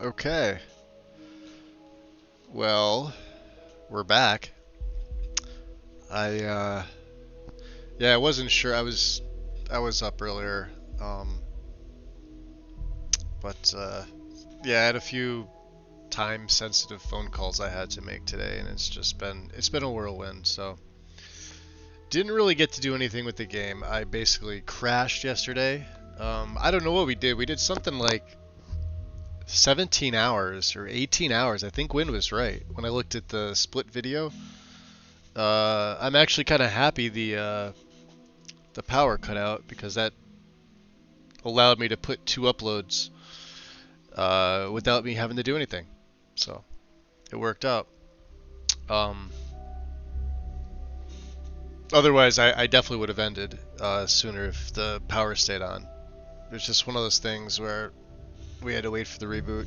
Okay. Well, we're back. I yeah, I wasn't sure. I was up earlier. Um but yeah, I had a few time sensitive phone calls I had to make today and it's been a whirlwind, so didn't really get to do anything with the game. I basically crashed yesterday. I don't know what we did. We did something like 17 hours or 18 hours. I think Win was right when I looked at the split video. I'm actually kind of happy the power cut out because that allowed me to put 2 uploads without me having to do anything. So it worked out. Um, Otherwise, I definitely would have ended sooner if the power stayed on. It was just one of those things where we had to wait for the reboot.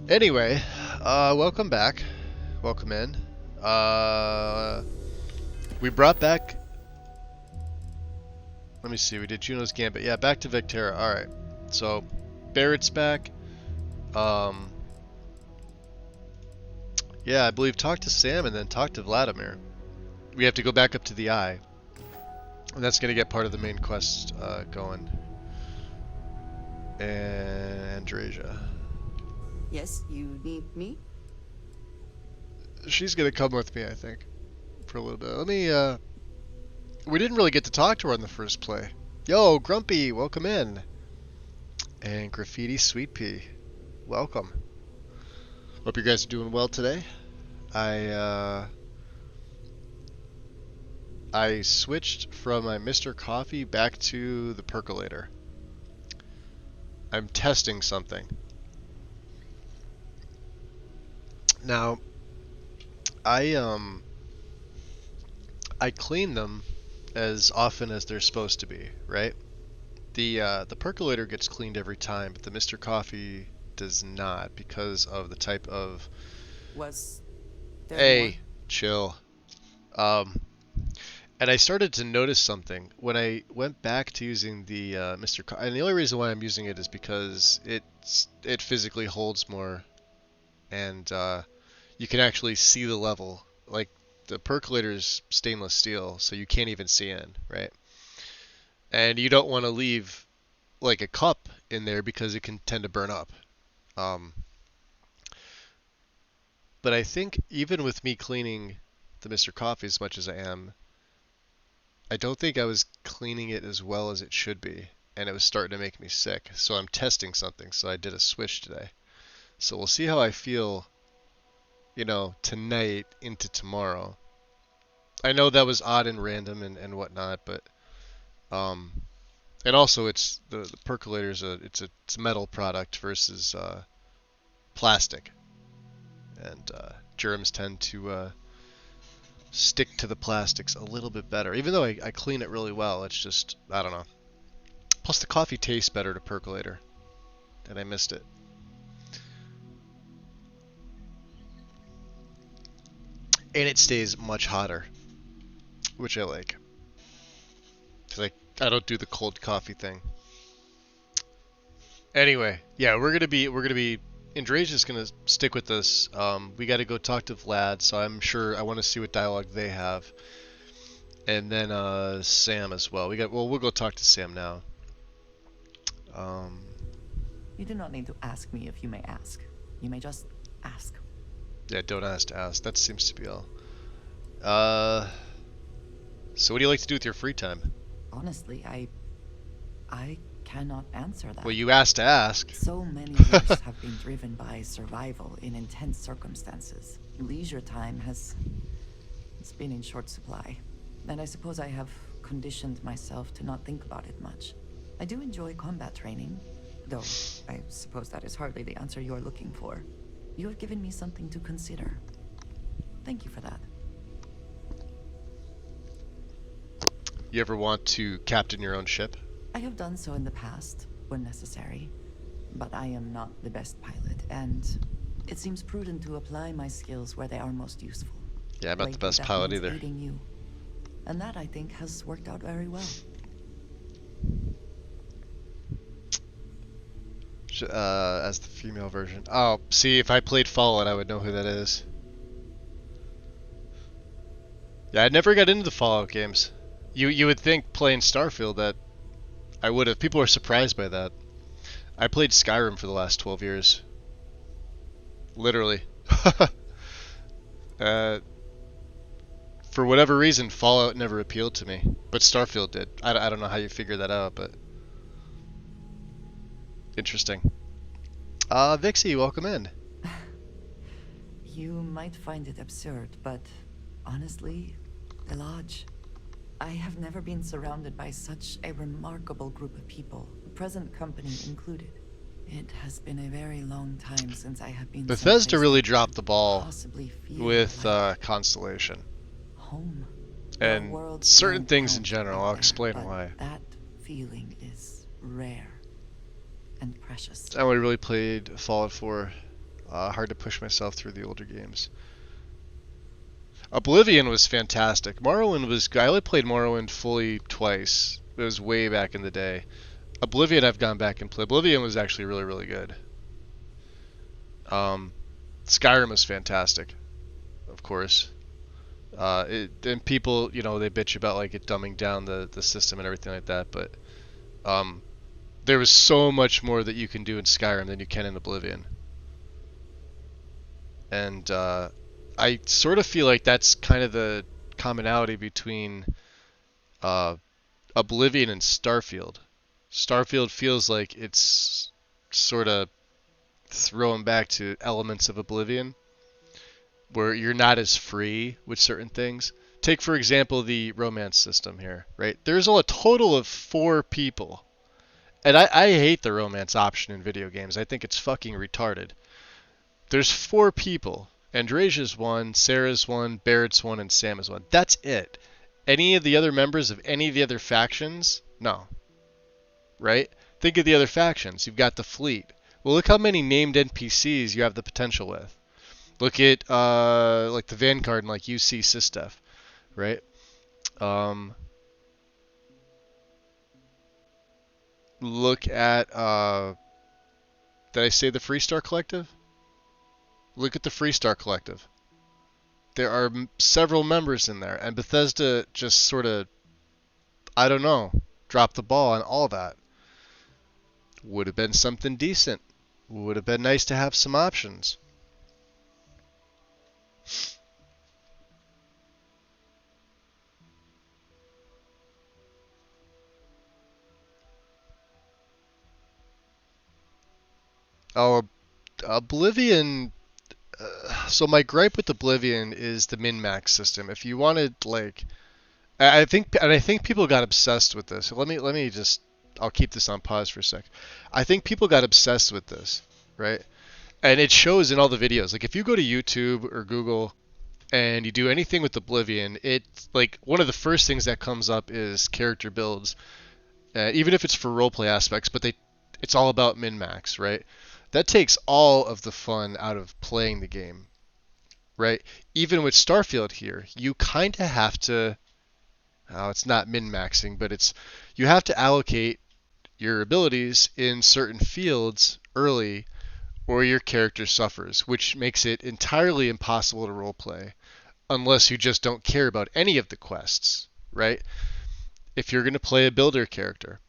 Anyway, welcome back. Welcome in. We brought back. Let me see. We did Juno's Gambit. Yeah, back to Vectera. All right. So Barrett's back. Um, yeah, I believe talk to Sam and then talk to Vladimir. We have to go back up to the Eye, and that's gonna get part of the main quest going. And Andrasia. Yes, you need me? She's gonna come with me, I think, for a little bit. Let me. We didn't really get to talk to her in the first play. Yo, Grumpy, welcome in. And Graffiti Sweet Pea, welcome. Hope you guys are doing well today. I switched from my Mr. Coffee back to the percolator. I'm testing something. Now, I I clean them as often as they're supposed to be, right? The percolator gets cleaned every time, but the Mr. Coffee does not because of the type of. Was there more? Hey, chill. Um, and I started to notice something when I went back to using the Mr. And the only reason why I'm using it is because it physically holds more, and you can actually see the level. Like the percolator is stainless steel, so you can't even see in, right? And you don't want to leave like a cup in there because it can tend to burn up. Um, but I think even with me cleaning the Mr. Coffee as much as I am, I don't think I was cleaning it as well as it should be, and it was starting to make me sick. So I'm testing something. So I did a switch today. So we'll see how I feel, tonight into tomorrow. I know that was odd and random and whatnot, but um, and also it's the percolator is it's a metal product versus plastic, and germs tend to stick to the plastics a little bit better. Even though I clean it really well, it's just I don't know. Plus the coffee tastes better to percolator, and I missed it. And it stays much hotter, which I like. Cause I don't do the cold coffee thing. Anyway, yeah, we're gonna be. Andrasia's gonna stick with us. We got to go talk to Vlad, so I'm sure I want to see what dialogue they have, and then Sam as well. We'll go talk to Sam now. Um, You do not need to ask me if you may ask. You may just ask. yeah, don't ask to ask. That seems to be all. Uh, so what do you like to do with your free time? Honestly, I cannot answer that. Well, you asked to ask. So many years have been driven by survival in intense circumstances. Leisure time it's been in short supply. And I suppose I have conditioned myself to not think about it much. I do enjoy combat training, though I suppose that is hardly the answer you are looking for. You have given me something to consider. Thank you for that. You ever want to captain your own ship? I have done so in the past, when necessary. But I am not the best pilot, and it seems prudent to apply my skills where they are most useful. Yeah, I'm not the Lately, best that pilot means either. aiding you. And that, I think, has worked out very well. as the female version. Oh, see, if I played Fallout, I would know who that is. Yeah, I never got into the Fallout games. You would think playing Starfield that I would have. People are surprised by that. I played Skyrim for the last 12 years. Literally. uh, for whatever reason, Fallout never appealed to me, but Starfield did. I don't know how you figured that out, but interesting. Vixie, welcome in. You might find it absurd, but honestly, the Lodge. I have never been surrounded by such a remarkable group of people, present company included. It has been a very long time since I have been Bethesda someplace really that dropped could the ball possibly feel with like Constellation home. Your and worlds certain don't things in count general. out I'll there, explain but why. that feeling is rare and precious. I only really played Fallout 4. Hard to push myself through the older games. Oblivion was fantastic. Morrowind was good. I only played Morrowind fully twice. It was way back in the day. Oblivion I've gone back and played. Oblivion was actually really, really good. Skyrim was fantastic, of course. And people, they bitch about like it dumbing down the system and everything like that, but um, there was so much more that you can do in Skyrim than you can in Oblivion. And I sort of feel like that's kind of the commonality between uh, Oblivion and Starfield. Starfield feels like it's sort of throwing back to elements of Oblivion, where you're not as free with certain things. Take, for example, the romance system here, right? There's a total of 4 people. And I hate the romance option in video games. I think it's fucking retarded. There's 4 people. Andresia's one, Sarah's one, Barrett's one, and Sam is one. That's it. Any of the other members of any of the other factions? No. Right? Think of the other factions. You've got the fleet. Well, look how many named NPCs you have the potential with. Look at like the Vanguard and like UC Sysdef, right? Look at did I say the Freestar Collective? Look at the Freestar Collective. There are several members in there, and Bethesda just sort of, I don't know, dropped the ball on all that. Would have been something decent. Would have been nice to have some options. Oh, Oblivion. So my gripe with Oblivion is the min-max system. If you wanted like, I think people got obsessed with this. Let me just, I'll keep this on pause for a sec. I think people got obsessed with this, right? And it shows in all the videos. Like if you go to YouTube or Google and you do anything with Oblivion, it's like one of the first things that comes up is character builds, even if it's for roleplay aspects. But it's all about min-max, right? That takes all of the fun out of playing the game, right? Even with Starfield here, you kind of have to. Oh, it's not min-maxing, but you have to allocate your abilities in certain fields early, or your character suffers, which makes it entirely impossible to roleplay unless you just don't care about any of the quests, right? If you're going to play a builder character,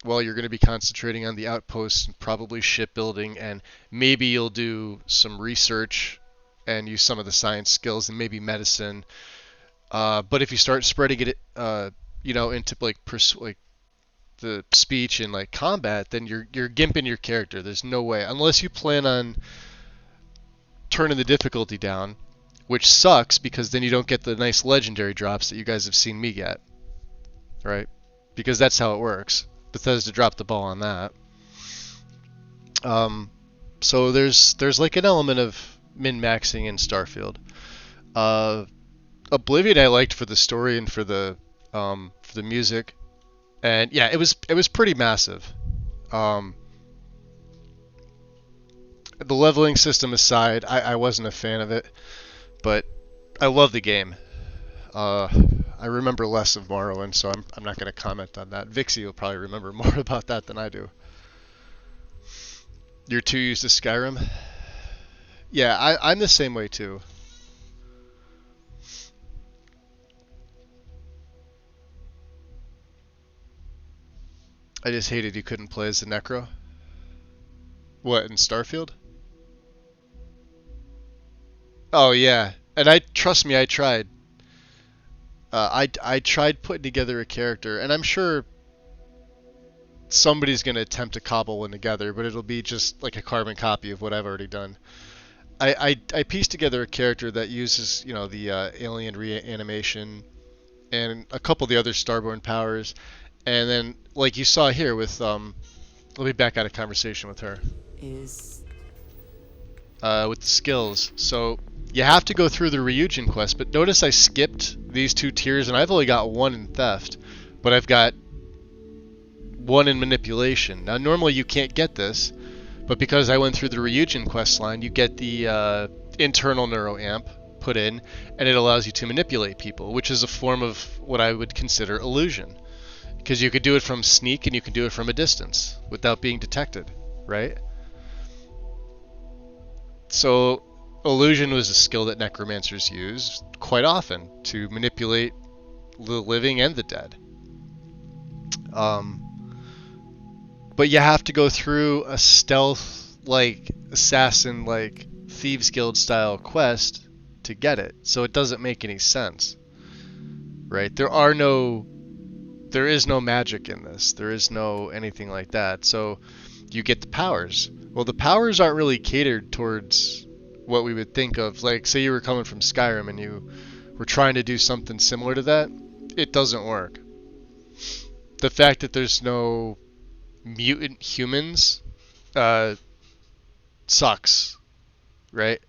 well, you're going to be concentrating on the outposts and probably shipbuilding, and maybe you'll do some research and use some of the science skills and maybe medicine. But if you start spreading it, into like the speech and like combat, then you're gimping your character. There's no way, unless you plan on turning the difficulty down, which sucks because then you don't get the nice legendary drops that you guys have seen me get, right? Because that's how it works. Bethesda dropped the ball on that. So there's like an element of min-maxing in Starfield. Oblivion I liked for the story and for the music, and yeah, it was pretty massive. The leveling system aside, I wasn't a fan of it, but I love the game. I remember less of Morrowind, so I'm not going to comment on that. Vixie will probably remember more about that than I do. You're too used to Skyrim? Yeah, I'm the same way too. I just hated you couldn't play as the Necro. What, in Starfield? Oh yeah, and trust me, I tried. I tried putting together a character, and I'm sure somebody's gonna attempt to cobble one together, but it'll be just like a carbon copy of what I've already done. I pieced together a character that uses the alien reanimation and a couple of the other Starborn powers, and then like you saw here with let me back out of conversation with her. Is With the skills. So you have to go through the Ryujin quest, but notice I skipped these two tiers and I've only got one in theft, but I've got one in manipulation. Now normally you can't get this, but because I went through the Ryujin quest line, you get the internal neuroamp put in, and it allows you to manipulate people, which is a form of what I would consider illusion. Because you could do it from sneak and you can do it from a distance without being detected, right? So illusion was a skill that necromancers use quite often to manipulate the living and the dead. Um, but you have to go through a stealth, like assassin, like thieves guild style quest to get it. So it doesn't make any sense, right? There is no magic in this. There is no anything like that. So you get the powers. Well, the powers aren't really catered towards what we would think of. Like, say you were coming from Skyrim and you were trying to do something similar to that, it doesn't work. The fact that there's no mutant humans sucks, right?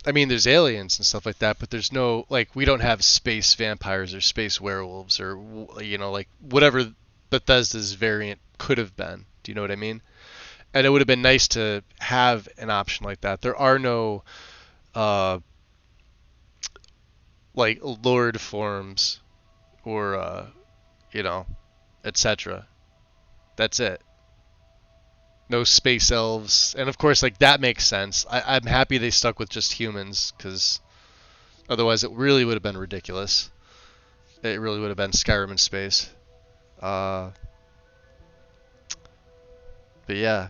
I mean, there's aliens and stuff like that, but there's no, like, we don't have space vampires or space werewolves or, like, whatever Bethesda's variant could have been. Do you know what I mean? And it would have been nice to have an option like that. There are no, uh, like, Lord forms or, you know, etc. That's it. No space elves. And of course, like, that makes sense. I'm happy they stuck with just humans, because otherwise it really would have been ridiculous. It really would have been Skyrim in space. Uh, but yeah.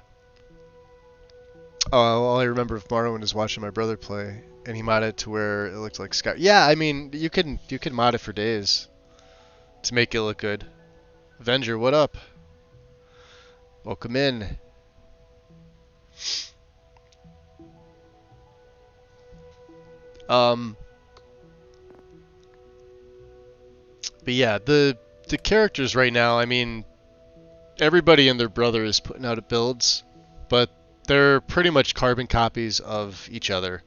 Oh, all I remember of Morrowind is watching my brother play, and he modded it to where it looked like Sky. Yeah, I mean, you can mod it for days to make it look good. Avenger, what up? Welcome in. Um, but yeah, the characters right now. I mean, everybody and their brother is putting out builds, but they're pretty much carbon copies of each other.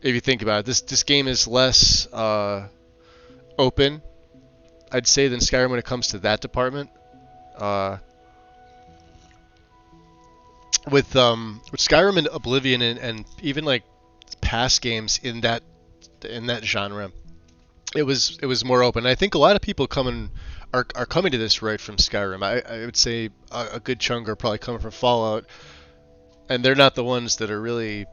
If you think about it, this game is less open, I'd say, than Skyrim when it comes to that department. Uh, with Skyrim and Oblivion and even like past games in that genre, it was more open. I think a lot of people are coming to this right from Skyrim. I would say a good chunk are probably coming from Fallout, and they're not the ones that are really,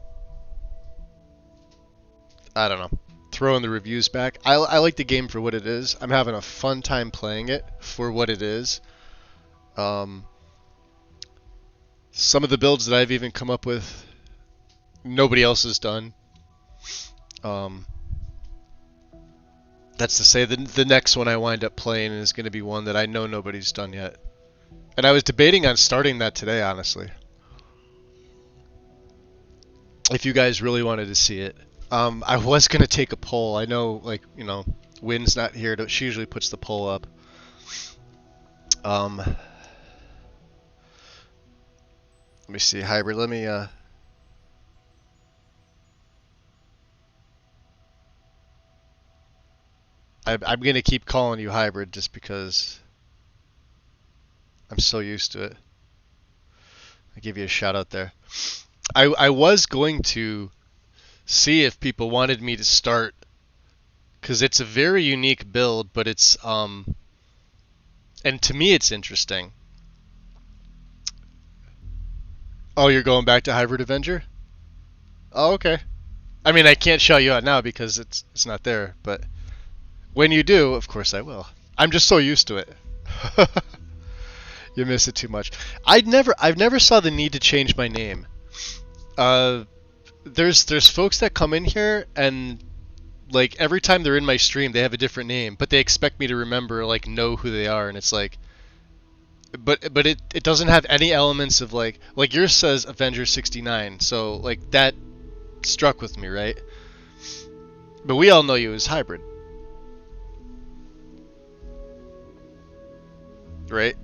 I don't know, throwing the reviews back. I like the game for what it is. I'm having a fun time playing it for what it is. Um, some of the builds that I've even come up with, nobody else has done. Um, that's to say the next one I wind up playing is going to be one that I know nobody's done yet. And I was debating on starting that today, honestly. If you guys really wanted to see it. I was going to take a poll. I know, like, Wynn's not here. She usually puts the poll up. Let me see. Hybrid, let me, I'm going to keep calling you Hybrid just because I'm so used to it. I give you a shout out there. I was going to see if people wanted me to start, because it's a very unique build, but it's and to me it's interesting. Oh, you're going back to Hybrid Avenger? Oh, okay. I mean, I can't shout you out now because it's not there, but when you do, of course I will. I'm just so used to it. You miss it too much. I've never saw the need to change my name. Uh, there's folks that come in here and like every time they're in my stream they have a different name, but they expect me to remember like know who they are, and it's like, but it doesn't have any elements of like yours says Avenger 69, so like that struck with me, right? But we all know you as Hybrid, right?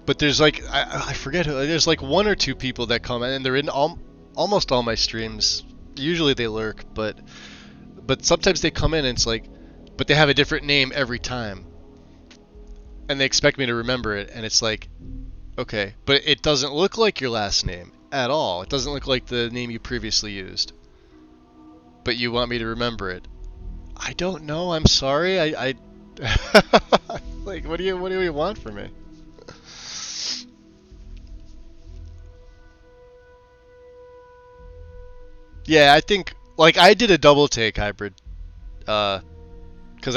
But there's like I forget who. There's like one or two people that come and they're in almost all my streams. Usually they lurk, but sometimes they come in and it's like, but they have a different name every time, and they expect me to remember it, and it's like, okay, but it doesn't look like your last name at all. It doesn't look like the name you previously used, but you want me to remember it. I don't know. I'm sorry. I like what do you want from me? Yeah, I think like I did a double take Hybrid, because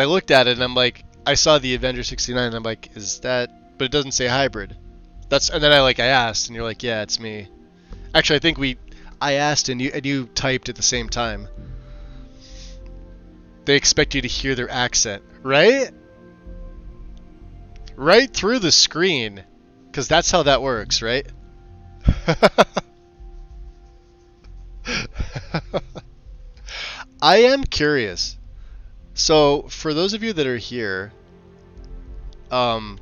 I looked at it and I'm like, I saw the Avenger 69 and I'm like, is that? But it doesn't say Hybrid. That's and then I asked and you're like, yeah, it's me. Actually, I think I asked and you typed at the same time. They expect you to hear their accent, right? Right through the screen, because that's how that works, right? I am curious. So, for those of you that are here, um,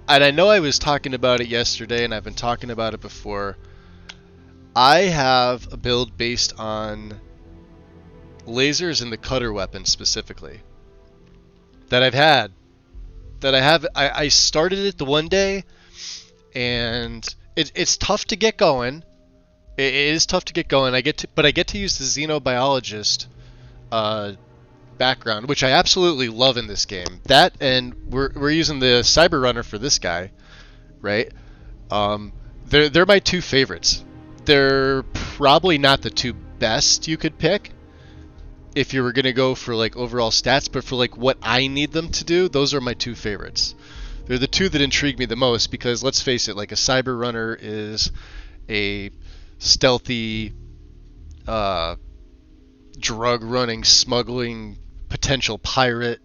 and I know I was talking about it yesterday, and I've been talking about it before. I have a build based on lasers and the cutter weapon specifically that I've had. That I have. I started it the one day, and it's tough to get going. It is tough to get going. But I get to use the Xenobiologist background, which I absolutely love in this game. That and we're using the Cyber Runner for this guy, right? Um, they're my two favorites. They're probably not the two best you could pick if you were gonna go for like overall stats, but for like what I need them to do, those are my two favorites. They're the two that intrigue me the most because let's face it, like a Cyber Runner is a stealthy, drug running, smuggling, potential pirate,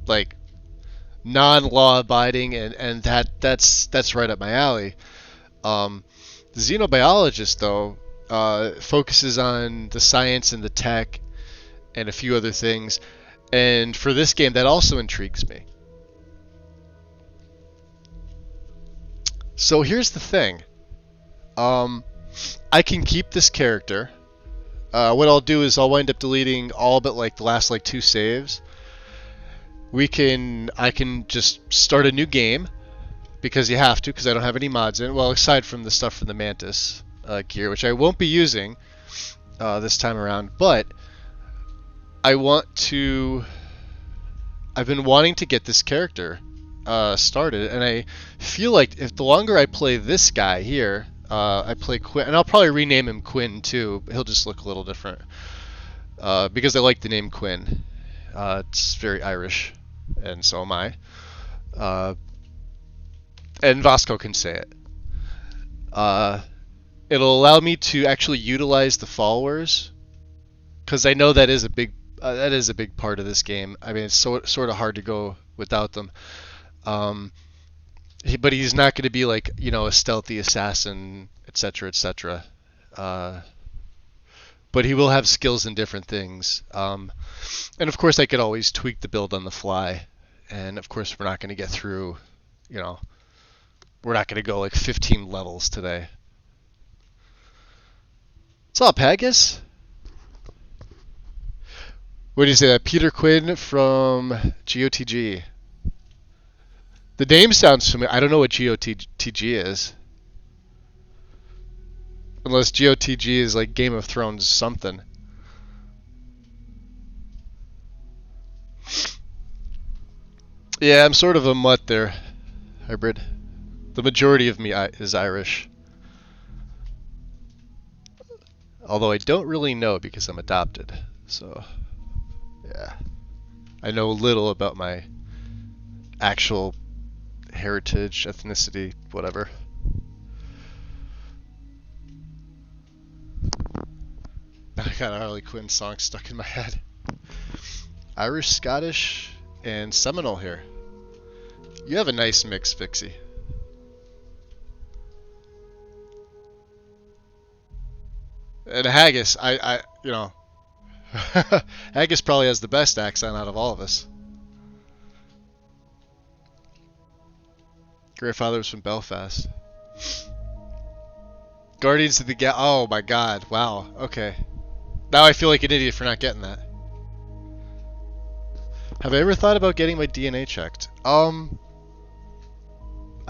like non-law abiding, and that's right up my alley. The Xenobiologist, though, focuses on the science and the tech and a few other things, and for this game, that also intrigues me. So here's the thing. I can keep this character. What I'll do is I'll wind up deleting all but like the last like two saves. I can just start a new game because you have to because I don't have any mods in. Well, aside from the stuff from the Mantis gear, which I won't be using this time around, but I want to. I've been wanting to get this character started, and I feel like if the longer I play this guy here, I play Quinn, and I'll probably rename him Quinn too. He'll just look a little different because I like the name Quinn. It's very Irish, and so am I. And Vasco can say it. It'll allow me to actually utilize the followers because I know that is a big part of this game. I mean, it's sort of hard to go without them. Um, but he's not going to be like a stealthy assassin, etc., etc. But he will have skills in different things. And of course, I could always tweak the build on the fly. And of course, we're not going to get through. We're not going to go like 15 levels today. What's up, Haggis? What do you say? Peter Quinn from GOTG. The name sounds familiar. I don't know what GOTG is. Unless GOTG is like Game of Thrones something. Yeah, I'm sort of a mutt there, Hybrid. The majority of me is Irish. Although I don't really know because I'm adopted. So, yeah. I know little about my actual heritage, ethnicity, whatever. I got a Harley Quinn song stuck in my head. Irish, Scottish, and Seminole here. You have a nice mix, Vixie. And Haggis, you know, Haggis probably has the best accent out of all of us. Grandfather was from Belfast. Guardians of the oh my god, wow, okay. Now I feel like an idiot for not getting that. Have I ever thought about getting my DNA checked? I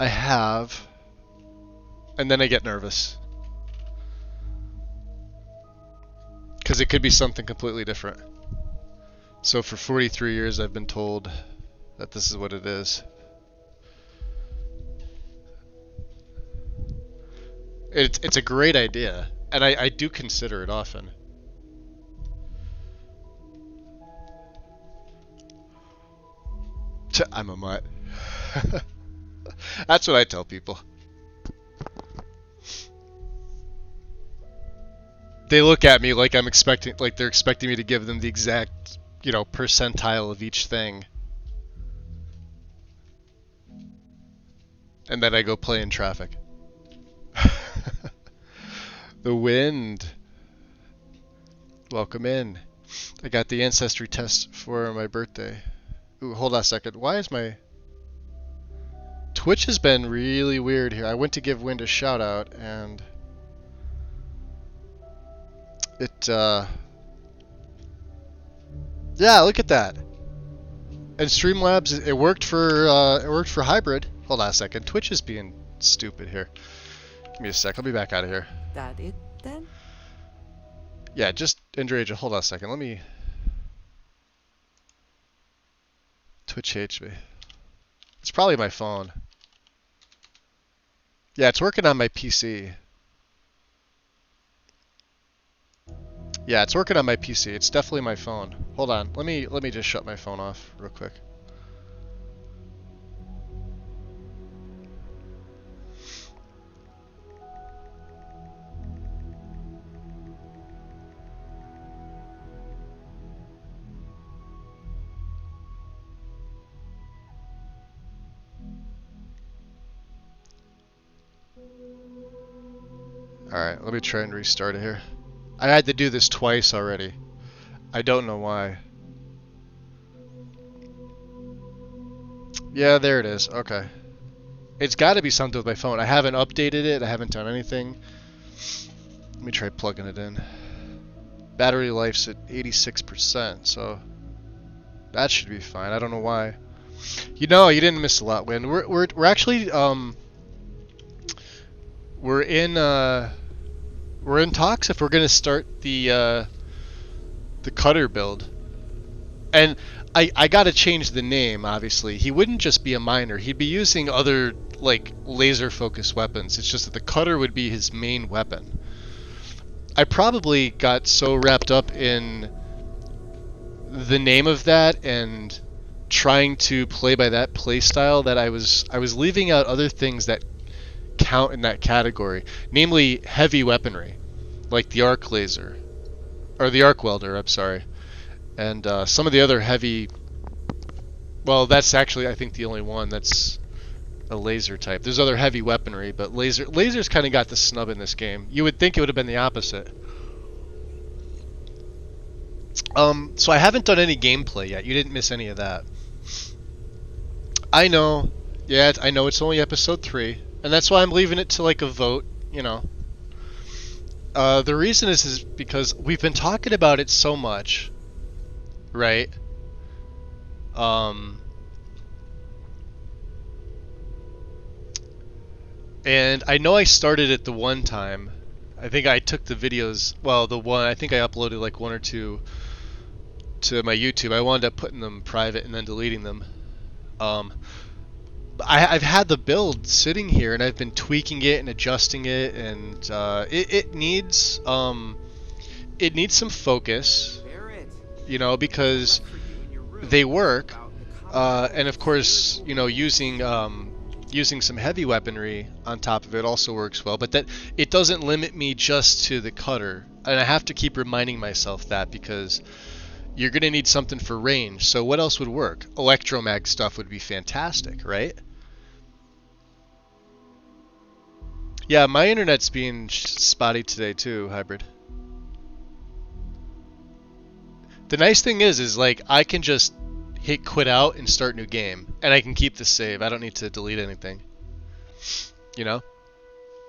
have. And then I get nervous. Because it could be something completely different. So for 43 years I've been told that this is what it is. It's a great idea, and I do consider it often. I'm a mutt. That's what I tell people. They look at me like they're expecting me to give them the exact, you know, percentile of each thing. And then I go play in traffic. The wind. Welcome in. I got the ancestry test for my birthday. Ooh, hold on a second. Why is my Twitch has been really weird here. I went to give Wind a shout out and it yeah, look at that. And Streamlabs, it worked for hybrid. Hold on a second. Twitch is being stupid here. Give me a sec. I'll be back out of here. That it then? Yeah, just Andrea, hold on a second. Let me. Twitch hates me. It's probably my phone. Yeah, it's working on my PC. Yeah, it's working on my PC. It's definitely my phone. Hold on. Let me just shut my phone off real quick. Alright, let me try and restart it here. I had to do this twice already. I don't know why. Yeah, there it is. Okay. It's got to be something with my phone. I haven't updated it. I haven't done anything. Let me try plugging it in. Battery life's at 86%, so that should be fine. I don't know why. You know, you didn't miss a lot, Win. We're actually we're in talks if we're gonna start the cutter build, and I gotta change the name. Obviously, he wouldn't just be a miner; he'd be using other like laser focused weapons. It's just that the cutter would be his main weapon. I probably got so wrapped up in the name of that and trying to play by that play style that I was leaving out other things that count in that category, namely heavy weaponry, like the arc laser, or the arc welder, I'm sorry, and some of the other heavy, well, that's actually, I think, the only one that's a laser type. There's other heavy weaponry, but lasers kind of got the snub in this game. You would think it would have been the opposite. So I haven't done any gameplay yet. You didn't miss any of that. I know. Yeah, I know it's only episode 3. And that's why I'm leaving it to like a vote, you know. The reason is because we've been talking about it so much, right? And I know I started it the one time. I think I took the videos, well, I think I uploaded like 1 or 2 to my YouTube. I wound up putting them private and then deleting them. I've had the build sitting here and I've been tweaking it and adjusting it, and it needs some focus, you know, because they work, and of course, you know, using some heavy weaponry on top of it also works well. But that it doesn't limit me just to the cutter, and I have to keep reminding myself that because you're gonna need something for range. So what else would work? Electromag stuff would be fantastic, right? Yeah, my internet's being spotty today too, hybrid. The nice thing is like I can just hit quit out and start new game, and I can keep the save. I don't need to delete anything. You know,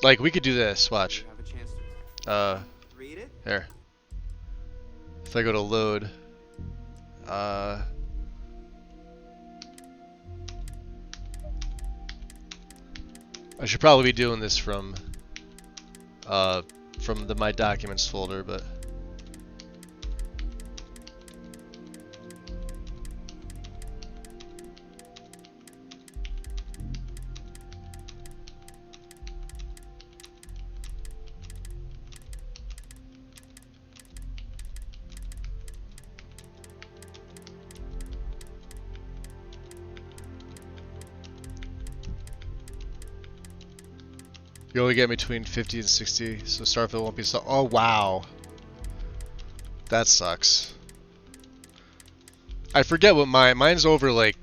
like we could do this. Watch. Here. If I go to load, I should probably be doing this from the My Documents folder, but. You only get between 50 and 60, so Starfield won't be so. Oh wow, that sucks. I forget what mine's over like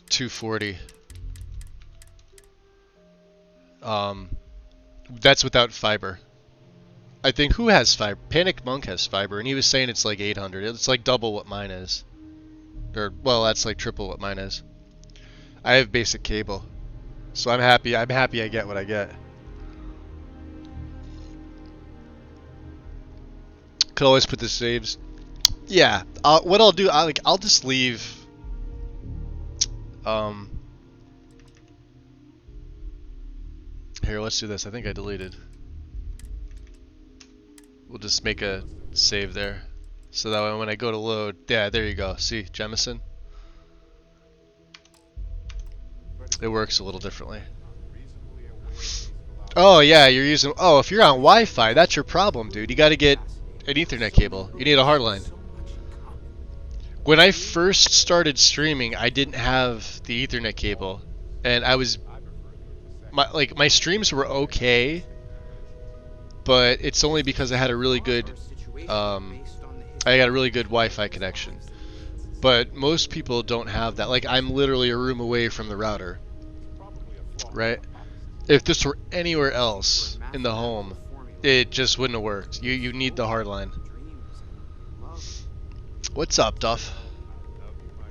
240. That's without fiber. I think who has fiber? Panic Monk has fiber, and he was saying it's like 800. It's like double what mine is, or well, that's like triple what mine is. I have basic cable, so I'm happy. I'm happy I get what I get. Could always put the saves. Yeah. What I'll do, I'll just leave. Here, let's do this. I think I deleted. We'll just make a save there, so that way when I go to load, yeah, there you go. See, Jemison. It works a little differently. Oh yeah, you're using. Oh, if you're on Wi-Fi, that's your problem, dude. You got to get an Ethernet cable. You need a hardline. When I first started streaming, I didn't have the Ethernet cable, and I was my streams were okay, but it's only because I had a really good I got a really good Wi-Fi connection. But most people don't have that. Like I'm literally a room away from the router, right? If this were anywhere else in the home, it just wouldn't have worked. You need the hard line. What's up, Duff?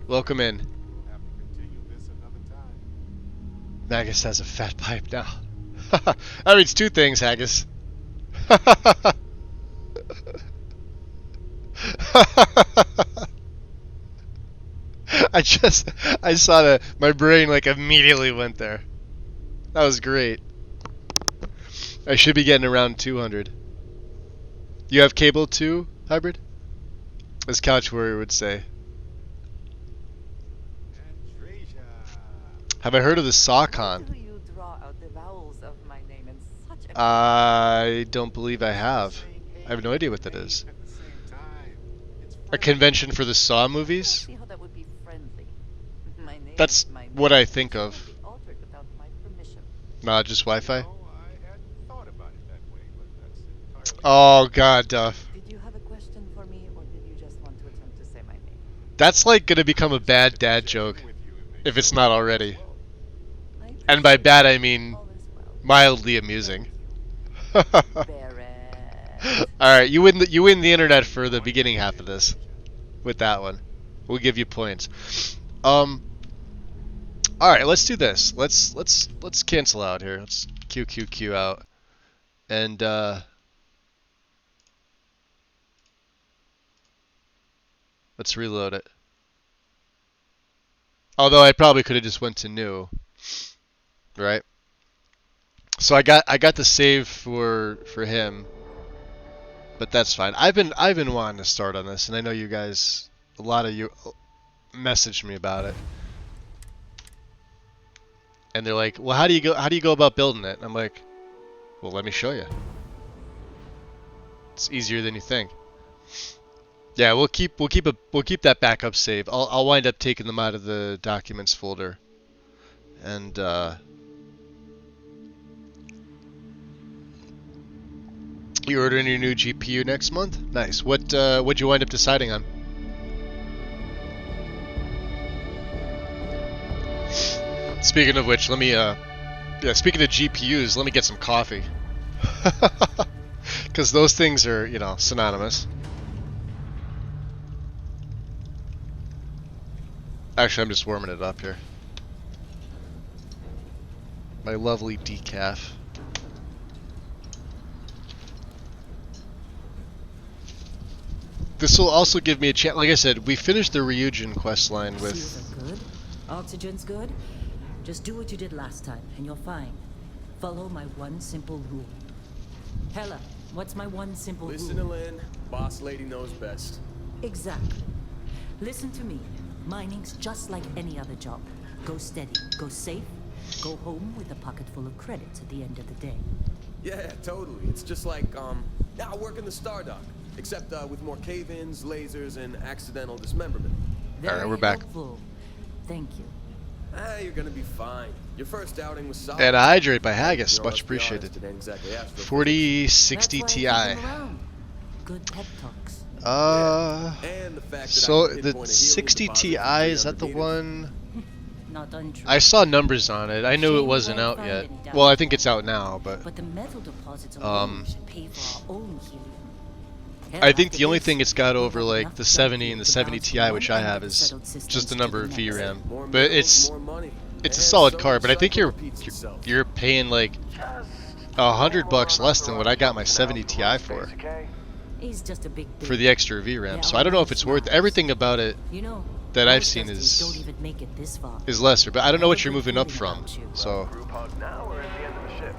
Welcome in. Magus has a fat pipe now. That means two things, Haggis. I saw that. My brain like immediately went there. That was great. I should be getting around 200. You have cable too, hybrid? As Couch Warrior would say. Have I heard of the SawCon? I don't believe I have. I have no idea what that is. A convention for the Saw movies? That's what I think of. Not just Wi-Fi? Oh god, Duff. Did you have a question for me, or did you just want to attempt to say my name? That's like gonna become a bad dad joke, if it's not already. And by bad I mean mildly amusing. Alright, you win the internet for the beginning half of this. With that one. We'll give you points. Alright, let's do this. Let's cancel out here. Let's QQQ out. And let's reload it. Although I probably could have just went to new. Right? So I got the save for him. But that's fine. I've been wanting to start on this, and I know you guys, a lot of you messaged me about it. And they're like, well, how do you go about building it? And I'm like, well, let me show you. It's easier than you think. Yeah, we'll keep that backup save. I'll wind up taking them out of the documents folder. And you ordering your new GPU next month? Nice. What'd you wind up deciding on? Speaking of which, let me speaking of GPUs, let me get some coffee. Cuz those things are, synonymous. Actually, I'm just warming it up here. My lovely decaf. This will also give me a chance. Like I said, we finished the Ryujin questline with. Seals are good. Oxygen's good. Just do what you did last time, and you're fine. Follow my one simple rule. Hella, what's my one simple rule? Listen to Lynn. Boss lady knows best. Exactly. Listen to me. Mining's just like any other job. Go steady, go safe, go home with a pocket full of credits at the end of the day. Yeah, totally. It's just like, I work in the Star Dock. Except with more cave-ins, lasers, and accidental dismemberment. Alright, we're back. Helpful. Thank you. You're gonna be fine. Your first outing was solid. And a hydrate by Haggis, You know, much let's be honest, appreciated. it didn't exactly ask for 4060 That's why Ti. I keep them around. Good pep talks. And the fact that So I can the pinpoint a healing 60 deposit Ti, from is that the 300 meters. one? Not untrue. I saw numbers on it. I knew it Shame wasn't won't out find yet. any doubt. Well, I think it's out now, but But the metal deposits alone should pay for our own healing. Hell, I think after the only this, thing it's got we'll over have like enough the blood 70 and flow the to 70 bounce Ti, from which one I end have, of the is settled systems just the to number of next. VRAM. More But minerals, more money. it's a And solid so card. But I think the cycle repeats itself. you're paying like $100 less than what I got my 70 Ti for He's just a big for the extra VRAM. So I don't know if it's worth everything about it. You know, that I've most seen dusties is- don't even make it this far. Is lesser, but I don't know what you're Have a good moving up feeling from. about you. So Group hug now or at the end of the shift?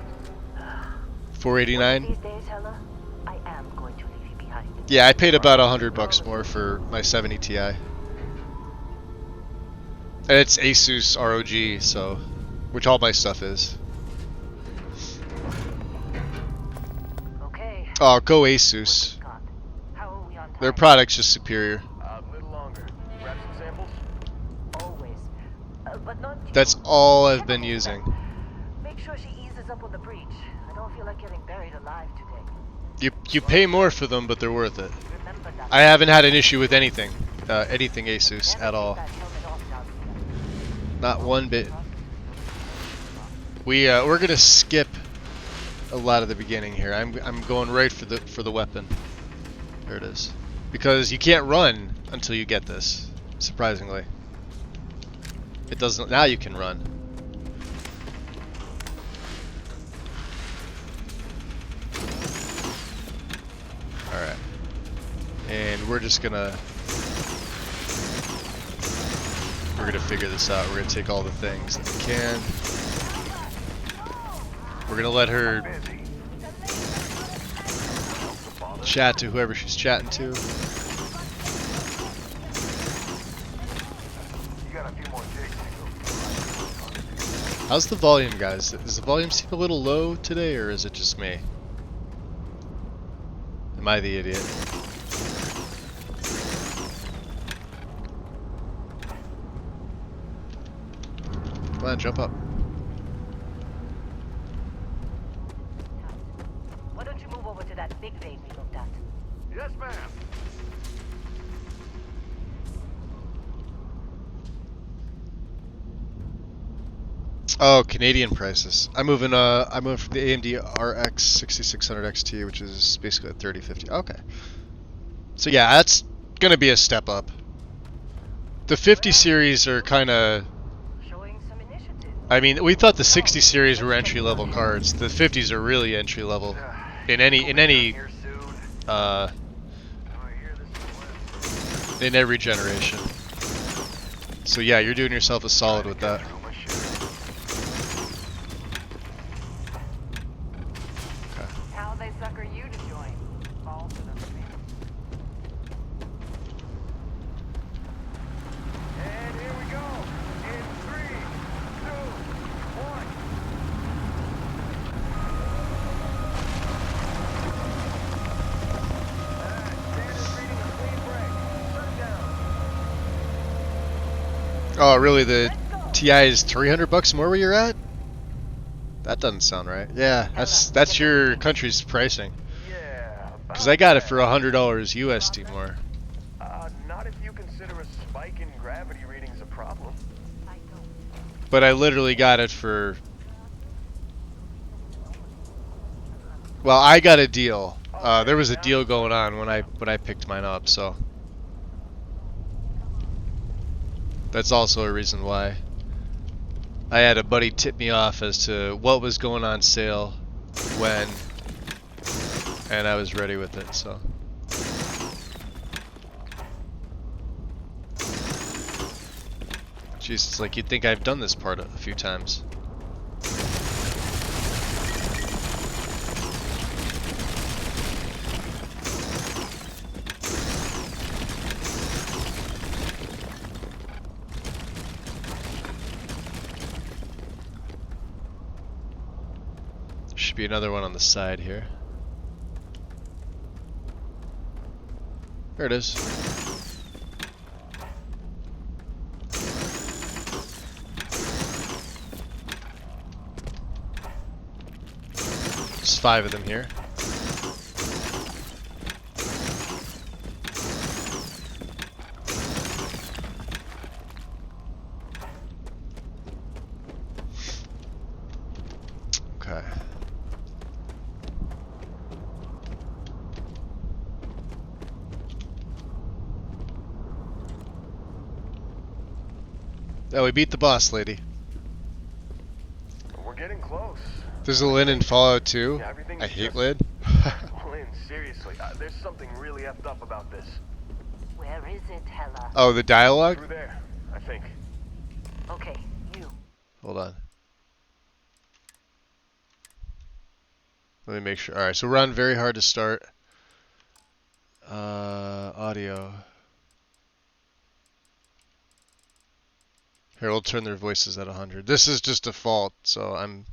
489. These days, Hella, I am going to leave you behind. Yeah, I paid about $100 more for my 70 Ti. And it's Asus ROG, so which all my stuff is. Okay. Oh, go what Asus. we've got. How are we on time? Their product's just superior. A little longer. Grab some samples? Always. But not you. That's all I've Check been on the using. step. Make sure she eases up on the breach. I don't feel like getting buried alive today. You pay more for them, but they're worth it. Remember that. I haven't had an issue with anything Asus Never at take all. that helmet off now, Not one bit. We're gonna skip a lot of the beginning here. I'm going right for the weapon. There it is. Because you can't run until you get this. Surprisingly, it doesn't. Now you can run. All right, and we're gonna figure this out. We're gonna take all the things that we can. We're gonna let her chat to whoever she's chatting to. You got a few more digs to go. How's the volume, guys? Does the volume seem a little low today, or is it just me? Am I the idiot? Come on, jump up. Why don't you move over to that big vein we looked at? Yes, ma'am. Oh, Canadian prices. I'm moving from the AMD RX 6600 XT, which is basically a 3050. Okay. So yeah, that's gonna be a step up. The 50 series are kind of. Showing some initiative. I mean, we thought the 60 series were entry level cards. The 50s are really entry level in any Here soon. uh, I hear this is West. in every generation. So yeah, you're doing yourself a solid with that. Oh, my shit. How they sucker you to join? Fall for them, man. And here we go. In 3, 2, 1. Oh, really? The TI is 300 bucks more where you're at? That doesn't sound right. Yeah, that's your country's pricing. Yeah. Cause I got it for $100 USD more. Not if you consider a spike in gravity readings a problem. But I literally got it for. Well, I got a deal. There was a deal going on when I picked mine up, so that's also a reason why. I had a buddy tip me off as to what was going on sale, when, and I was ready with it. So. Jeez, it's like you'd think I've done this part a few times. Should be another one on the side here. There it is. There's 5 of them here. Okay. Oh, we beat the boss lady. We're getting close. There's a Lynn in Fallout 2. Yeah, everything's I hate just- Lynn. Lynn, seriously, there's something really effed up about this. Where is it, Hella? Oh, the dialogue? Through there, I think. Okay, you. Hold on. Let me make sure. Alright, so run very hard to start. Audio. Here, we'll turn their voices at 100. This is just default, so I'm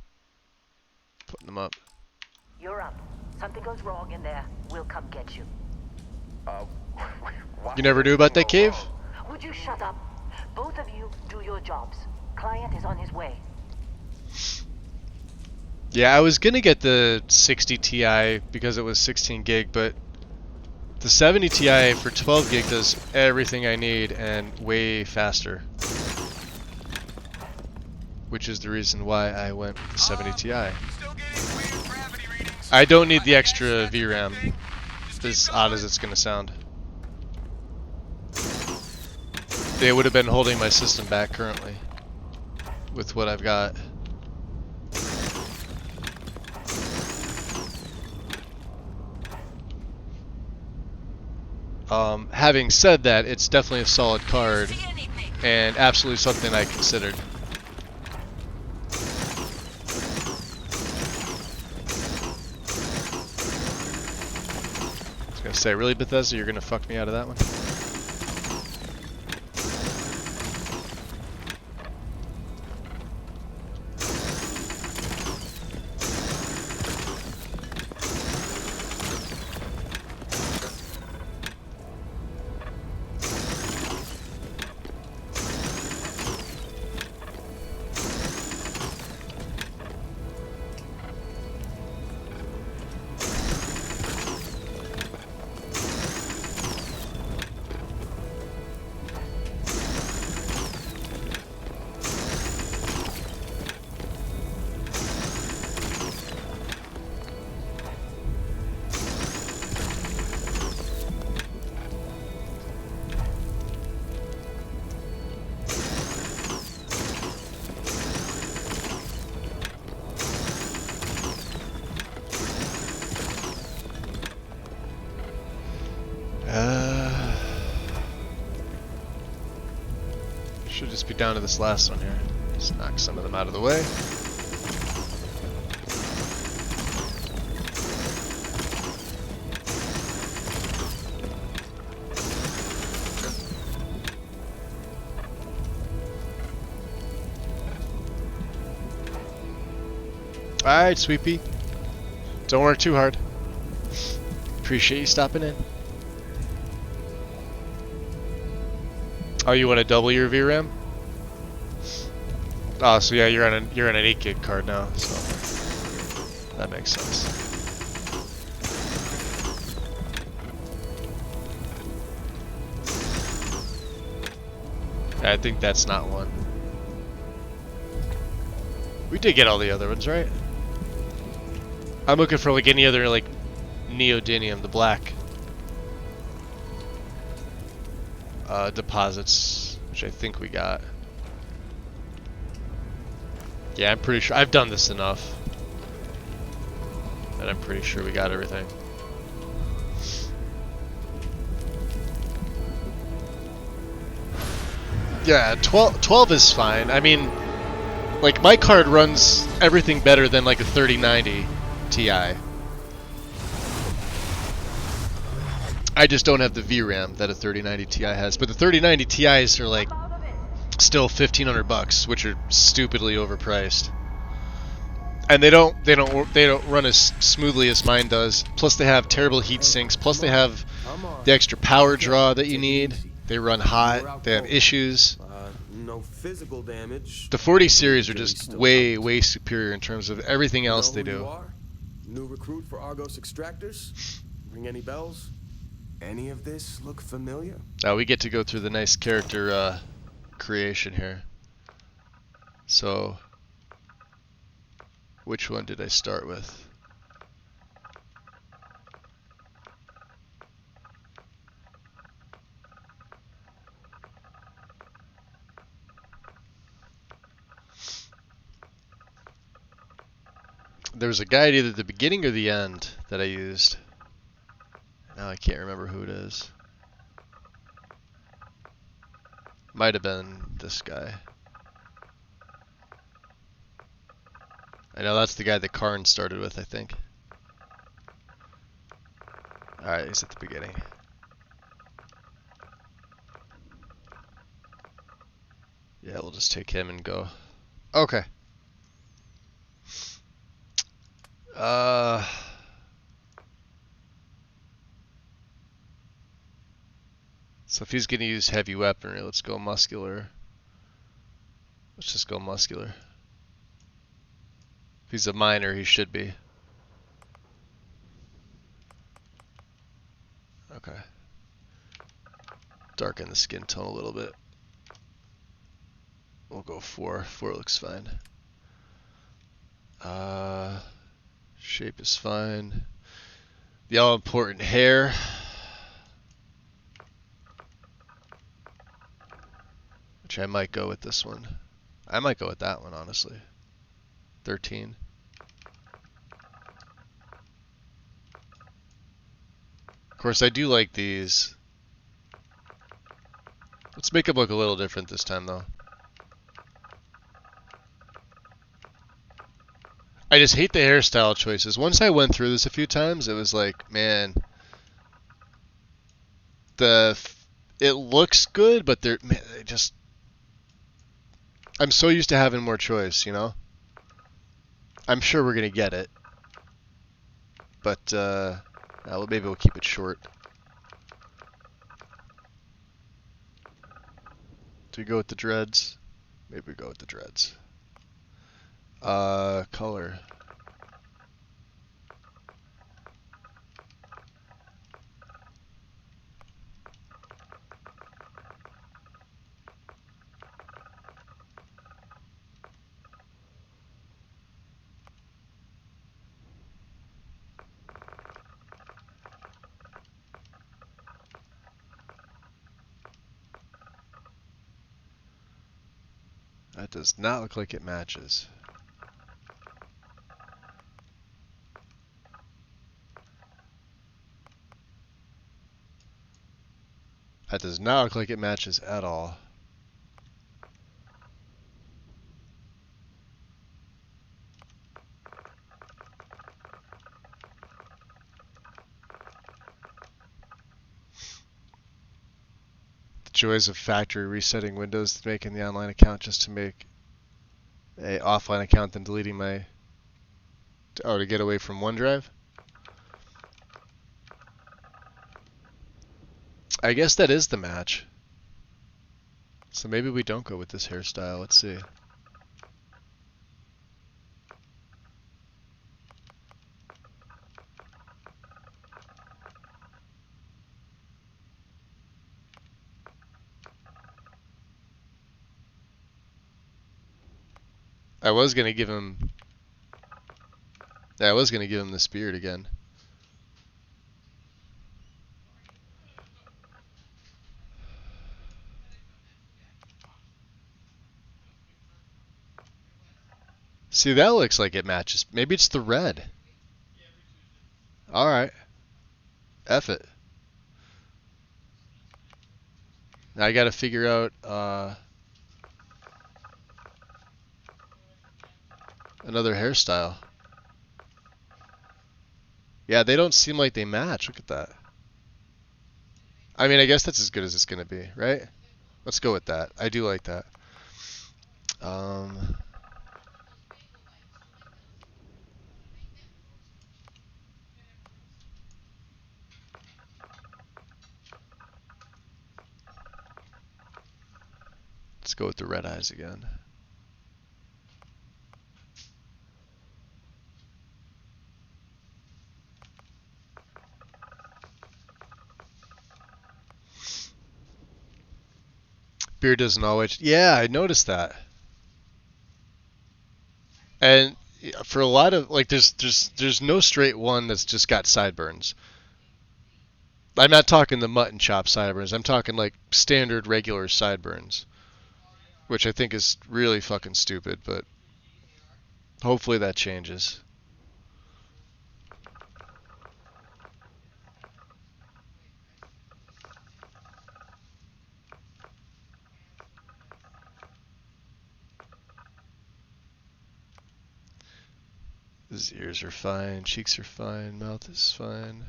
putting them up. You're up. Something goes wrong in there, we'll come get you. Why You never knew about that cave? Would you shut up? Both of you do your jobs. Client is on his way. Yeah, I was gonna get the 60 Ti because it was 16 gig, but the 70 Ti for 12 gig does everything I need and way faster. Which is the reason why I went with the 70 Ti. I don't need the extra VRAM, as odd as it's gonna sound. They would have been holding my system back currently with what I've got. Having said that, it's definitely a solid card and absolutely something I considered. I was gonna say, really, Bethesda, you're gonna fuck me out of that one? Should just be down to this last one here. Just knock some of them out of the way. Alright, Sweepy. Don't work too hard. Appreciate you stopping in. Oh, you want to double your VRAM? Oh, so yeah, you're on an 8 gig card now, so that makes sense. I think that's not one. We did get all the other ones, right? I'm looking for like any other like neodymium, the black deposits, which I think we got. Yeah, I'm pretty sure I've done this enough, and I'm pretty sure we got everything. Yeah, 12 is fine. I mean, like my card runs everything better than like a 3090 Ti. I just don't have the VRAM that a 3090 Ti has, but the 3090 Ti's are like still $1,500, which are stupidly overpriced. And they don't run as smoothly as mine does. Plus they have terrible heat sinks. Plus they have the extra power draw that you need. They run hot. They have issues. No physical damage. The 40 series are just way superior in terms of everything else they do. New recruit for Argos Extractors? Ring any bells? Any of this look familiar? Now we get to go through the nice character creation here. So, which one did I start with? There was a guide either at the beginning or the end that I used. Now I can't remember who it is. Might have been this guy. I know that's the guy that Karn started with, I think. Alright, he's at the beginning. Yeah, we'll just take him and go. Okay. So if he's gonna use heavy weaponry, let's go muscular. Let's just go muscular. If he's a miner, he should be. Okay. Darken the skin tone a little bit. We'll go 4. 4 looks fine. Shape is fine. The all-important hair. Which I might go with this one. I might go with that one, honestly. 13. Of course, I do like these. Let's make them look a little different this time, though. I just hate the hairstyle choices. Once I went through this a few times, it was like, man, it looks good, but they just. I'm so used to having more choice, you know. I'm sure we're gonna get it, but well, maybe we'll keep it short. Do we go with the dreads? Maybe we go with the dreads. Color. That does not look like it matches. That does not look like it matches at all. The joys of factory resetting Windows to making the online account just to make a offline account then deleting my... Oh, to get away from OneDrive? I guess that is the match. So maybe we don't go with this hairstyle. Let's see. I was gonna give him. Yeah, I was gonna give him this beard again. See, that looks like it matches. Maybe it's the red. All right. F it. Now I got to figure out another hairstyle. Yeah, they don't seem like they match. Look at that. I mean, I guess that's as good as it's gonna be, right? Let's go with that. I do like that. Let's go with the red eyes again. Beard doesn't always. Yeah, I noticed that. And for a lot of like, there's no straight one that's just got sideburns. I'm not talking the mutton chop sideburns. I'm talking like standard regular sideburns, which I think is really fucking stupid. But hopefully that changes. His ears are fine, cheeks are fine, mouth is fine.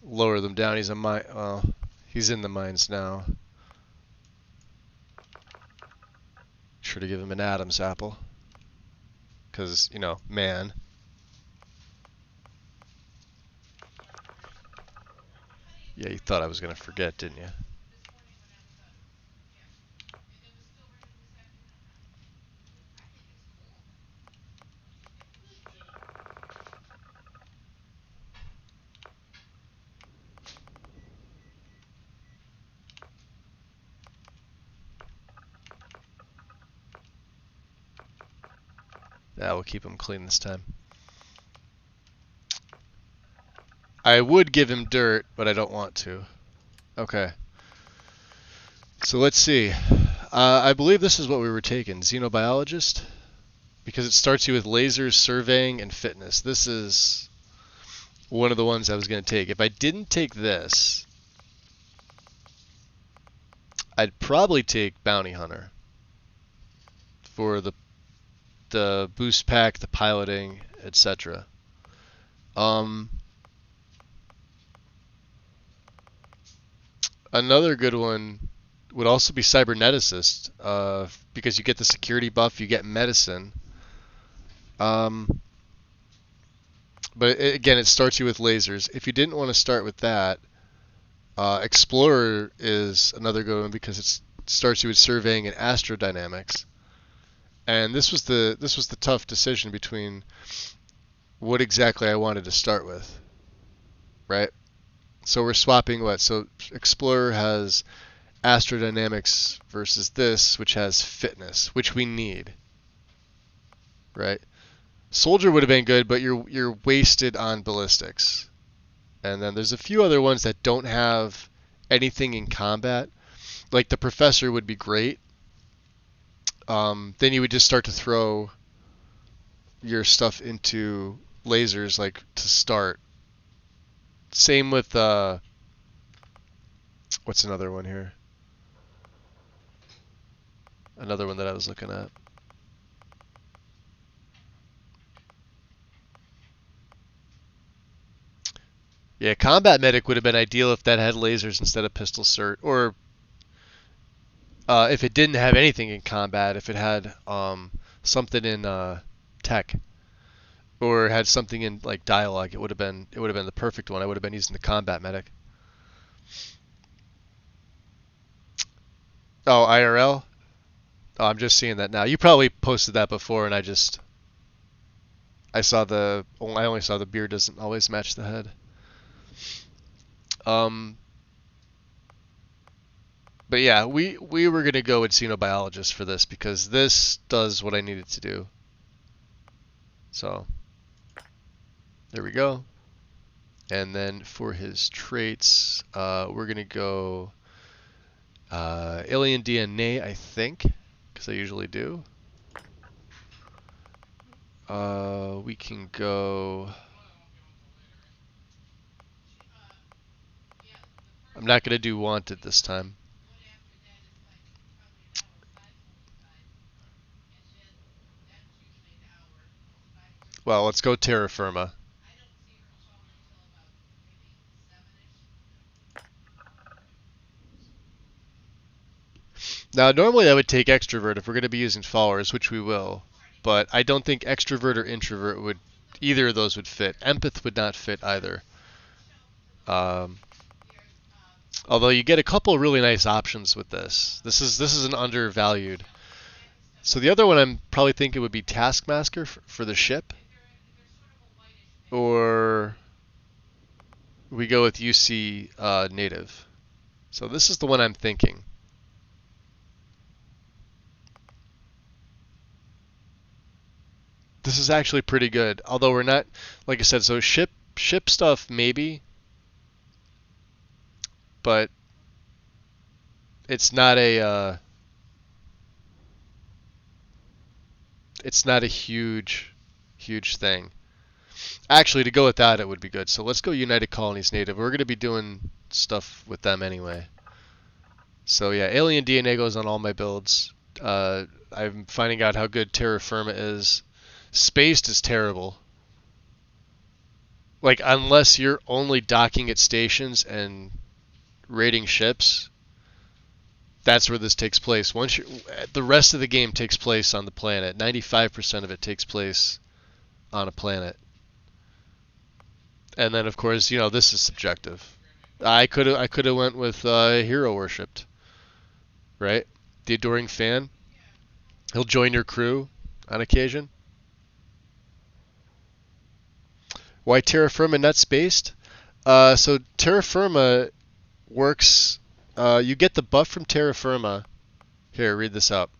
Lower them down. He's a mine. Well, he's in the mines now. Sure to give him an Adam's apple, because you know, man. Yeah, you thought I was gonna forget, didn't you? Yeah, we'll keep him clean this time. I would give him dirt, but I don't want to. Okay. So let's see. I believe this is what we were taking. Xenobiologist? Because it starts you with lasers, surveying, and fitness. This is one of the ones I was going to take. If I didn't take this, I'd probably take Bounty Hunter for the boost pack, the piloting, etc. Another good one would also be Cyberneticist, because you get the security buff, you get medicine. But again, it starts you with lasers. If you didn't want to start with that, Explorer is another good one because it starts you with surveying and astrodynamics. And this was the tough decision between what exactly I wanted to start with, right? So we're swapping what? So Explorer has astrodynamics versus this, which has fitness, which we need, right? Soldier would have been good, but you're wasted on ballistics. And then there's a few other ones that don't have anything in combat. Like the Professor would be great. Then you would just start to throw your stuff into lasers, like to start. Same with what's another one here? Another one that I was looking at. Yeah, Combat Medic would have been ideal if that had lasers instead of pistol cert, or if it didn't have anything in combat, if it had something in tech, or had something in like dialogue, it would have been the perfect one. I would have been using the Combat Medic. Oh, IRL? Oh, I'm just seeing that now. You probably posted that before, and I only saw the beard doesn't always match the head. But yeah, we were gonna go with Xenobiologist for this because this does what I needed to do. So there we go. And then for his traits, we're gonna go alien DNA, I think, because I usually do. We can go. I'm not gonna do wanted this time. Well, let's go terra firma. Now, normally I would take extrovert if we're going to be using followers, which we will, but I don't think extrovert or introvert would, either of those would fit. Empath would not fit either. Um, Although you get a couple really nice options with this. This is an undervalued. So the other one I'm probably thinking would be Taskmaster for the ship, or we go with UC native. So this is the one I'm thinking. This is actually pretty good. Although we're not, like I said, so ship stuff maybe, but it's not a huge thing. Actually, to go with that, it would be good. So let's go United Colonies Native. We're going to be doing stuff with them anyway. So yeah, alien DNA goes on all my builds. I'm finding out how good terra firma is. Spaced is terrible. Like, unless you're only docking at stations and raiding ships, that's where this takes place. The rest of the game takes place on the planet. 95% of it takes place on a planet. And then, of course, this is subjective. I could have went with hero worshipped, right? The adoring fan. He'll join your crew on occasion. Why terra firma not spaced? So terra firma works. You get the buff from terra firma. Here, read this out.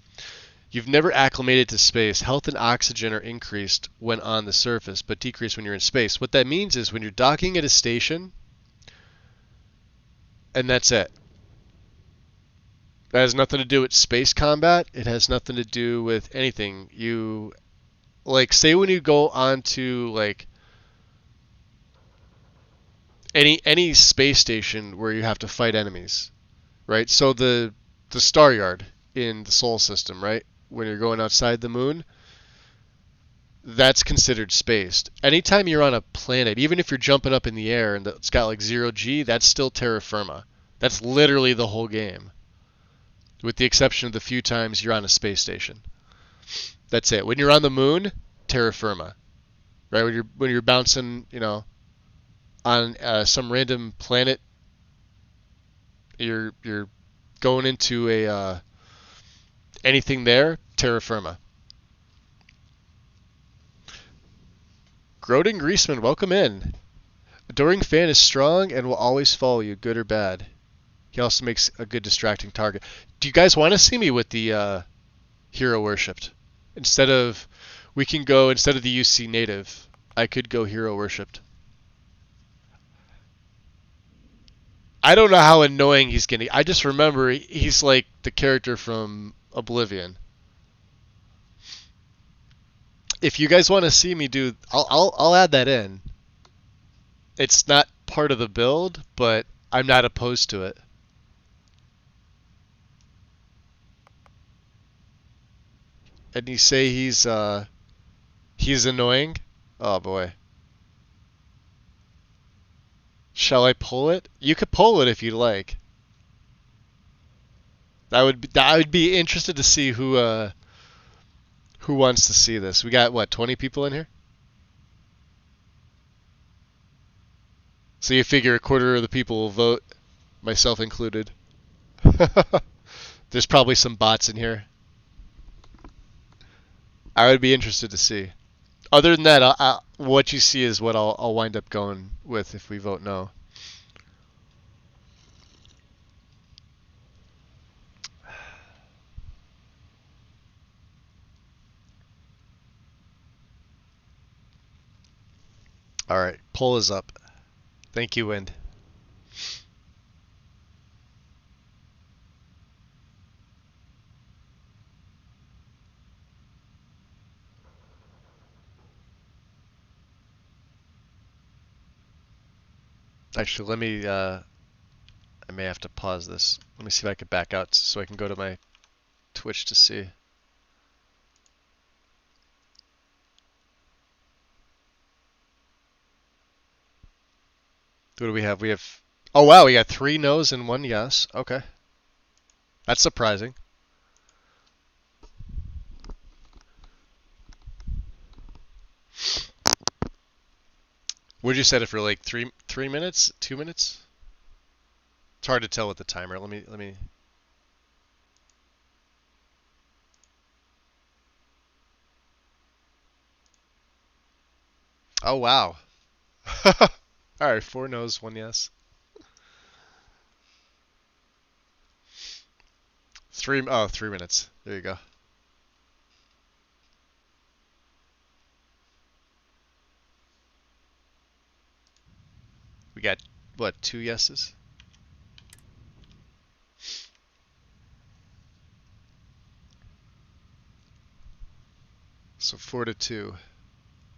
You've never acclimated to space. Health and oxygen are increased when on the surface, but decreased when you're in space. What that means is when you're docking at a station, and that's it. That has nothing to do with space combat. It has nothing to do with anything. You, like, say when you go onto, like, any space station where you have to fight enemies, right? So the star yard in the Sol system, right? When you're going outside the moon, that's considered spaced. Anytime you're on a planet, even if you're jumping up in the air and it's got like 0G, that's still terra firma. That's literally the whole game, with the exception of the few times you're on a space station. That's it. When you're on the moon, terra firma, right? When you're bouncing, on some random planet, you're going into a anything there, terra firma. Groding Greaseman, welcome in. Adoring Fan is strong and will always follow you, good or bad. He also makes a good distracting target. Do you guys want to see me with the hero worshipped? Instead of the UC native, I could go hero worshipped. I don't know how annoying he's getting. I just remember he's like the character from Oblivion. If you guys want to see me do, I'll add that in. It's not part of the build, but I'm not opposed to it. And you say he's annoying? Oh boy. Shall I pull it? You could pull it if you'd like. I would be interested to see who wants to see this. We got what, 20 people in here? So you figure a quarter of the people will vote, myself included. There's probably some bots in here. I would be interested to see. Other than that, what you see is what I'll wind up going with if we vote no. Alright, pull is up. Thank you, Wind. Actually, let me, I may have to pause this. Let me see if I can back out so I can go to my Twitch to see. What do we have? We have, oh wow, we got 3 no's and 1 yes. Okay. That's surprising. Would you set it for like 3 minutes? 2 minutes? It's hard to tell with the timer. Let me. Oh wow. Alright, 4 no's, 1 yes. 3 minutes. There you go. We got what, 2 yeses? So 4 to 2.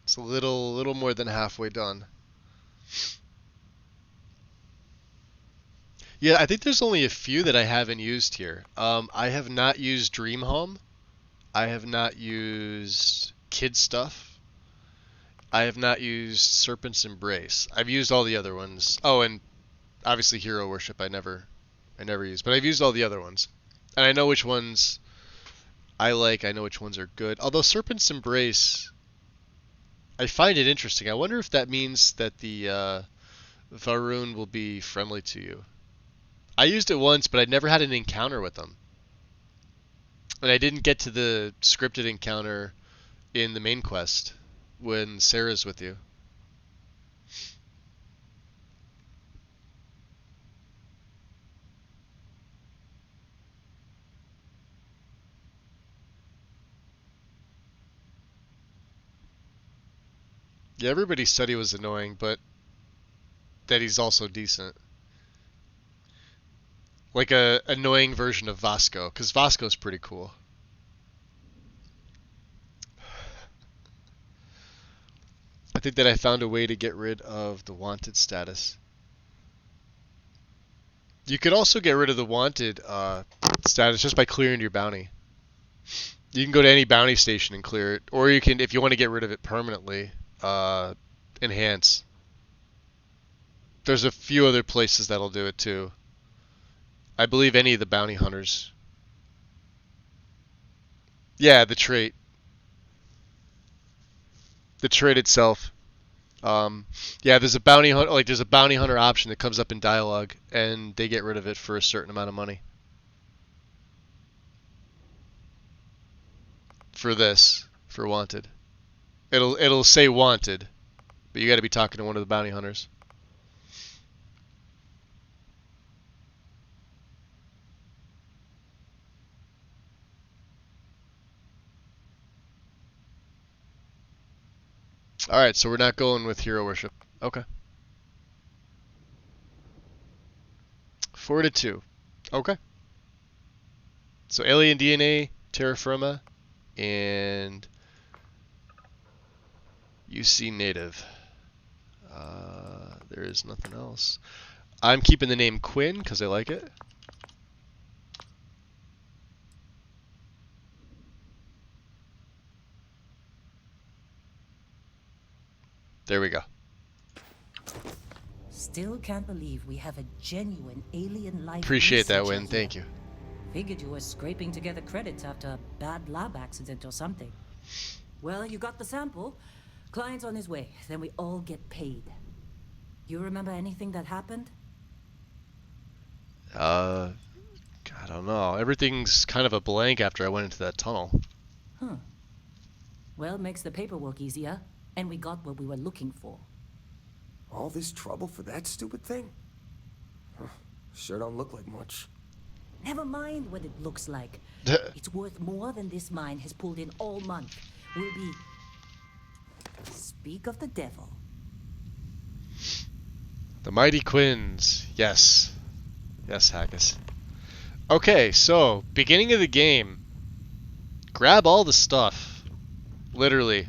It's a little more than halfway done. Yeah, I think there's only a few that I haven't used here. I have not used Dream Home. I have not used Kid Stuff. I have not used Serpent's Embrace. I've used all the other ones. Oh, and obviously Hero Worship I never used, but I've used all the other ones. And I know which ones I like, I know which ones are good. Although Serpent's Embrace, I find it interesting. I wonder if that means that the Varun will be friendly to you. I used it once, but I never had an encounter with them. And I didn't get to the scripted encounter in the main quest when Sarah's with you. Yeah, everybody said he was annoying, but that he's also decent. Like a annoying version of Vasco, because Vasco's pretty cool. I think that I found a way to get rid of the wanted status. You could also get rid of the wanted status just by clearing your bounty. You can go to any bounty station and clear it, or you can, if you want to get rid of it permanently, enhance. There's a few other places that'll do it too. I believe any of the bounty hunters. Yeah, the trait. The trait itself. Yeah, there's a bounty hunter, like there's a bounty hunter option that comes up in dialogue, and they get rid of it for a certain amount of money. For this, for wanted, it'll say wanted, but you got to be talking to one of the bounty hunters. All right, so we're not going with hero worship. Okay. 4 to 2. Okay. So alien DNA, terra firma, and UC native. There is nothing else. I'm keeping the name Quinn because I like it. There we go. Still can't believe we have a genuine alien life. Appreciate that, researcher Win. Thank you. Figured you were scraping together credits after a bad lab accident or something. Well, you got the sample. Client's on his way. Then we all get paid. You remember anything that happened? I don't know. Everything's kind of a blank after I went into that tunnel. Huh. Well, makes the paperwork easier. And we got what we were looking for. All this trouble for that stupid thing? Huh. Sure don't look like much. Never mind what it looks like. It's worth more than this mine has pulled in all month. We'll be... Speak of the devil. The Mighty Quins. Yes. Yes, Haggis. Okay, so, beginning of the game. Grab all the stuff. Literally.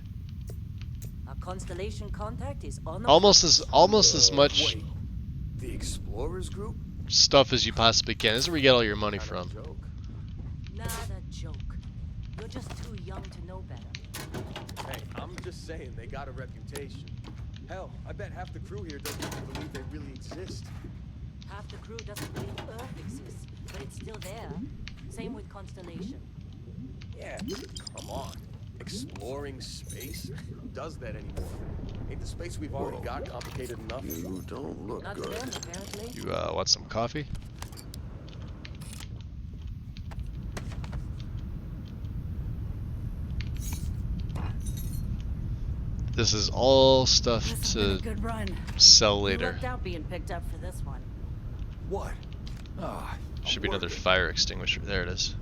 Our constellation contact is on the Almost prowl. as much Wait, the Explorers group? stuff as you possibly can. This is where you get all your money Not a from. joke. Not a joke. You're just too young to know better. Hey, I'm just saying they got a reputation. Hell, I bet half the crew here doesn't even believe they really exist. Half the crew doesn't believe Earth exists, but it's still there. Same with Constellation. Yeah, come on. Exploring space? Who does that anymore? Ain't the space we've already got complicated enough? You don't look Not to good. them, apparently. You want some coffee? This is all stuff This has been a to good run. sell You later. lucked out being picked up for this one. What? Ah, Should be another fire extinguisher. There it is.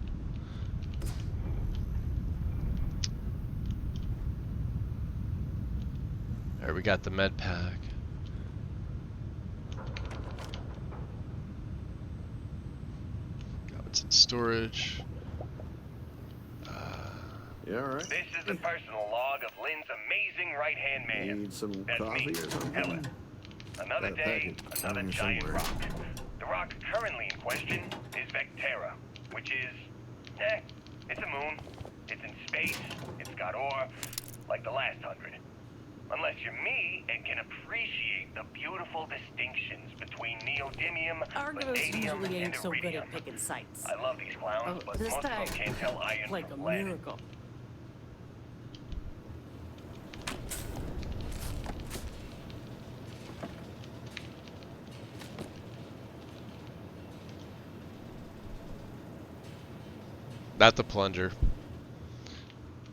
There, we got the med pack. Got what's in storage. You alright? This is the personal log of Lynn's amazing right-hand man. Need some That's coffee me, or something? Helen. Another Got a day, packet another around here giant somewhere. rock. The rock currently in question is Vectera, which is, it's a moon. It's in space. It's got ore, like the last 100. Unless you're me and can appreciate the beautiful distinctions between neodymium, Argos vanadium, usually and ain't so good iridium. at picking sites. I love these clowns, but This most of them time, can't tell iron like a from lead. miracle. Not the plunger.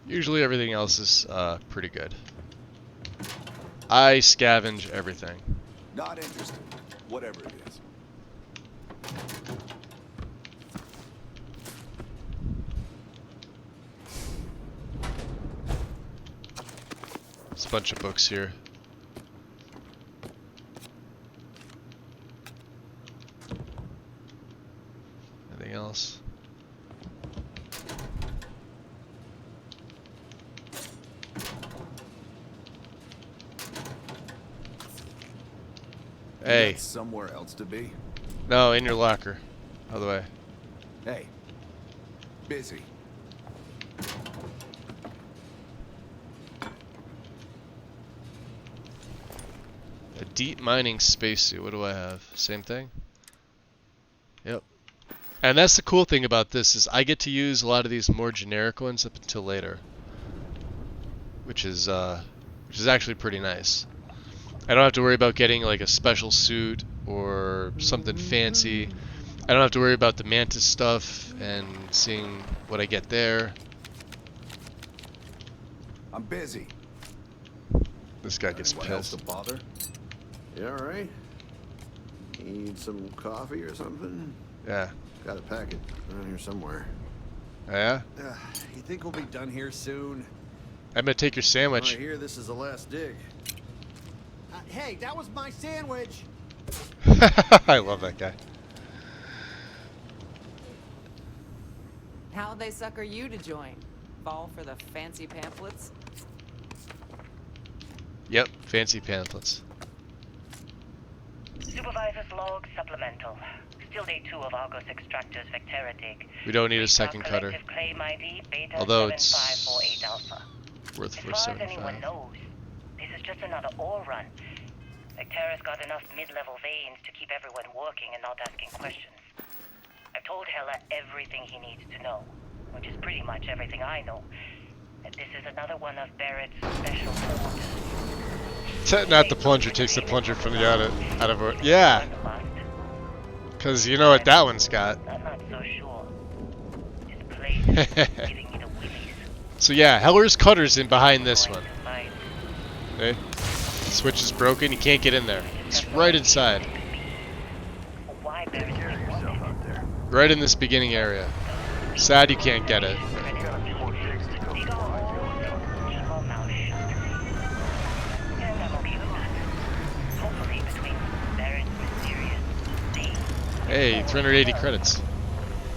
Usually everything else is pretty good. I scavenge everything. Not interested. Whatever it is. There's a bunch of books here. Anything else? Hey. You got somewhere else to be? No, in your locker. Out of the way. Hey. Busy. A deep mining spacesuit. What do I have? Same thing? Yep. And that's the cool thing about this is I get to use a lot of these more generic ones up until later. Which is actually pretty nice. I don't have to worry about getting like a special suit or something fancy. I don't have to worry about the Mantis stuff and seeing what I get there. I'm busy. This guy gets Anyone else pissed. to bother? You alright? Need some coffee or something? Yeah. Got a packet around here somewhere. Oh, yeah? You think we'll be done here soon? I'm gonna take your sandwich. I hear this is the last dig. Hey, that was my sandwich. I love that guy. How'd they sucker you to join? Fall for the fancy pamphlets? Yep, fancy pamphlets. Supervisor's log supplemental. Still day 2 of Argos Extractor's Vectera dig. We don't need a second cutter. Collective claim ID beta Although it's 7548 alpha. worth As far as anyone 475. knows, this is just another ore run. Vectera's got enough mid-level veins to keep everyone working and not asking questions. I've told Hella everything he needs to know, which is pretty much everything I know. And this is another one of Barrett's special orders. Not the plunger, takes the plunger from the out of our, yeah. Cause you know what that one's got. I'm not so sure. This place is giving me the willies. So yeah, Heller's cutter's in behind this one. Mine. Okay. Switch is broken, you can't get in there. It's right inside. Why Barrett's been wanted? Right in this beginning area. Sad you can't get it. Hey, 380 credits.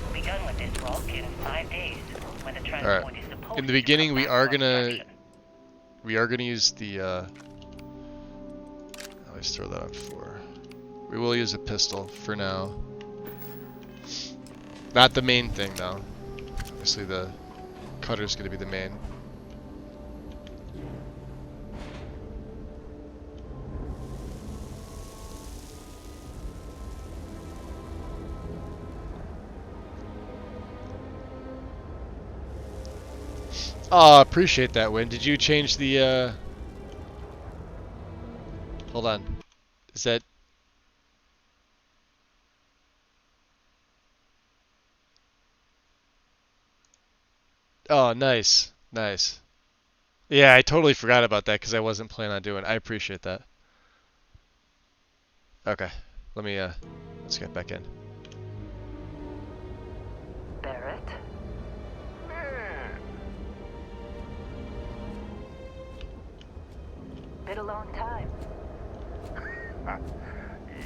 We'll be done with this rock in 5 days, when the transport is supposed In the to beginning, come we back are from gonna extraction. use the. I always throw that on 4. We will use a pistol for now. Not the main thing though. Obviously, the cutter's gonna be the main. Oh, appreciate that, Win. Did you change the, Hold on. Is that... Oh, nice. Nice. Yeah, I totally forgot about that because I wasn't planning on doing it. I appreciate that. Okay. Let me, let's get back in. Barrett? Been a long time.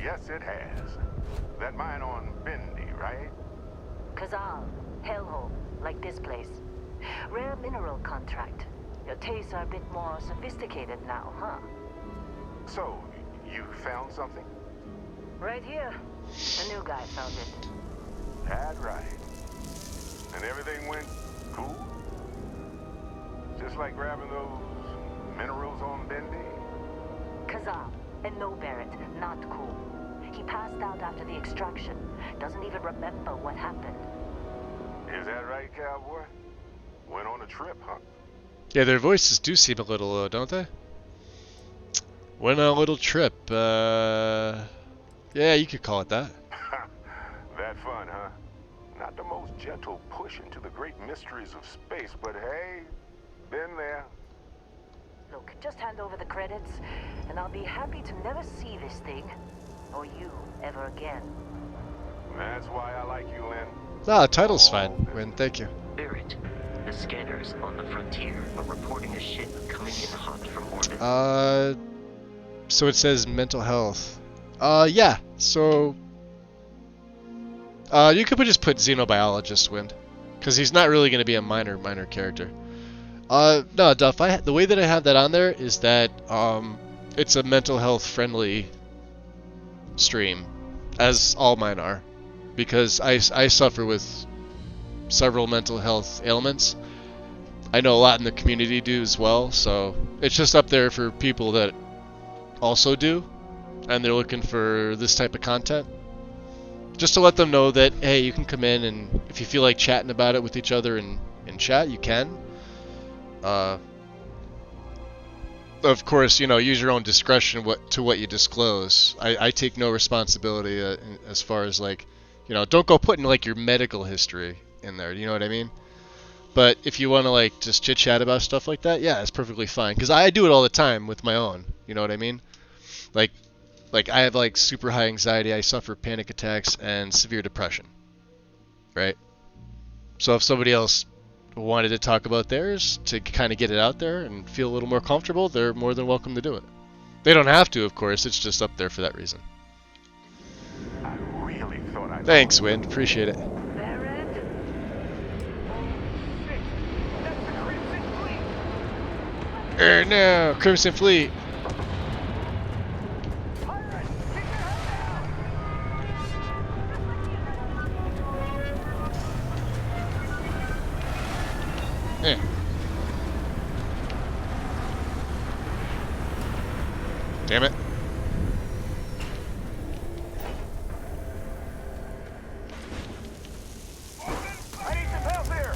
Yes, it has. That mine on Bendy, right? Kazal, hellhole, like this place. Rare mineral contract. Your tastes are a bit more sophisticated now, huh? So, you found something? Right here. The new guy found it. That's right. And everything went cool? Just like grabbing those minerals on Bendy? Kazal, and no Barrett, not cool. He passed out after the extraction. Doesn't even remember what happened. Is that right, cowboy? Went on a trip, huh? Yeah, their voices do seem a little low, don't they? Went on a little trip, yeah, you could call it that. That fun, huh? Not the most gentle push into the great mysteries of space, but hey, been there. Look, just hand over the credits, and I'll be happy to never see this thing, or you, ever again. That's why I like you, Lynn. Ah, title's fine. Win, thank you. Barrett, the scanners on the frontier are reporting a ship coming in hot from orbit. So it says mental health. Yeah, so... you could just put Xenobiologist, Win. Because he's not really going to be a minor character. No, Duff, the way that I have that on there is that, it's a mental health friendly stream. As all mine are. Because I suffer with several mental health ailments. I know a lot in the community do as well, so it's just up there for people that also do, and they're looking for this type of content. Just to let them know that, hey, you can come in, and if you feel like chatting about it with each other in chat, you can. Of course, you know, use your own discretion to what you disclose. I take no responsibility as far as, like, you know, don't go putting, like, your medical history in there, you know what I mean? But if you want to, like, just chit-chat about stuff like that, yeah, it's perfectly fine. Because I do it all the time with my own, you know what I mean? Like I have, like, super high anxiety, I suffer panic attacks, and severe depression, right? So if somebody else wanted to talk about theirs to kind of get it out there and feel a little more comfortable, they're more than welcome to do it. They don't have to, of course, it's just up there for that reason. I really thought I... Thanks, Wind, appreciate it. Barrett? No, Crimson Fleet. Eh. Damn it. I need some help here!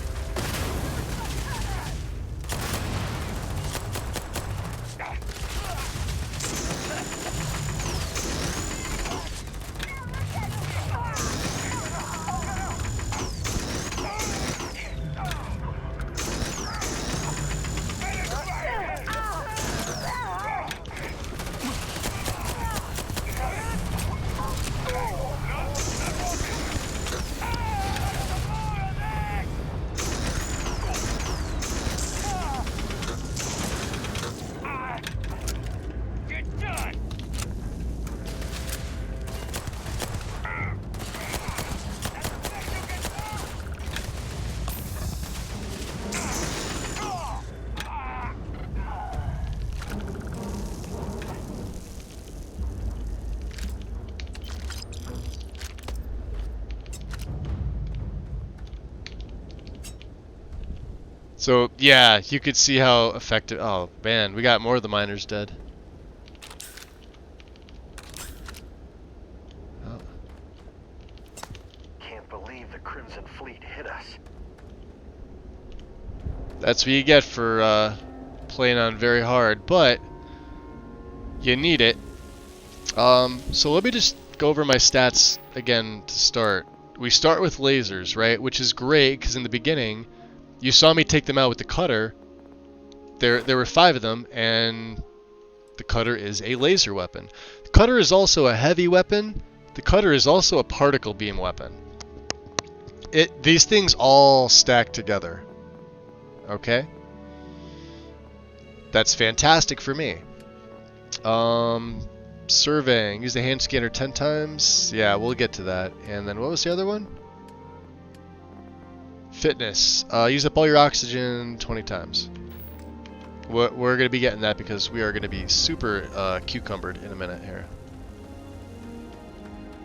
So yeah, you could see how effective. Oh man, we got more of the miners dead. Oh. Can't believe the Crimson Fleet hit us. That's what you get for playing on very hard, but you need it. So let me just go over my stats again to start. We start with lasers, right? Which is great because in the beginning, you saw me take them out with the cutter. There were 5 of them, and the cutter is a laser weapon. The cutter is also a heavy weapon. The cutter is also a particle beam weapon. These things all stack together. Okay? That's fantastic for me. Surveying. Use the hand scanner 10 times. Yeah, we'll get to that. And then what was the other one? Fitness. Use up all your oxygen 20 times. We're going to be getting that because we are going to be super cucumbered in a minute here.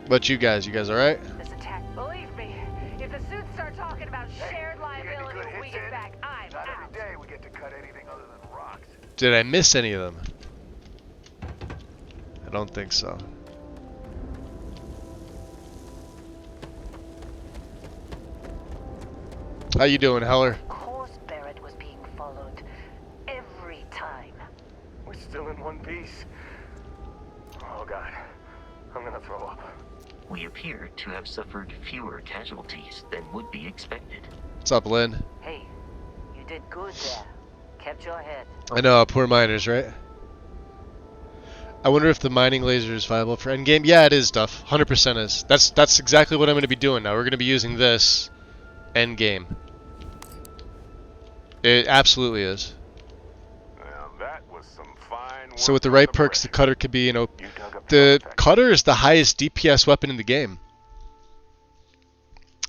But you guys alright? This attack, believe me, if the suits start talking about shared liability when we get back, I'm Not out. every day we get to cut anything other than rocks. Did I miss any of them? I don't think so. How you doing, Heller? Of course Barrett was being followed. Every time. We're still in one piece. Oh god, I'm gonna throw up. We appear to have suffered fewer casualties than would be expected. What's up, Lynn? Hey, you did good there. Kept your head. I know, poor miners, right? I wonder if the mining laser is viable for endgame. Yeah, it is, Duff. 100% is. That's exactly what I'm going to be doing now. We're going to be using this endgame. It absolutely is. Now that was some fine work. So with the right perks, the cutter could be, the cutter is the highest DPS weapon in the game.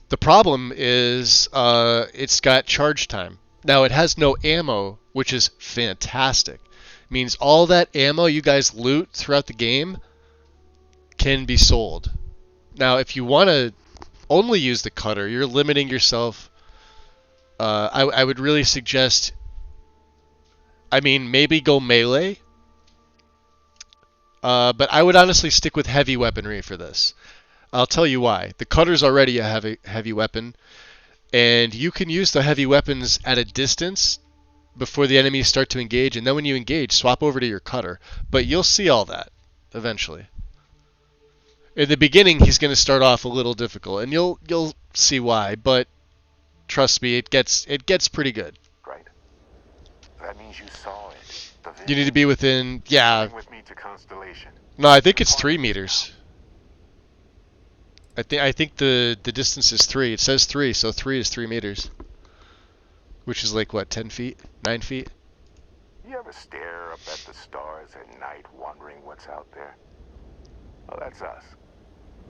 The problem is it's got charge time. Now it has no ammo, which is fantastic. Means all that ammo you guys loot throughout the game can be sold. Now, if you want to only use the cutter, you're limiting yourself. I would really suggest, maybe go melee. But I would honestly stick with heavy weaponry for this. I'll tell you why. The cutter's already a heavy weapon, and you can use the heavy weapons at a distance before the enemies start to engage, and then when you engage, swap over to your cutter. But you'll see all that eventually. In the beginning, he's going to start off a little difficult, and you'll see why. But trust me, it gets pretty good. Right. That means you saw it. You need to be within, yeah. With me to Constellation. No, I think it's 3 meters. I think the distance is 3. It says 3, so 3 is 3 meters. Which is like, what, 10 feet? 9 feet? You ever stare up at the stars at night wondering what's out there? Well, that's us.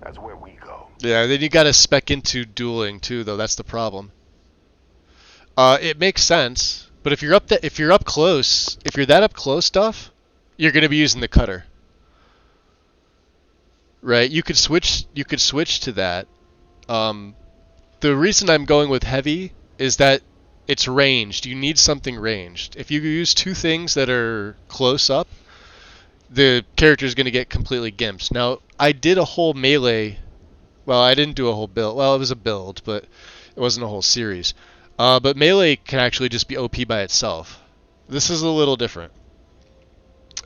That's where we go. Yeah, then you gotta spec into dueling too, though. That's the problem. It makes sense, but if you're up close, if you're that up close stuff, you're gonna be using the cutter. Right? You could switch to that. The reason I'm going with heavy is that it's ranged. You need something ranged. If you use 2 things that are close up, the character is going to get completely gimped. Now, I did a whole melee. Well, I didn't do a whole build. Well, it was a build, but it wasn't a whole series. But melee can actually just be OP by itself. This is a little different.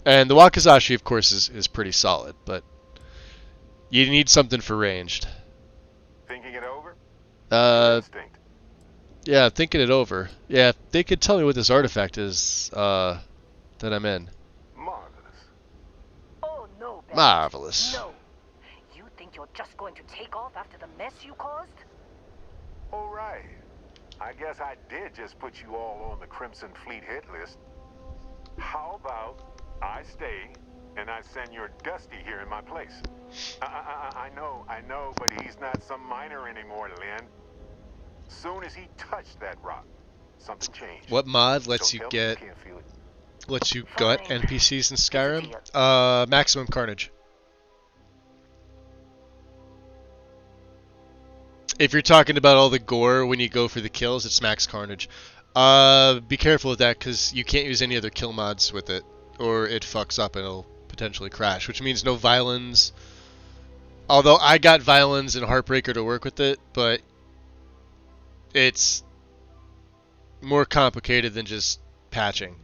And the Wakizashi, of course, is pretty solid, but you need something for ranged. Thinking it over? Instinct. Yeah, thinking it over. Yeah, if they could tell me what this artifact is that I'm in. Marvelous. Oh, no, Barrett. Marvelous. No. You think you're just going to take off after the mess you caused? All right. I guess I did just put you all on the Crimson Fleet hit list. How about I stay and I send your Dusty here in my place? I know, but he's not some miner anymore, Lynn. Soon as he touched that rock, something changed. What mod lets you gut NPCs in Skyrim? Maximum Carnage. If you're talking about all the gore when you go for the kills, it's Max Carnage. Be careful with that, because you can't use any other kill mods with it, or it fucks up and it'll potentially crash, which means no violins. Although I got violins and Heartbreaker to work with it, but it's more complicated than just patching.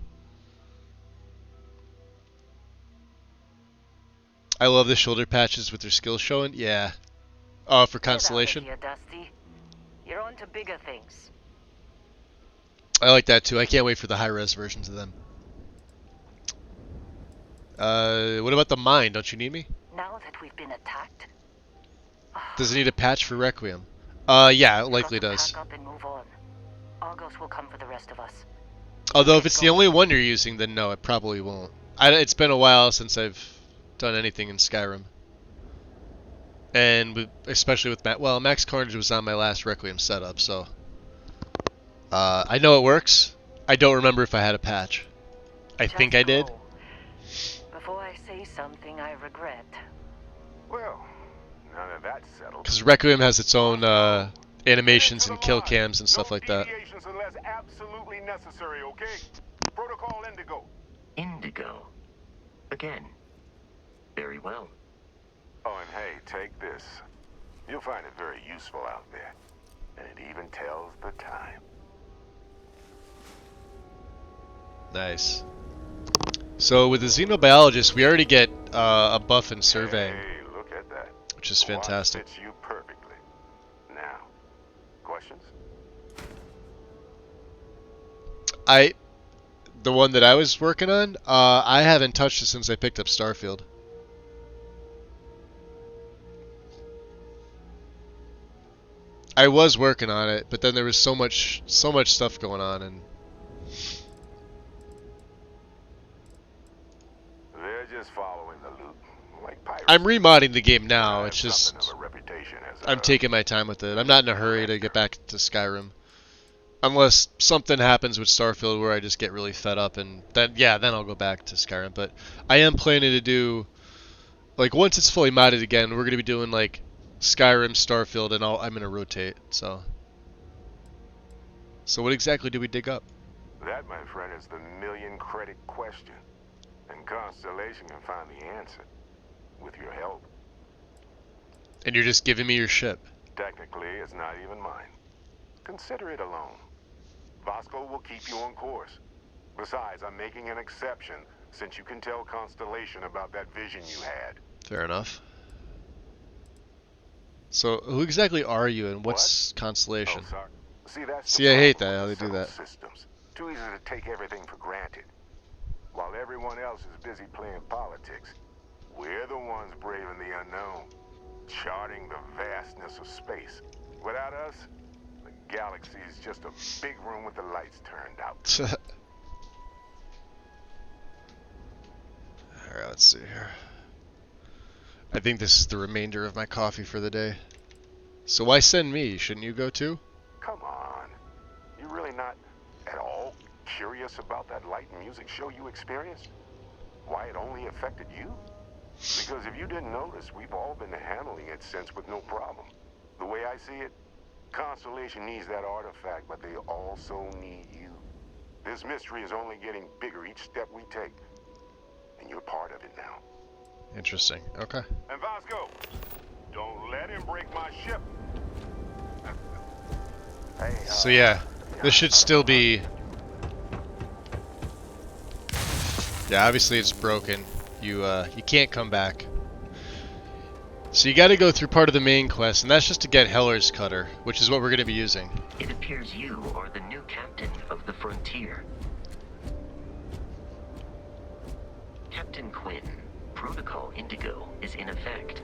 I love the shoulder patches with their skills showing. Yeah. Oh, for Constellation? Get out of here, Dusty. You're on to bigger things. I like that too. I can't wait for the high-res versions of them. What about the mine? Don't you need me? Now that we've been attacked, Does it need a patch for Requiem? Yeah, it likely does. pack up and move on. Argos will come for the rest of us. Although if it's the only one you're using, then no, it probably won't. It's been a while since I've done anything in Skyrim. And especially with Max Carnage was on my last Requiem setup, so I know it works. I don't remember if I had a patch. I think I did. Before I say something I regret. Well, now that that's settled. Because Requiem has its own animations and kill cams and stuff like that. Deviations unless absolutely necessary, okay? Protocol Indigo. Indigo. Again. Very well. Oh, and hey, take this. You'll find it very useful out there. And it even tells the time. Nice. So with the Xenobiologist, we already get a buff in surveying, Hey, look at that. which is fantastic. Fits you perfectly. Now, questions? The one that I was working on, I haven't touched it since I picked up Starfield. I was working on it, but then there was so much stuff going on, and They're just following the loop, like pirates. I'm remodding the game now. It's Have just something of a reputation as I'm taking my time with it. I'm not in a hurry to get back to Skyrim, unless something happens with Starfield where I just get really fed up, and then I'll go back to Skyrim. But I am planning to do, like, once it's fully modded again, we're gonna be doing like Skyrim, Starfield, and I'm gonna rotate. So what exactly do we dig up? That, my friend, is the million-credit question. And Constellation can find the answer. With your help. And you're just giving me your ship. Technically, it's not even mine. Consider it a loan. Vasco will keep you on course. Besides, I'm making an exception, since you can tell Constellation about that vision you had. Fair enough. So, who exactly are you, and what's Constellation? Oh, sorry. See, that's See, I hate that, how they do that. Systems. Too easy to take everything for granted. While everyone else is busy playing politics, we're the ones braving the unknown, charting the vastness of space. Without us, the galaxy is just a big room with the lights turned out. Alright, let's see here. I think this is the remainder of my coffee for the day. So why send me? Shouldn't you go too? Come on. You really not at all curious about that light and music show you experienced? Why it only affected you? Because if you didn't notice, we've all been handling it since with no problem. The way I see it, Constellation needs that artifact, but they also need you. This mystery is only getting bigger each step we take. And you're part of it now. Interesting. Okay. And Vasco, don't let him break my ship. Hey, So yeah, this should still be... Yeah, obviously it's broken. You can't come back. So you gotta go through part of the main quest, and that's just to get Heller's Cutter, which is what we're gonna be using. It appears you are the new captain of the Frontier. Captain Quinn, Protocol Indigo is in effect.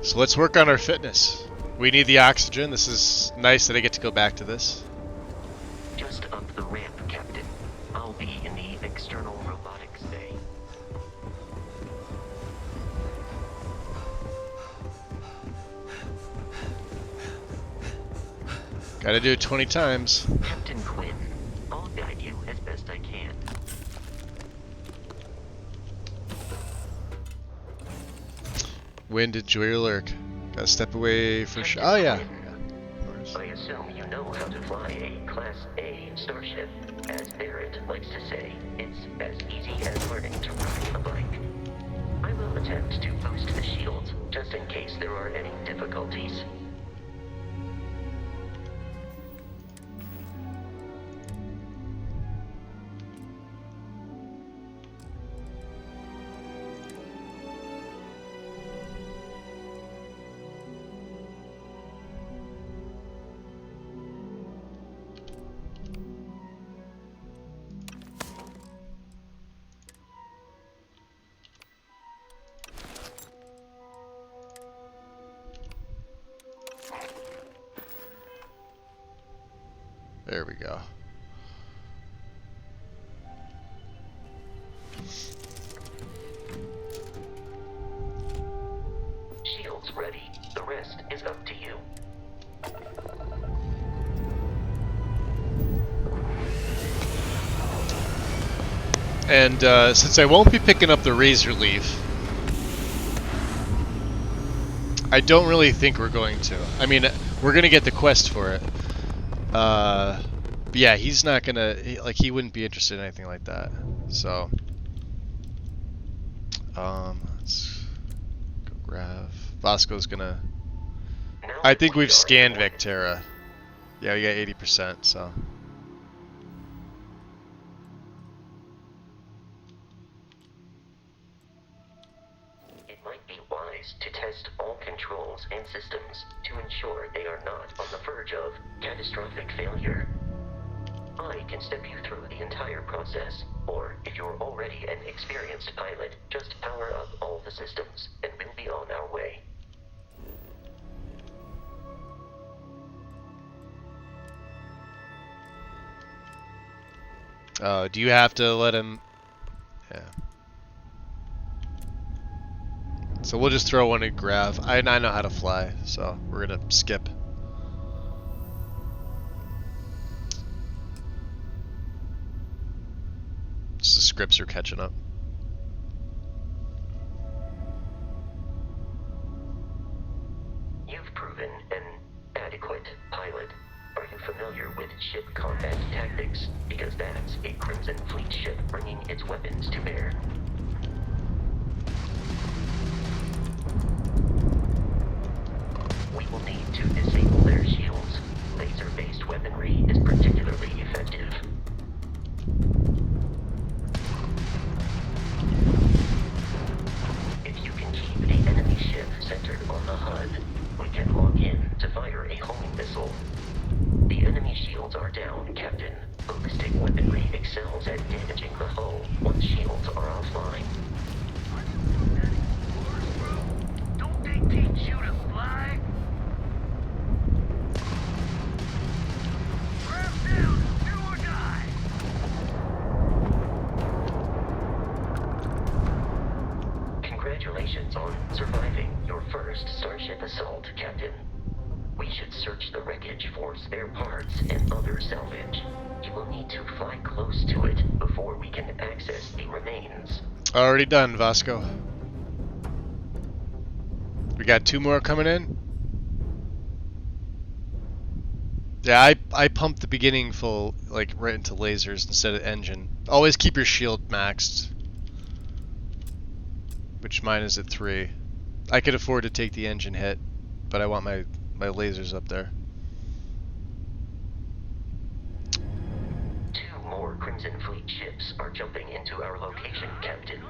So let's work on our fitness. We need the oxygen. This is nice that I get to go back to this. Just up the ramp, Captain. I'll be in the external robotics bay. Gotta do it 20 times. Captain Quinn, I'll guide you as best I can. Wind, enjoy your lurk. Gotta step away for sure. Oh yeah. Of course. I assume you know how to fly a Class A starship. As Barrett likes to say, it's as easy as learning to ride a bike. I will attempt to boost the shields, just in case there are any difficulties. There we go. Shields ready. The rest is up to you. And since I won't be picking up the Razor Leaf, I don't really think we're going to. I mean, we're gonna get the quest for it. But yeah, he's not gonna, he wouldn't be interested in anything like that. So, let's go grab. Vasco's gonna. I think we've scanned Vectera. Yeah, we got 80%. So. To test all controls and systems to ensure they are not on the verge of catastrophic failure. I can step you through the entire process, or if you're already an experienced pilot, just power up all the systems, and we'll be on our way. Do you have to let him? Yeah. So we'll just throw one at Grav. I know how to fly, so we're gonna skip. Just the scripts are catching up. You've proven an adequate pilot. Are you familiar with ship combat tactics? Because that's a Crimson Fleet ship bringing its weapons to bear. We will need to disable their shields. Laser-based weaponry is particularly effective. If you can keep the enemy ship centered on the HUD, we can lock in to fire a homing missile. The enemy shields are down, Captain. Ballistic weaponry excels at damaging the hull once shields are offline. Don't they teach you to fly? Grab down, do or die. Congratulations on surviving your first Starship assault, Captain. We should search the wreckage for spare parts and other salvage. You will need to fly close to it before we can access the remains. Already done, Vasco. We got 2 more coming in. Yeah, I pumped the beginning full, like right into lasers instead of engine. Always keep your shield maxed. Which mine is at 3. I could afford to take the engine hit, but I want my lasers up there. 2 more Crimson Fleet ships are jumping into our location, Captain.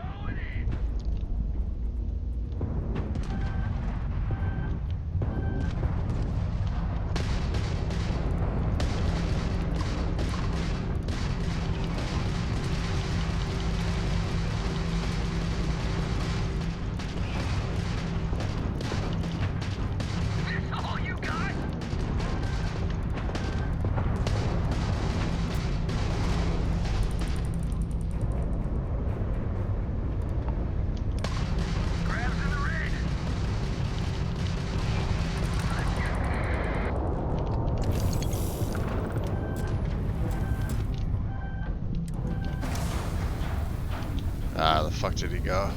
Ah, the fuck did he go?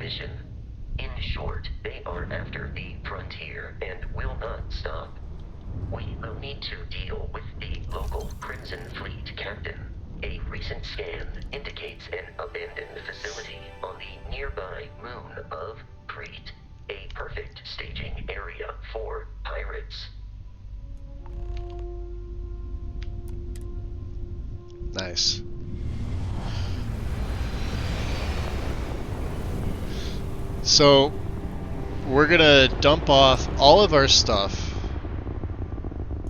mission. In short, they are after the frontier and will not stop. We will need to deal with the local Crimson Fleet captain. A recent scan indicates an abandoned facility on the nearby moon of Crete. A perfect staging area for pirates. Nice. So, we're gonna dump off all of our stuff.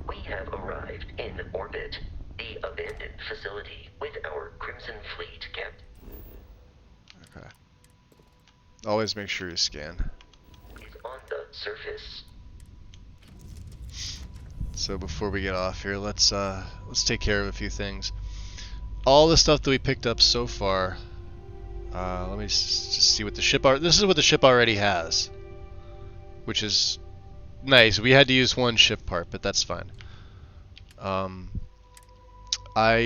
We have arrived in orbit, the abandoned facility with our Crimson Fleet captain. Okay. Always make sure you scan. Is on the surface. So before we get off here, let's take care of a few things. All the stuff that we picked up so far. Let me just see what the ship are. This is what the ship already has, which is nice. We had to use one ship part, but that's fine. I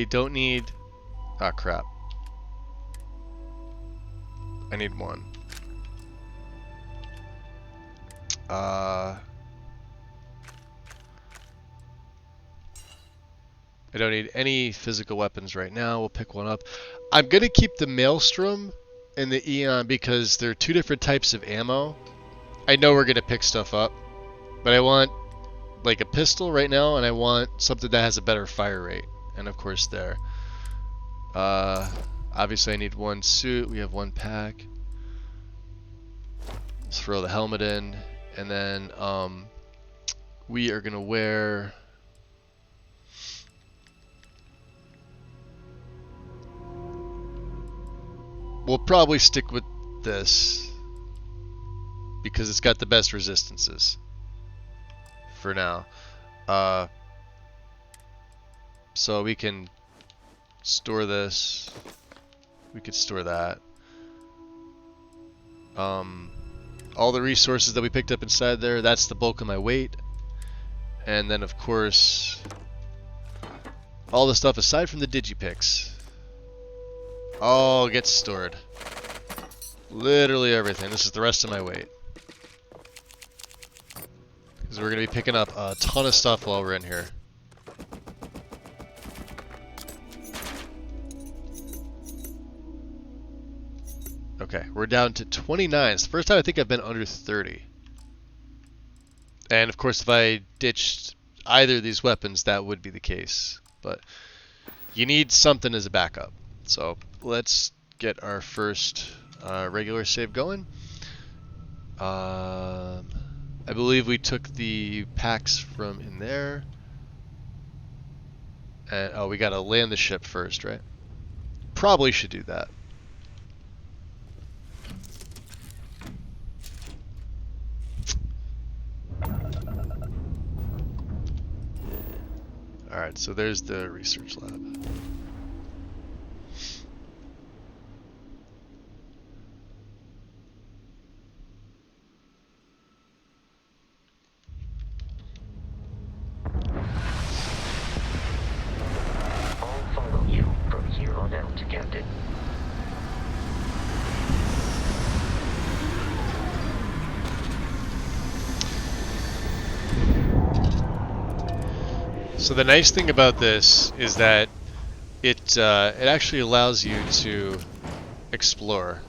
don't need. Ah, crap. I need one. I don't need any physical weapons right now. We'll pick one up. I'm going to keep the Maelstrom and the Eon because they're two different types of ammo. I know we're going to pick stuff up, but I want like a pistol right now, and I want something that has a better fire rate. And of course there. Obviously I need one suit. We have one pack. Let's throw the helmet in. And then we are going to wear... We'll probably stick with this because it's got the best resistances for now. So we can store this. We could store that. All the resources that we picked up inside there, that's the bulk of my weight. And then of course all the stuff aside from the digipicks all gets stored. Literally everything. This is the rest of my weight. Because we're going to be picking up a ton of stuff while we're in here. Okay, we're down to 29. It's the first time I think I've been under 30. And of course if I ditched either of these weapons, that would be the case. But you need something as a backup. So let's get our first regular save going. I believe we took the packs from in there. And, oh, we gotta land the ship first, right? Probably should do that. Alright, so there's the research lab. I'll follow you from here on out, Captain. So the nice thing about this is that it actually allows you to explore,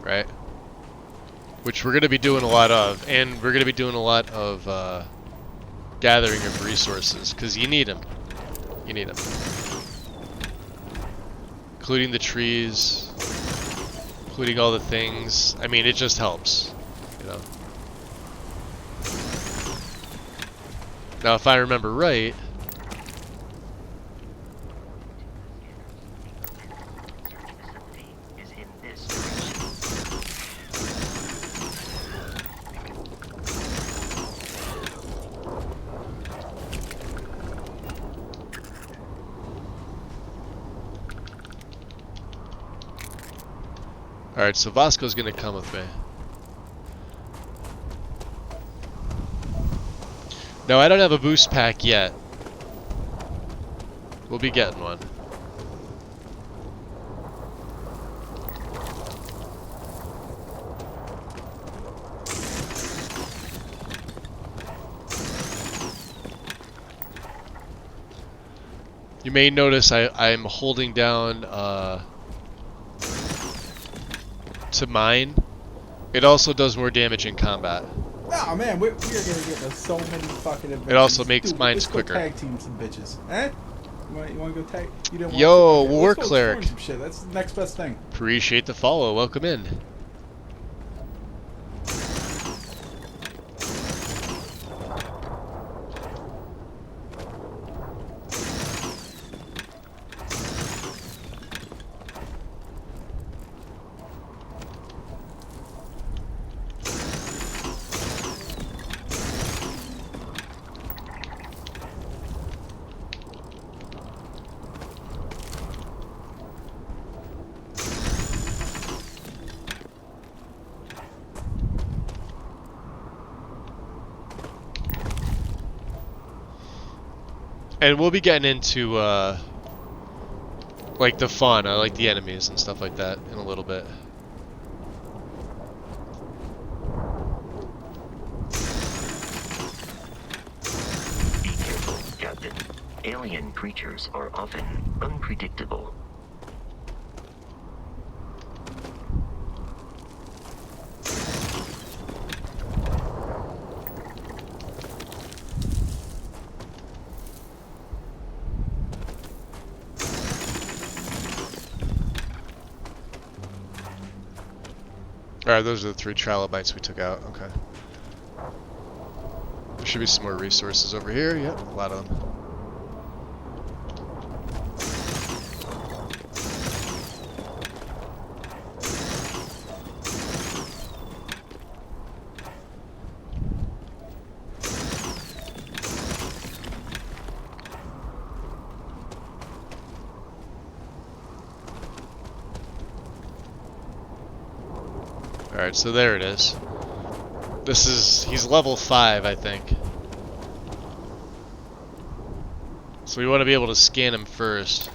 right? Which we're going to be doing a lot of, and we're going to be doing a lot of gathering of resources because you need them. You need them, including the trees, including all the things. I mean, it just helps, you know. Now, if I remember right, Is in this direction. alright, so Vasco's gonna come with me. No, I don't have a boost pack yet. We'll be getting one. You may notice I'm holding down to mine. It also does more damage in combat. Oh man, we are gonna get to so many fucking adventures. It also makes Dude, mines let's quicker. Go tag team some bitches, eh? You want to go tag? You didn't want Yo, to? Okay, war let's go cleric. exploring some shit. That's the next best thing. Appreciate the follow. Welcome in. And we'll be getting into like the fauna, like the enemies and stuff like that in a little bit. Be careful, Captain. Alien creatures are often unpredictable. Alright, those are the 3 trilobites we took out. Okay. There should be some more resources over here. Yep, a lot of them. Alright, so there it is. He's level 5, I think. So we want to be able to scan him first.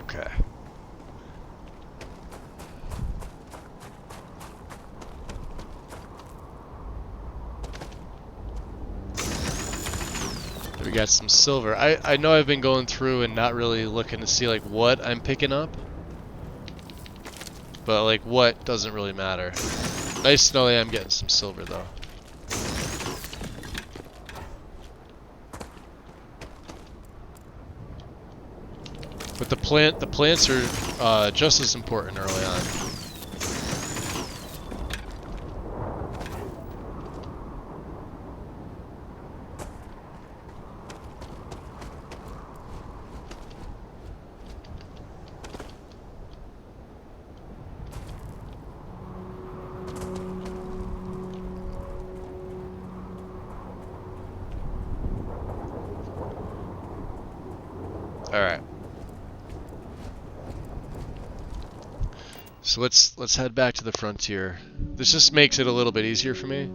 Okay. We got some silver. I know I've been going through and not really looking to see like what I'm picking up. But like what doesn't really matter. Nice to know that I'm getting some silver though. But the plants are just as important early on. Alright. So let's head back to the frontier. This just makes it a little bit easier for me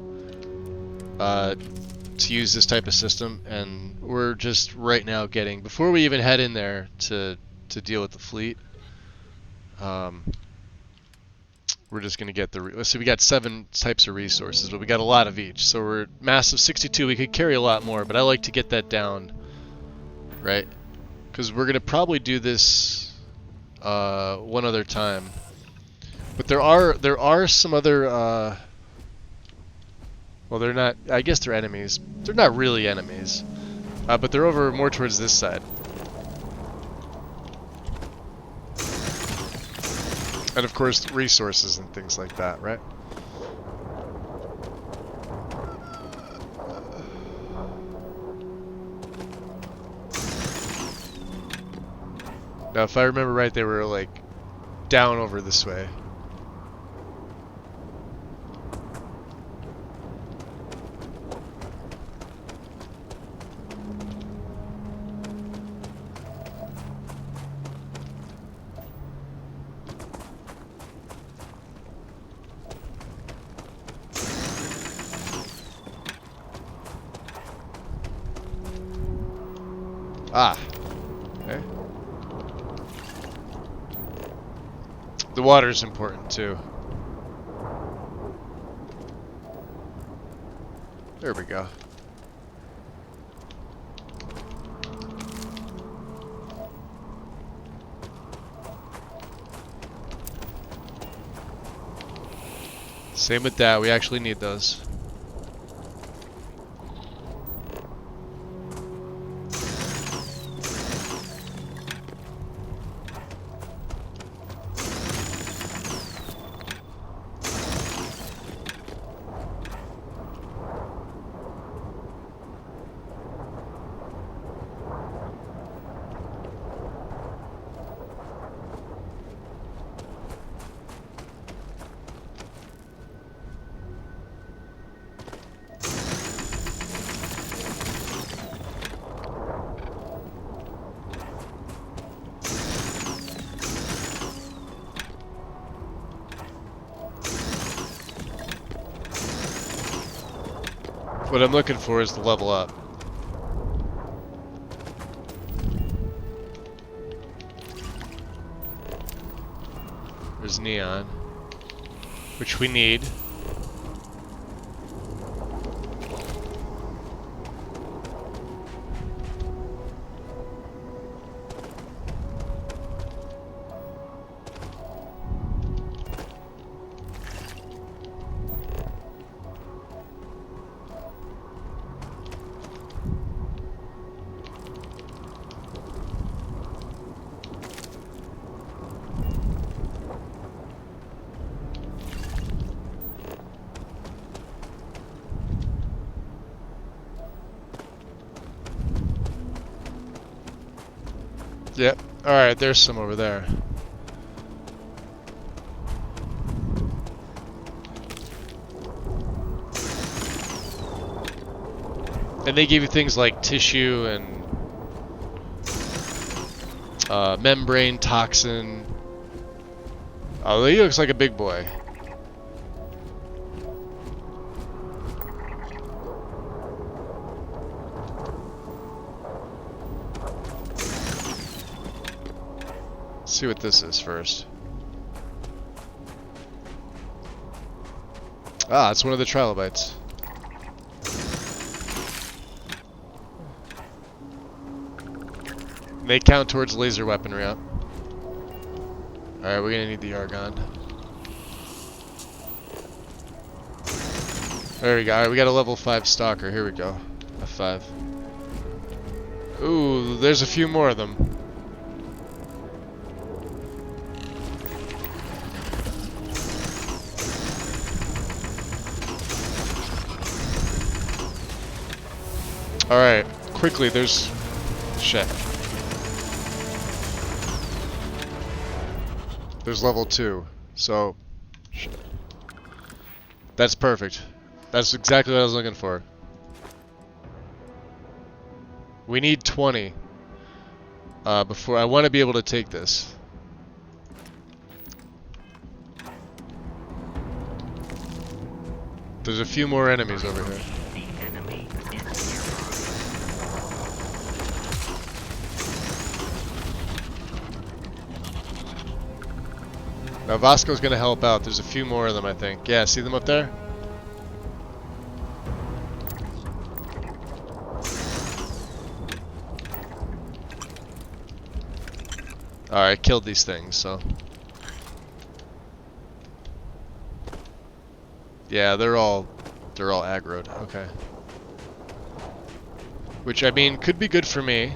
to use this type of system, and we're just right now getting, before we even head in there to deal with the fleet, we're just going to get the, let's see, we got 7 types of resources, but we got a lot of each. So we're massive 62, we could carry a lot more, but I like to get that down, right? Because we're going to probably do this one other time. But there are some other, well, they're not, I guess they're enemies. They're not really enemies, but they're over more towards this side. And of course, resources and things like that, right? Now, if I remember right, they were like down over this way. Ah, okay. The water is important too. There we go. Same with that, we actually need those. What I'm looking for is the level up. There's neon, which we need. Yep. Alright, there's some over there. And they give you things like tissue and membrane, toxin. Oh, he looks like a big boy. Let's see what this is first. Ah, it's one of the trilobites. They count towards laser weaponry up. Alright, we're gonna need the argon. There we go. Alright, we got a level 5 stalker. Here we go. F5. Ooh, there's a few more of them. Alright, quickly, there's... shit. There's level 2, so... shit. That's perfect. That's exactly what I was looking for. We need 20. before I want to be able to take this. There's a few more enemies over here. Now Vasco's gonna help out. There's a few more of them, I think. Yeah, see them up there? Alright, killed these things, so. Yeah, they're all aggroed. Okay. Which, I mean, could be good for me.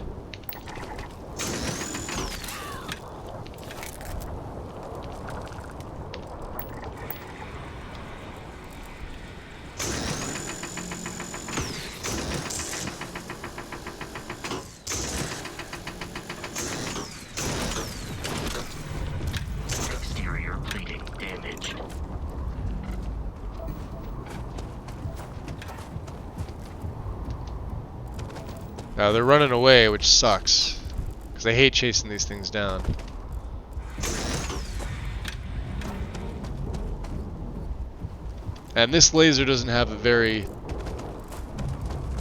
Exterior plating damaged. Now they're running away, which sucks. Because I hate chasing these things down. And this laser doesn't have a very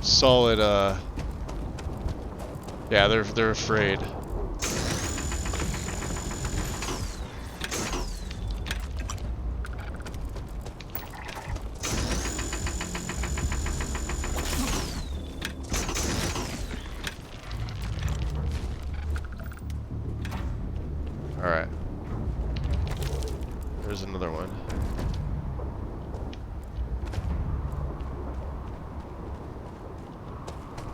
solid, yeah, they're afraid. Alright. There's another one.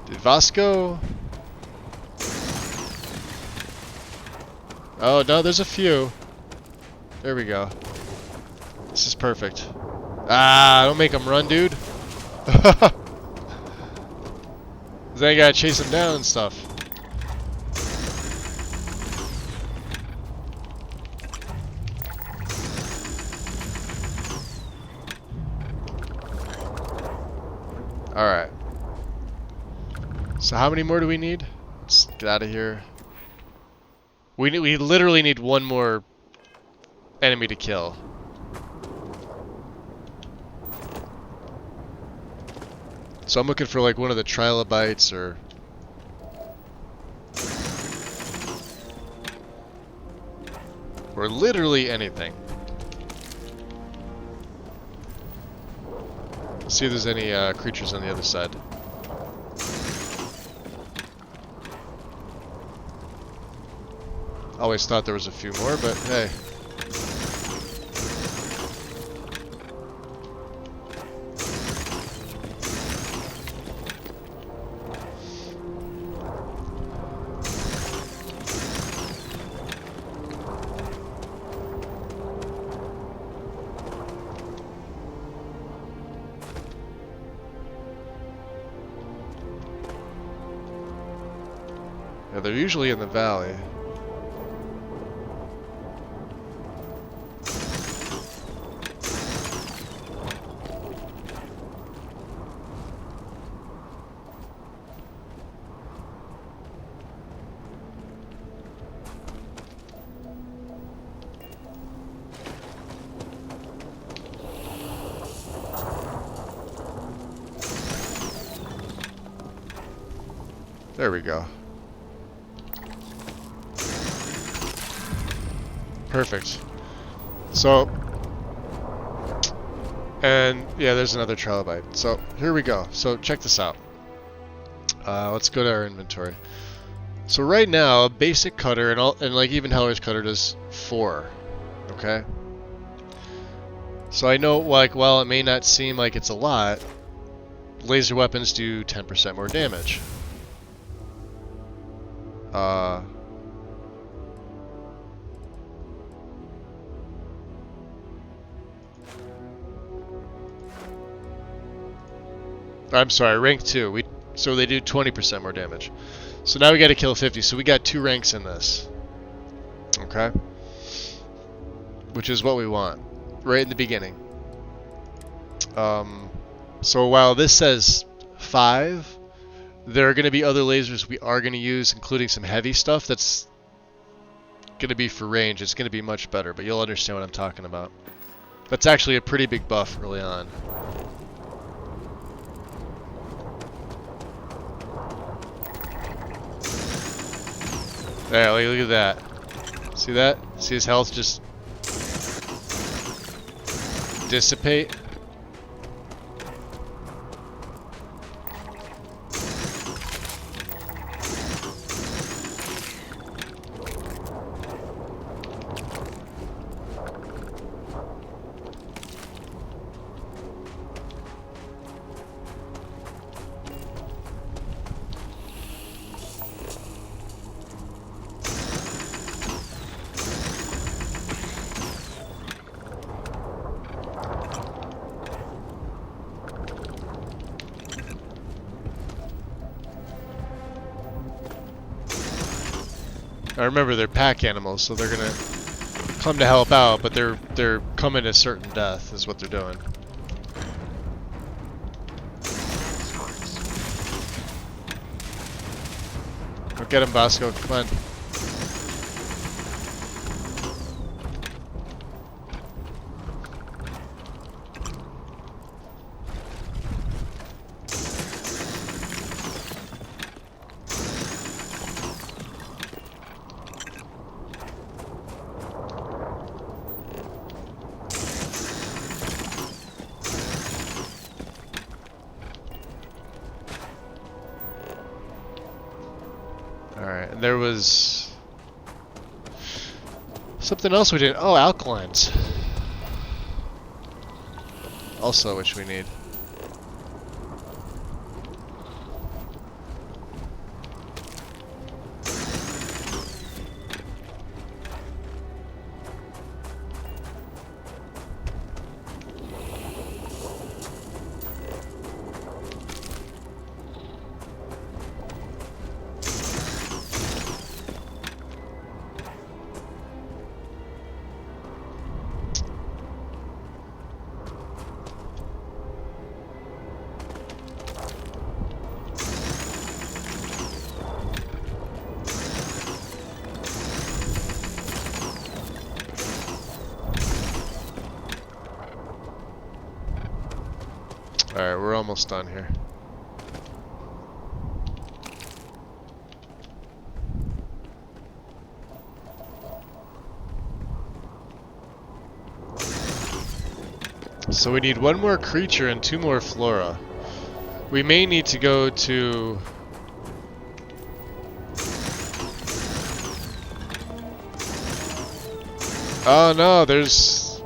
Did Vasco? Oh, no, there's a few. There we go. This is perfect. Ah, don't make them run, dude. Then you gotta chase them down and stuff. Alright. So how many more do we need? Let's get out of here. We literally need one more enemy to kill. So I'm looking for like one of the trilobites or literally anything. See if there's any creatures on the other side. Always thought there was a few more, but hey. Yeah, they're usually in the valley. There we go. Perfect. So, and yeah, there's another trilobite. So here we go. So check this out. Let's go to our inventory. So right now, a basic cutter and like even Heller's cutter does 4. Okay. So I know, like, while it may not seem like it's a lot, laser weapons do 10% more damage. I'm sorry, rank 2. So they do 20% more damage. So now we got to kill 50. So we got 2 ranks in this. Okay? Which is what we want. Right in the beginning. So while this says 5, There are going to be other lasers we are going to use, including some heavy stuff that's going to be for range. It's going to be much better, but you'll understand what I'm talking about. That's actually a pretty big buff early on. There, look at that. See that? See his health just dissipate? I remember they're pack animals, so they're gonna come to help out, but they're coming to certain death is what they're doing. Don't get him, Bosco. Come on. Alright, and there was something else we did. Oh, alkalines. Also, which we need. Alright, we're almost done here. So we need one more creature and 2 more flora. We may need to go to... Oh no, there's...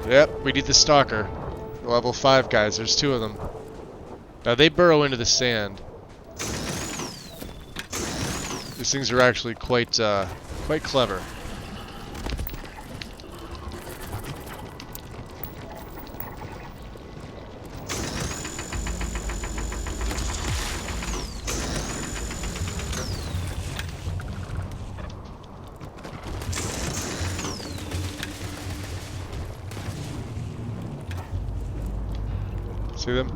Yep, we need the stalker. Level 5 guys, there's 2 of them. Now they burrow into the sand. These things are actually quite clever. See them?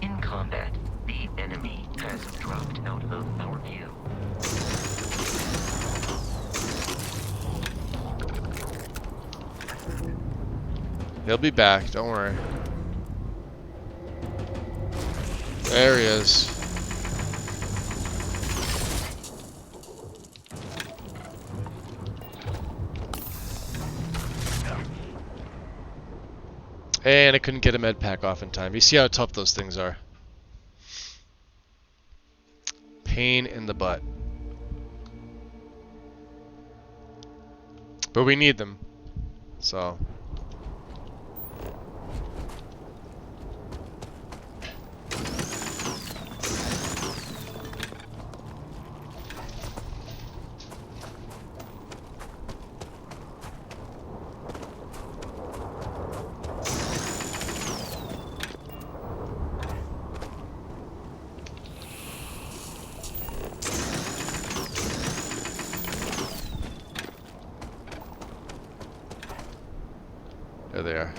In combat, the enemy has dropped out of our view. He'll be back, don't worry. There he is. And I couldn't get a med pack off in time. You see how tough those things are. Pain in the butt. But we need them. So... they are.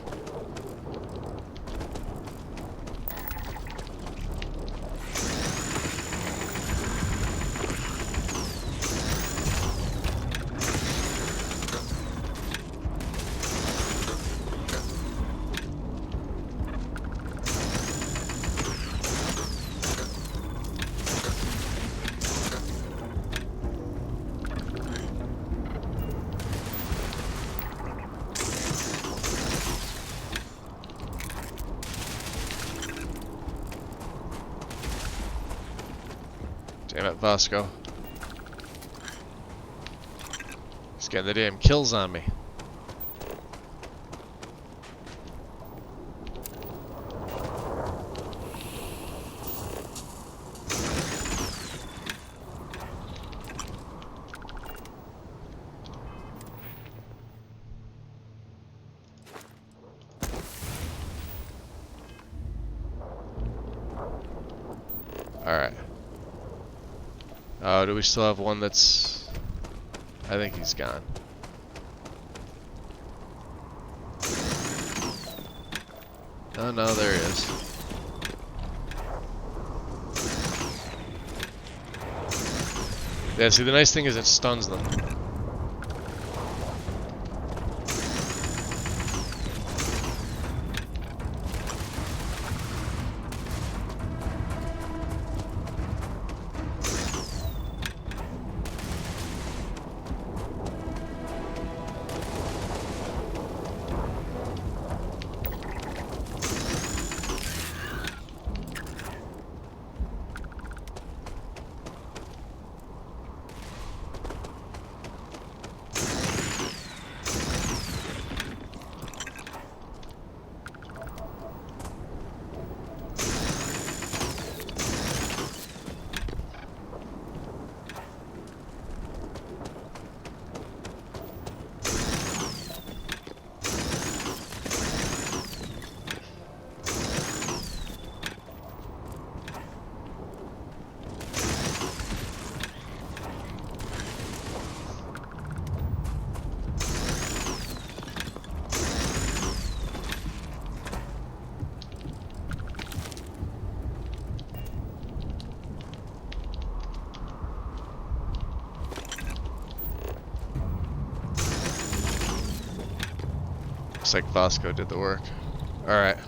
Damn it, Vasco. He's getting the damn kills on me. Alright. Do we still have one that's... I think he's gone. Oh no, there he is. Yeah, see the nice thing is it stuns them. Looks like Vasco did the work. Alright.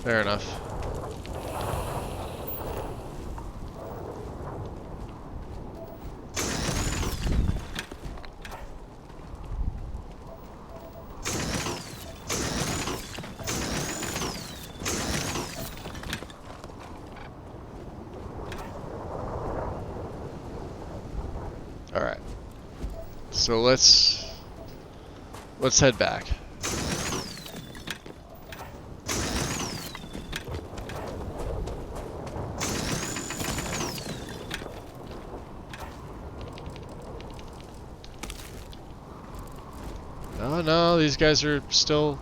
Fair enough. Alright. So let's head back. Oh no, these guys are still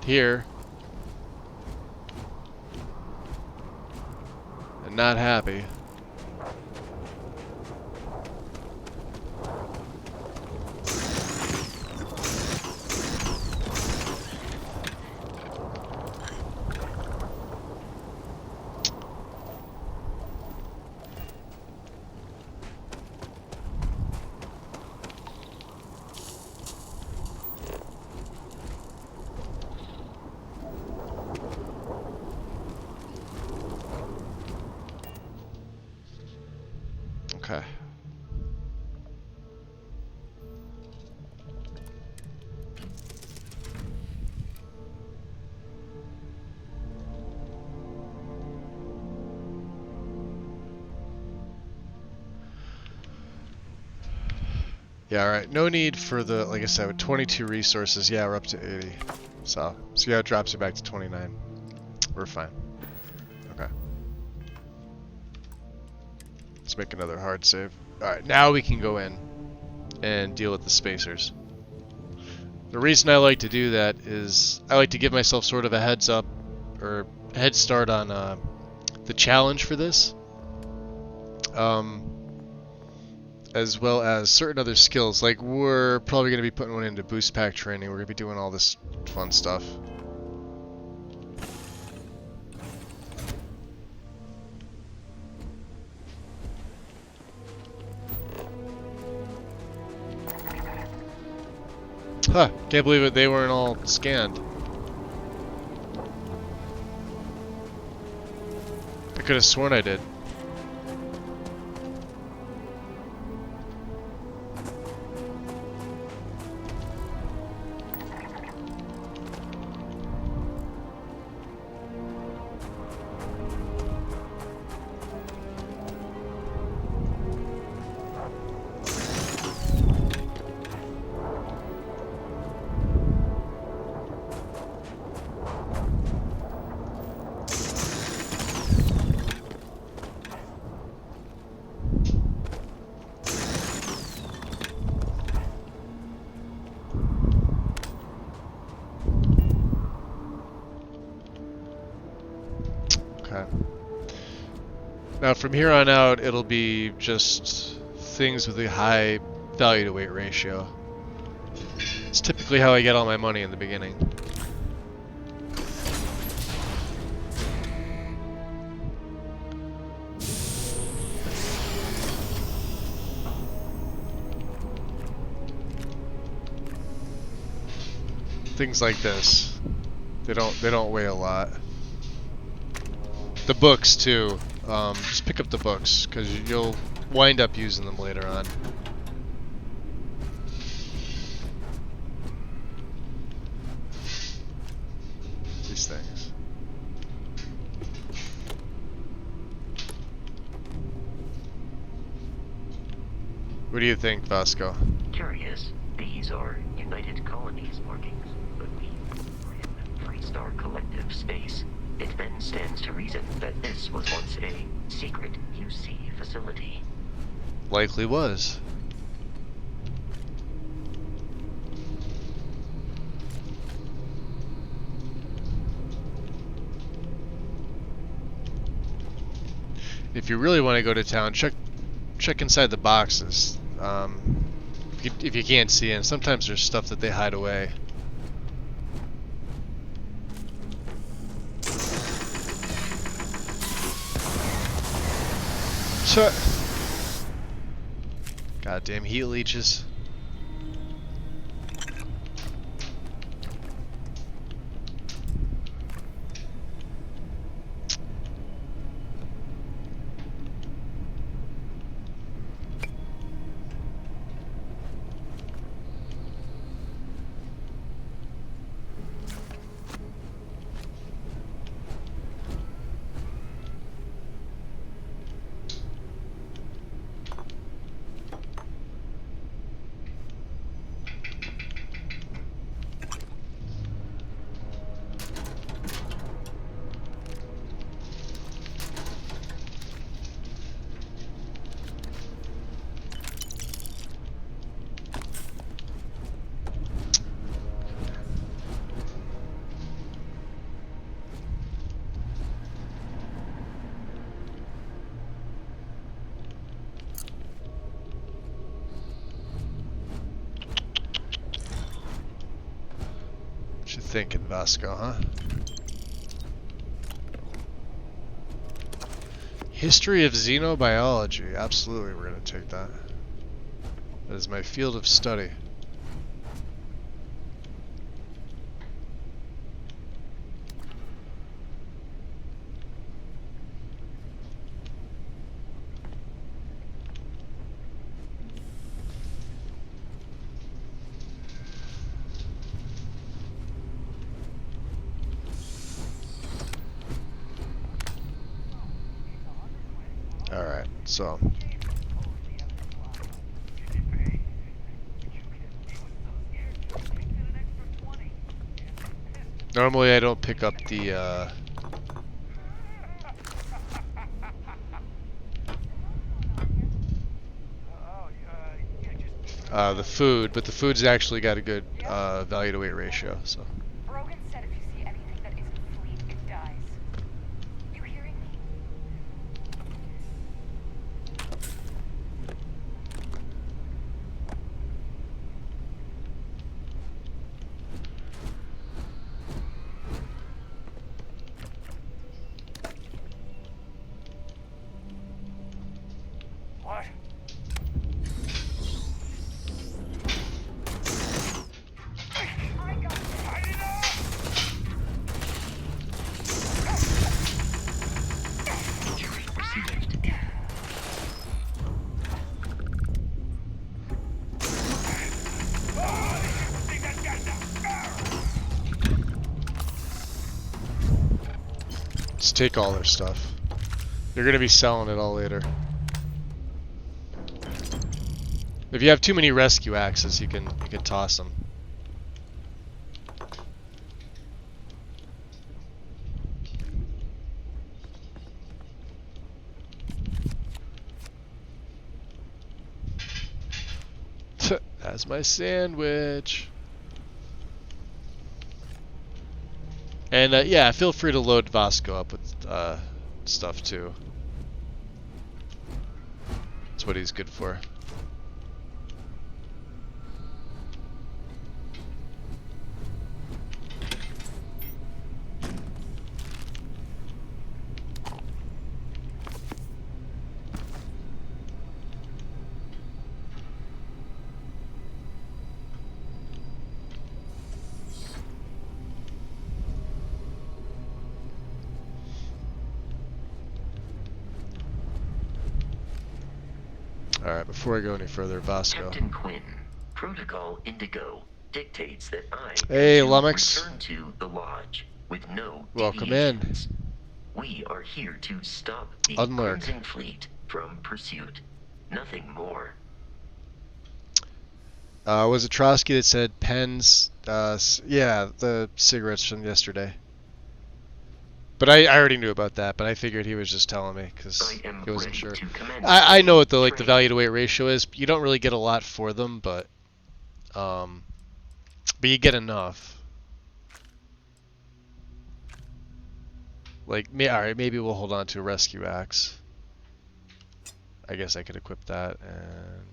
here. And not happy. Okay. Yeah, alright. No need for the, like I said, with 22 resources, yeah, we're up to 80. So, see how it drops you back to 29. We're fine. Okay. Let's make another hard save. Alright, now we can go in and deal with the spacers. The reason I like to do that is I like to give myself sort of a heads up or head start on the challenge for this. as well as certain other skills. Like we're probably going to be putting one into boost pack training. We're going to be doing all this fun stuff. Huh, can't believe it, they weren't all scanned. I could have sworn I did. Okay. Now from here on out, it'll be just things with a high value to weight ratio. It's typically how I get all my money in the beginning. Things like this. They don't weigh a lot. The books too. Just pick up the books because you'll wind up using them later on. These things. What do you think, Vasco? Curious. These are United Colonies markings, but we are in Freestar Collective space. It then stands to reason that this was once a secret UC facility. Likely was. If you really want to go to town, check inside the boxes. If you can't see in, sometimes there's stuff that they hide away. Shut. Goddamn heat leeches. What you thinking, Vasco, huh? History of Xenobiology. Absolutely, we're going to take that. That is my field of study. Alright, so normally I don't pick up the food, but the food's actually got a good value to weight ratio, so. Brogan said if you see anything that isn't fleet, it dies. You hearing me? What? I got it. Light it up! Injury received. Just take all their stuff. You're gonna be selling it all later. If you have too many rescue axes, you can toss them. That's my sandwich. And yeah, feel free to load Vasco up with stuff too. That's what he's good for. Alright, before I go any further, Vasco. Captain Quinn, Protocol Indigo dictates that I Hey, am to Lummox. return to the lodge with no Welcome in. deviations. We are here to stop the Unlurk. Crimson Fleet from pursuit. Nothing more. Was it Trotsky that said pens? Yeah, the cigarettes from yesterday. But I already knew about that, but I figured he was just telling me because he wasn't sure. I know what the value to weight ratio is. You don't really get a lot for them, but you get enough. Like, alright, maybe we'll hold on to a rescue axe. I guess I could equip that, and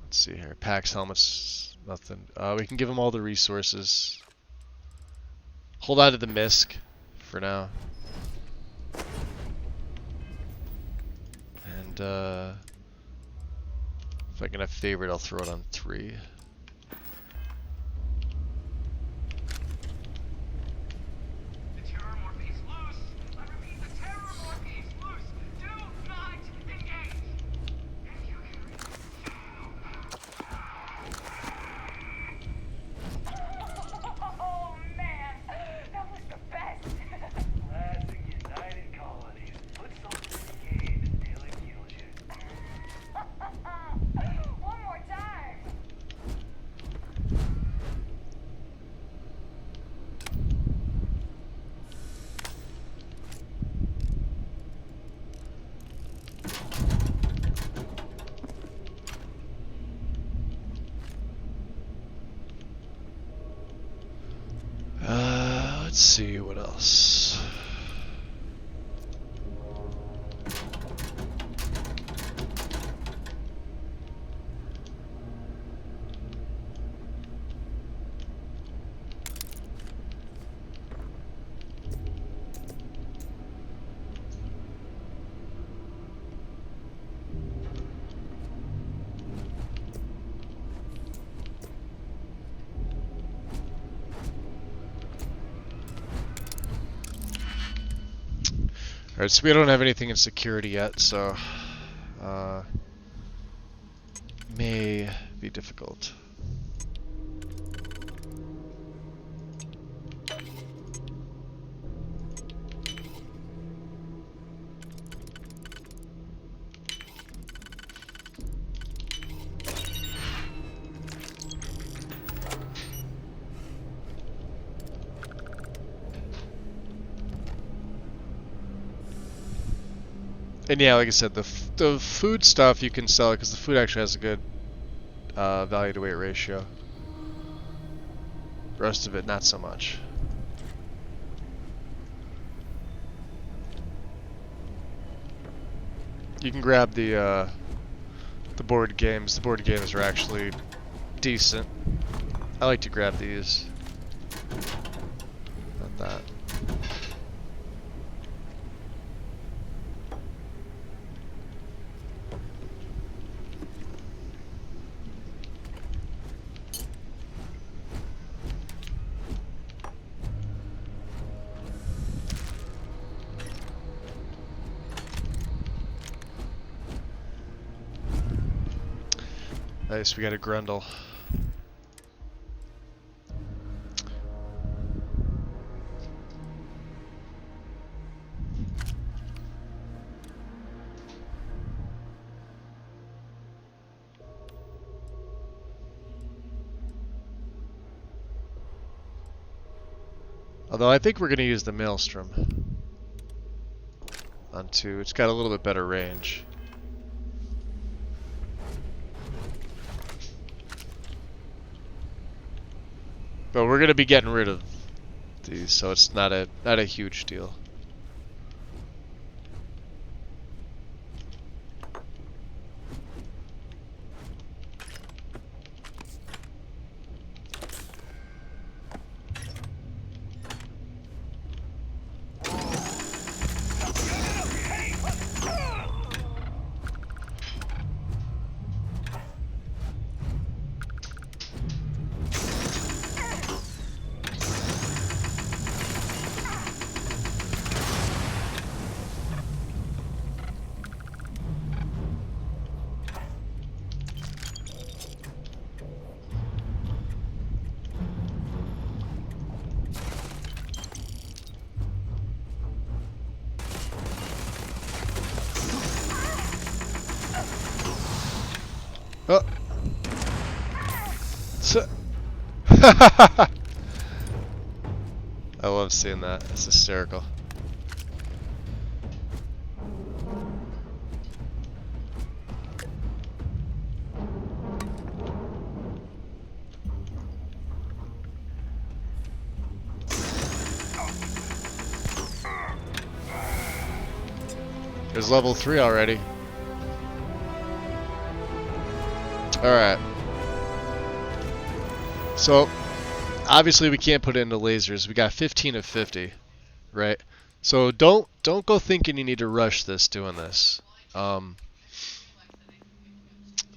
let's see here. Packs, helmets, nothing. We can give them all the resources. Hold on to the misc for now. And if I can have favorite, I'll throw it on 3. Let's see what else. Alright, so we don't have anything in security yet, so may be difficult. And yeah, like I said, the food stuff you can sell because the food actually has a good value to weight ratio. The rest of it, not so much. You can grab the board games. The board games are actually decent. I like to grab these. Not that. Nice, we got a Grundle. Although I think we're going to use the Maelstrom on 2. It's got a little bit better range. But we're going to be getting rid of these, so it's not a huge deal. Oh. So I love seeing that. It's hysterical. There's level 3 already. Alright. So, obviously we can't put it into lasers. We got 15 of 50, right? So don't go thinking you need to rush this doing this.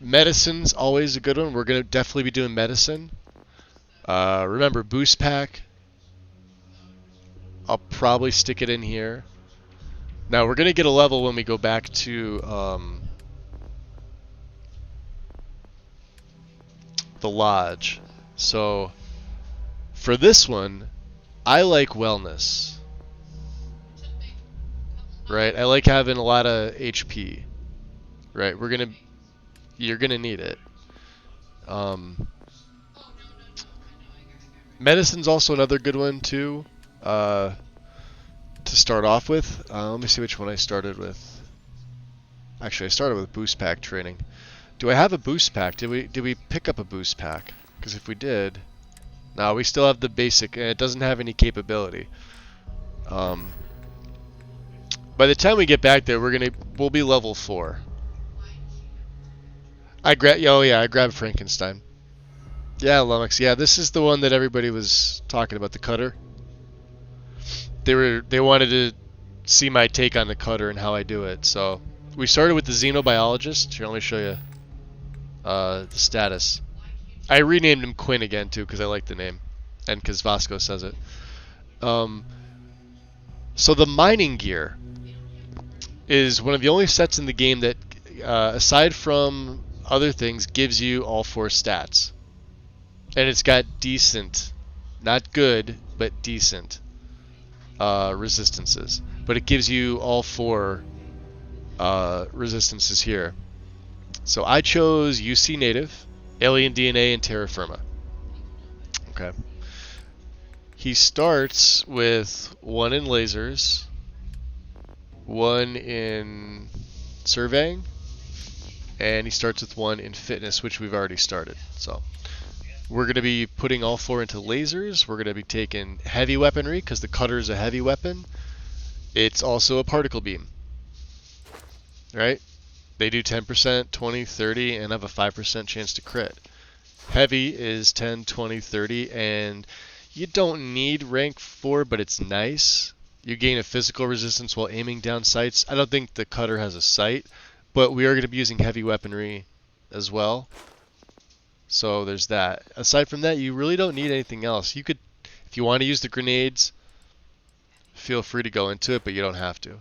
Medicine's always a good one. We're going to definitely be doing medicine. Remember, boost pack. I'll probably stick it in here. Now, we're going to get a level when we go back to the lodge. So, for this one, I like wellness. Right? I like having a lot of HP. Right? You're gonna need it. Medicine's also another good one too, to start off with. Let me see which one I started with. Actually, I started with boost pack training. Do I have a boost pack? Did we pick up a boost pack? Because if we did, no, we still have the basic, and it doesn't have any capability. By the time we get back there, we'll be level 4. I grabbed Frankenstein. Yeah, Lummox. Yeah, this is the one that everybody was talking about, the cutter. They wanted to see my take on the cutter and how I do it. So we started with the Xenobiologist. Here, let me show you the status. I renamed him Quinn again too because I like the name, and because Vasco says it. So the mining gear is one of the only sets in the game that, aside from other things, gives you all 4 stats. And it's got decent, not good, but decent resistances. But it gives you all 4 resistances here. So I chose UC Native, Alien DNA, and Terra Firma. Okay. He starts with 1 in lasers, 1 in surveying, and he starts with 1 in fitness, which we've already started. So we're going to be putting all 4 into lasers. We're going to be taking heavy weaponry because the cutter is a heavy weapon. It's also a particle beam, right? They do 10%, 20, 30, and have a 5% chance to crit. Heavy is 10, 20, 30, and you don't need rank 4, but it's nice. You gain a physical resistance while aiming down sights. I don't think the cutter has a sight, but we are going to be using heavy weaponry as well. So there's that. Aside from that, you really don't need anything else. You could, if you want to use the grenades, feel free to go into it, but you don't have to.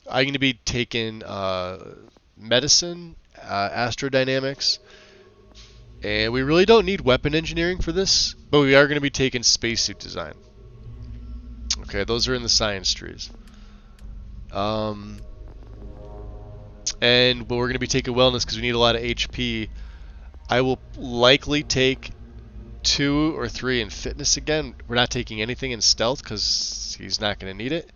I'm going to be taking medicine, astrodynamics, and we really don't need weapon engineering for this, but we are going to be taking spacesuit design. Okay, those are in the science trees. And but we're going to be taking wellness because we need a lot of HP. I will likely take 2 or 3 in fitness again. We're not taking anything in stealth because he's not going to need it.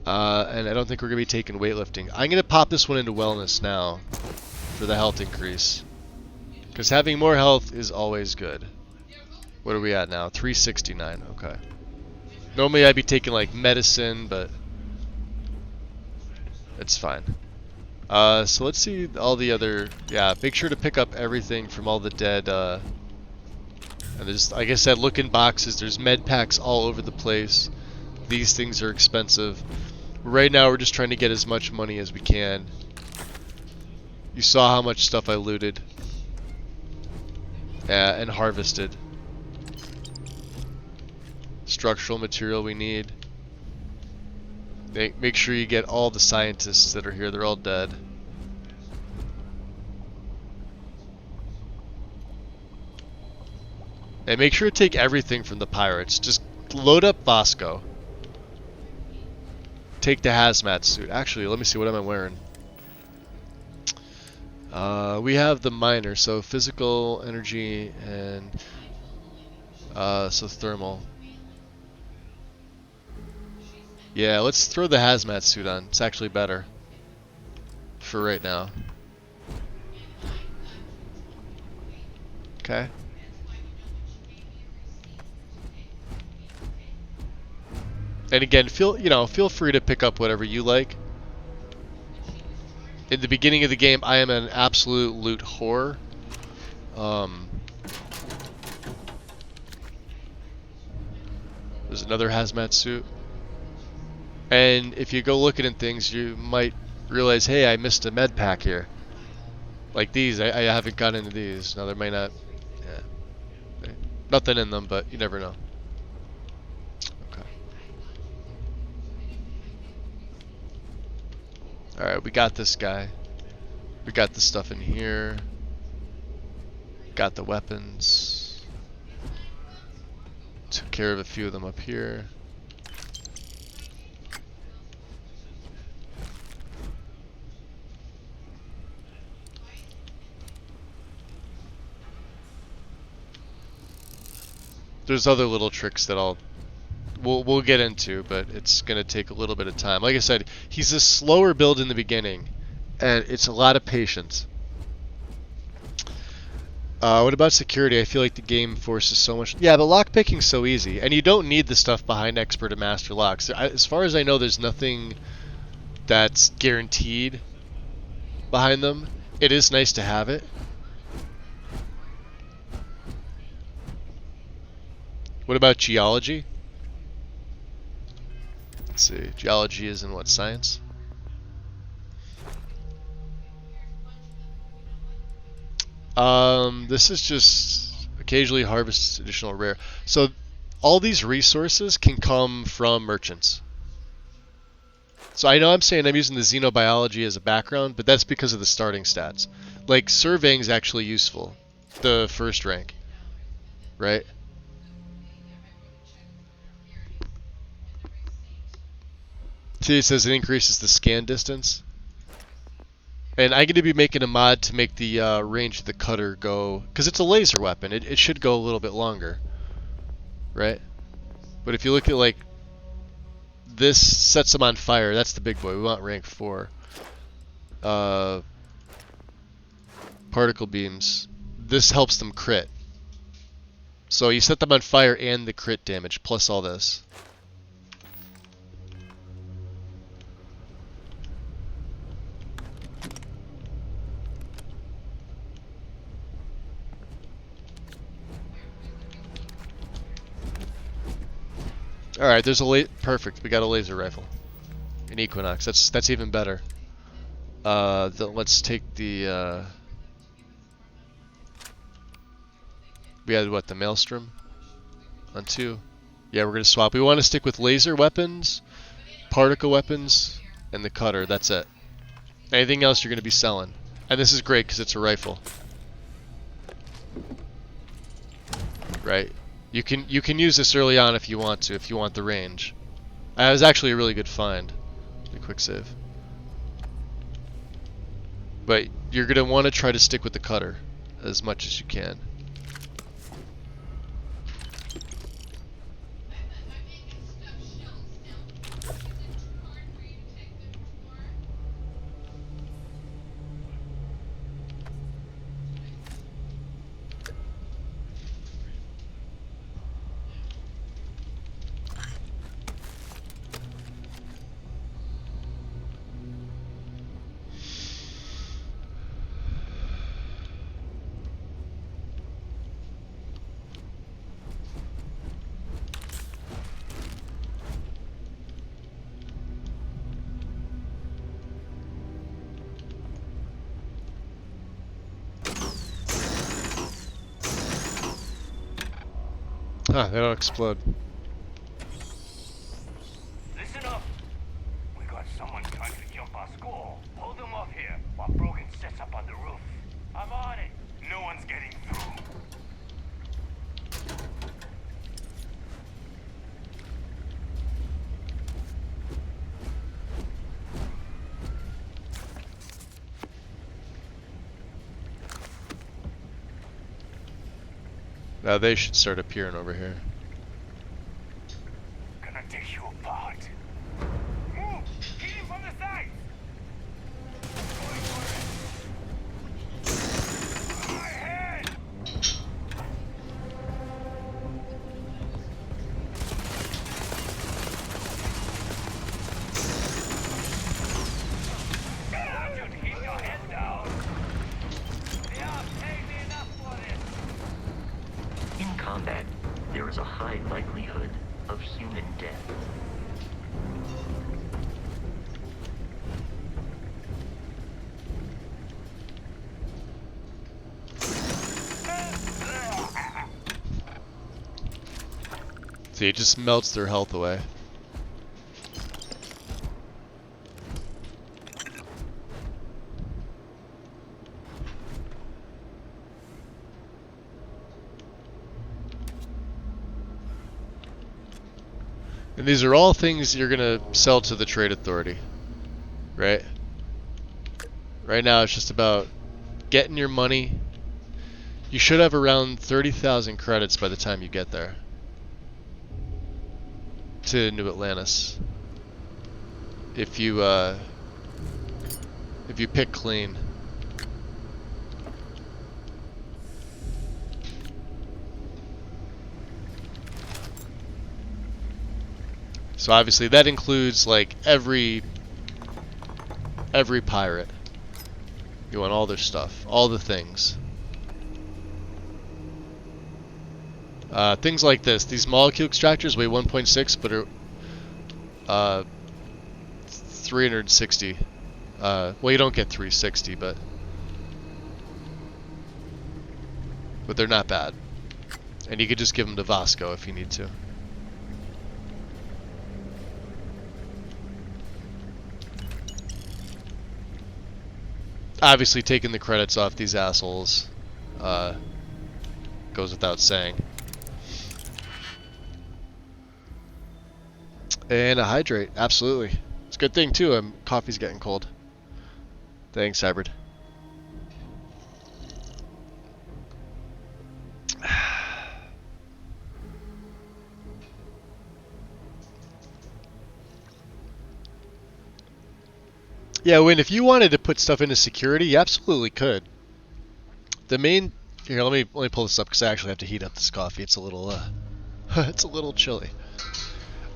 And I don't think we're going to be taking weightlifting. I'm going to pop this one into wellness now for the health increase. Because having more health is always good. What are we at now? 369. Okay. Normally I'd be taking like medicine, but it's fine. So let's see all the other... Yeah, make sure to pick up everything from all the dead... and there's, like I said, look in boxes. There's med packs all over the place. These things are expensive. Right now we're just trying to get as much money as we can. You saw how much stuff I looted. And harvested. Structural material we need. Make sure you get all the scientists that are here. They're all dead. And make sure to take everything from the pirates. Just load up Vasco. Take the hazmat suit. Actually, let me see, what am I wearing? We have the miner, so physical, energy, and so thermal. Yeah, let's throw the hazmat suit on. It's actually better for right now. Okay. And again, feel free to pick up whatever you like. In the beginning of the game, I am an absolute loot whore. There's another hazmat suit. And if you go looking at things, you might realize, hey, I missed a med pack here. Like these, I haven't got into these. Now there might not, yeah, nothing in them, but you never know. Okay. Alright, we got this guy. We got the stuff in here. Got the weapons. Took care of a few of them up here. There's other little tricks that we'll get into, but it's gonna take a little bit of time. Like I said, he's a slower build in the beginning, and it's a lot of patience. What about security? I feel like the game forces so much. Yeah, but lockpicking's so easy, and you don't need the stuff behind expert and master locks. As far as I know, there's nothing that's guaranteed behind them. It is nice to have it. What about geology? Let's see. Geology is in what, science? This is just occasionally harvest additional rare. So all these resources can come from merchants. So I know I'm saying I'm using the Xenobiology as a background, but that's because of the starting stats. Like surveying is actually useful, the first rank, right? See, it says it increases the scan distance. And I'm going to be making a mod to make the range of the cutter go... Because it's a laser weapon, it should go a little bit longer. Right? But if you look at, like... This sets them on fire. That's the big boy. We want rank 4. Particle beams. This helps them crit. So you set them on fire and the crit damage, plus all this. Alright, there's a perfect. We got a laser rifle. An Equinox. That's even better. Let's take the we had what, the Maelstrom on 2. Yeah, we're gonna swap. We want to stick with laser weapons, particle weapons, and the cutter. That's it. Anything else you're going to be selling. And this is great because it's a rifle. Right? You can use this early on if you want to, if you want the range. It was actually a really good find. A quick save. But you're going to want to try to stick with the cutter as much as you can. Ah, they don't explode. Listen up. We got someone trying to jump our school. Hold them off here while Brogan sets up on the roof. I'm on it. No one's getting through. Now they should start appearing over here. Gonna take you apart. Move! Hit him from the side! Going for it! My head! I want you to keep your head down. They are paying me enough for this. In combat, there is a high likelihood of human death. See, it just melts their health away. And these are all things you're gonna sell to the trade authority, right? Right now it's just about getting your money. You should have around 30,000 credits by the time you get there to New Atlantis. If you pick clean. So obviously that includes like every pirate. You want all their stuff, all the things. Things like this. These molecule extractors weigh 1.6, but are 360. Well, you don't get 360, but they're not bad. And you could just give them to Vasco if you need to. Obviously, taking the credits off these assholes goes without saying. And a hydrate, absolutely. It's a good thing too. Coffee's getting cold. Thanks, Hybrid. Yeah, Win, if you wanted to put stuff into security, you absolutely could. The main here, let me pull this up because I actually have to heat up this coffee. It's a little it's a little chilly.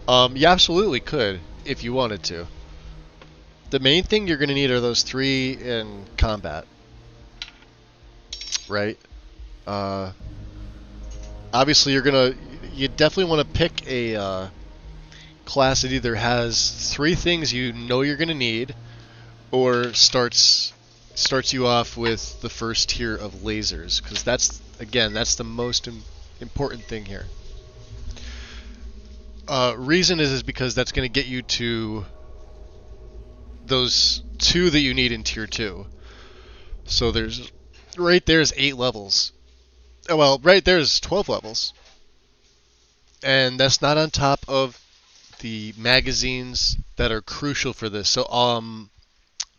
You absolutely could if you wanted to. The main thing you're going to need are those 3 in combat, right? Obviously, you definitely want to pick a class that either has 3 things you know you're going to need, or starts you off with the first tier of lasers, because that's the most important thing here. Reason is because that's going to get you to those 2 that you need in tier 2. So there's 8 levels. Well, right there's 12 levels. And that's not on top of the magazines that are crucial for this. So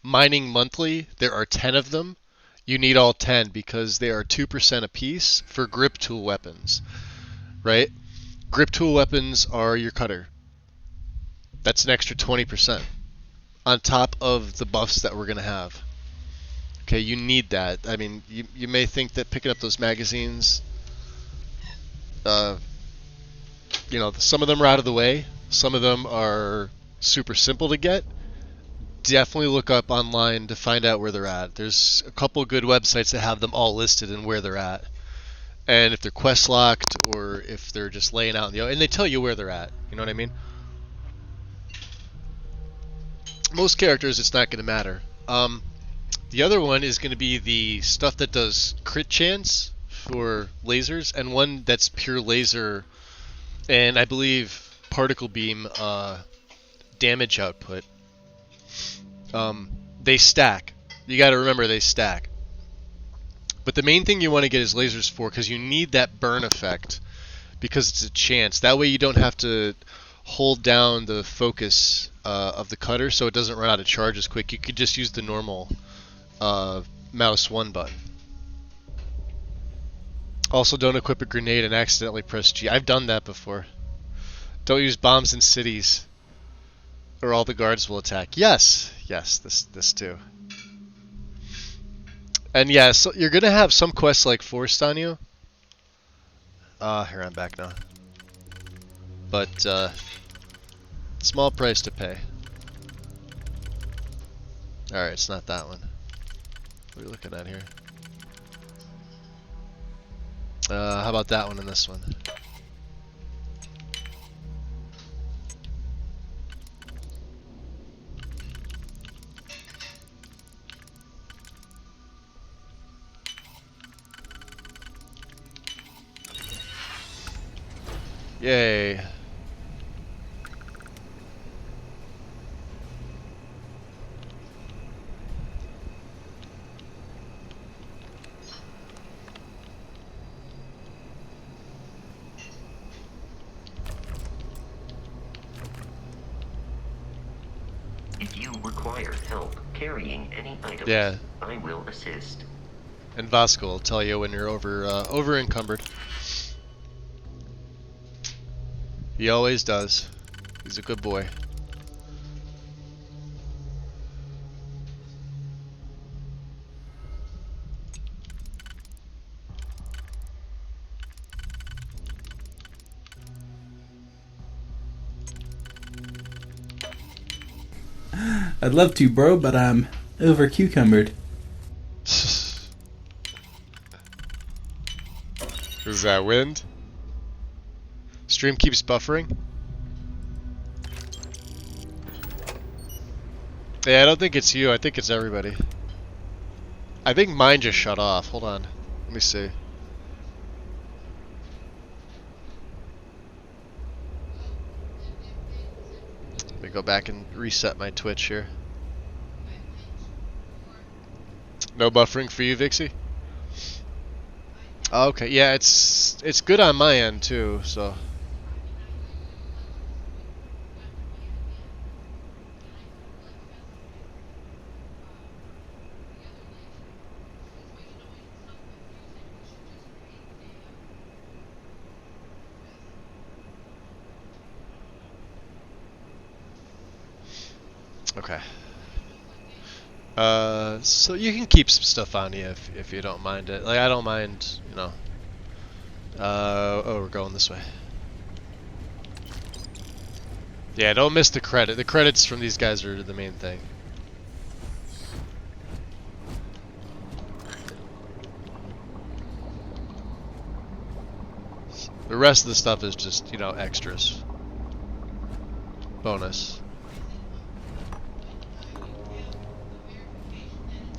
mining monthly, there are 10 of them. You need all 10 because they are 2% apiece for grip tool weapons, right? Grip tool weapons are your cutter. That's an extra 20% on top of the buffs that we're going to have. Okay, you need that. I mean, you may think that picking up those magazines, some of them are out of the way. Some of them are super simple to get. Definitely look up online to find out where they're at. There's a couple good websites that have them all listed and where they're at. And if they're quest locked or if they're just laying out in the open, and they tell you where they're at. You know what I mean? Most characters, it's not going to matter. The other one is going to be the stuff that does crit chance for lasers, and one that's pure laser, and I believe particle beam damage output. They stack. You got to remember they stack. But the main thing you want to get is lasers for, because you need that burn effect, because it's a chance. That way you don't have to hold down the focus of the cutter so it doesn't run out of charge as quick. You could just use the normal mouse 1 button. Also, don't equip a grenade and accidentally press G. I've done that before. Don't use bombs in cities, or all the guards will attack. Yes, this too. And yeah, so you're gonna have some quests like forced on you. Here, I'm back now. But small price to pay. Alright, it's not that one. What are we looking at here? How about that one and this one? Yay. If you require help carrying any items, yeah, I will assist. And Vasco will tell you when you're over encumbered. He always does. He's a good boy. I'd love to, bro, but I'm over cucumbered. Is that wind? Stream keeps buffering? Yeah, I don't think it's you. I think it's everybody. I think mine just shut off. Hold on. Let me see. Let me go back and reset my Twitch here. No buffering for you, Vixie? Okay, yeah, it's good on my end too, so. Okay. So you can keep some stuff on you if you don't mind it. Like I don't mind, you know. Oh, we're going this way. Yeah, don't miss the credit. The credits from these guys are the main thing. The rest of the stuff is just, you know, extras. Bonus.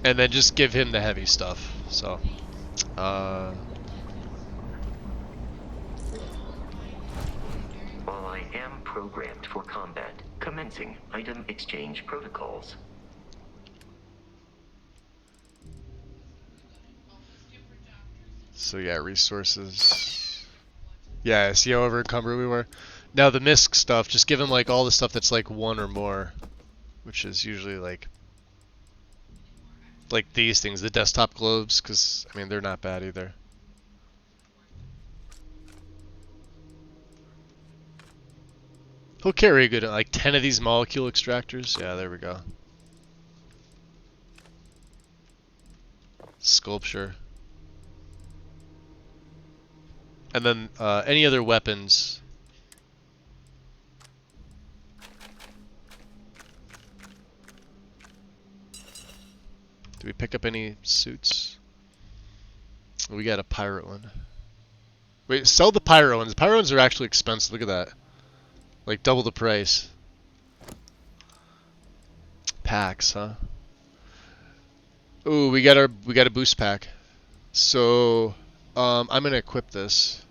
And then just give him the heavy stuff. So, While I am programmed for combat, commencing item exchange protocols. So yeah, resources. Yeah, see how overencumbered we were? Now the misc stuff, just give him like all the stuff that's like 1 or more, which is usually like these things, the desktop globes, because I mean they're not bad either. He'll carry a good like 10 of these molecule extractors. Yeah, there we go. Sculpture. And then any other weapons. Do we pick up any suits? We got a pirate one. Wait, sell the pirate ones. The pirate ones are actually expensive. Look at that. Like double the price. Packs, huh? Ooh, we got a boost pack. So I'm gonna equip this.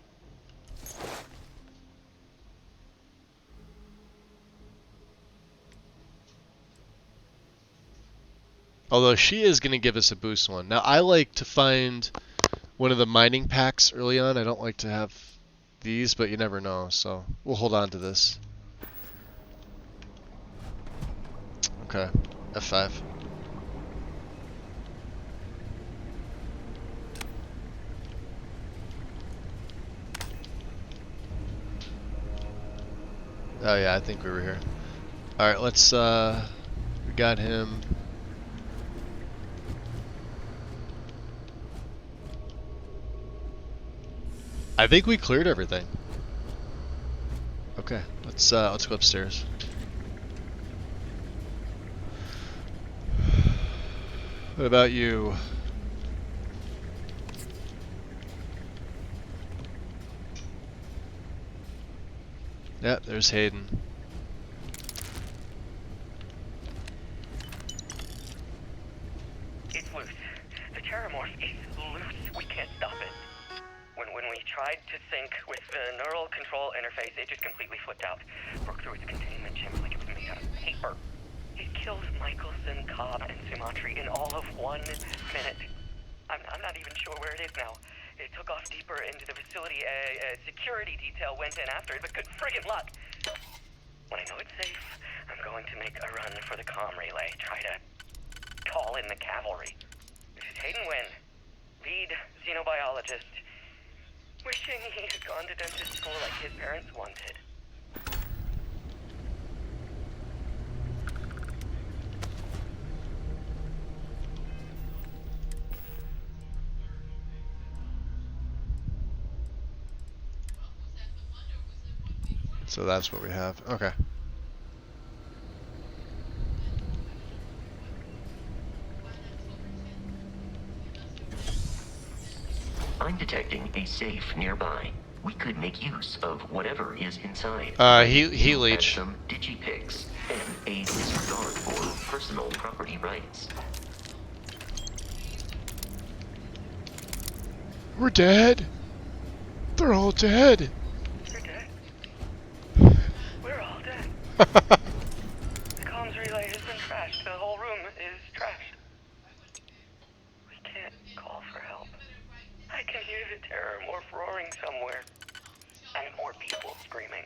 Although she is gonna give us a boost one. Now I like to find one of the mining packs early on. I don't like to have these, but you never know, so we'll hold on to this. Okay, F5. Oh yeah, I think we were here. Alright, let's we got him. I think we cleared everything. Okay, let's go upstairs. What about you? Yeah, there's Hayden. It's loose. The Terramorph is loose. We can't stop it. When we tried to sync with the neural control interface, it just completely flipped out. Broke through its containment chamber like it was made out of paper. It killed Michelson, Cobb, and Sumatri in all of 1 minute. I'm not even sure where it is now. It took off deeper into the facility. A security detail went in after it, but good friggin' luck. When I know it's safe, I'm going to make a run for the comm relay. Try to call in the cavalry. This is Hayden Wynn, lead xenobiologist. Wishing he had gone to dentist school like his parents wanted. So that's what we have. Okay. I'm detecting a safe nearby. We could make use of whatever is inside. Heat leech. Some digipics and a disregard for personal property rights. We're dead. They're all dead. You're dead. We're all dead. The comms relay has been trashed. The whole room is trashed. We can't call for help. I can hear the Terramorph roaring somewhere. And more people screaming.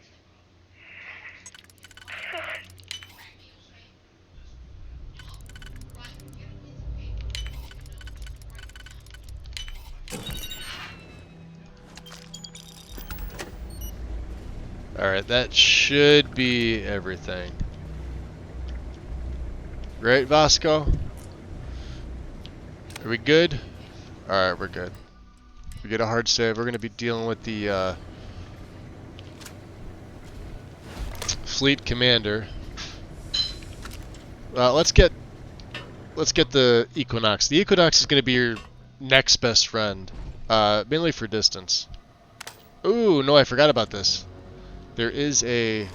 Alright, that should be everything. Right, Vasco? Are we good? Alright, we're good. We get a hard save. We're going to be dealing with the fleet commander. Let's get the Equinox. The Equinox is going to be your next best friend, mainly for distance. Ooh, no, I forgot about this. There is a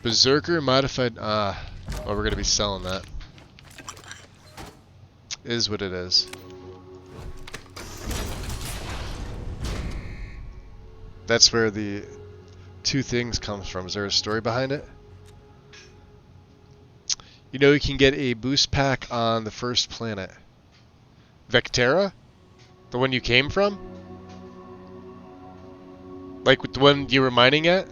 Berserker modified. Well, we're going to be selling that. Is what it is. That's where the 2 things comes from. Is there a story behind it? You know you can get a boost pack on the first planet. Vectera? The one you came from? Like the one you were mining at?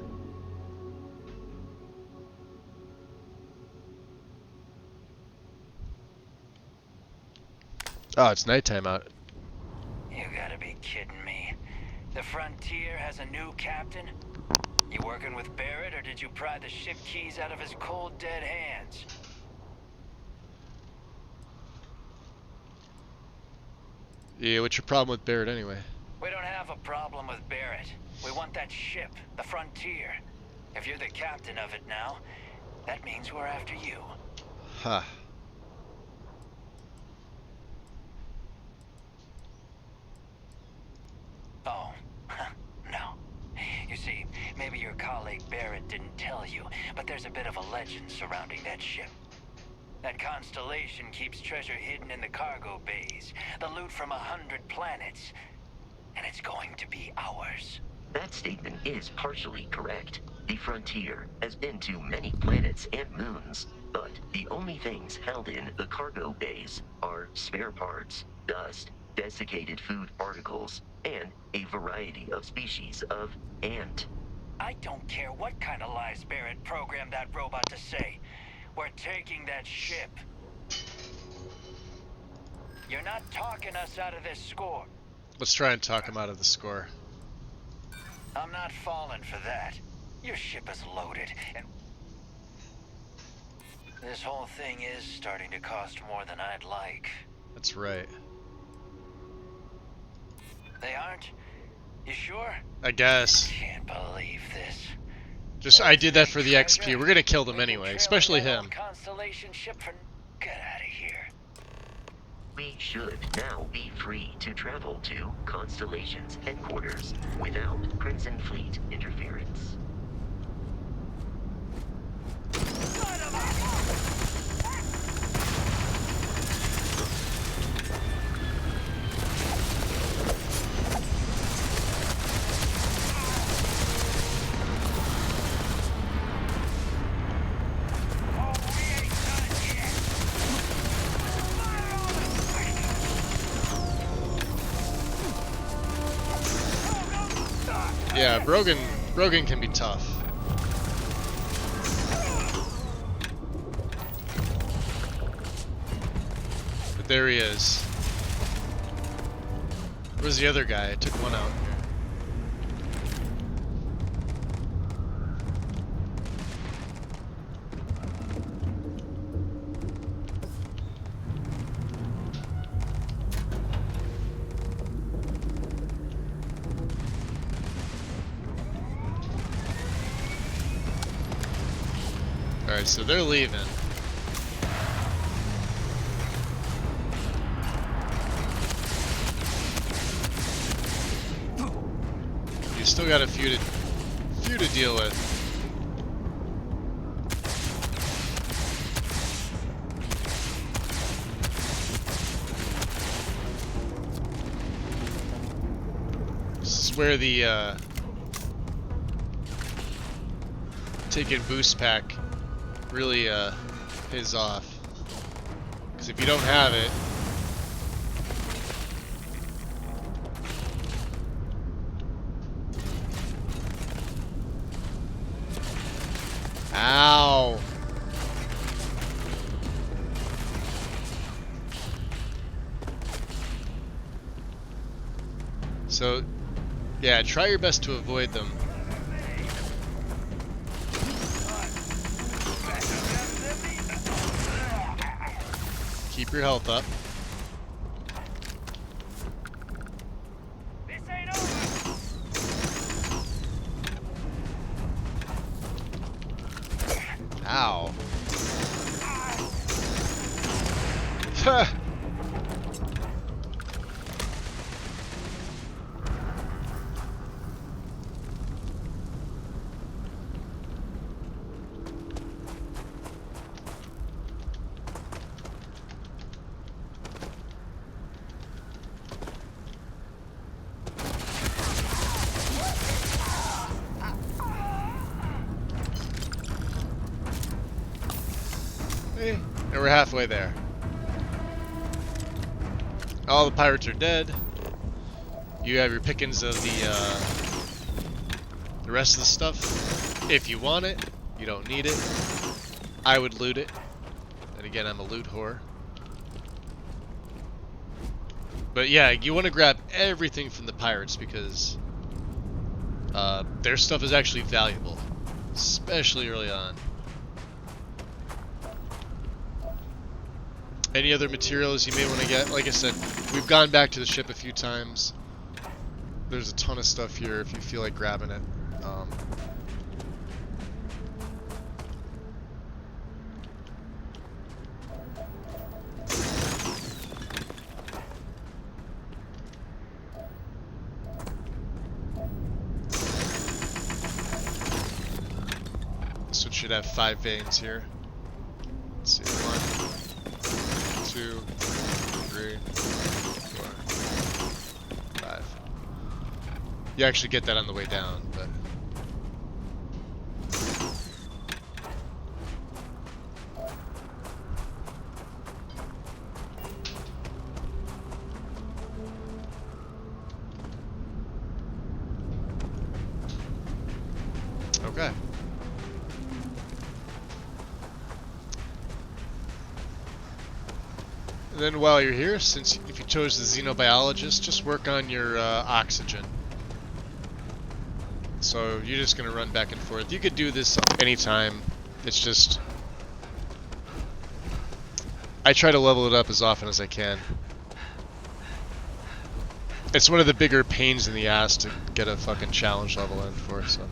Oh, it's nighttime out. You gotta be kidding me. The Frontier has a new captain? You working with Barrett, or did you pry the ship keys out of his cold, dead hands? Yeah, what's your problem with Barrett anyway? We don't have a problem with Barrett. We want that ship, the Frontier. If you're the captain of it now, that means we're after you. Huh. Oh, no. You see, maybe your colleague Barrett didn't tell you, but there's a bit of a legend surrounding that ship. That constellation keeps treasure hidden in the cargo bays, the loot from 100 planets, and it's going to be ours. That statement is partially correct. The Frontier has been to many planets and moons, but the only things held in the cargo bays are spare parts, dust, desiccated food particles, and a variety of species of ant. I don't care what kind of lies Barrett programmed that robot to say. We're taking that ship. You're not talking us out of this score. Let's try and talk him out of the score. I'm not falling for that. Your ship is loaded, and this whole thing is starting to cost more than I'd like. That's right. They aren't? You sure? I guess. Can't believe this. Just I did that for the XP. We're gonna kill them anyway, especially him. Constellation ship for... Get out of here. We should now be free to travel to Constellation's headquarters without Crimson Fleet interference. Yeah, Brogan can be tough. But there he is. Where's the other guy? I took one out. Alright, so they're leaving. You still got a few to deal with. This is where the taking boost pack really pays off, because if you don't have it, ow, so yeah, try your best to avoid them. Keep your health up. This ain't over. Ow. Hey. And we're halfway there. All the pirates are dead. You have your pickings of the rest of the stuff. If you want it, you don't need it. I would loot it. And again, I'm a loot whore. But yeah, you want to grab everything from the pirates because their stuff is actually valuable, especially early on. Any other materials you may want to get? Like I said, we've gone back to the ship a few times. There's a ton of stuff here if you feel like grabbing it. This one should have 5 veins here. Let's see, 1, 2, 3, 4, 5. You actually get that on the way down, but... Okay. And then while you're here, since if you chose the Xenobiologist, just work on your oxygen. So you're just going to run back and forth. You could do this anytime. It's just... I try to level it up as often as I can. It's one of the bigger pains in the ass to get a fucking challenge level in for, so...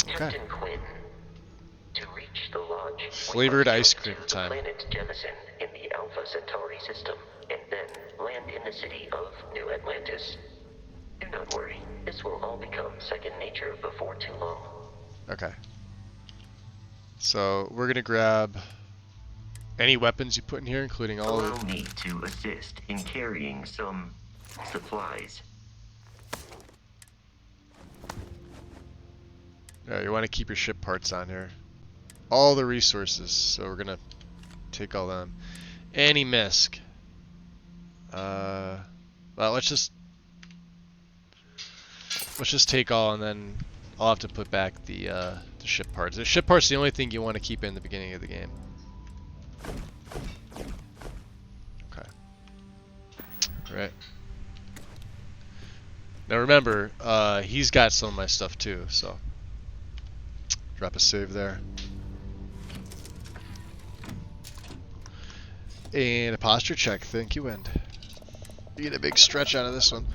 Captain Quinn, to reach the lodge, flavored ice cream time. Planet Jemison in the Alpha Centauri system, and then land in the city of New Atlantis. Do not worry, this will all become second nature before too long. Okay. So we're gonna grab any weapons you put in here, including all Allow of... me to assist in carrying some supplies. Yeah, you want to keep your ship parts on here. All the resources, so we're gonna take all them. Any misc. Well, let's just take all, and then I'll have to put back the ship parts. The ship parts are the only thing you want to keep in the beginning of the game. Okay. Right. Now remember, he's got some of my stuff too, so drop a save there. And a posture check, thank you, and you get a big stretch out of this one.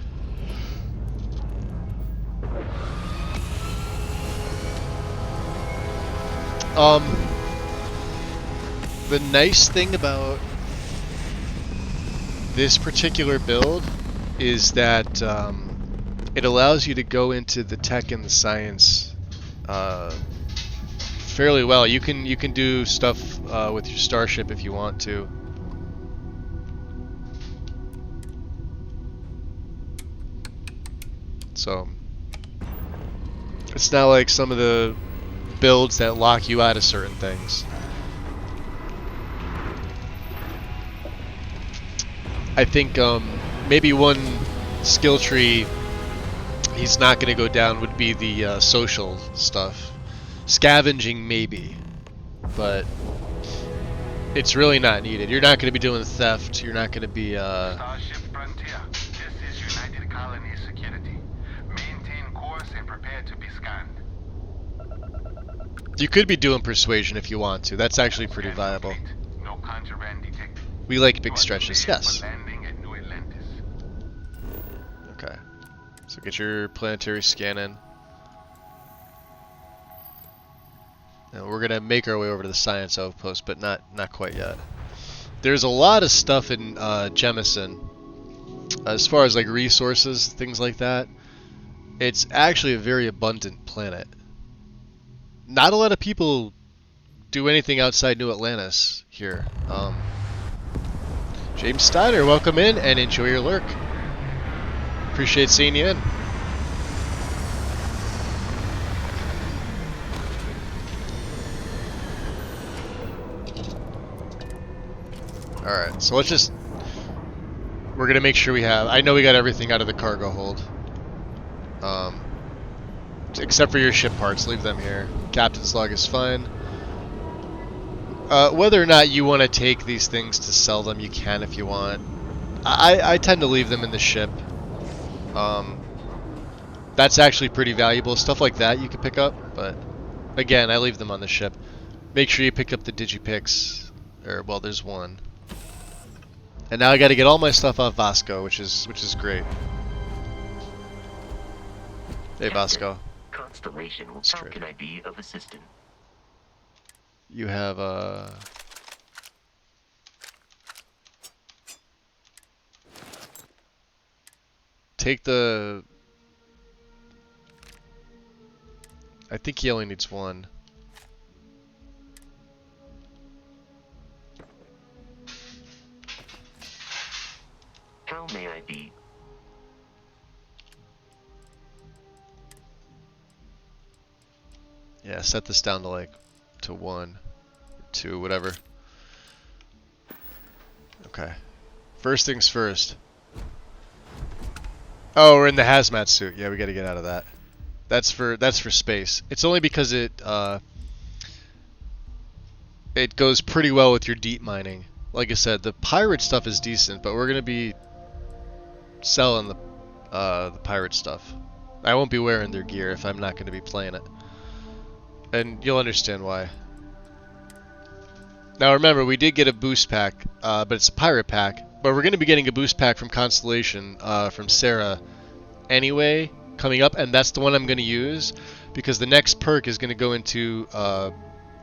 The nice thing about this particular build is that it allows you to go into the tech and the science fairly well. You can do stuff with your starship if you want to. So it's not like some of the builds that lock you out of certain things. I think maybe one skill tree he's not going to go down would be the social stuff. Scavenging maybe, but it's really not needed. You're not going to be doing theft. You're not going to be Starship Frontier. This is United Colony Security. Maintain course and prepare to be scanned. You could be doing persuasion if you want to. That's actually pretty viable. No contraband detected. We like big stretches, yes. Landing at New Atlantis. Okay. So get your planetary scan in. And we're gonna make our way over to the science outpost, but not quite yet. There's a lot of stuff in Jemison, as far as like resources, things like that. It's actually a very abundant planet. Not a lot of people do anything outside New Atlantis here. James Steiner, welcome in and enjoy your lurk. Appreciate seeing you in. So let's just... We're going to make sure we have... I know we got everything out of the cargo hold. Except for your ship parts, leave them here. Captain's log is fine. Whether or not you want to take these things to sell them, you can if you want. I tend to leave them in the ship. That's actually pretty valuable. Stuff like that you can pick up, but again, I leave them on the ship. Make sure you pick up the digipicks. Or, well, there's one. And now I got to get all my stuff off Vasco, which is great. Hey, Vasco. Constellation, how can I be of assistance? You have take the... I think he only needs one. How may I be? Yeah, set this down to like to 1 or 2, whatever. Okay. First things first. Oh, we're in the hazmat suit. Yeah, we got to get out of that. That's for space. It's only because it goes pretty well with your deep mining. Like I said, the pirate stuff is decent, but we're gonna be selling the pirate stuff. I won't be wearing their gear if I'm not gonna be playing it, and you'll understand why. Now remember, we did get a boost pack, but it's a pirate pack. But we're gonna be getting a boost pack from Constellation from Sarah anyway, coming up, and that's the one I'm going to use because the next perk is going to go into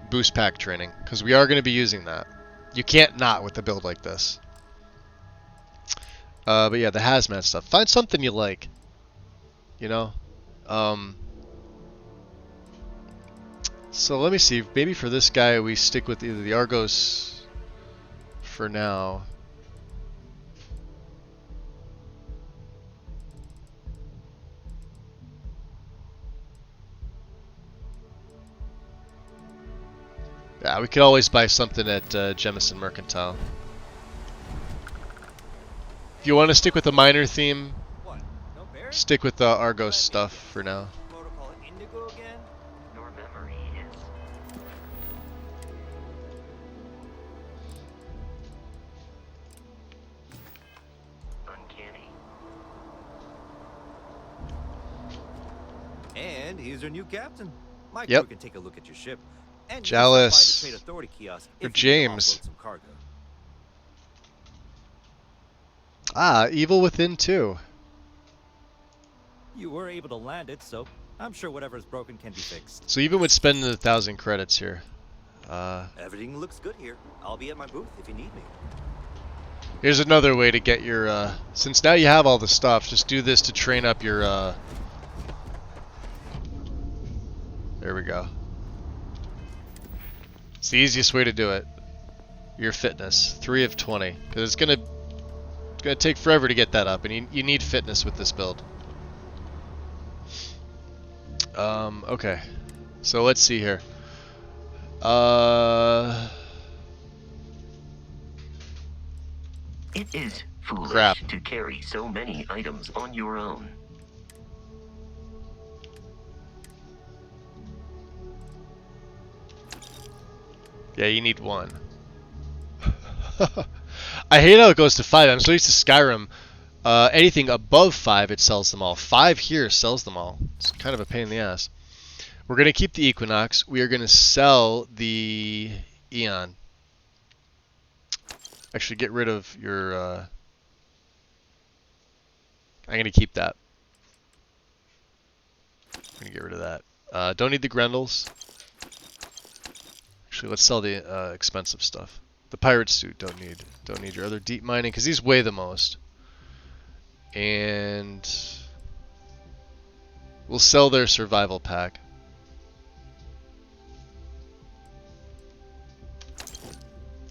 boost pack training because we are going to be using that. You can't not with a build like this. But yeah, the hazmat stuff. Find something you like. You know? So let me see. Maybe for this guy we stick with either the Argos for now. Yeah, we could always buy something at Jemison Mercantile. If you want to stick with the minor theme, stick with the Argos stuff for now. Your memory is uncanny. And here's your new captain. My Yep. crew can take a look at your ship. And Jealous. you can stop by the Trade Authority kiosk For if James. you can offload some cargo. Ah, Evil Within 2. You were able to land it, so I'm sure whatever's broken can be fixed. So even with spending 1,000 credits here. Everything looks good here. I'll be at my booth if you need me. Here's another way to get your, since now you have all the stuff, just do this to train up your, there we go. It's the easiest way to do it. Your fitness, 3 of 20, because it's gonna take forever to get that up, and you need fitness with this build. Okay, so let's see here. It is foolish Crap. to carry so many items on your own. Yeah, you need 1. I hate how it goes to 5. I'm so used to Skyrim. Anything above 5, it sells them all. 5 here sells them all. It's kind of a pain in the ass. We're going to keep the Equinox. We are going to sell the Eon. Actually, get rid of your... I'm going to keep that. I'm going to get rid of that. Don't need the Grendels. Actually, let's sell the expensive stuff. The pirate suit don't need your other deep mining because these weigh the most. And we'll sell their survival pack.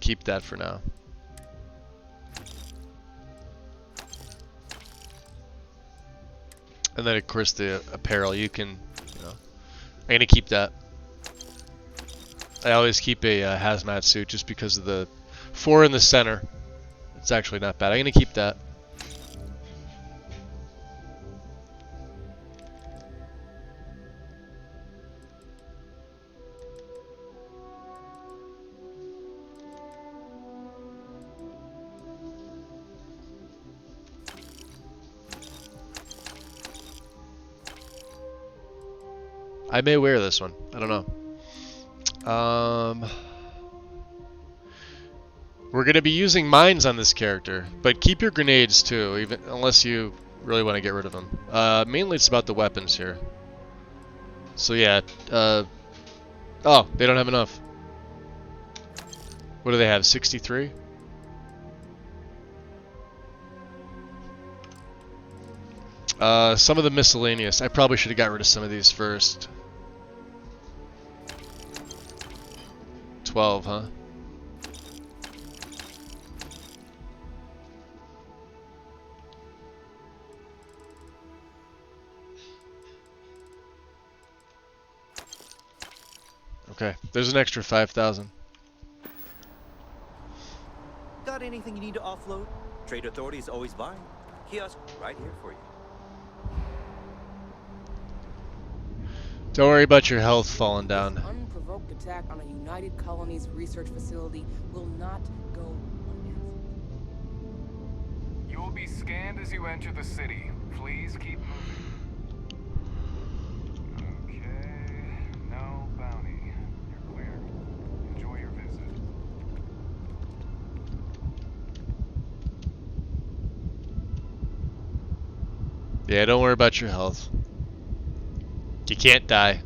Keep that for now. And then of course the apparel you can, you know, I'm gonna keep that. I always keep a hazmat suit just because of the 4 in the center. It's actually not bad. I'm gonna keep that. I may wear this one. I don't know. We're gonna be using mines on this character, but keep your grenades too, even unless you really want to get rid of them. Mainly it's about the weapons here. So yeah. Oh, they don't have enough. What do they have? 63? Some of the miscellaneous. I probably should have got rid of some of these first. 12, huh? Okay, there's an extra 5,000. Got anything you need to offload? Trade Authority is always buying. Kiosk right here for you. Don't worry about your health falling down. Unprovoked attack on a United Colonies research facility will not go unanswered. You will be scanned as you enter the city. Please keep moving. Okay, no bounty. You're clear. Enjoy your visit. Yeah, don't worry about your health. You can't die.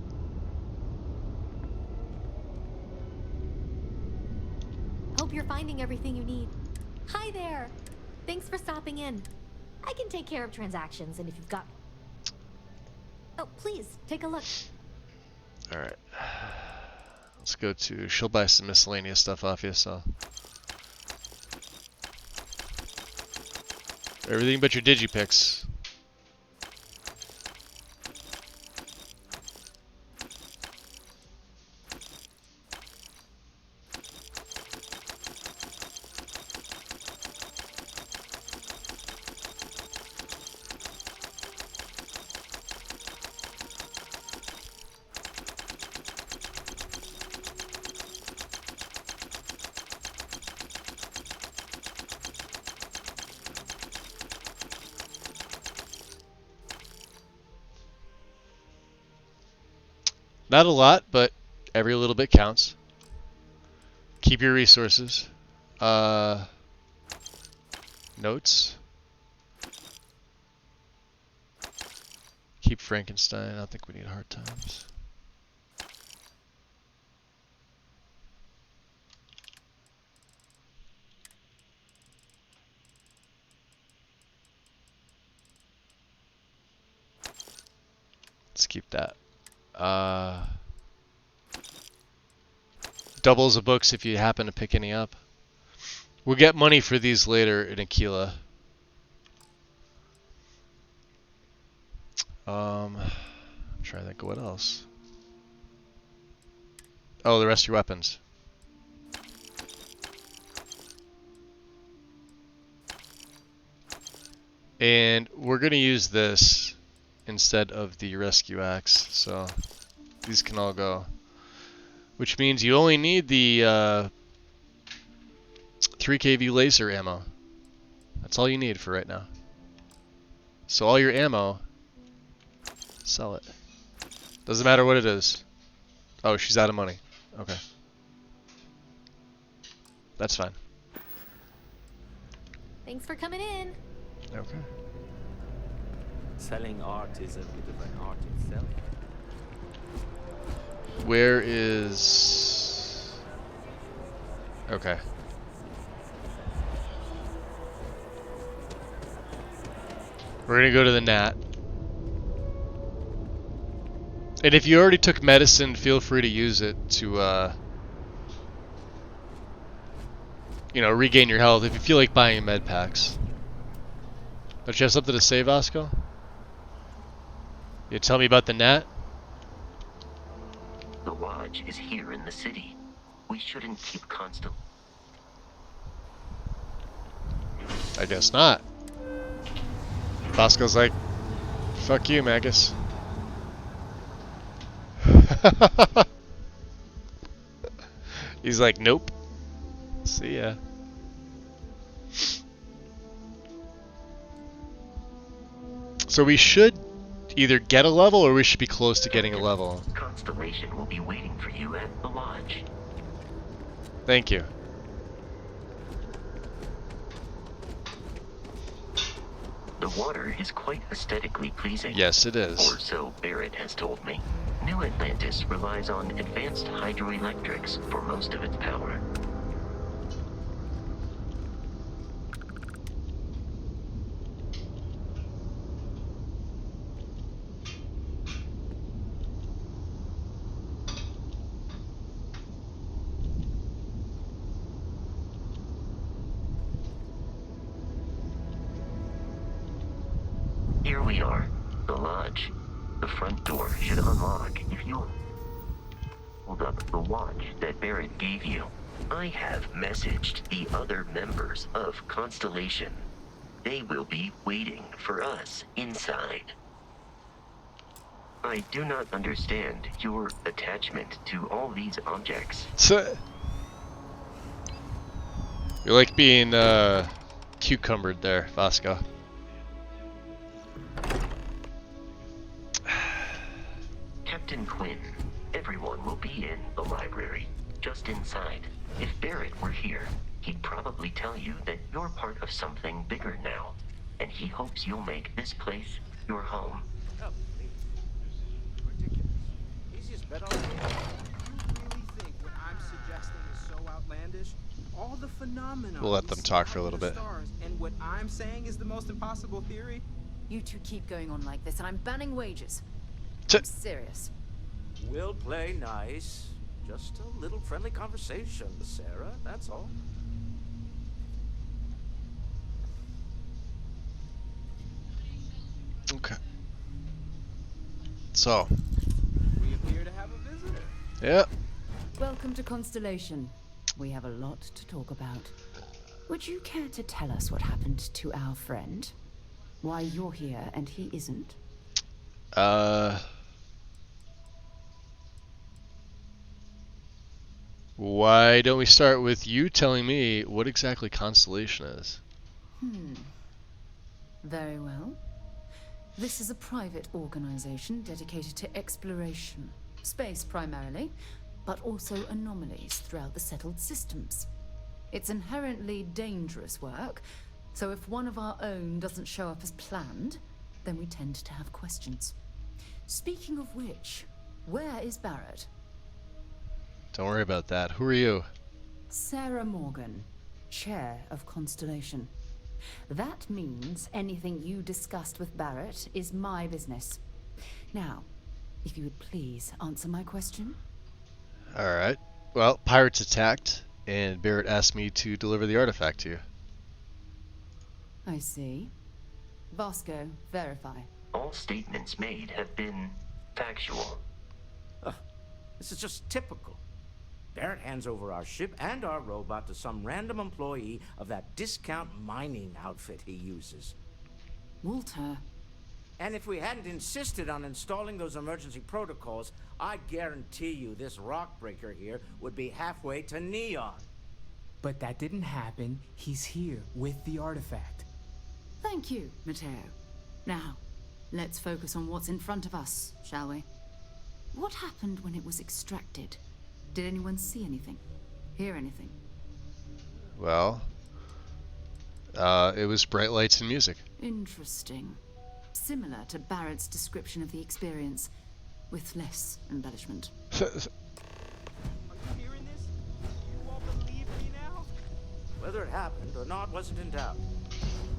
Hope you're finding everything you need. Hi there. Thanks for stopping in. I can take care of transactions, and if you've got... Oh, please, take a look. Alright. Let's go to... She'll buy some miscellaneous stuff off you, so... Everything but your digipicks. Not a lot, but every little bit counts. Keep your resources. Notes. Keep Frankenstein. I don't think we need hard times. Let's keep that. Doubles of books if you happen to pick any up. We'll get money for these later in Aquila. I'm trying to think of what else. Oh, the rest of your weapons. And we're going to use this instead of the rescue axe, so these can all go. Which means you only need the 3kV laser ammo. That's all you need for right now. So all your ammo, sell it. Doesn't matter what it is. Oh, she's out of money. Okay. That's fine. Thanks for coming in. Okay. Selling art is a bit of an art itself. Where is... Okay. We're gonna go to the Nat. And if you already took medicine, feel free to use it to, you know, regain your health if you feel like buying med packs. Don't you have something to say, Vasco? You tell me about the Nat? The Lodge is here in the city. We shouldn't keep constant. I guess not. Bosco's like, fuck you, Magus. He's like, nope. See ya. So we should either get a level or we should be close to getting a level. Constellation will be waiting for you at the lodge. Thank you. The water is quite aesthetically pleasing. Yes, it is. Or so Barrett has told me. New Atlantis relies on advanced hydroelectrics for most of its power. Here we are, the lodge. The front door should unlock if you hold up the watch that Barrett gave you. I have messaged the other members of Constellation. They will be waiting for us inside. I do not understand your attachment to all these objects. You're like being cucumbered there, Vasco. Captain Quinn, everyone will be in the library, just inside. If Barrett were here, he'd probably tell you that you're part of something bigger now, and he hopes you'll make this place your home. Oh, ridiculous. Easiest bet on the game. You really think what I'm suggesting is so outlandish? All the phenomena. We'll let them talk for a little bit. And what I'm saying is the most impossible theory? You two keep going on like this, and I'm banning wages. I'm serious. We'll play nice. Just a little friendly conversation, Sarah, that's all. Okay. So. We appear to have a visitor. Yeah. Welcome to Constellation. We have a lot to talk about. Would you care to tell us what happened to our friend? Why you're here and he isn't? Why don't we start with you telling me what exactly Constellation is? Very well. This is a private organization dedicated to exploration. Space primarily, but also anomalies throughout the settled systems. It's inherently dangerous work, so if one of our own doesn't show up as planned, then we tend to have questions. Speaking of which, where is Barrett? Don't worry about that. Who are you? Sarah Morgan, chair of Constellation. That means anything you discussed with Barrett is my business. Now, if you would please answer my question. Alright. Well, pirates attacked, and Barrett asked me to deliver the artifact to you. I see. Vasco, verify. All statements made have been factual. This is just typical. Barrett hands over our ship and our robot to some random employee of that discount mining outfit he uses. Walter. And if we hadn't insisted on installing those emergency protocols, I guarantee you this rock breaker here would be halfway to Neon. But that didn't happen. He's here with the artifact. Thank you, Matteo. Now, let's focus on what's in front of us, shall we? What happened when it was extracted? Did anyone see anything? Hear anything? Well, it was bright lights and music. Interesting. Similar to Barrett's description of the experience, with less embellishment. Are you hearing this? You all believe me now? Whether it happened or not wasn't in doubt.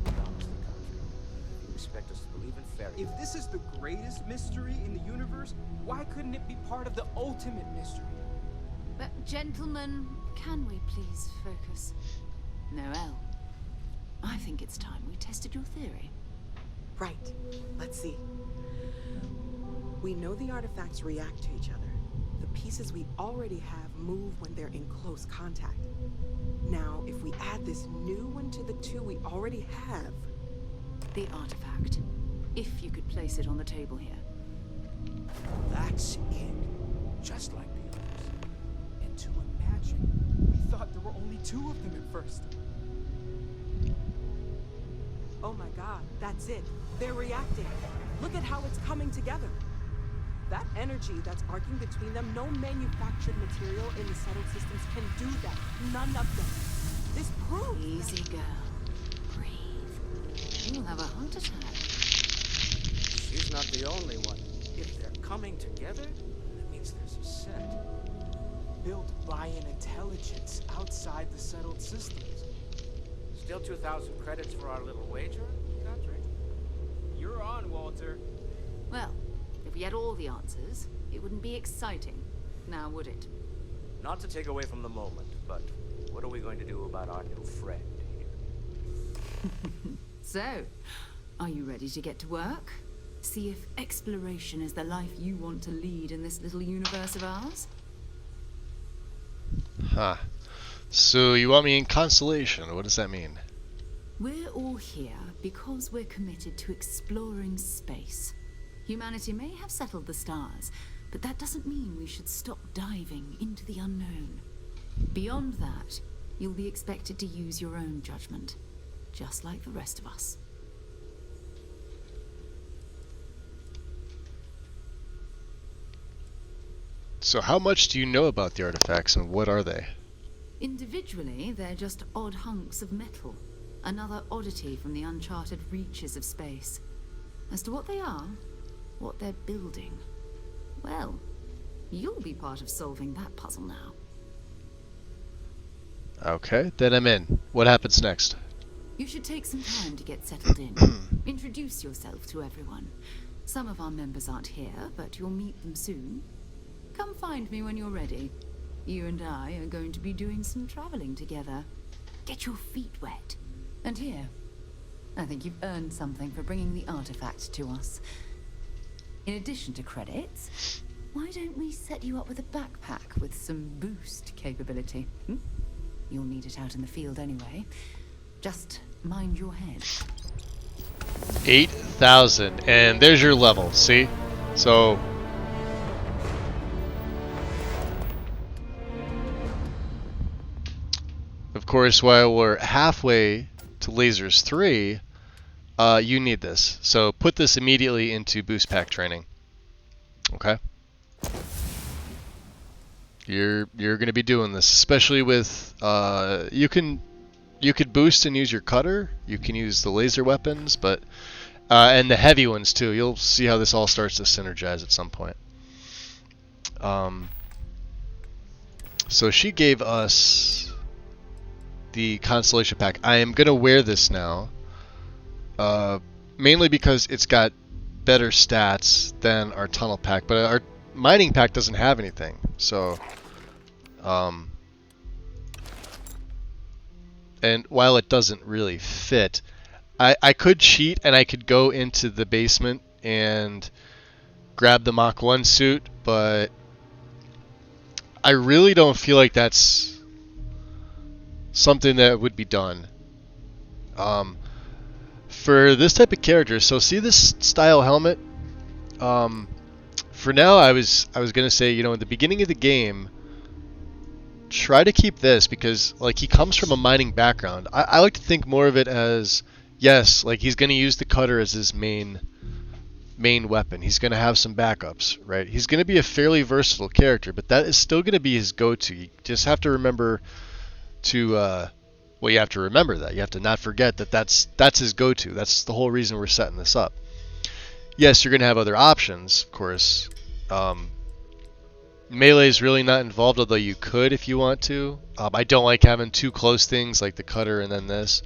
You expect us to believe in fairy tales. If this is the greatest mystery in the universe, why couldn't it be part of the ultimate mystery? But gentlemen, can we please focus? Noel, I think it's time we tested your theory. Right. Let's see. We know the artifacts react to each other. The pieces we already have move when they're in close contact. Now, if we add this new one to the two we already have... The artifact. If you could place it on the table here. That's it. Just like the others. And to imagine, we thought there were only 2 of them at first. Oh my god, that's it. They're reacting. Look at how it's coming together. That energy that's arcing between them, no manufactured material in the settled systems can do that. None of them. This proves... Easy, girl. Breathe. You'll have a heart attack. She's not the only one. If they're coming together, that means there's a set. Built by an intelligence outside the settled systems. Still 2,000 credits for our little wager, Patrick? You're on, Walter. Well, if we had all the answers, it wouldn't be exciting. Now, would it? Not to take away from the moment, but what are we going to do about our new friend here? So, are you ready to get to work? See if exploration is the life you want to lead in this little universe of ours? Huh. So you want me in Constellation? What does that mean? We're all here because we're committed to exploring space. Humanity may have settled the stars, but that doesn't mean we should stop diving into the unknown. Beyond that, you'll be expected to use your own judgment, just like the rest of us. So how much do you know about the artifacts and what are they? Individually, they're just odd hunks of metal. Another oddity from the uncharted reaches of space. As to what they are, what they're building, well, you'll be part of solving that puzzle now. Okay, then I'm in. What happens next? You should take some time to get settled in. Introduce yourself to everyone. Some of our members aren't here, but you'll meet them soon. Come find me when you're ready. You and I are going to be doing some traveling together. Get your feet wet. And here, I think you've earned something for bringing the artifact to us. In addition to credits, why don't we set you up with a backpack with some boost capability? You'll need it out in the field anyway. Just mind your head. 8,000, and there's your level, see? So... Of course, while we're halfway to Lasers 3, you need this. So put this immediately into boost pack training. Okay? You're going to be doing this, especially with you could boost and use your cutter. You can use the laser weapons, but and the heavy ones too. You'll see how this all starts to synergize at some point. So she gave us the Constellation pack. I am going to wear this now, mainly because it's got better stats than our tunnel pack, but our mining pack doesn't have anything. So, and while it doesn't really fit, I could cheat and I could go into the basement and grab the Mach 1 suit, but I really don't feel like that's something that would be done. For this type of character, so see this style helmet? For now, I was gonna say, you know, in the beginning of the game, try to keep this because, like, he comes from a mining background. I like to think more of it as, yes, like he's gonna use the cutter as his main weapon. He's gonna have some backups, right? He's gonna be a fairly versatile character, but that is still gonna be his go-to. You just have to remember to well, you have to remember that. You have to not forget that that's his go-to. That's the whole reason we're setting this up. Yes, you're going to have other options, of course. Melee is really not involved, although you could if you want to. I don't like having two close things like the cutter and then this.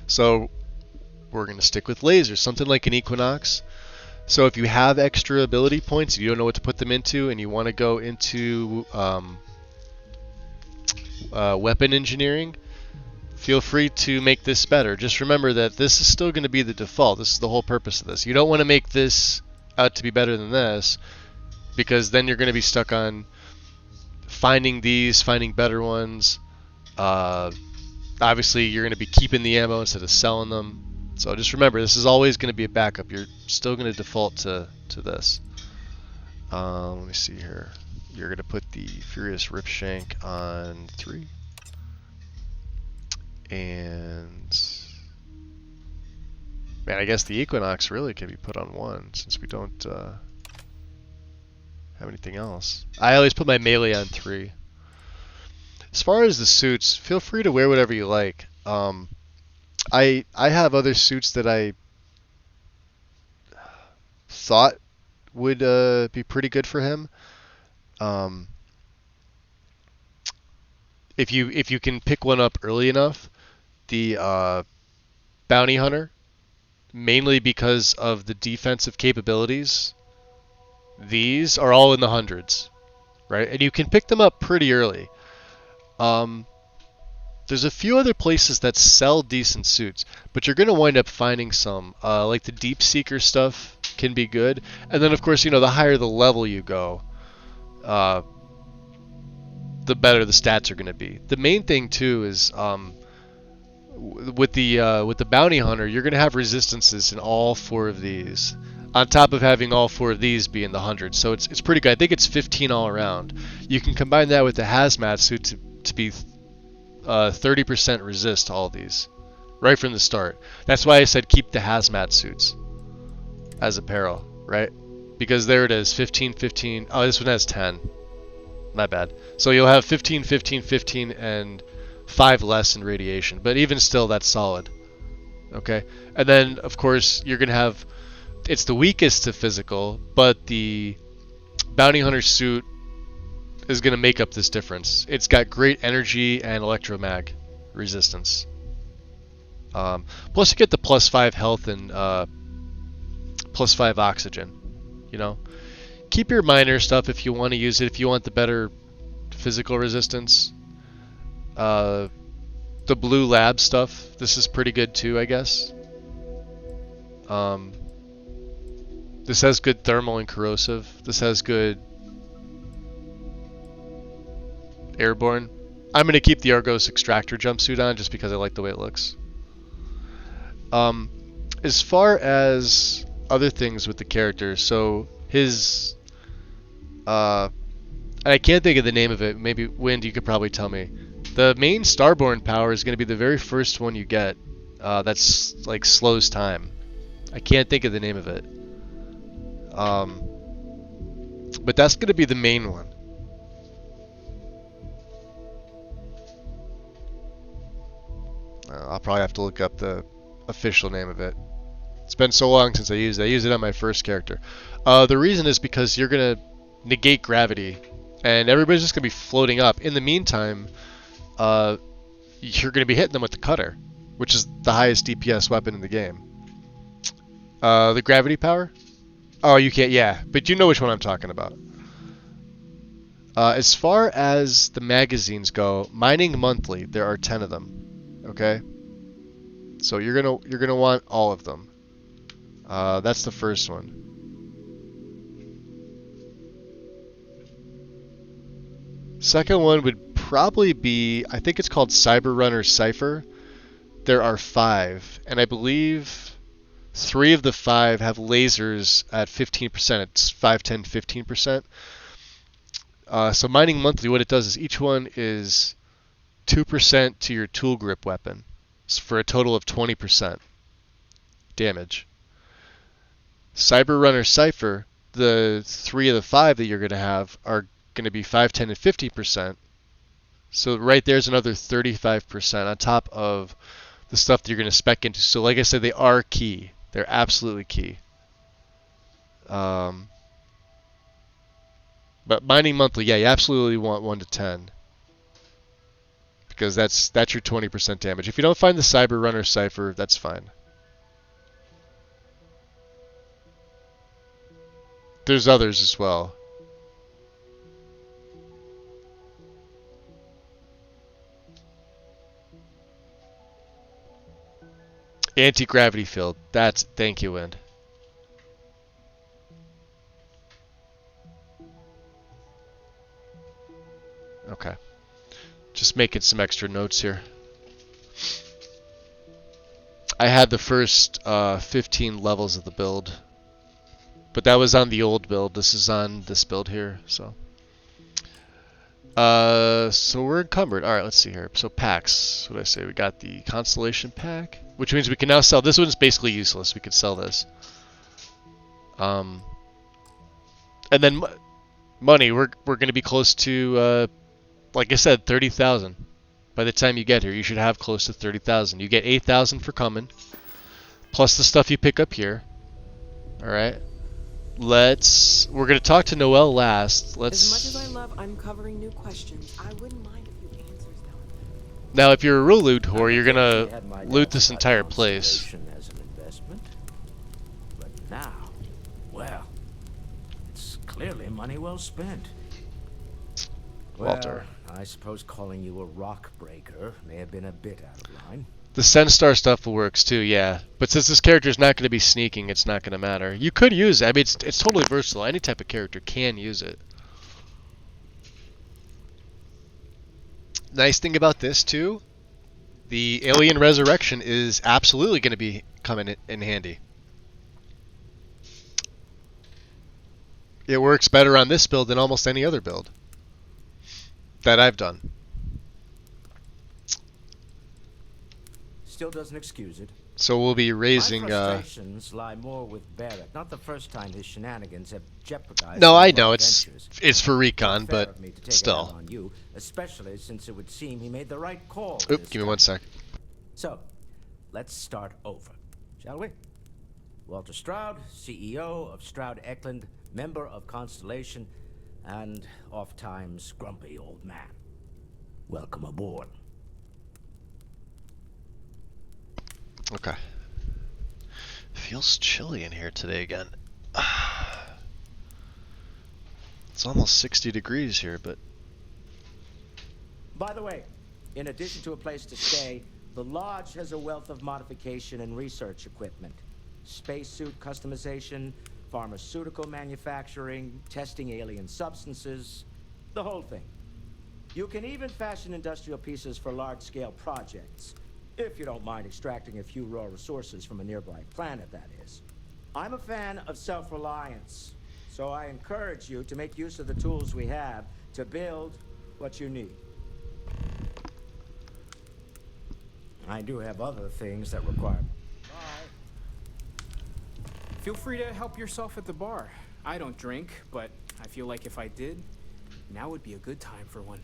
So we're going to stick with lasers, something like an Equinox. So if you have extra ability points, if you don't know what to put them into, and you want to go into weapon engineering, feel free to make this better. Just remember that this is still going to be the default. This is the whole purpose of this. You don't want to make this out to be better than this, because then you're going to be stuck on finding these, finding better ones. Obviously, you're going to be keeping the ammo instead of selling them. So just remember, this is always going to be a backup. You're still going to default to this. Let me see here. You're going to put the Furious Ripshank on 3. And man, I guess the Equinox really can be put on 1 since we don't have anything else. I always put my melee on 3. As far as the suits, feel free to wear whatever you like. I have other suits that I thought would be pretty good for him. If you can pick one up early enough, the Bounty Hunter, mainly because of the defensive capabilities. These are all in the hundreds, right? And you can pick them up pretty early. There's a few other places that sell decent suits, but you're going to wind up finding some. Like the Deep Seeker stuff can be good. And then, of course, the higher the level you go, the better the stats are going to be. The main thing, too, is with the Bounty Hunter, you're going to have resistances in all 4 of these, on top of having all 4 of these be in the hundreds. So it's pretty good. I think it's 15 all around. You can combine that with the Hazmat suit to be 30% resist to all these, right from the start. That's why I said keep the Hazmat suits as apparel, right? Because there it is, 15, 15. Oh, this one has 10. My bad. So you'll have 15, 15, 15, and 5 less in radiation. But even still, that's solid. Okay? And then, of course, you're going to have... It's the weakest to physical, but the Bounty Hunter suit is going to make up this difference. It's got great energy and electromag resistance. Plus you get the +5 health and +5 oxygen. Keep your minor stuff if you want to use it, if you want the better physical resistance. The blue lab stuff, this is pretty good too, I guess. This has good thermal and corrosive. This has good airborne. I'm going to keep the Argos Extractor jumpsuit on just because I like the way it looks. As far as other things with the character, so his... I can't think of the name of it. Maybe, Wind, you could probably tell me. The main Starborn power is going to be the very first one you get. That's like slows time. I can't think of the name of it. But that's going to be the main one. I'll probably have to look up the official name of it. It's been so long since I used it. I used it on my first character. The reason is because you're going to negate gravity, and everybody's just going to be floating up. In the meantime, you're going to be hitting them with the cutter, which is the highest DPS weapon in the game. The gravity power? Oh, you can't, yeah, but you know which one I'm talking about. As far as the magazines go, Mining Monthly, there are 10 of them. Okay? So you're gonna want all of them. That's the first one. Second one would probably be, I think it's called Cyber Runner Cypher. There are 5, and I believe 3 of the 5 have lasers at 15%. It's 5, 10, 15%. So Mining Monthly, what it does is each one is 2% to your tool grip weapon, for a total of 20% damage. Cyber Runner Cypher, the 3 of the 5 that you're going to have are going to be 5, 10, and 50%. So right there's another 35% on top of the stuff that you're going to spec into. So like I said, they are key. They're absolutely key. But Mining Monthly, yeah, you absolutely want 1 to 10. Because that's your 20% damage. If you don't find the Cyber Runner Cypher, that's fine. There's others as well. Anti-gravity field. Thank you, Wind. Okay. Just making some extra notes here. I had the first 15 levels of the build, but that was on the old build. This is on this build here, so. So we're encumbered. All right, let's see here. So packs. What did I say? We got the Constellation pack, which means we can now sell. This one's basically useless. We could sell this. And then money. We're going to be close to, like I said, 30,000. By the time you get here, you should have close to 30,000. You get 8,000 for coming, plus the stuff you pick up here. All right. We're going to talk to Noelle last. As much as I love uncovering new questions, I wouldn't mind a few answers now. If you're a real loot whore, you're going to loot this entire place. As an investment. But now, well, it's clearly money well spent. Walter. Well, I suppose calling you a rock breaker may have been a bit out of line. The Senstar stuff works too, yeah. But since this character is not going to be sneaking, it's not going to matter. You could use it. I mean, it's totally versatile. Any type of character can use it. Nice thing about this too, the alien resurrection is absolutely going to be coming in handy. It works better on this build than almost any other build that I've done. Still doesn't excuse it. So we'll be raising. My frustrations lie more with Barrett. Not the first time his shenanigans have jeopardized. No, I know it's for recon, but still. On you, especially since it would seem he made the right call. Oop, give me 1 sec. So, let's start over, shall we? Walter Stroud, CEO of Stroud Eklund, member of Constellation, and oft-times grumpy old man. Welcome aboard. Okay. Feels chilly in here today again. It's almost 60 degrees here, but... By the way, in addition to a place to stay, the Lodge has a wealth of modification and research equipment. Spacesuit customization, pharmaceutical manufacturing, testing alien substances, the whole thing. You can even fashion industrial pieces for large-scale projects. If you don't mind extracting a few raw resources from a nearby planet, that is. I'm a fan of self-reliance, so I encourage you to make use of the tools we have to build what you need. I do have other things that require... Feel free to help yourself at the bar. I don't drink, but I feel like if I did, now would be a good time for one.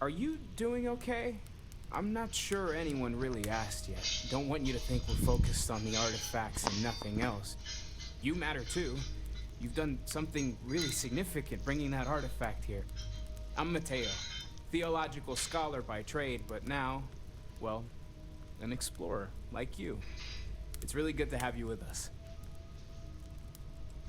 Are you doing okay? I'm not sure anyone really asked yet. Don't want you to think we're focused on the artifacts and nothing else. You matter too. You've done something really significant bringing that artifact here. I'm Mateo, theological scholar by trade, but now, well, an explorer like you. It's really good to have you with us.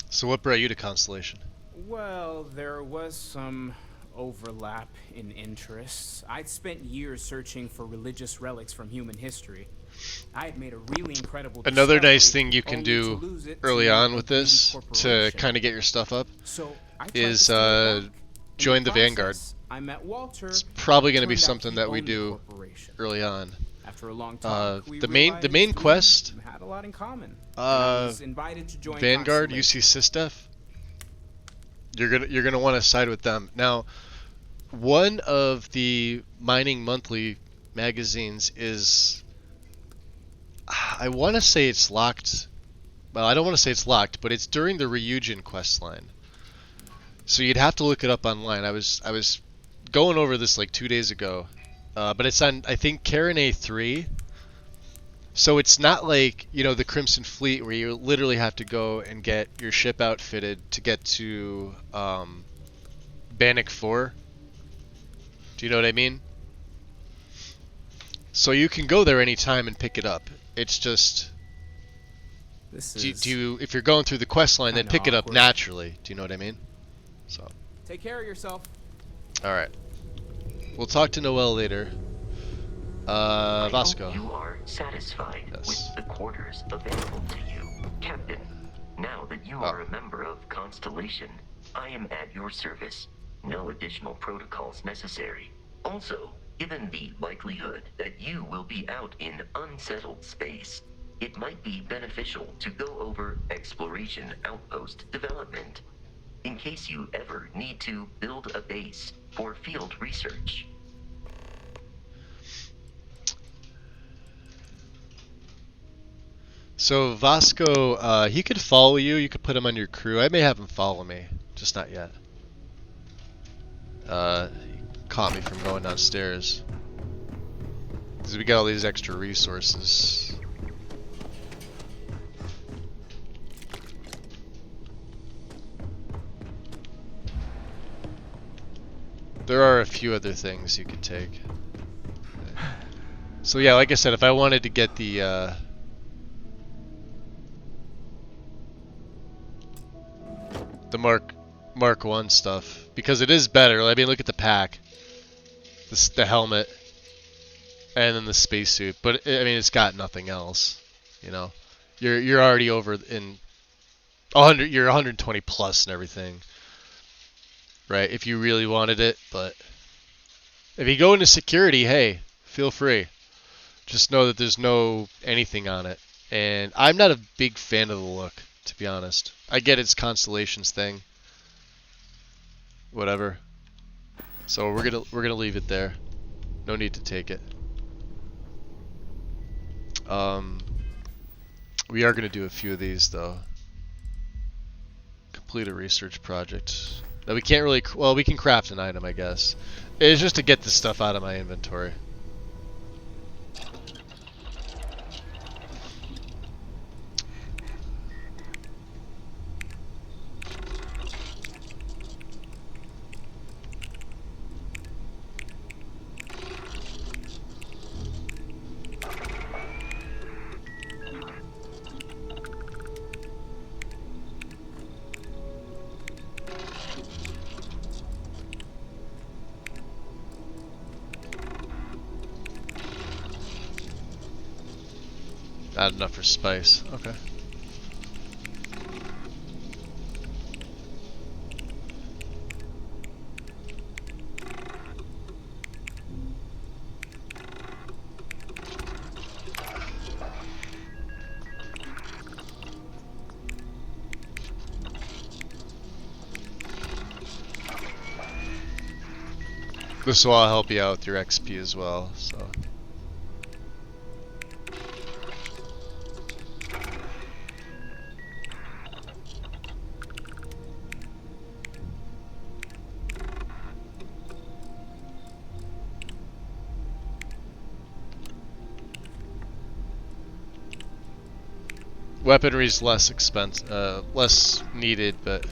So what brought you to Constellation? Well, there was some overlap in interests. I'd spent years searching for religious relics from human history. I had made a really incredible Another nice thing you can do early on with this to kind of get your stuff up is join the Vanguard. I met Walter. It's probably going to be something that we do early on. After a long talk, the main quest, had a lot in common. I was invited to join Vanguard, UC Sysdef. You're gonna want to side with them. Now, one of the Mining Monthly magazines is, I want to say it's locked. Well, I don't want to say it's locked, but it's during the Ryujin quest line. So you'd have to look it up online. I was going over this like 2 days ago, but it's on, I think, Karen A3. So it's not like, you know, the Crimson Fleet where you literally have to go and get your ship outfitted to get to Bannock 4. Do you know what I mean? So you can go there anytime and pick it up. It's just, if you're going through the quest line, then pick it up naturally. Do you know what I mean? So. Take care of yourself. All right. We'll talk to Noelle later. Vasco. You are satisfied with the quarters available to you, Captain. Now that you are a member of Constellation, I am at your service. no additional protocols necessary. Also, given the likelihood that you will be out in unsettled space, it might be beneficial to go over exploration outpost development, in case you ever need to build a base for field research. So Vasco, he could follow you. You could put him on your crew. I may have him follow me, just not yet. He caught me from going downstairs because we got all these extra resources. There are a few other things you could take. So yeah, like I said, if I wanted to get the Mark 1 stuff, because it is better. I mean, look at the pack, the helmet, and then the spacesuit. But I mean, it's got nothing else. You know, you're already over in 100. You're 120 plus and everything, right? If you really wanted it, but if you go into security, hey, feel free. Just know that there's no anything on it, and I'm not a big fan of the look, to be honest. I get it's Constellation's thing. Whatever. So we're gonna leave it there. No need to take it. We are gonna do a few of these though. Complete a research project. Now we can't really. Well, we can craft an item, I guess. It's just to get this stuff out of my inventory. Not enough for spice. Okay. This will all help you out with your XP as well, so. Weaponry's less less needed, but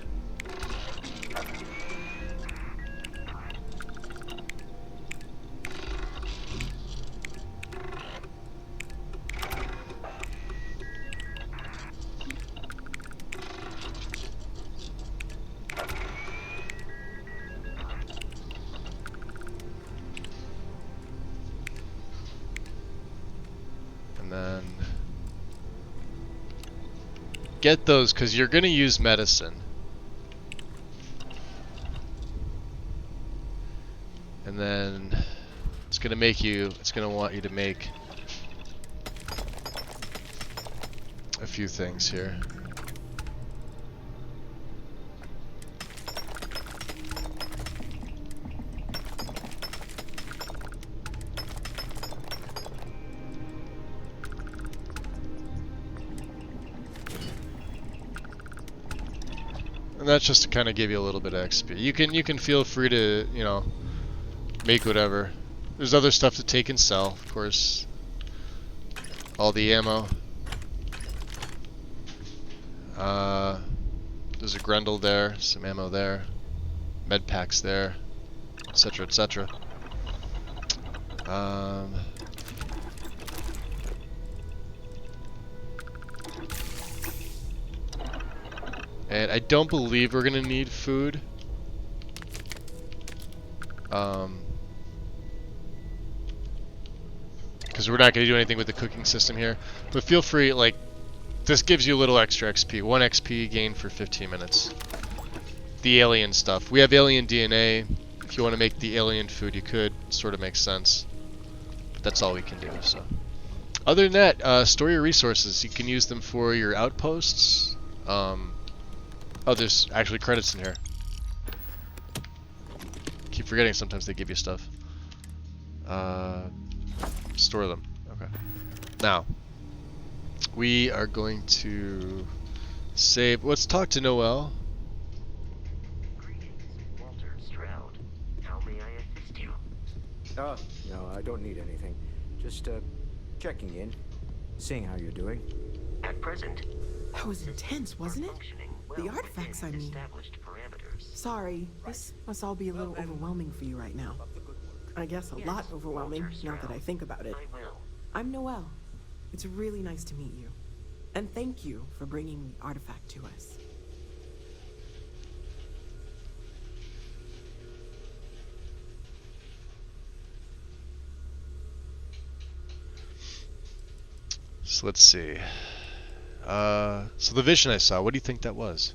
and then get those because you're gonna use medicine. And then it's gonna want you to make a few things here. And that's just to kind of give you a little bit of XP. You can feel free to, you know, make whatever. There's other stuff to take and sell, of course. All the ammo. There's a Grendel there, some ammo there, med packs there, etc., etc. And I don't believe we're gonna need food. Because we're not gonna do anything with the cooking system here. But feel free, like, this gives you a little extra XP. 1 XP gain for 15 minutes. the alien stuff. We have alien DNA. If you want to make the alien food, you could. Sort of makes sense. But that's all we can do. So, other than that, store your resources. You can use them for your outposts. Oh, there's actually credits in here. Keep forgetting sometimes they give you stuff. Store them. Okay. Now, we are going to save. Let's talk to Noel. Walter Stroud. How may I assist you? Oh, no, I don't need anything. Just, checking in. Seeing how you're doing. At present, That was intense, wasn't it? The artifacts, I mean. Sorry, this must all be a little overwhelming for you right now. I guess a lot overwhelming, now that I think about it. I'm Noelle. It's really nice to meet you. And thank you for bringing the artifact to us. So let's see. So the vision I saw, what do you think that was?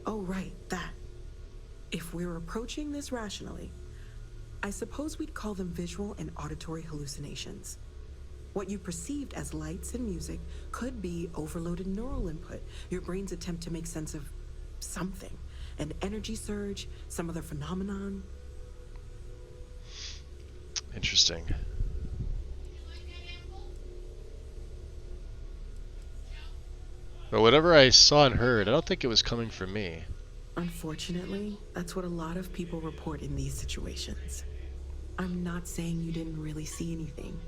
Oh, right, that. If we're approaching this rationally, I suppose we'd call them visual and auditory hallucinations. What you perceived as lights and music could be overloaded neural input, your brain's attempt to make sense of something. An energy surge, some other phenomenon. Interesting. But whatever I saw and heard, I don't think it was coming from me. Unfortunately, that's what a lot of people report in these situations. I'm not saying you didn't really see anything,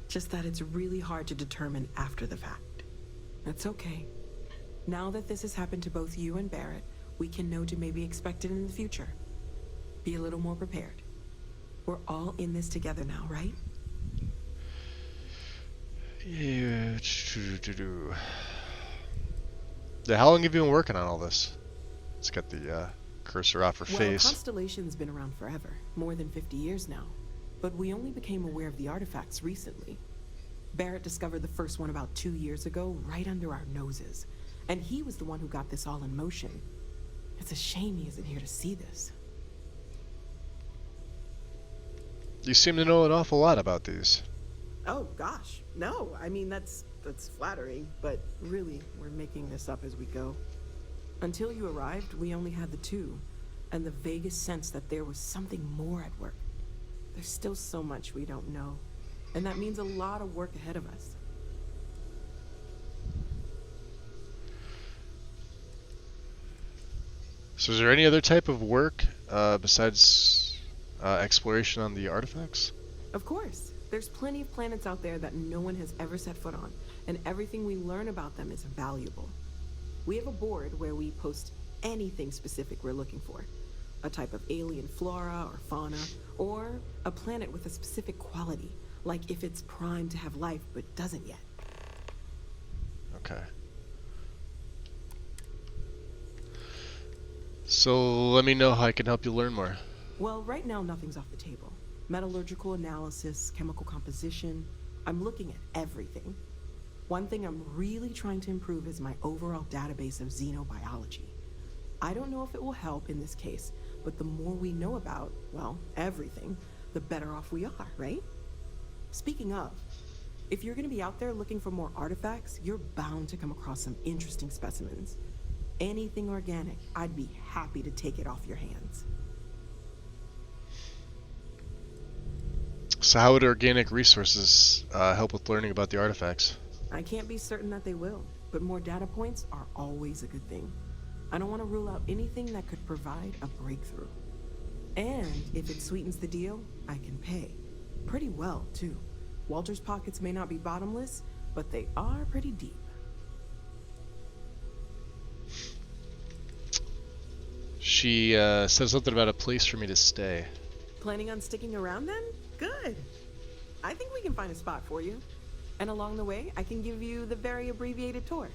just that it's really hard to determine after the fact. That's okay. Now that this has happened to both you and Barrett, we can know to maybe expect it in the future. Be a little more prepared. We're all in this together now, right? Yeah. How long have you been working on all this? Let's get the cursor off her face. Constellation's been around forever, more than 50 years now. But we only became aware of the artifacts recently. Barrett discovered the first one about 2 years ago, right under our noses. And he was the one who got this all in motion. It's a shame he isn't here to see this. You seem to know an awful lot about these. Oh, gosh. No, I mean, that's flattering. But really, we're making this up as we go. Until you arrived, we only had the two. And the vaguest sense that there was something more at work. There's still so much we don't know. And that means a lot of work ahead of us. So is there any other type of work besides exploration on the artifacts? Of course. There's plenty of planets out there that no one has ever set foot on, and everything we learn about them is valuable. We have a board where we post anything specific we're looking for. A type of alien flora or fauna, or a planet with a specific quality, like if it's primed to have life but doesn't yet. Okay. So let me know how I can help you learn more. Well, right now nothing's off the table. Metallurgical analysis, chemical composition. I'm looking at everything. One thing I'm really trying to improve is my overall database of xenobiology. I don't know if it will help in this case, but the more we know about, well, everything, the better off we are, right? Speaking of, if you're gonna be out there looking for more artifacts, you're bound to come across some interesting specimens. Anything organic, I'd be happy to take it off your hands. So how would organic resources help with learning about the artifacts? I can't be certain that they will, but more data points are always a good thing. I don't want to rule out anything that could provide a breakthrough. And if it sweetens the deal, I can pay. Pretty well, too. Walter's pockets may not be bottomless, but they are pretty deep. She said something about a place for me to stay. Planning on sticking around then? Good. I think we can find a spot for you. And along the way, I can give you the very abbreviated tour.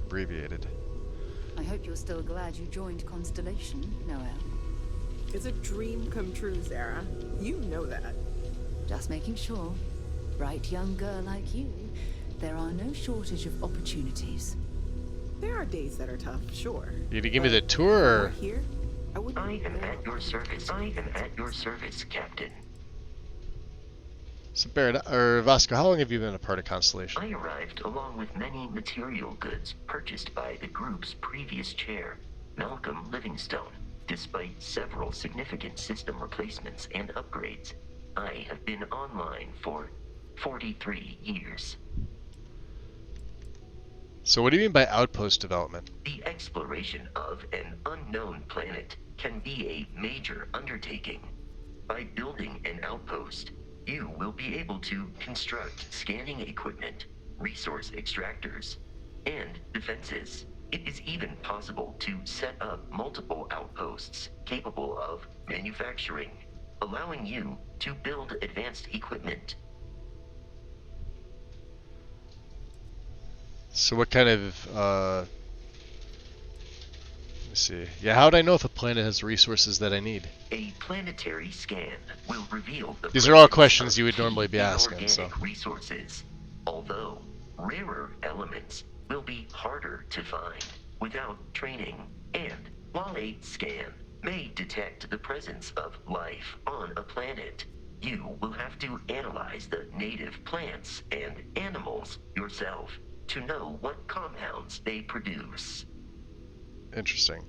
Abbreviated. I hope you're still glad you joined Constellation, Noelle. It's a dream come true, Sarah. You know that. Just making sure. Bright young girl like you, there are no shortage of opportunities. There are days that are tough, sure. You gonna give me the tour? Or Or? here, I wouldn't. I am at your service. I am at your service, Captain. So Barrett, or Vasco, how long have you been a part of Constellation? I arrived along with many material goods purchased by the group's previous chair, Malcolm Livingstone. Despite several significant system replacements and upgrades, I have been online for 43 years. So what do you mean by outpost development? The exploration of an unknown planet can be a major undertaking. By building an outpost, you will be able to construct scanning equipment, resource extractors, and defenses. It is even possible to set up multiple outposts capable of manufacturing, allowing you to build advanced equipment. So what kind of, let's see. Yeah, how would I know if a planet has resources that I need? A planetary scan will reveal the These are all presence questions of you would key normally be asking, inorganic so. resources, although rarer elements will be harder to find without training. And while a scan may detect the presence of life on a planet, you will have to analyze the native plants and animals yourself to know what compounds they produce. Interesting.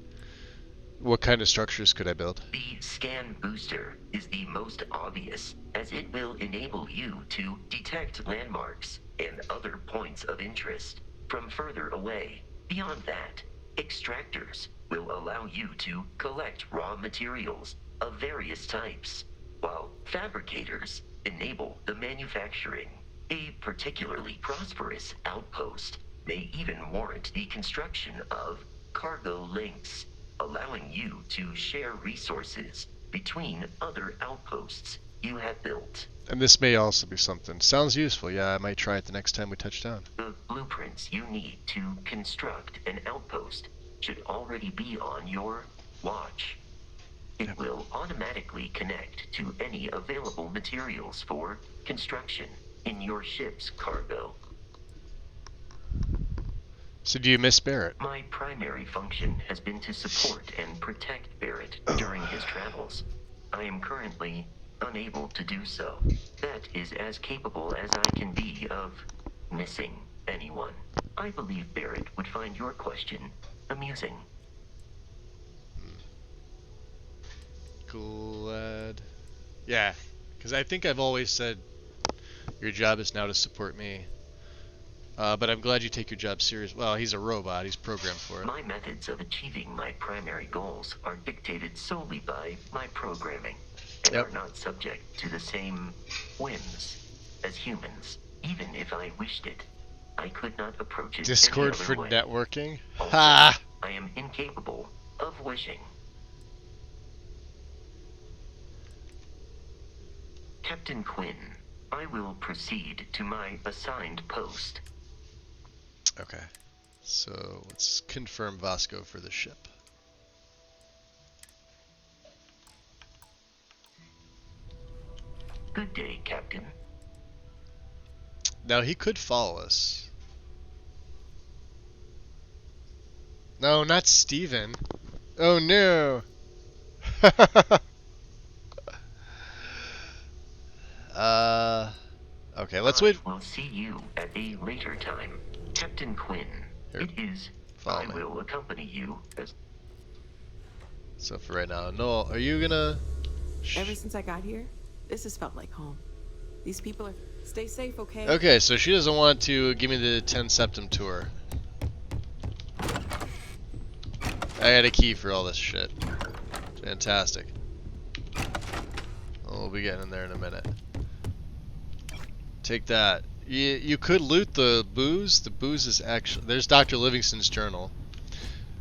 What kind of structures could I build? The scan booster is the most obvious, as it will enable you to detect landmarks and other points of interest from further away. Beyond that, extractors will allow you to collect raw materials of various types, while fabricators enable the manufacturing. A particularly prosperous outpost may even warrant the construction of cargo links, allowing you to share resources between other outposts you have built. And this may also be something. Sounds useful. Yeah, I might try it the next time we touch down. The blueprints you need to construct an outpost should already be on your watch. It will automatically connect to any available materials for construction in your ship's cargo. So do you miss Barrett? My primary function has been to support and protect Barrett during his travels. I am currently unable to do so. That is as capable as I can be of missing anyone. I believe Barrett would find your question amusing. Glad. Yeah, because I think I've always said your job is now to support me. But I'm glad you take your job serious. Well, he's a robot. He's programmed for it. My methods of achieving my primary goals are dictated solely by my programming and are not subject to the same whims as humans. Even if I wished it, I could not approach it Discord any for other way. networking? Also, Ha! I am incapable of wishing. Captain Quinn, I will proceed to my assigned post. Okay. So let's confirm Vasco for the ship. Good day, Captain. Now he could follow us. No, not Steven. Oh no. Okay, let's wait. We'll see you at a later time. Captain Quinn, Here, it is. follow I me. will accompany you as. So for right now, Noel, are you gonna? Ever since I got here, this has felt like home. These people are. Stay safe, okay? Okay, so she doesn't want to give me the 10 Septum tour. I got a key for all this shit. Fantastic. We'll be getting in there in a minute. Take that. You could loot the booze. The booze is actually... There's Dr. Livingston's journal.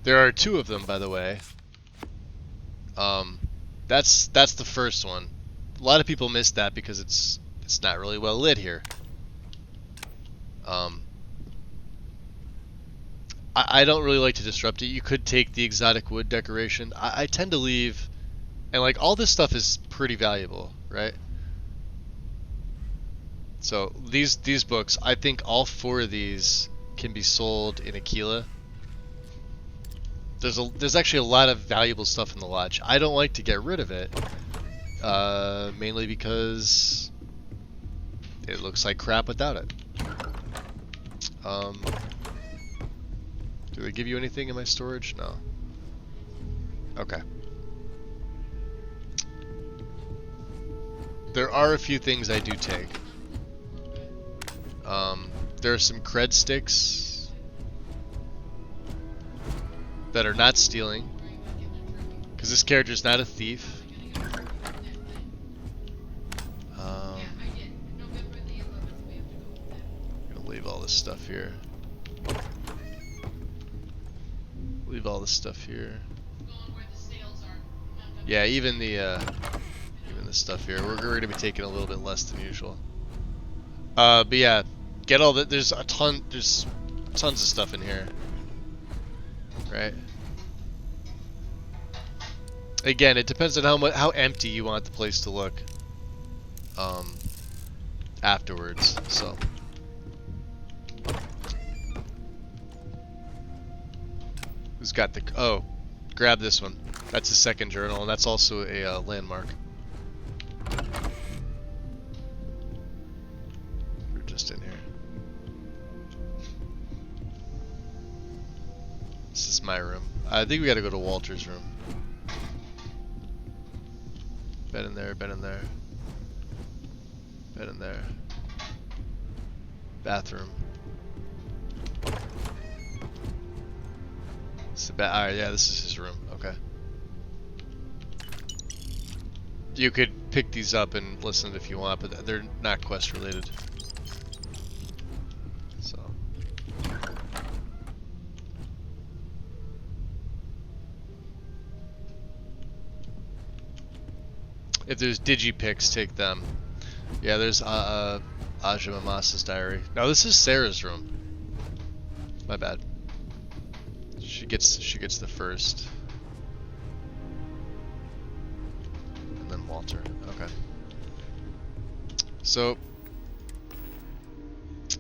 There are 2 of them, by the way. That's the first one. A lot of people miss that because it's not really well lit here. I don't really like to disrupt it. You could take the exotic wood decoration. I tend to leave, and like all this stuff is pretty valuable, right? So these books, I think all 4 of these can be sold in Aquila. there's actually a lot of valuable stuff in the lodge. I don't like to get rid of it, mainly because it looks like crap without it. Do they give you anything in my storage? No. Okay. There are a few things I do take. There are some cred sticks that are not stealing, because this character's not a thief. I'm gonna leave all this stuff here. Leave all this stuff here. Yeah, even the stuff here. We're going to be taking a little bit less than usual. But yeah, get all that. There's tons of stuff in here, right? Again, it depends on how empty you want the place to look. Afterwards, so. Who's got the? Oh, grab this one. That's a second journal, and that's also a landmark. We're just in here. This is my room. I think we gotta go to Walter's room. Bed in there, bed in there. Bed in there. Bathroom. Alright, yeah, this is his room. Okay. You could pick these up and listen if you want, but they're not quest related. So. If there's digipicks, take them. Yeah, there's Aja Mamasa's diary. No, this is Sarah's room. My bad. She gets the first. And then Walter. Okay. So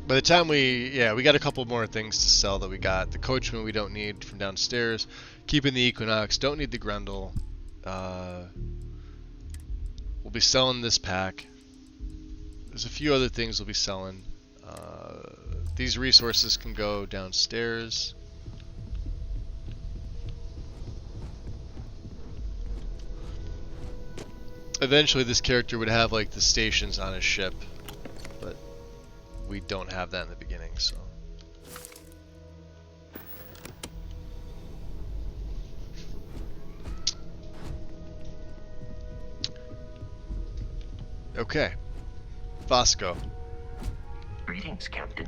by the time we got a couple more things to sell that we got. The coachman we don't need from downstairs. Keeping the Equinox, don't need the Grundle. We'll be selling this pack. There's a few other things we'll be selling. These resources can go downstairs. Eventually this character would have like the stations on his ship, but we don't have that in the beginning, so. Okay. Vasco. Greetings, Captain.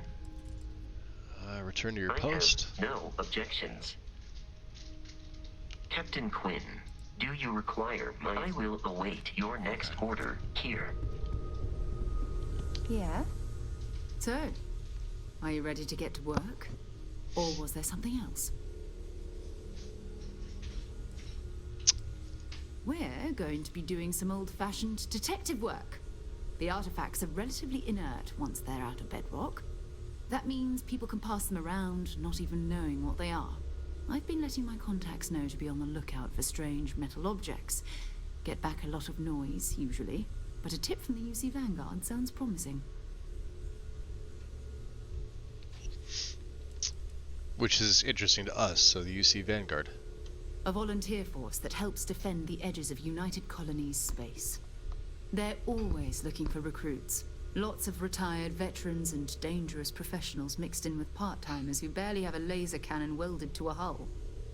Return to your I post. have no objections. Captain Quinn, do you require I will await your next order here. Yeah? So, are you ready to get to work? Or was there something else? We're going to be doing some old-fashioned detective work. The artifacts are relatively inert once they're out of bedrock. That means people can pass them around, not even knowing what they are. I've been letting my contacts know to be on the lookout for strange metal objects. Get back a lot of noise, usually, but a tip from the UC Vanguard sounds promising. Which is interesting to us, so the UC Vanguard. A volunteer force that helps defend the edges of United Colonies space. They're always looking for recruits. Lots of retired veterans and dangerous professionals mixed in with part-timers who barely have a laser cannon welded to a hull.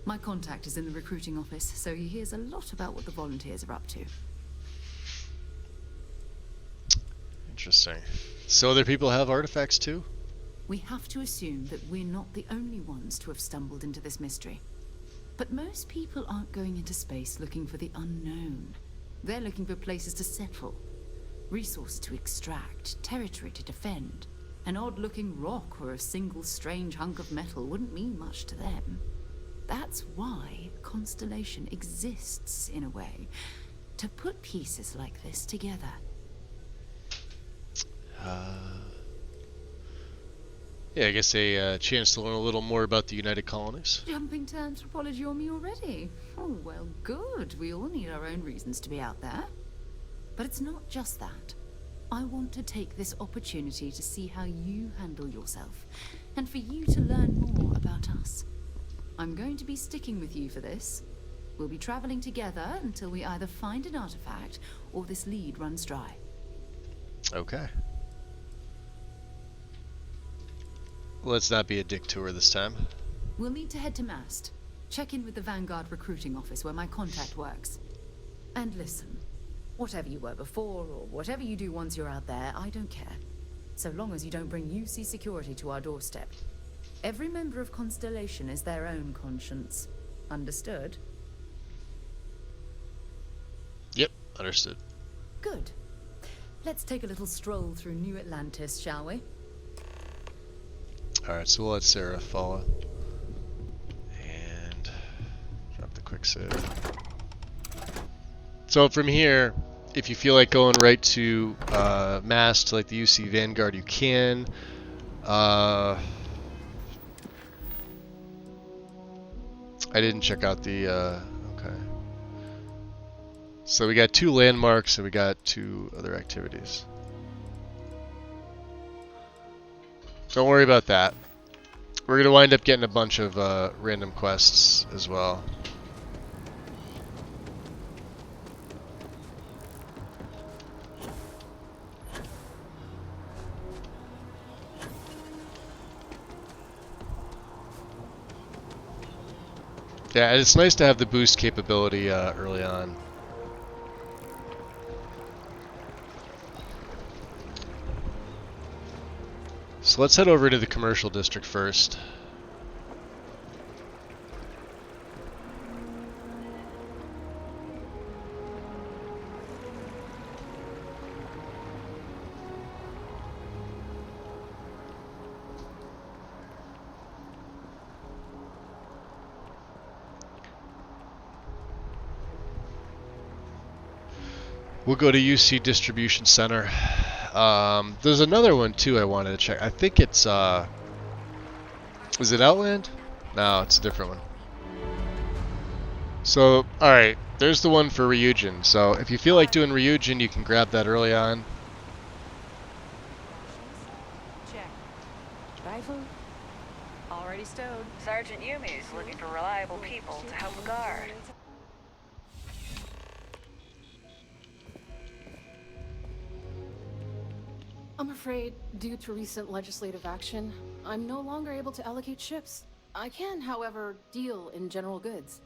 My contact is in the recruiting office, so he hears a lot about what the volunteers are up to. Interesting. So other people have artifacts too? We have to assume that we're not the only ones to have stumbled into this mystery. But most people aren't going into space looking for the unknown. They're looking for places to settle. Resources to extract, territory to defend. An odd-looking rock or a single strange hunk of metal wouldn't mean much to them. That's why Constellation exists, in a way. To put pieces like this together. Yeah, I guess a chance to learn a little more about the United Colonies. Jumping to anthropology on me already? Oh, well, good. We all need our own reasons to be out there. But it's not just that. I want to take this opportunity to see how you handle yourself, and for you to learn more about us. I'm going to be sticking with you for this. We'll be traveling together until we either find an artifact or this lead runs dry. Okay. Let's not be a dick to her this time. We'll need to head to Mast. Check in with the Vanguard recruiting office where my contact works. And listen, whatever you were before or whatever you do once you're out there, I don't care. So long as you don't bring UC security to our doorstep. Every member of Constellation is their own conscience. Understood? Yep, understood. Good. Let's take a little stroll through New Atlantis, shall we? Alright, so we'll let Sarah follow. And drop the quick save. So from here, if you feel like going right to Mass to like the UC Vanguard, you can. I didn't check out the okay. So we got 2 landmarks and we got 2 other activities. Don't worry about that. We're going to wind up getting a bunch of random quests as well. Yeah, it's nice to have the boost capability early on. So let's head over to the commercial district first. We'll go to UC Distribution Center. There's another one too I wanted to check. I think it's is it Outland? No, it's a different one. So, alright, there's the one for Ryujin. So if you feel like doing Ryujin, you can grab that early on. Check. Rifle? Already stowed. Sergeant Yumi's looking for reliable people to help guard. I'm afraid, due to recent legislative action, I'm no longer able to allocate ships. I can, however, deal in general goods.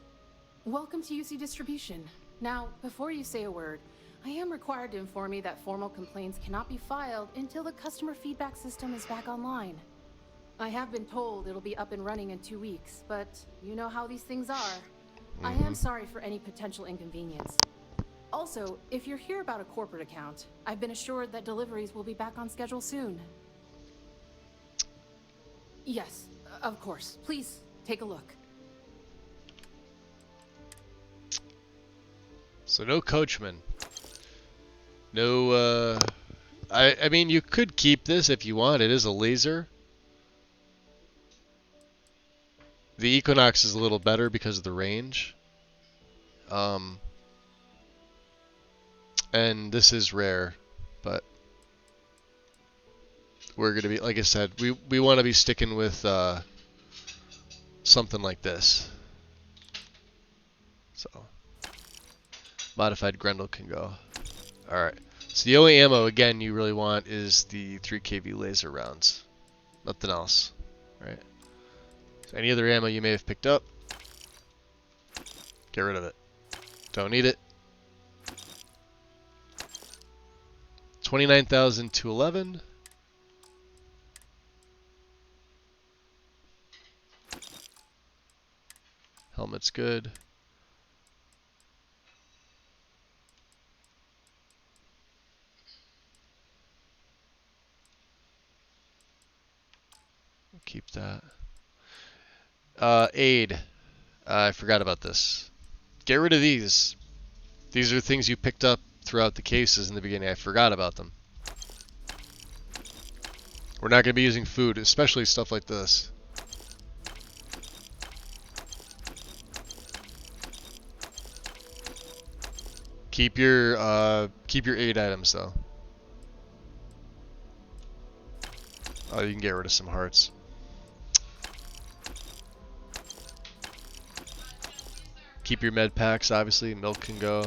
Welcome to UC Distribution. Now, before you say a word, I am required to inform you that formal complaints cannot be filed until the customer feedback system is back online. I have been told it'll be up and running in 2 weeks, but you know how these things are. I am sorry for any potential inconvenience. Also, if you're here about a corporate account, I've been assured that deliveries will be back on schedule soon. Yes, of course. Please, take a look. So no coachman. No, I mean, you could keep this if you want. It is a laser. The Equinox is a little better because of the range. And this is rare, but we're going to be, like I said, we want to be sticking with something like this. So, modified Grendel can go. Alright, so the only ammo, again, you really want is the 3kV laser rounds. Nothing else. Alright. So any other ammo you may have picked up, get rid of it. Don't need it. 29,211. Helmet's good. We'll keep that. Aid. I forgot about this. Get rid of these. These are things you picked up throughout the cases in the beginning. I forgot about them. We're not going to be using food, especially stuff like this. Keep your 8 items though. Oh, you can get rid of some hearts. Keep your med packs, obviously. Milk can go.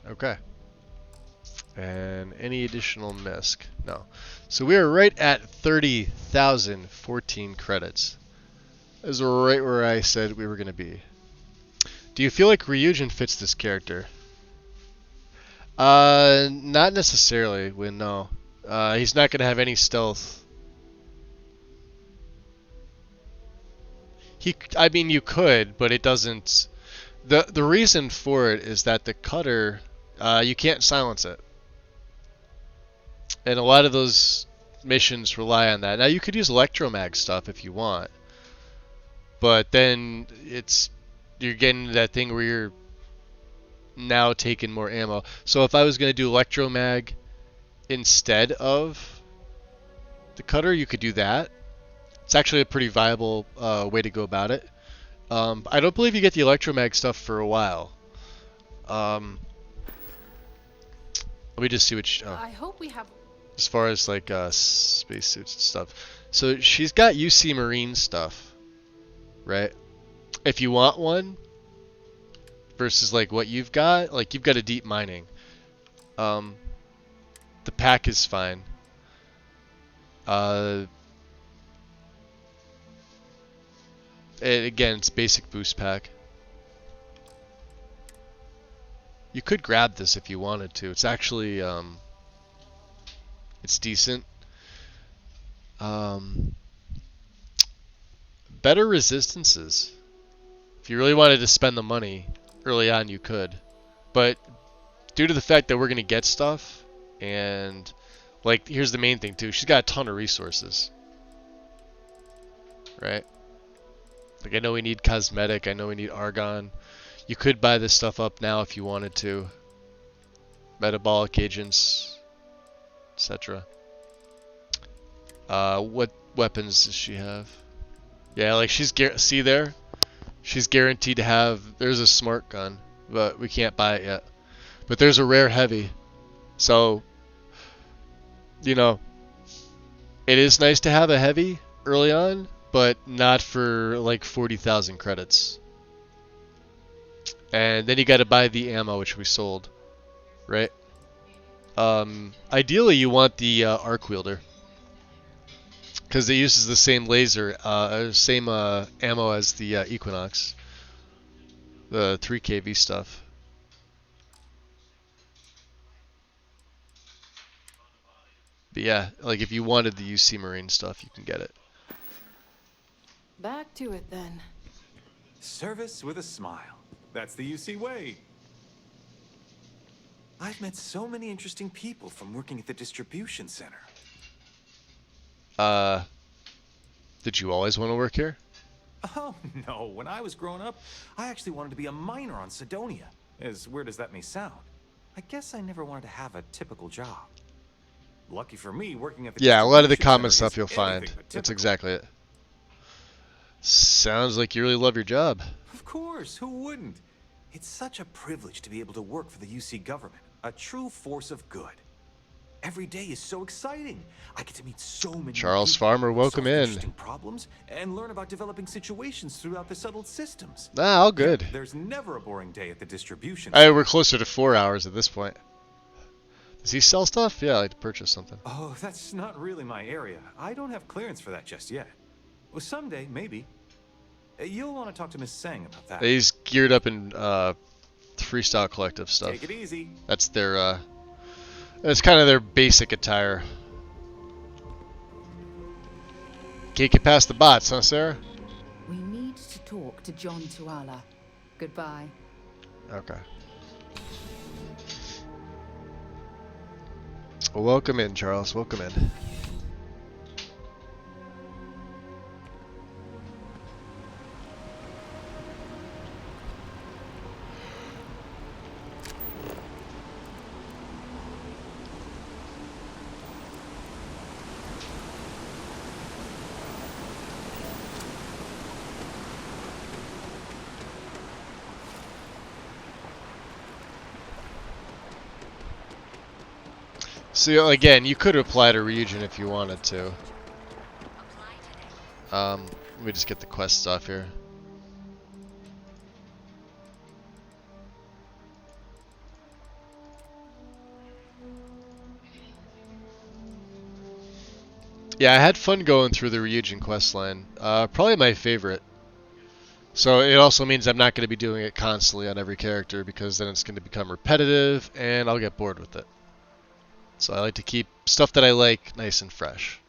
Okay. And any additional misc? No. So we are right at 30,014 credits. That is right where I said we were going to be. Do you feel like Ryujin fits this character? Not necessarily. No. He's not going to have any stealth. I mean, you could, but it doesn't. The reason for it is that the cutter, you can't silence it. And a lot of those missions rely on that. Now, you could use electromag stuff if you want. But then you're getting that thing where you're now taking more ammo. So if I was going to do electromag instead of the cutter, you could do that. It's actually a pretty viable way to go about it. I don't believe you get the electromag stuff for a while. Let me just see what I hope we have... As far as like spacesuits and stuff. So she's got UC Marine stuff, right? If you want one versus like what you've got a deep mining. The pack is fine. Again, it's basic boost pack. You could grab this if you wanted to. It's actually it's decent. Better resistances. If you really wanted to spend the money early on, you could. But due to the fact that we're going to get stuff, and like, here's the main thing too. She's got a ton of resources. Right? Like, I know we need cosmetic. I know we need argon. You could buy this stuff up now if you wanted to. Metabolic agents, etc. What weapons does she have? Yeah, like see there? She's guaranteed to have. There's a smart gun, but we can't buy it yet. But there's a rare heavy. So, you know, it is nice to have a heavy early on, but not for like 40,000 credits. And then you got to buy the ammo, which we sold, right? Ideally, you want the arc wielder, because it uses the same laser, same ammo as the Equinox, the 3kV stuff. But yeah, like if you wanted the UC Marine stuff, you can get it. Back to it then. Service with a smile. That's the UC way. I've met so many interesting people from working at the distribution center. Did you always want to work here? Oh, no. When I was growing up, I actually wanted to be a miner on Sidonia. As weird as that may sound. I guess I never wanted to have a typical job. Lucky for me, working at the a lot of the distribution common center stuff you'll is find. anything but That's typical. exactly it. Sounds like you really love your job. Of course, who wouldn't? It's such a privilege to be able to work for the UC government, a true force of good. Every day is so exciting. I get to meet so many Charles people, Farmer, welcome solve in. interesting problems, and learn about developing situations throughout the settled systems. All good. There's never a boring day at the distribution. We're closer to 4 hours at this point. Does he sell stuff? Yeah, I'd like to purchase something. Oh, that's not really my area. I don't have clearance for that just yet. Well, someday, maybe. You'll want to talk to Miss Sang about that. He's geared up in Freestyle Collective stuff. Take it easy. That's their that's kind of their basic attire. Can't get past the bots, huh, Sarah? We need to talk to John Tuala. Goodbye. Okay. Well, welcome in, Charles. Welcome in. So again, you could apply to Ryujin if you wanted to. Let me just get the quests off here. Yeah, I had fun going through the Ryujin questline. Probably my favorite. So it also means I'm not going to be doing it constantly on every character because then it's going to become repetitive and I'll get bored with it. So I like to keep stuff that I like nice and fresh.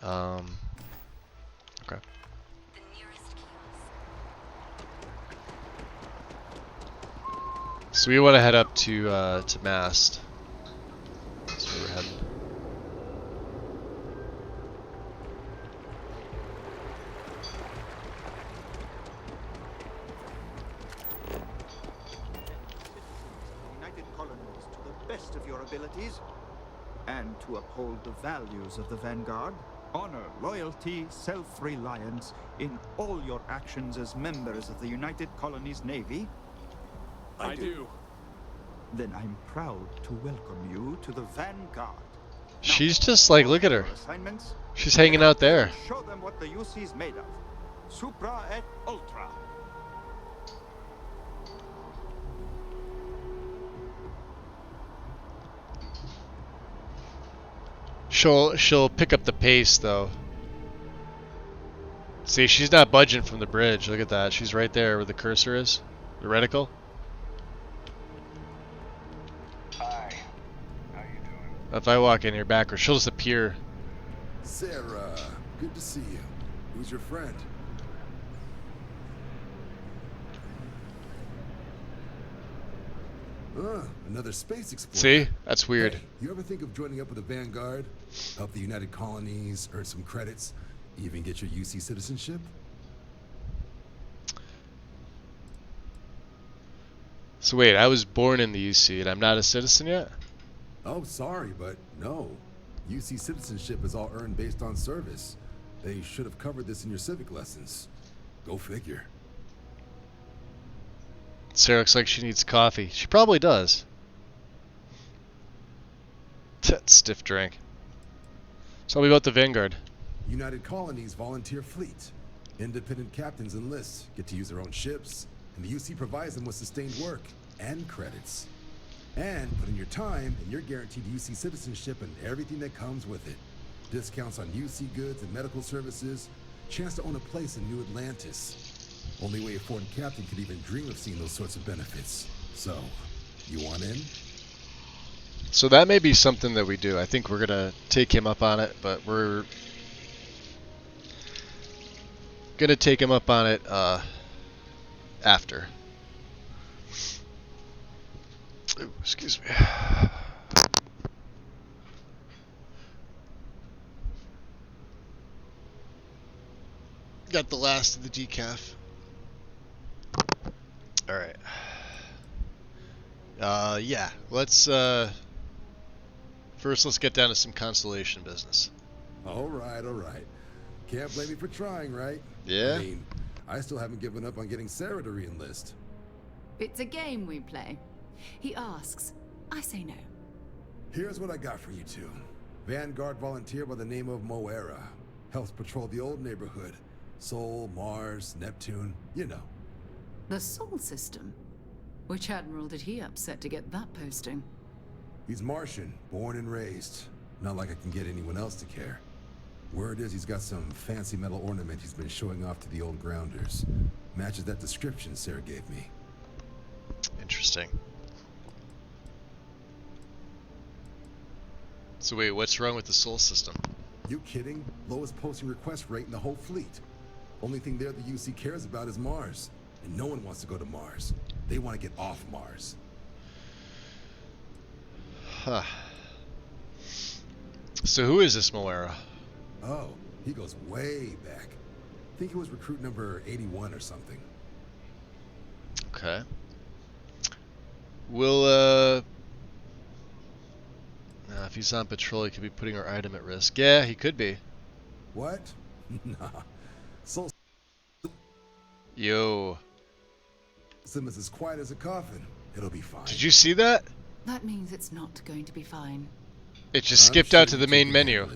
Okay. So we want to head up to Mast. That's where we're heading. United colonies to the best of your abilities, and to uphold the values of the Vanguard. Honor, loyalty, self-reliance in all your actions as members of the United Colonies Navy. I do. Then I'm proud to welcome you to the Vanguard. She's just like, look at her. Assignments. She's hanging out there. Show them what the UC is made of. Supra et Ultra. She'll pick up the pace though. See, she's not budging from the bridge. Look at that. She's right there where the cursor is. The reticle. Hi. How you doing? If I walk in here backwards, she'll just appear. Sarah, good to see you. Who's your friend? Another space explorer. See? That's weird. Hey, you ever think of joining up with the Vanguard? Help the United Colonies, earn some credits, even get your UC citizenship? So wait, I was born in the UC and I'm not a citizen yet? Oh, sorry, but no. UC citizenship is all earned based on service. They should have covered this in your civic lessons. Go figure. Sarah looks like she needs coffee. She probably does. Stiff drink. Tell me about the Vanguard. United Colonies volunteer fleet. Independent captains enlist, get to use their own ships, and the UC provides them with sustained work and credits. And put in your time, and you're guaranteed UC citizenship and everything that comes with it. Discounts on UC goods and medical services, chance to own a place in New Atlantis. Only way a foreign captain could even dream of seeing those sorts of benefits. So, you want in? So that may be something that we do. I think we're gonna take him up on it, but we're gonna take him up on it after. Ooh, excuse me. Got the last of the decaf. All right. Yeah. Let's first let's get down to some constellation business. All right. Can't blame me for trying, right? Yeah. I mean, I still haven't given up on getting Sarah to re-enlist. It's a game we play. He asks, I say no. Here's what I got for you two. Vanguard volunteer by the name of Moera. Helps patrol the old neighborhood. Sol, Mars, Neptune, you know. The Sol system? Which admiral did he upset to get that posting? He's Martian, born and raised. Not like I can get anyone else to care. Word is he's got some fancy metal ornament he's been showing off to the old grounders. Matches that description Sarah gave me. Interesting. So wait, what's wrong with the Sol system? You kidding? Lowest posting request rate in the whole fleet. Only thing there the UC cares about is Mars. And no one wants to go to Mars. They want to get off Mars. Huh. So who is this Moera? Oh, he goes way back. I think he was recruit number 81 or something. Okay. We'll, if he's on patrol, he could be putting our item at risk. Yeah, he could be. What? Nah. Sol Yo. Sim is as quiet as a coffin. It'll be fine. Did you see that? That means it's not going to be fine. It just skipped out to the main menu.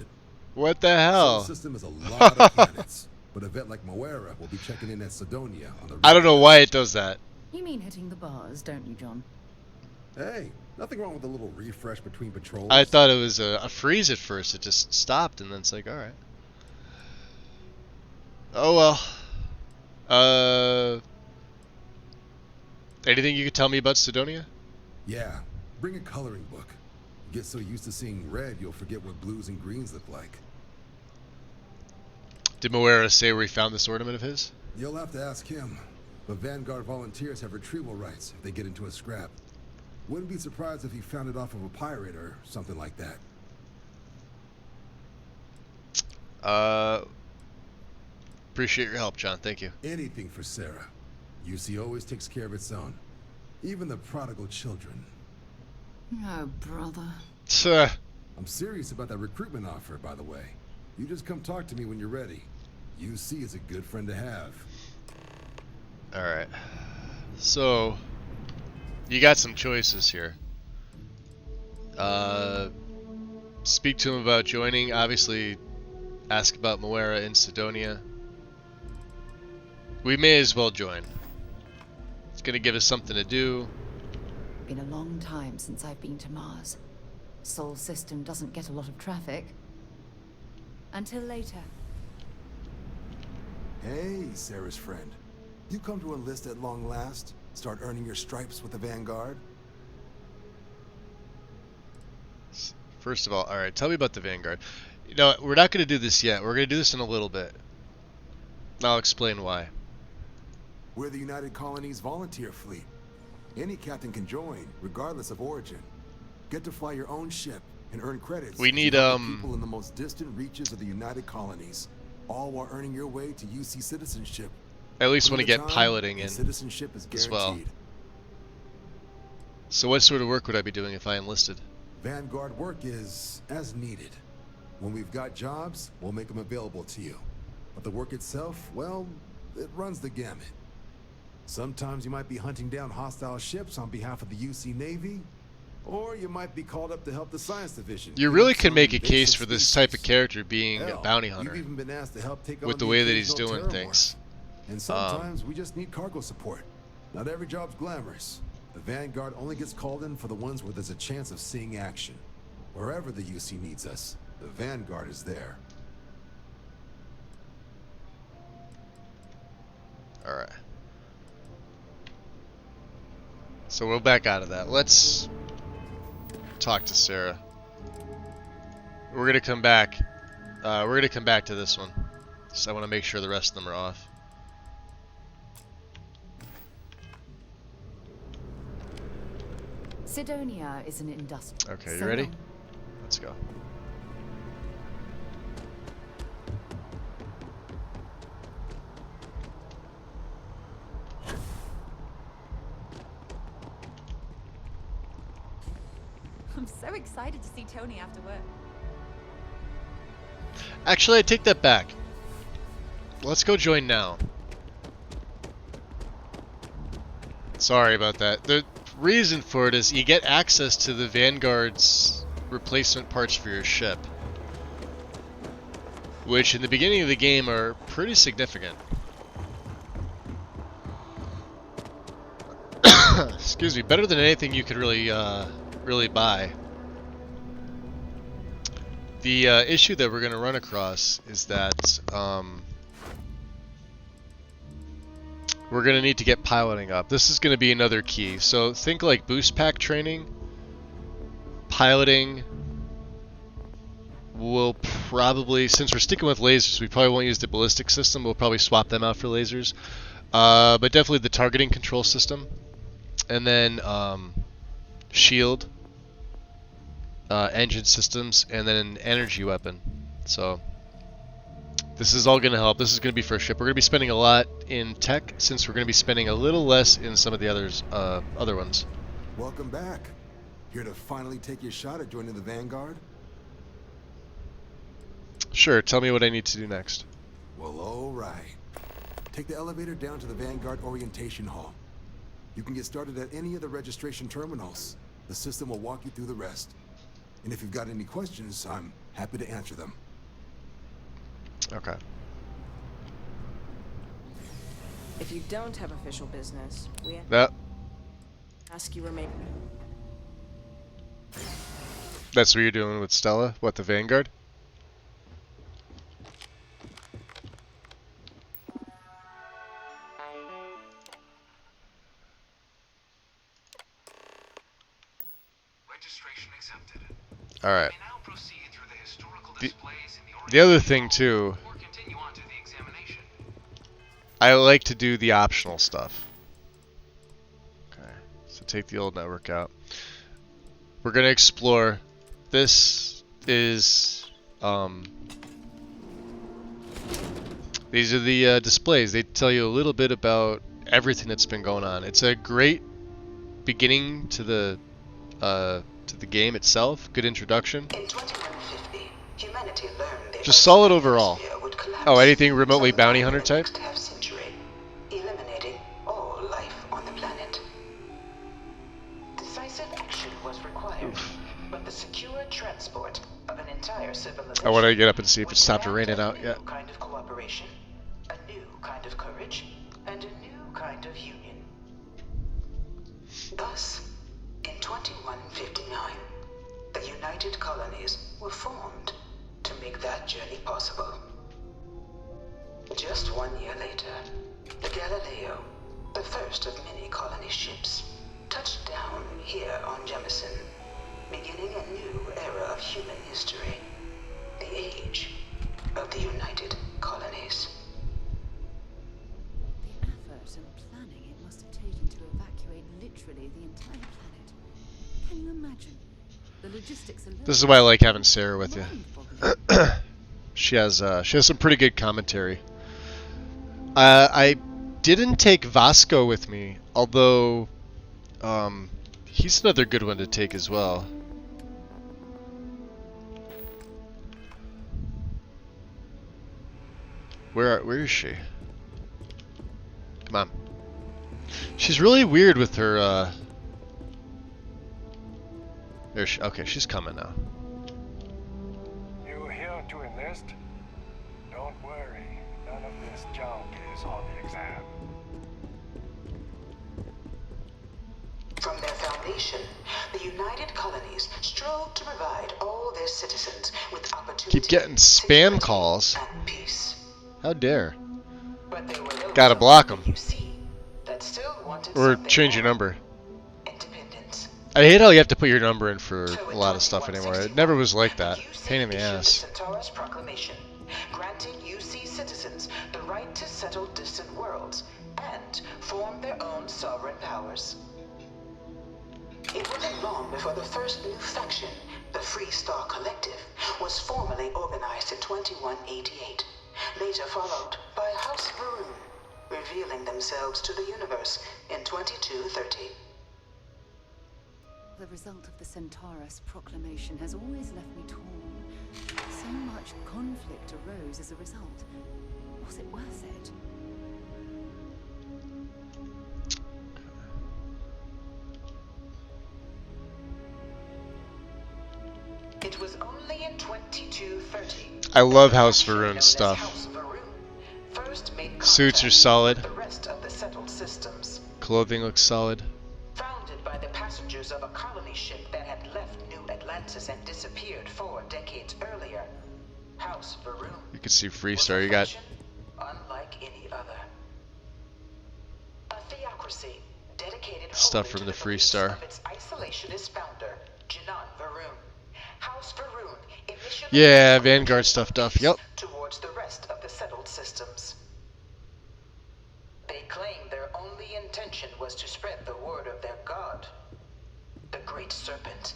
What the Solar hell? system is a lot of planets, but a vet like Moera will be checking in at Sidonia on the. I don't know why it does that. You mean hitting the bars, don't you, John? Hey, nothing wrong with a little refresh between patrols. I thought it was a freeze at first. It just stopped, and then it's like, all right. Oh well. Anything you could tell me about Sidonia? Yeah, bring a coloring book. Get so used to seeing red, you'll forget what blues and greens look like. Did Moera say where he found this ornament of his? You'll have to ask him. But Vanguard volunteers have retrieval rights if they get into a scrap. Wouldn't be surprised if he found it off of a pirate or something like that. Appreciate your help, John. Thank you. Anything for Sarah. UC always takes care of its own. Even the prodigal children. Oh, brother. I'm serious about that recruitment offer, by the way. You just come talk to me when you're ready. UC is a good friend to have. Alright. So, you got some choices here. Speak to him about joining. Obviously, ask about Moera in Sidonia. We may as well join. It's gonna give us something to do. Been a long time since I've been to Mars. Sol system doesn't get a lot of traffic. Until later. Hey, Sarah's friend. You come to enlist at long last? Start earning your stripes with the Vanguard? First of all, alright, tell me about the Vanguard. You know, we're not going to do this yet. We're going to do this in a little bit. I'll explain why. We're the United Colonies volunteer fleet. Any captain can join, regardless of origin. Get to fly your own ship and earn credits. We need, people in the most distant reaches of the United Colonies, all while earning your way to UC citizenship. I at least want to get piloting in citizenship is guaranteed. as well. So what sort of work would I be doing if I enlisted? Vanguard work is as needed. When we've got jobs, we'll make them available to you. But the work itself, well, it runs the gamut. Sometimes you might be hunting down hostile ships on behalf of the UC Navy, or you might be called up to help the science division. You really could make a case for this type of character being a bounty hunter. You've even been asked to help take with on the way that he's doing terror things. war. And sometimes we just need cargo support. Not every job's glamorous. The Vanguard only gets called in for the ones where there's a chance of seeing action. Wherever the UC needs us, the Vanguard is there. Alright. So we'll back out of that. Let's talk to Sarah. We're gonna come back. We're gonna come back to this one. So I want to make sure the rest of them are off. Sidonia is an industrial. Okay, you ready? Let's go. I'm so excited to see Tony after work. Actually, I take that back. Let's go join now. Sorry about that. The reason for it is you get access to the Vanguard's replacement parts for your ship, which in the beginning of the game are pretty significant. Excuse me, better than anything you could really buy. The issue that we're going to run across is that we're going to need to get piloting up. This is going to be another key. So think like boost pack training. Piloting will probably, since we're sticking with lasers, we probably won't use the ballistic system. We'll probably swap them out for lasers. But definitely the targeting control system. And then shield, engine systems, and then an energy weapon. So this is all going to help. This is going to be for a ship. We're going to be spending a lot in tech, since we're going to be spending a little less in some of the other ones. Welcome back. Here to finally take your shot at joining the Vanguard? Sure, tell me what I need to do next. Well, alright. Take the elevator down to the Vanguard Orientation Hall. You can get started at any of the registration terminals. The system will walk you through the rest. And if you've got any questions, I'm happy to answer them. Okay. If you don't have official business, we ask you remain. That's what you're doing with Stella? What, the Vanguard? Registration accepted. Alright. The other thing, too, I like to do the optional stuff. Okay, so take the old network out. We're going to explore. This is, these are the displays. They tell you a little bit about everything that's been going on. It's a great beginning to the game itself. Good introduction. In 2150, humanity learned the Just solid overall. atmosphere would collapse Oh, anything remotely bounty hunter in the type? next half-century, eliminating all life on the planet. Decisive action was required, but the secure transport of an entire civilization. I want to get up and see if it's stopped raining out yet. A new kind of cooperation, a new kind of courage, and a new kind of union. Thus, in 2159, the United Colonies were formed to make that journey possible. Just 1 year later, the Galileo, the first of many colony ships, touched down here on Jemison, beginning a new era of human history, the age of the United Colonies. The effort and planning it must have taken to evacuate literally the entire planet. Can you imagine? The logistics alone. This is why I like having Sarah with you. She has some pretty good commentary. I didn't take Vasco with me, although he's another good one to take as well. Where is she? Come on. She's really weird with her there she, okay, she's coming now. You here to enlist? Don't worry, none of this junk is on the exam. From their foundation, the United Colonies strove to provide all their citizens with opportunity. Keep getting spam calls. And peace. How dare. But there were those Gotta block them. that still wanted Or something change your more. number. I hate how you have to put your number in for a lot of stuff anymore. It never was like that. Pain in the ass. Centaurus Proclamation, granting UC citizens the right to settle distant worlds and form their own sovereign powers. It wasn't long before the first new faction, the Free Star Collective, was formally organized in 2188, later followed by House Varun, revealing themselves to the universe in 2230. The result of the Centaurus proclamation has always left me torn. So much conflict arose as a result. Was it worth it? It was only in 2230. I love House Varun stuff. House Varun first made Suits are solid. the rest of the settled systems. Clothing looks solid. Founded by the passengers of a colony ship that had left New Atlantis and disappeared 4 decades earlier, House Varun You can see Freestar. You got unlike any other. A theocracy dedicated stuff from the Freestar. of its isolationist founder, Janan Varun. House Varun initially Yeah, Vanguard stuff. Yep. towards the rest of the settled systems. They claimed their only intention was to spread the word of their god, the Great Serpent.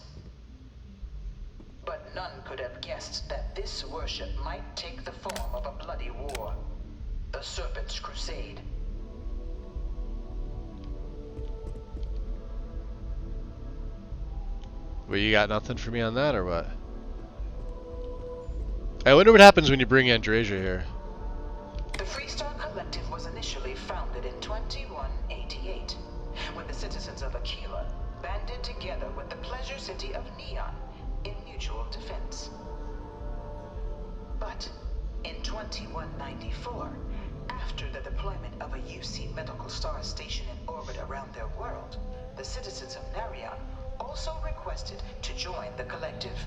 But none could have guessed that this worship might take the form of a bloody war, the Serpent's Crusade. Well, you got nothing for me on that, or what? I wonder what happens when you bring Andrasia here. The Freestar Collective was initially founded in 2188, when the citizens of Aquila banded banded together with the pleasure city of Neon in mutual defense. But in 2194, after the deployment of a UC medical star station in orbit around their world, the citizens of Narion also requested to join the collective.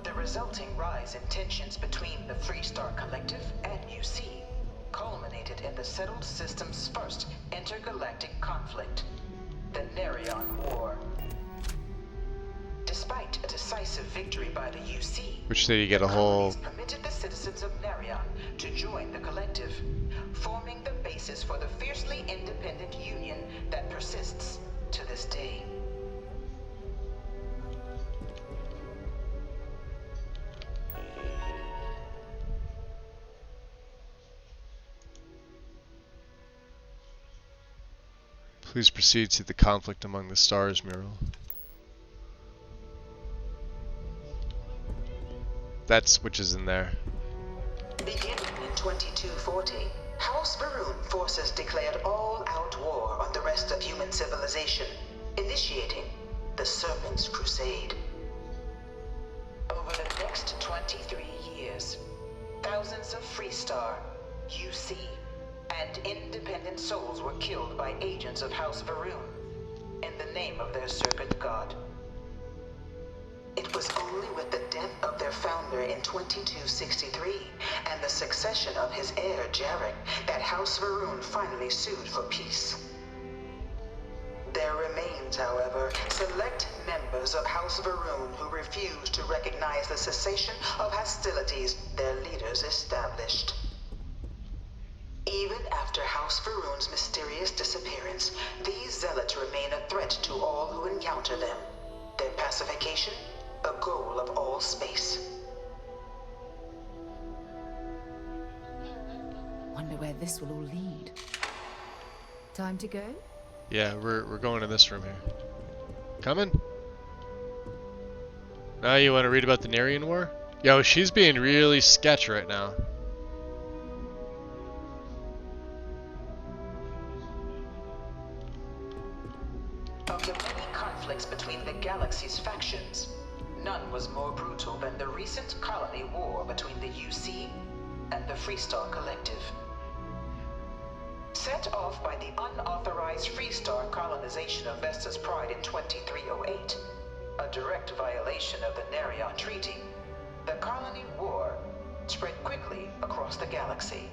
The resulting rise in tensions between the Freestar Collective and UC culminated in the settled system's first intergalactic conflict, the Narion War. Despite a decisive victory by the UC, which they get a whole permitted the citizens of Narion to join the collective, forming the basis for the fiercely independent union that persists to this day. Please proceed to the conflict among the stars mural. That's which is in there. Beginning in 2240, House Varun forces declared all-out war on the rest of human civilization, initiating the Serpent's Crusade. Over the next 23 years, thousands of Freestar, UC, and independent souls were killed by agents of House Varun in the name of their serpent god. It was only with the death of their founder in 2263 and the succession of his heir, Jarek, that House Varun finally sued for peace. There remains, however, select members of House Varun who refuse to recognize the cessation of hostilities their leaders established. Even after House Varun's mysterious disappearance, these zealots remain a threat to all who encounter them. Their pacification, a goal of all space. Wonder where this will all lead. Time to go? Yeah, we're going in this room here. Coming? Now you want to read about the Narion War? Yo, she's being really sketch right now. Of the many conflicts between the galaxy's factions, none was more brutal than the recent colony war between the UC and the Freestar Collective. Set off by the unauthorized Freestar colonization of Vesta's Pride in 2308, a direct violation of the Narion Treaty, the colony war spread quickly across the galaxy.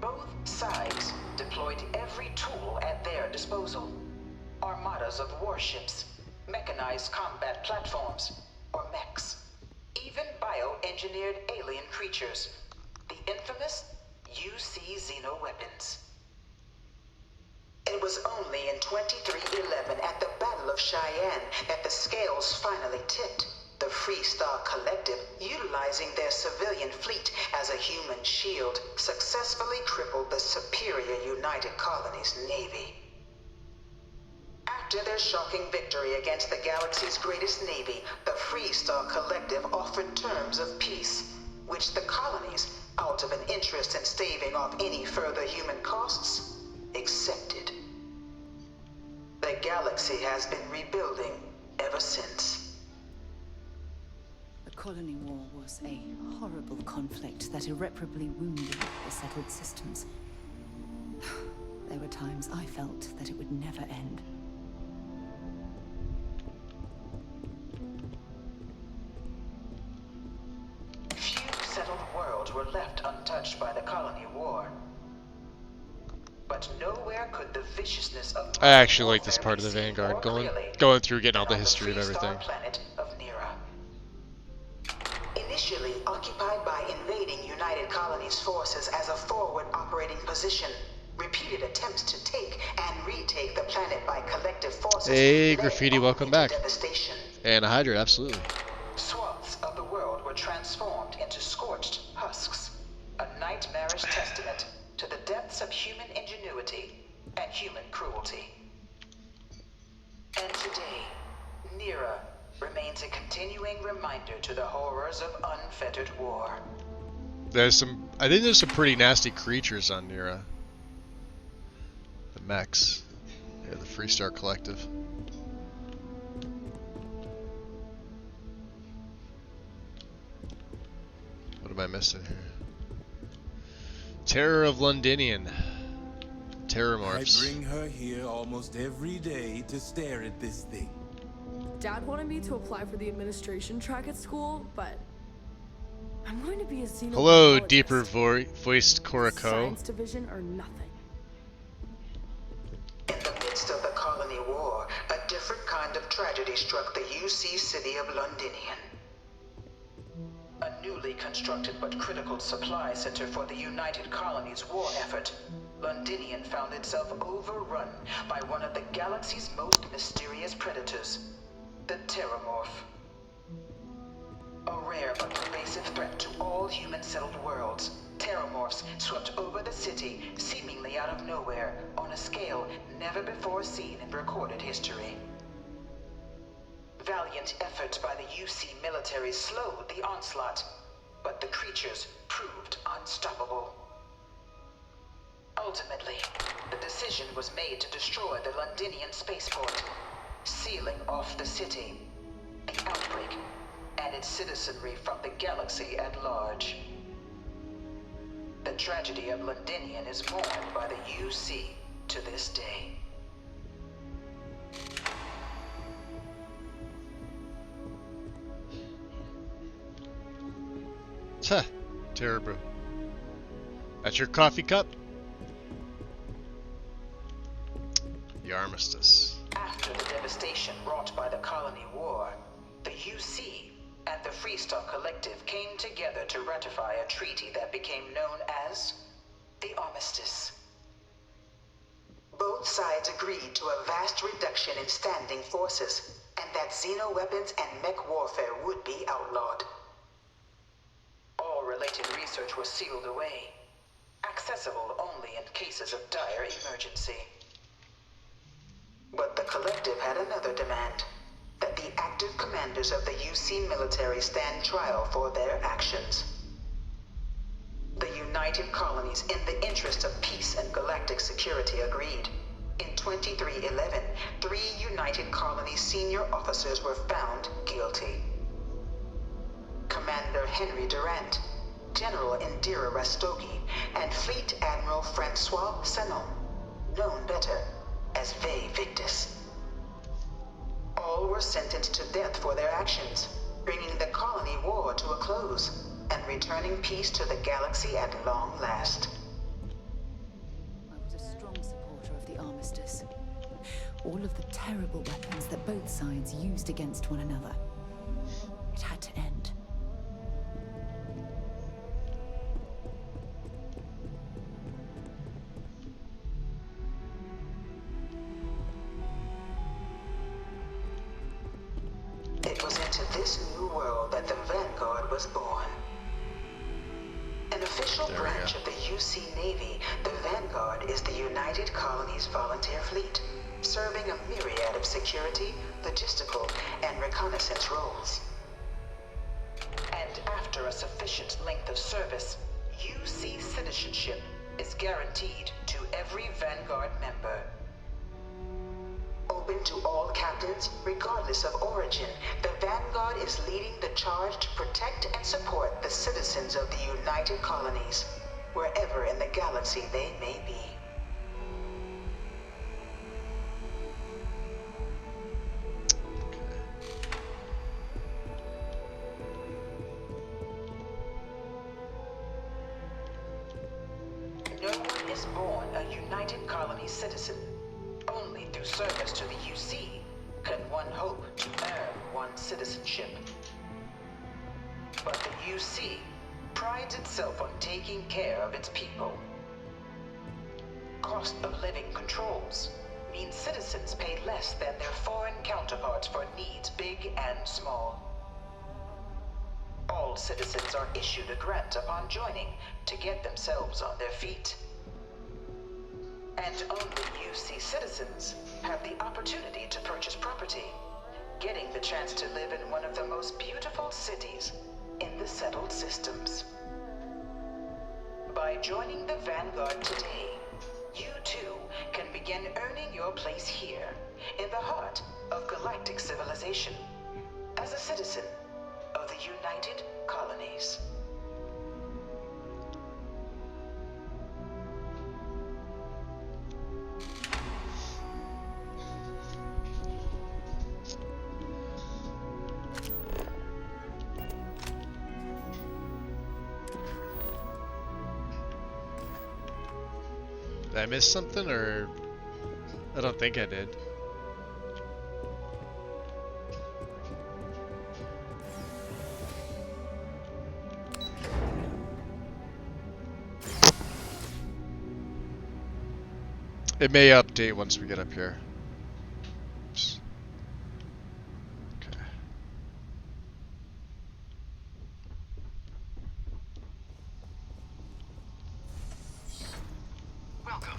Both sides deployed every tool at their disposal. Armadas of warships, mechanized combat platforms, or mechs. Even bioengineered alien creatures, the infamous UC Xenoweapons. It was only in 2311 at the Battle of Cheyenne that the scales finally tipped. The Freestar Collective, utilizing their civilian fleet as a human shield, successfully crippled the superior United Colonies Navy. After their shocking victory against the galaxy's greatest navy, the Freestar Collective offered terms of peace, which the colonies, out of an interest in staving off any further human costs, accepted. The galaxy has been rebuilding ever since. The colony war was a horrible conflict that irreparably wounded the settled systems. There were times I felt that it would never end. Few settled worlds were left untouched by the colony war. But nowhere could the viciousness of I actually like this part of the Vanguard, going through getting all the history of everything. Planet of Nira. Initially occupied by invading United Colonies forces as a forward operating position, repeated attempts to take and retake the planet by collective forces. Hey, Graffiti, welcome back. Devastation. And a Hydra, absolutely. Swaths of the world were transformed into scorched husks, a nightmarish testament to the depths of human ingenuity and human cruelty. And today, Nira remains a continuing reminder to the horrors of unfettered war. I think there's some pretty nasty creatures on Nira. The mechs. Yeah, the Freestar Collective. What am I missing here? Terror of Londinian. Terror morphs. I bring her here almost every day to stare at this thing. Dad wanted me to apply for the administration track at school, but I'm going to be a Xenobiologist. Hello, deeper voiced Korako. Science division or nothing. In the midst of the colony war, a different kind of tragedy struck the UC city of Londinian. A newly constructed but critical supply center for the United Colonies' war effort, Londinian found itself overrun by one of the galaxy's most mysterious predators, the Terramorph. A rare but pervasive threat to all human-settled worlds, Terramorphs swept over the city, seemingly out of nowhere, on a scale never before seen in recorded history. Valiant efforts by the UC military slowed the onslaught, but the creatures proved unstoppable. Ultimately, the decision was made to destroy the Londinian spaceport, sealing off the city, the outbreak, and its citizenry from the galaxy at large. The tragedy of Londinian is mourned by the UC to this day. Huh. Terror brew. That's your coffee cup? The armistice. After the devastation wrought by the colony war, the UC and the Freestar Collective came together to ratify a treaty that became known as the Armistice. Both sides agreed to a vast reduction in standing forces, and that xeno-weapons and mech warfare would be outlawed. All related research was sealed away, accessible only in cases of dire emergency. But the Collective had another demand, that the active commanders of the UC military stand trial for their actions. The United Colonies, in the interest of peace and galactic security, agreed. In 2311, 3 United Colonies senior officers were found guilty. Commander Henry Durant, General Indira Rastogi, and Fleet Admiral Francois Sanon, known better as Ve Victus. All were sentenced to death for their actions, bringing the colony war to a close and returning peace to the galaxy at long last. I was a strong supporter of the armistice. All of the terrible weapons that both sides used against one another. It had to end. It was into this new world that the Vanguard was born. An official branch of the UC Navy, the Vanguard is the United Colonies Volunteer Fleet, serving a myriad of security, logistical, and reconnaissance roles. And after a sufficient length of service, UC citizenship is guaranteed to every Vanguard member. Open to all captains, regardless of origin, the Vanguard is leading the charge to protect and support the citizens of the United Colonies, wherever in the galaxy they may be. No one is born a United Colonies citizen. Only through service to the UC can one hope to earn one's citizenship. But the UC prides itself on taking care of its people. Cost of living controls mean citizens pay less than their foreign counterparts for needs big and small. All citizens are issued a grant upon joining to get themselves on their feet. And only UC citizens have the opportunity to purchase property, getting the chance to live in one of the most beautiful cities in the settled systems. By joining the Vanguard today, you too can begin earning your place here, in the heart of galactic civilization, as a citizen of the United Colonies. Did I miss something, or I don't think I did. It may update once we get up here. Oops. Okay. Welcome,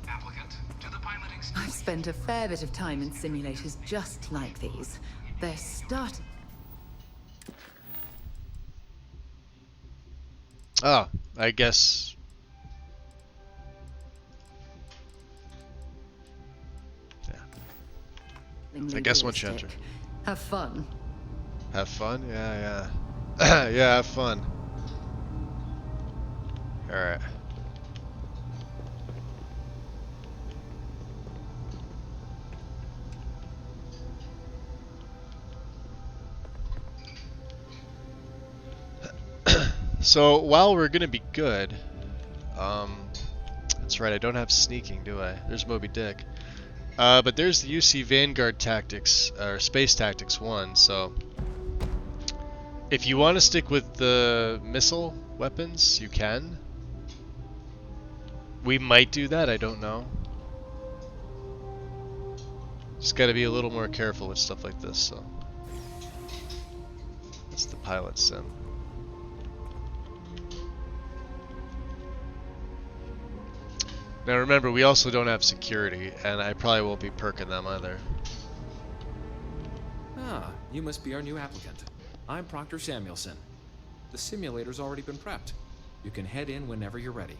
applicant, to the piloting school. I've spent a fair bit of time in simulators just like these. They're starting. Oh, I guess. I guess once you enter. Have fun. Have fun? Yeah, yeah. Yeah, have fun. Alright. So, while we're gonna be good, that's right, I don't have sneaking, do I? There's Moby Dick. But there's the UC Vanguard Tactics, or Space Tactics 1, so if you want to stick with the missile weapons, you can. We might do that, I don't know. Just gotta be a little more careful with stuff like this, so. That's the pilot sim. Now remember, we also don't have security, and I probably won't be perking them either. Ah, you must be our new applicant. I'm Proctor Samuelson. The simulator's already been prepped. You can head in whenever you're ready.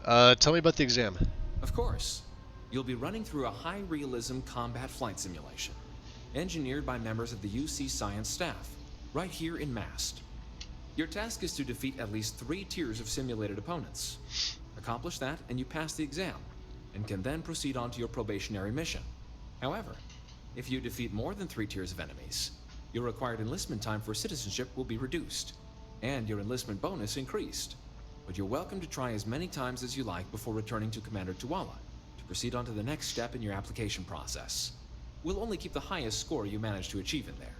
Tell me about the exam. Of course. You'll be running through a high-realism combat flight simulation, engineered by members of the UC Science staff, right here in Mast. Your task is to defeat at least 3 tiers of simulated opponents. Accomplish that, and you pass the exam, and can then proceed on to your probationary mission. However, if you defeat more than 3 tiers of enemies, your required enlistment time for citizenship will be reduced, and your enlistment bonus increased. But you're welcome to try as many times as you like before returning to Commander Tuala to proceed on to the next step in your application process. We'll only keep the highest score you manage to achieve in there.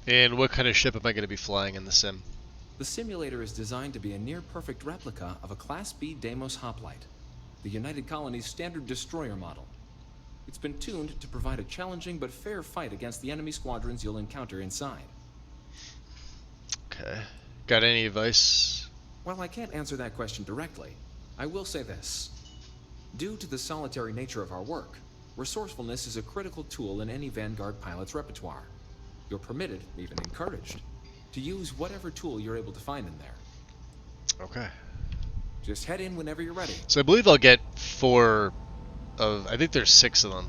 And what kind of ship am I going to be flying in the sim? The simulator is designed to be a near-perfect replica of a Class B Deimos hoplite, the United Colony's standard destroyer model. It's been tuned to provide a challenging but fair fight against the enemy squadrons you'll encounter inside. Okay. Got any advice? While I can't answer that question directly, I will say this. Due to the solitary nature of our work, resourcefulness is a critical tool in any Vanguard pilot's repertoire. You're permitted, even encouraged, to use whatever tool you're able to find in there. Okay. Just head in whenever you're ready. So I believe I'll get 4 of... I think there's 6 of them.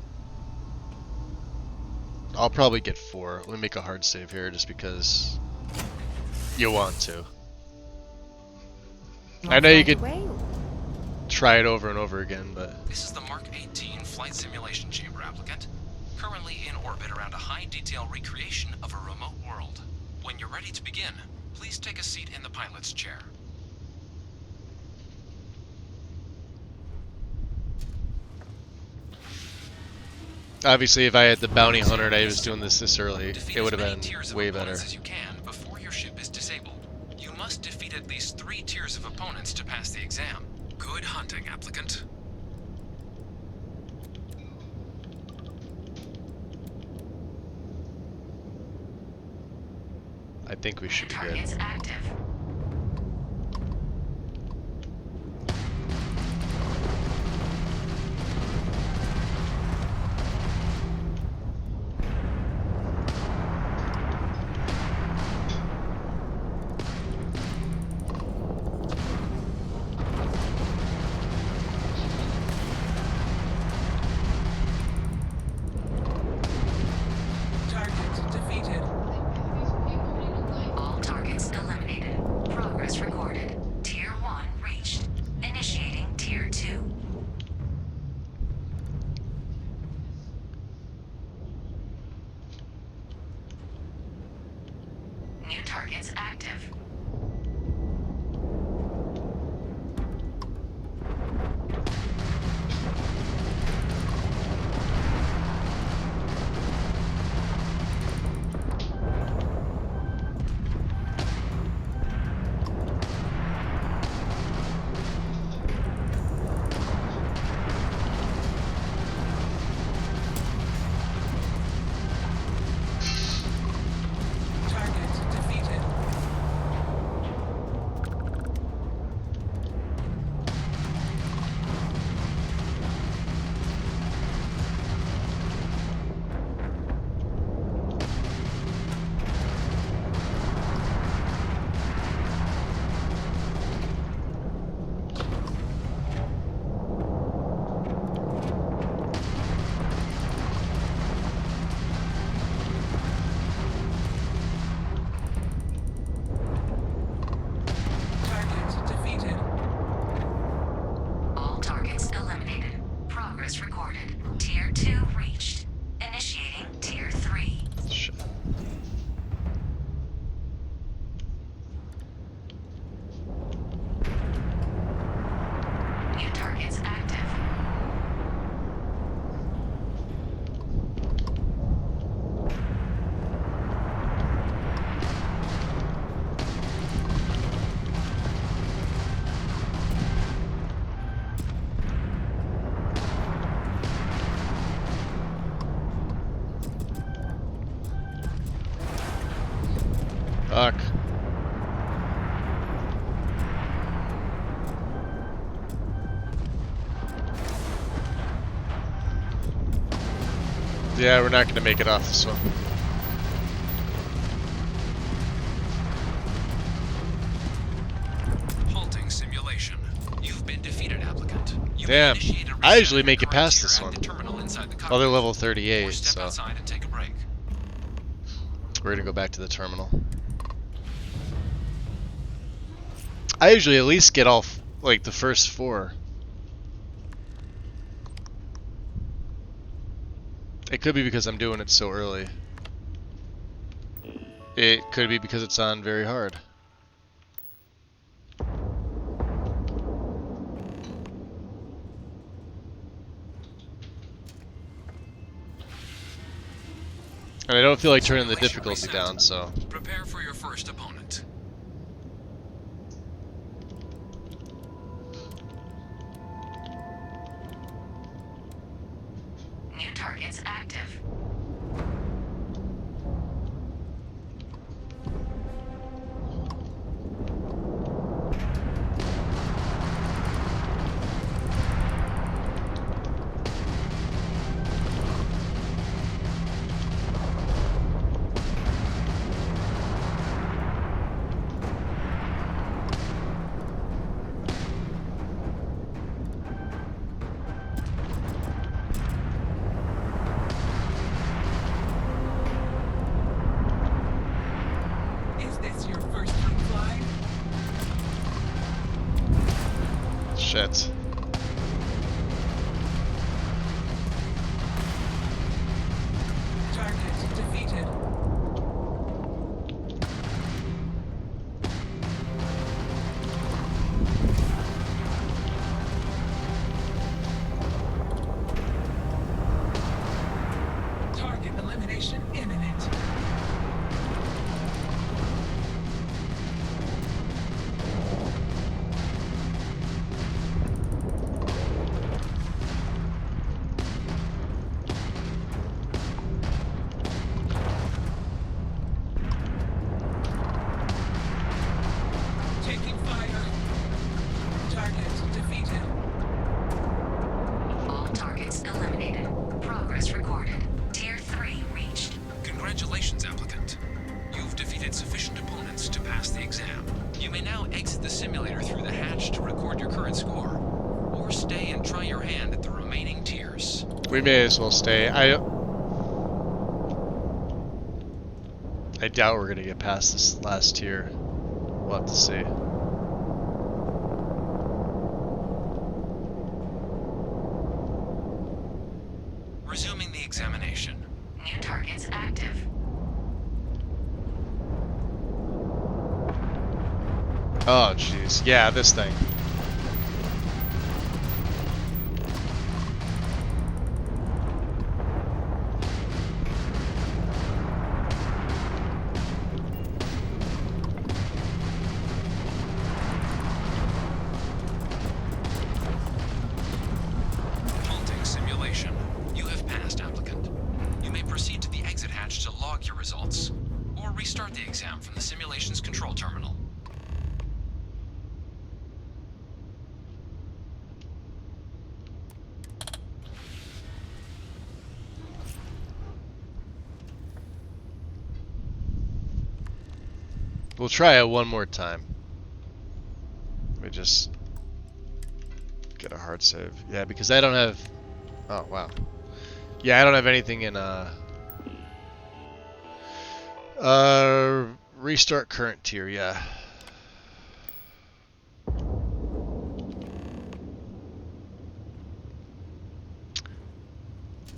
I'll probably get 4. Let me make a hard save here just because you want to. I know you could try it over and over again, but... This is the Mark 18 Flight Simulation Chamber, applicant. Currently in orbit around a high-detail recreation of a remote world. When you're ready to begin, please take a seat in the pilot's chair. Obviously, if I had the bounty hunter and I was doing this early, it would have been way better. As you can before your ship is disabled. You must defeat at least 3 tiers of opponents to pass the exam. Good hunting, applicant. I think we should be good. Targets active. Fuck. Yeah, we're not going to make it off this one. Halting simulation. You've been defeated, applicant. Damn. I usually make it past this one. Well, they're level 38, so outside and take a break. we're going to go back to the terminal. I usually at least get all, like, the first 4. It could be because I'm doing it so early. It could be because it's on very hard. And I don't feel like turning the difficulty down, so... Prepare for your first opponent. New targets active. Shit. Target defeated. Target elimination imminent. Taking fire. Target defeated. All targets eliminated. Progress recorded. Tier 3 reached. Congratulations, applicant. You've defeated sufficient opponents to pass the exam. You may now exit the simulator through the hatch to record your current score, or stay and try your hand at the remaining tiers. We may as well stay. I doubt we're gonna get past this last tier. We'll have to see. Resuming the examination. New targets active. Oh, jeez. Yeah, this thing. Halting simulation. You have passed, applicant. You may proceed to the exit hatch to log your results, or restart the exam from the simulation's control terminal. We'll try it one more time. Let me just get a hard save. Yeah, because I don't have... Oh, wow. Yeah, I don't have anything in restart current tier, yeah.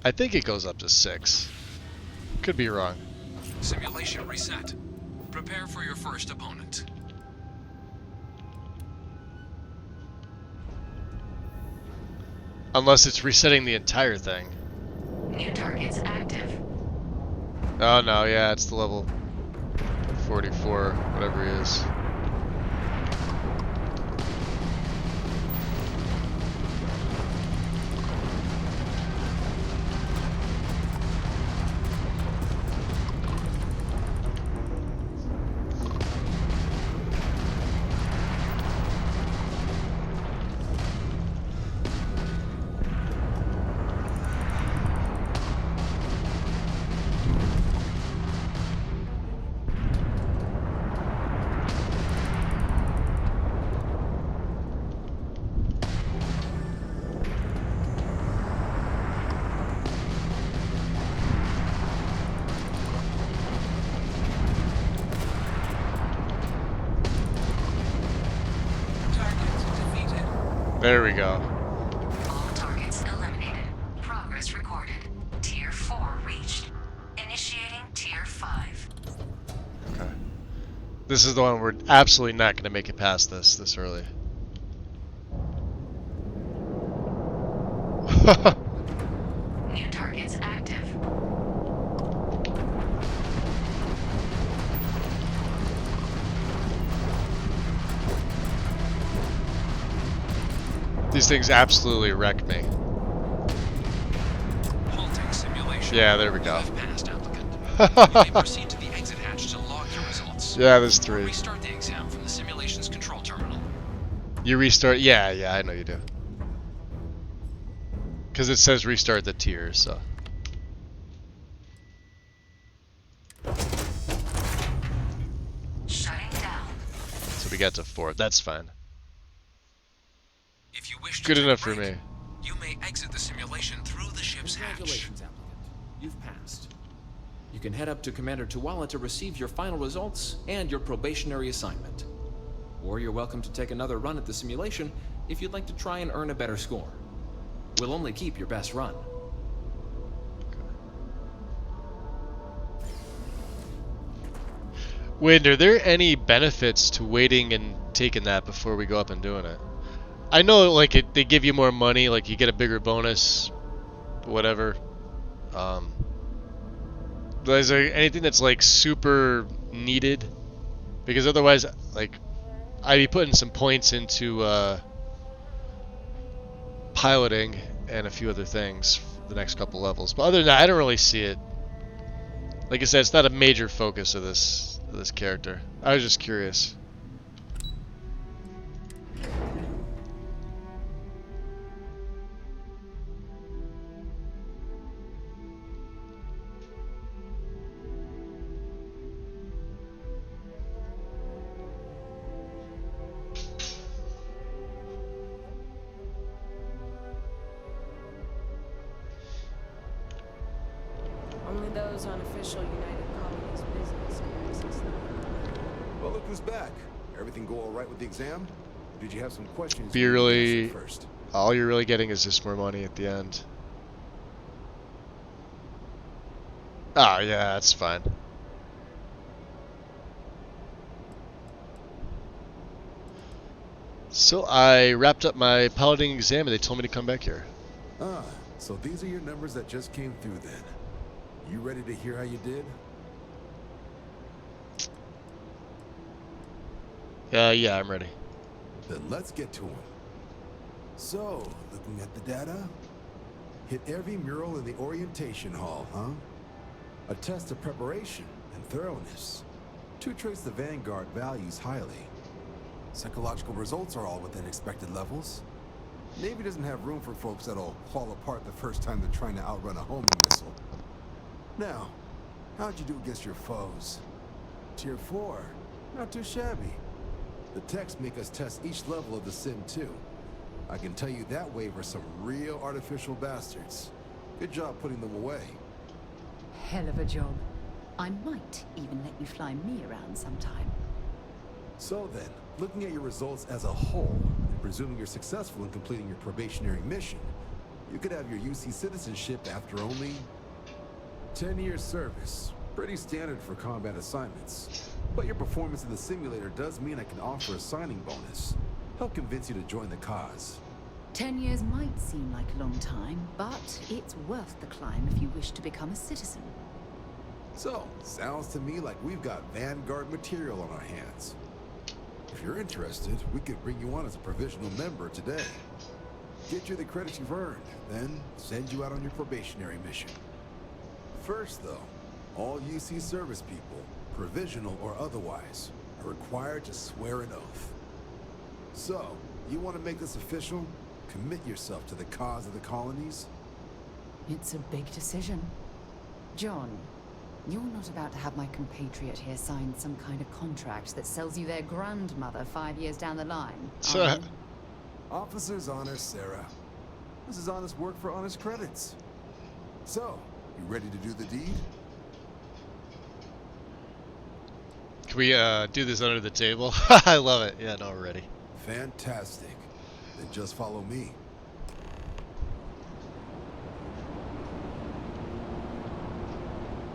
I think it goes up to 6. Could be wrong. Simulation reset. Prepare for your first opponent. Unless it's resetting the entire thing. New targets active. Oh no, yeah, it's the level 44, whatever he is. There we go. All targets eliminated. Progress recorded. Tier 4 reached. Initiating Tier 5. Okay. This is the one we're absolutely not going to make it past this early. New targets active. These things absolutely wreck me. Halting simulation. Yeah, there we go. You have passed, applicant. You may proceed to the exit hatch to log your results. Yeah, there's 3. Or restart the exam from the simulation's control terminal. You restart? Yeah, I know you do. Because it says restart the tiers, so. Shutting down. So we got to 4. That's fine. If you wish to Good take enough a for break, me. you may exit the simulation through the ship's hatch. Congratulations, applicant. You've passed. You can head up to Commander Tuwala to receive your final results and your probationary assignment. Or you're welcome to take another run at the simulation if you'd like to try and earn a better score. We'll only keep your best run. Wait, are there any benefits to waiting and taking that before we go up and doing it? I know, like, they give you more money, like, you get a bigger bonus, whatever. Is there anything that's, like, super needed? Because otherwise, like, I'd be putting some points into, piloting and a few other things for the next couple levels. But other than that, I don't really see it. Like I said, it's not a major focus of this character. I was just curious. Only those on official United Colonies business can access them. Well, look who's back. Everything go all right with the exam? Or did you have some questions? Be really, first? all you're really getting is just more money at the end. Oh yeah, that's fine. So I wrapped up my piloting exam and they told me to come back here. Ah, so these are your numbers that just came through then. You ready to hear how you did? Yeah, I'm ready. Then let's get to them. So, looking at the data, hit every mural in the orientation hall, huh? A test of preparation and thoroughness. To trace the Vanguard values highly. Psychological results are all within expected levels. Navy doesn't have room for folks that'll fall apart the first time they're trying to outrun a homing missile. Now, how'd you do against your foes? Tier 4, not too shabby. The techs make us test each level of the sim too. I can tell you that waiver's some real artificial bastards. Good job putting them away. Hell of a job. I might even let you fly me around sometime. So then, looking at your results as a whole, and presuming you're successful in completing your probationary mission, you could have your UC citizenship after only 10 years service. Pretty standard for combat assignments. But your performance in the simulator does mean I can offer a signing bonus. Help convince you to join the cause. 10 years might seem like a long time, but it's worth the climb if you wish to become a citizen. So, sounds to me like we've got Vanguard material on our hands. If you're interested, we could bring you on as a provisional member today. Get you the credits you've earned, then send you out on your probationary mission. First, though, all UC service people, provisional or otherwise, are required to swear an oath. So, you want to make this official? Commit yourself to the cause of the colonies? It's a big decision. John, you're not about to have my compatriot here sign some kind of contract that sells you their grandmother 5 years down the line, are you? Officer's honor, Sarah. This is honest work for honest credits. So, you ready to do the deed? Can we do this under the table? I love it. Yeah, no, we're ready. Fantastic. Then just follow me.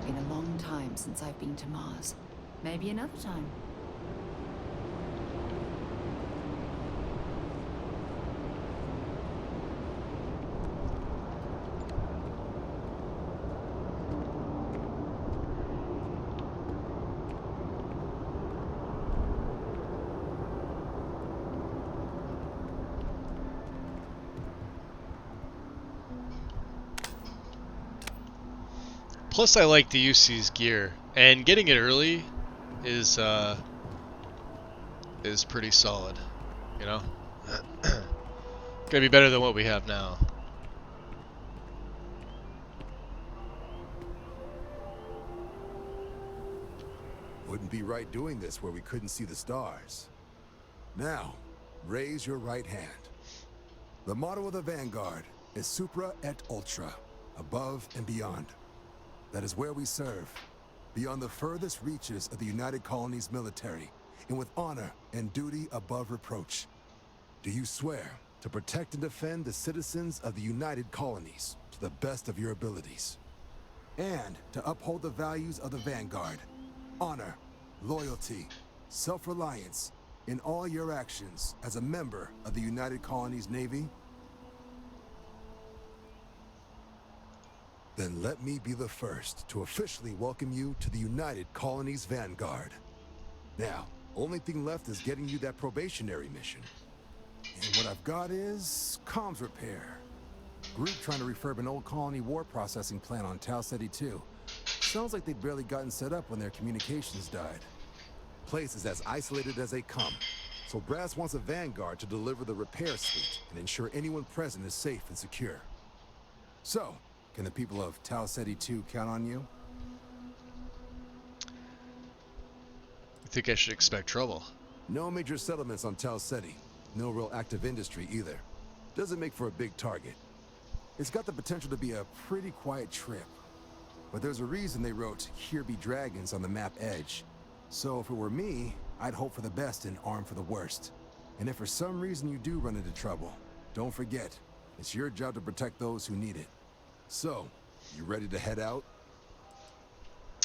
Been a long time since I've been to Mars. Maybe another time. Plus, I like the UC's gear, and getting it early is pretty solid. You know, gonna be better than what we have now. Wouldn't be right doing this where we couldn't see the stars. Now, raise your right hand. The motto of the Vanguard is Supra et Ultra, above and beyond. That is where we serve, beyond the furthest reaches of the United Colonies military, and with honor and duty above reproach. Do you swear to protect and defend the citizens of the United Colonies to the best of your abilities? And to uphold the values of the Vanguard, honor, loyalty, self-reliance, in all your actions as a member of the United Colonies Navy? Then let me be the first to officially welcome you to the United Colonies Vanguard. Now, only thing left is getting you that probationary mission. And what I've got is comms repair. Group trying to refurb an old colony war processing plant on Tau Ceti 2. Sounds like they'd barely gotten set up when their communications died. Place is as isolated as they come, so Brass wants a Vanguard to deliver the repair suite and ensure anyone present is safe and secure. So, can the people of Tau Ceti 2 count on you? I think I should expect trouble. No major settlements on Tau Ceti. No real active industry either. Doesn't make for a big target. It's got the potential to be a pretty quiet trip. But there's a reason they wrote, "Here be dragons" on the map edge. So if it were me, I'd hope for the best and arm for the worst. And if for some reason you do run into trouble, don't forget, it's your job to protect those who need it. So, you ready to head out?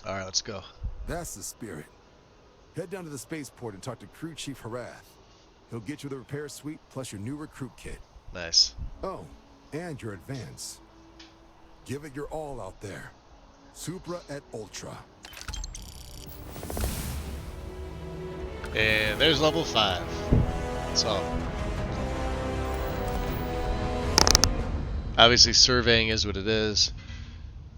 Alright, let's go. That's the spirit. Head down to the spaceport and talk to Crew Chief Harath. He'll get you the repair suite plus your new recruit kit. Nice. Oh, and your advance. Give it your all out there. Supra et Ultra. And there's level 5. So, obviously surveying is what it is.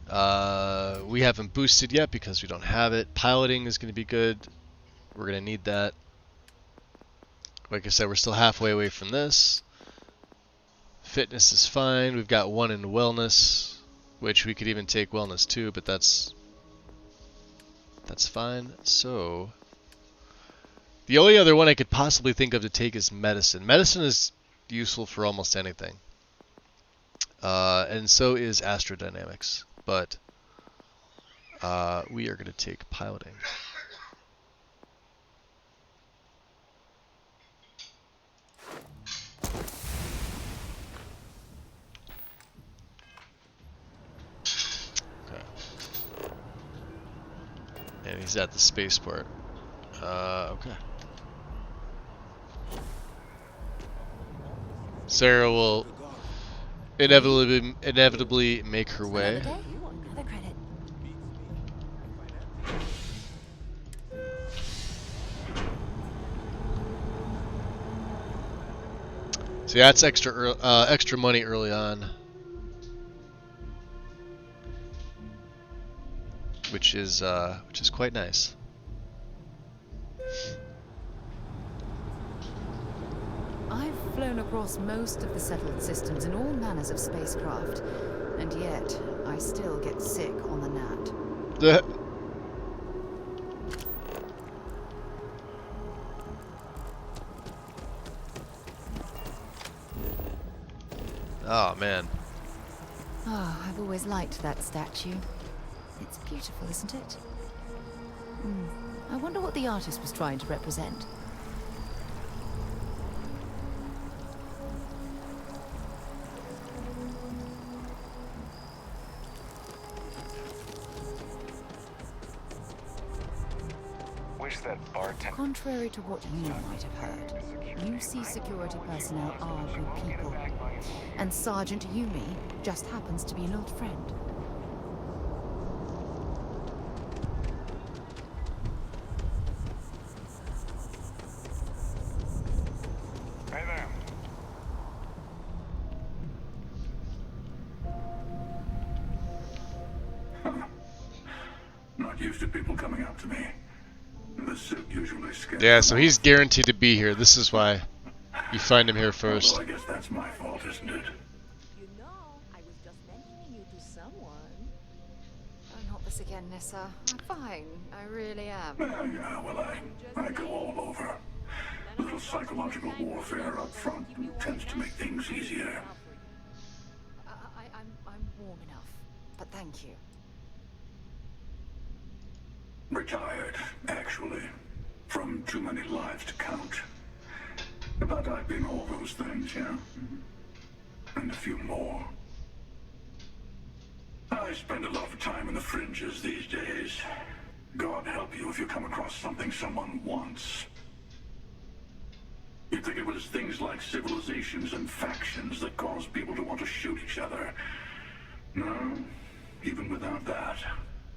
We haven't boosted yet because we don't have it. Piloting is going to be good. We're going to need that. Like I said, we're still halfway away from this. Fitness is fine. We've got 1 in wellness, which we could even take wellness 2, but that's fine. So, the only other one I could possibly think of to take is medicine. Medicine is useful for almost anything. And so is astrodynamics. But we are going to take piloting. Okay. And he's at the spaceport. Okay. Sarah will inevitably make her way. Another credit. So yeah, that's extra money early on, which is quite nice. I've flown across most of the settled systems in all manners of spacecraft, and yet I still get sick on the gnat. Oh man. Oh, I've always liked that statue. It's beautiful, isn't it? I wonder what the artist was trying to represent. that bartender. Contrary to what you might have heard, UC security personnel are good people. And Sergeant Yumi just happens to be an old friend. Hey there. Not used to people coming up to me. The suit usually scares Yeah, them so off. he's guaranteed to be here. This is why you find him here first. Well, I guess that's my fault, isn't it? You know, I was just mentioning you to someone. Oh, not this again, Nissa. I'm fine. I really am. Yeah, well, I go all over. A little psychological warfare up front tends to make things easier. I'm warm enough. But thank you. Retired, actually. From too many lives to count. But I've been all those things, yeah? And a few more. I spend a lot of time in the fringes these days. God help you if you come across something someone wants. You'd think it was things like civilizations and factions that cause people to want to shoot each other. No, even without that,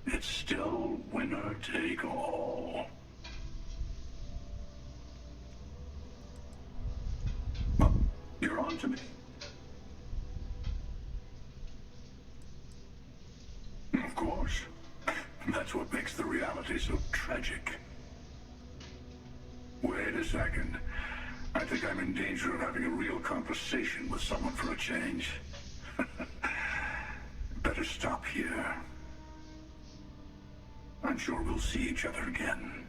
it's still winner take all. Well, you're on to me. Of course. That's what makes the reality so tragic. Wait a second. I think I'm in danger of having a real conversation with someone for a change. Better stop here. I'm sure we'll see each other again.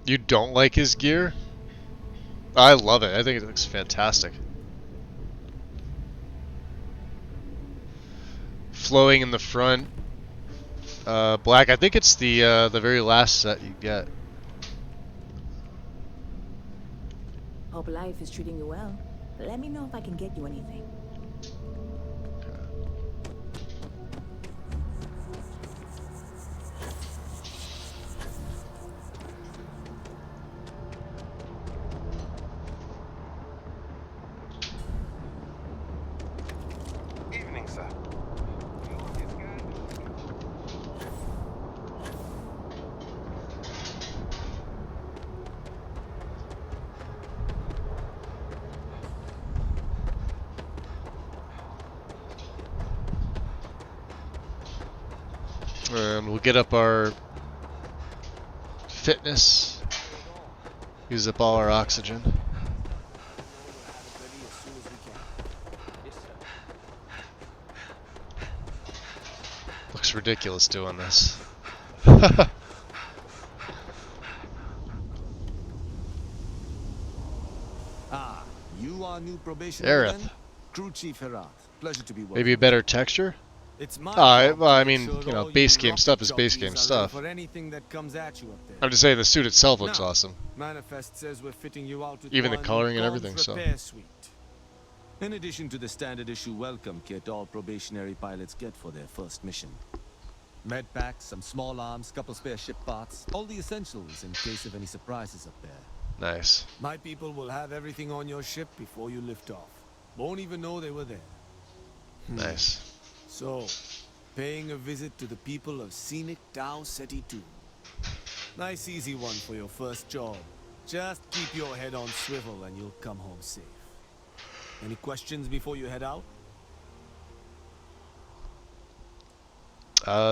You don't like his gear? I love it. I think it looks fantastic. Flowing in the front. Black. I think it's the very last set you get. Hope life is treating you well. Let me know if I can get you anything. Evening, sir. And we'll get up our fitness. Use up all our oxygen. Looks ridiculous doing this. Ah, you are new probation Aerith. again? Crew Chief Herat. Pleasure to be welcome. Maybe a better texture? It's my Well, I job to mean, make sure you know, all base you game rocket stuff is base jockeys game are ready stuff. for anything that comes at you up there. I'm just saying the suit itself looks Now, awesome. Manifest says we're fitting you out with Even the one coloring and Gaunt's everything, so. repair suite. In addition to the standard issue welcome kit all probationary pilots get for their first mission. Med packs, some small arms, couple spare ship parts, all the essentials in case of any surprises up there. Nice. My people will have everything on your ship before you lift off. Won't even know they were there. Nice. So, paying a visit to the people of scenic Tau Ceti 2. Nice easy one for your first job. Just keep your head on swivel and you'll come home safe. Any questions before you head out?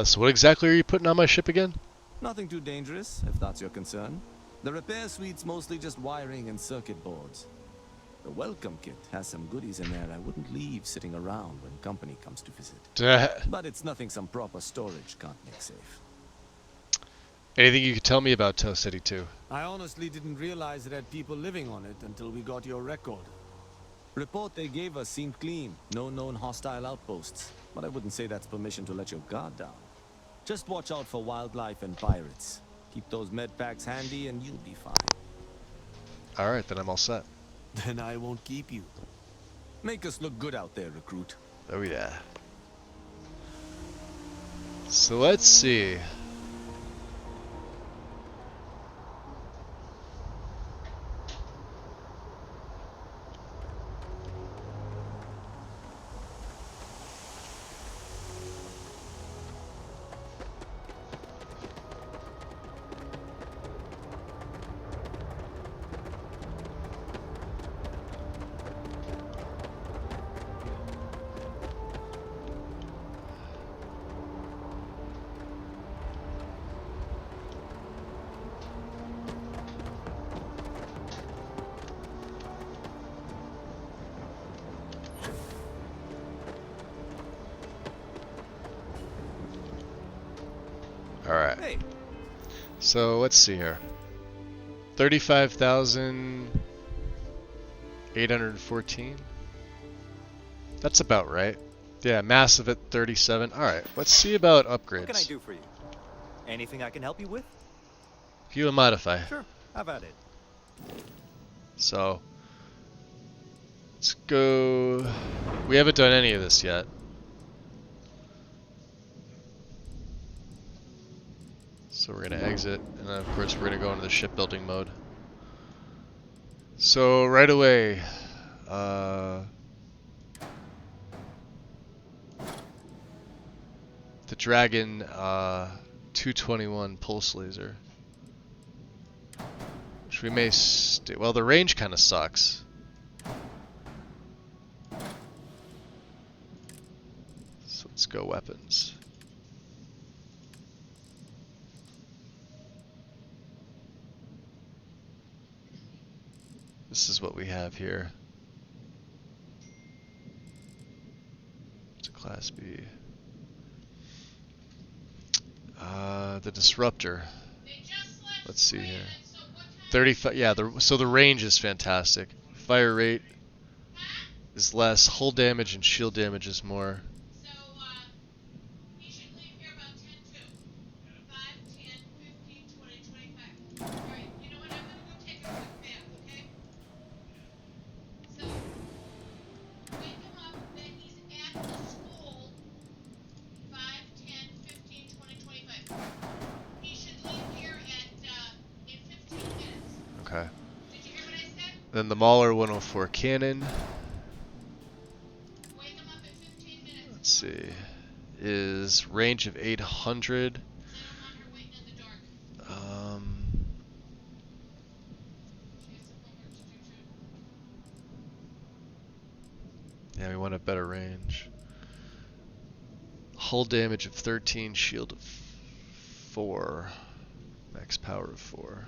So what exactly are you putting on my ship again? Nothing too dangerous, if that's your concern. The repair suite's mostly just wiring and circuit boards. The welcome kit has some goodies in there I wouldn't leave sitting around when company comes to visit. But it's nothing some proper storage can't make safe. Anything you could tell me about Tau Ceti 2? I honestly didn't realize it had people living on it until we got your record. Report they gave us seemed clean. No known hostile outposts. But I wouldn't say that's permission to let your guard down. Just watch out for wildlife and pirates. Keep those med packs handy and you'll be fine. Alright, then I'm all set. Then I won't keep you. Make us look good out there, recruit. Oh yeah. So let's see. Hey. So let's see here. 35,814. That's about right. Yeah, massive at 37. Alright, let's see about upgrades. What can I do for you? Anything I can help you with? View and modify. Sure, have at it. So, let's go. We haven't done any of this yet. So we're going to exit, and then of course we're going to go into the shipbuilding mode. So right away, the Dragon 221 pulse laser, which we may well, the range kind of sucks. So let's go weapons. This is what we have here. It's a Class B. The Disruptor. Let's see here. 35. Yeah, so the range is fantastic. Fire rate is less. Hull damage and shield damage is more. Okay. Then the Mauler 104 cannon. Let's see. Is range of 800. Yeah, we want a better range. Hull damage of 13, shield of 4, max power of 4.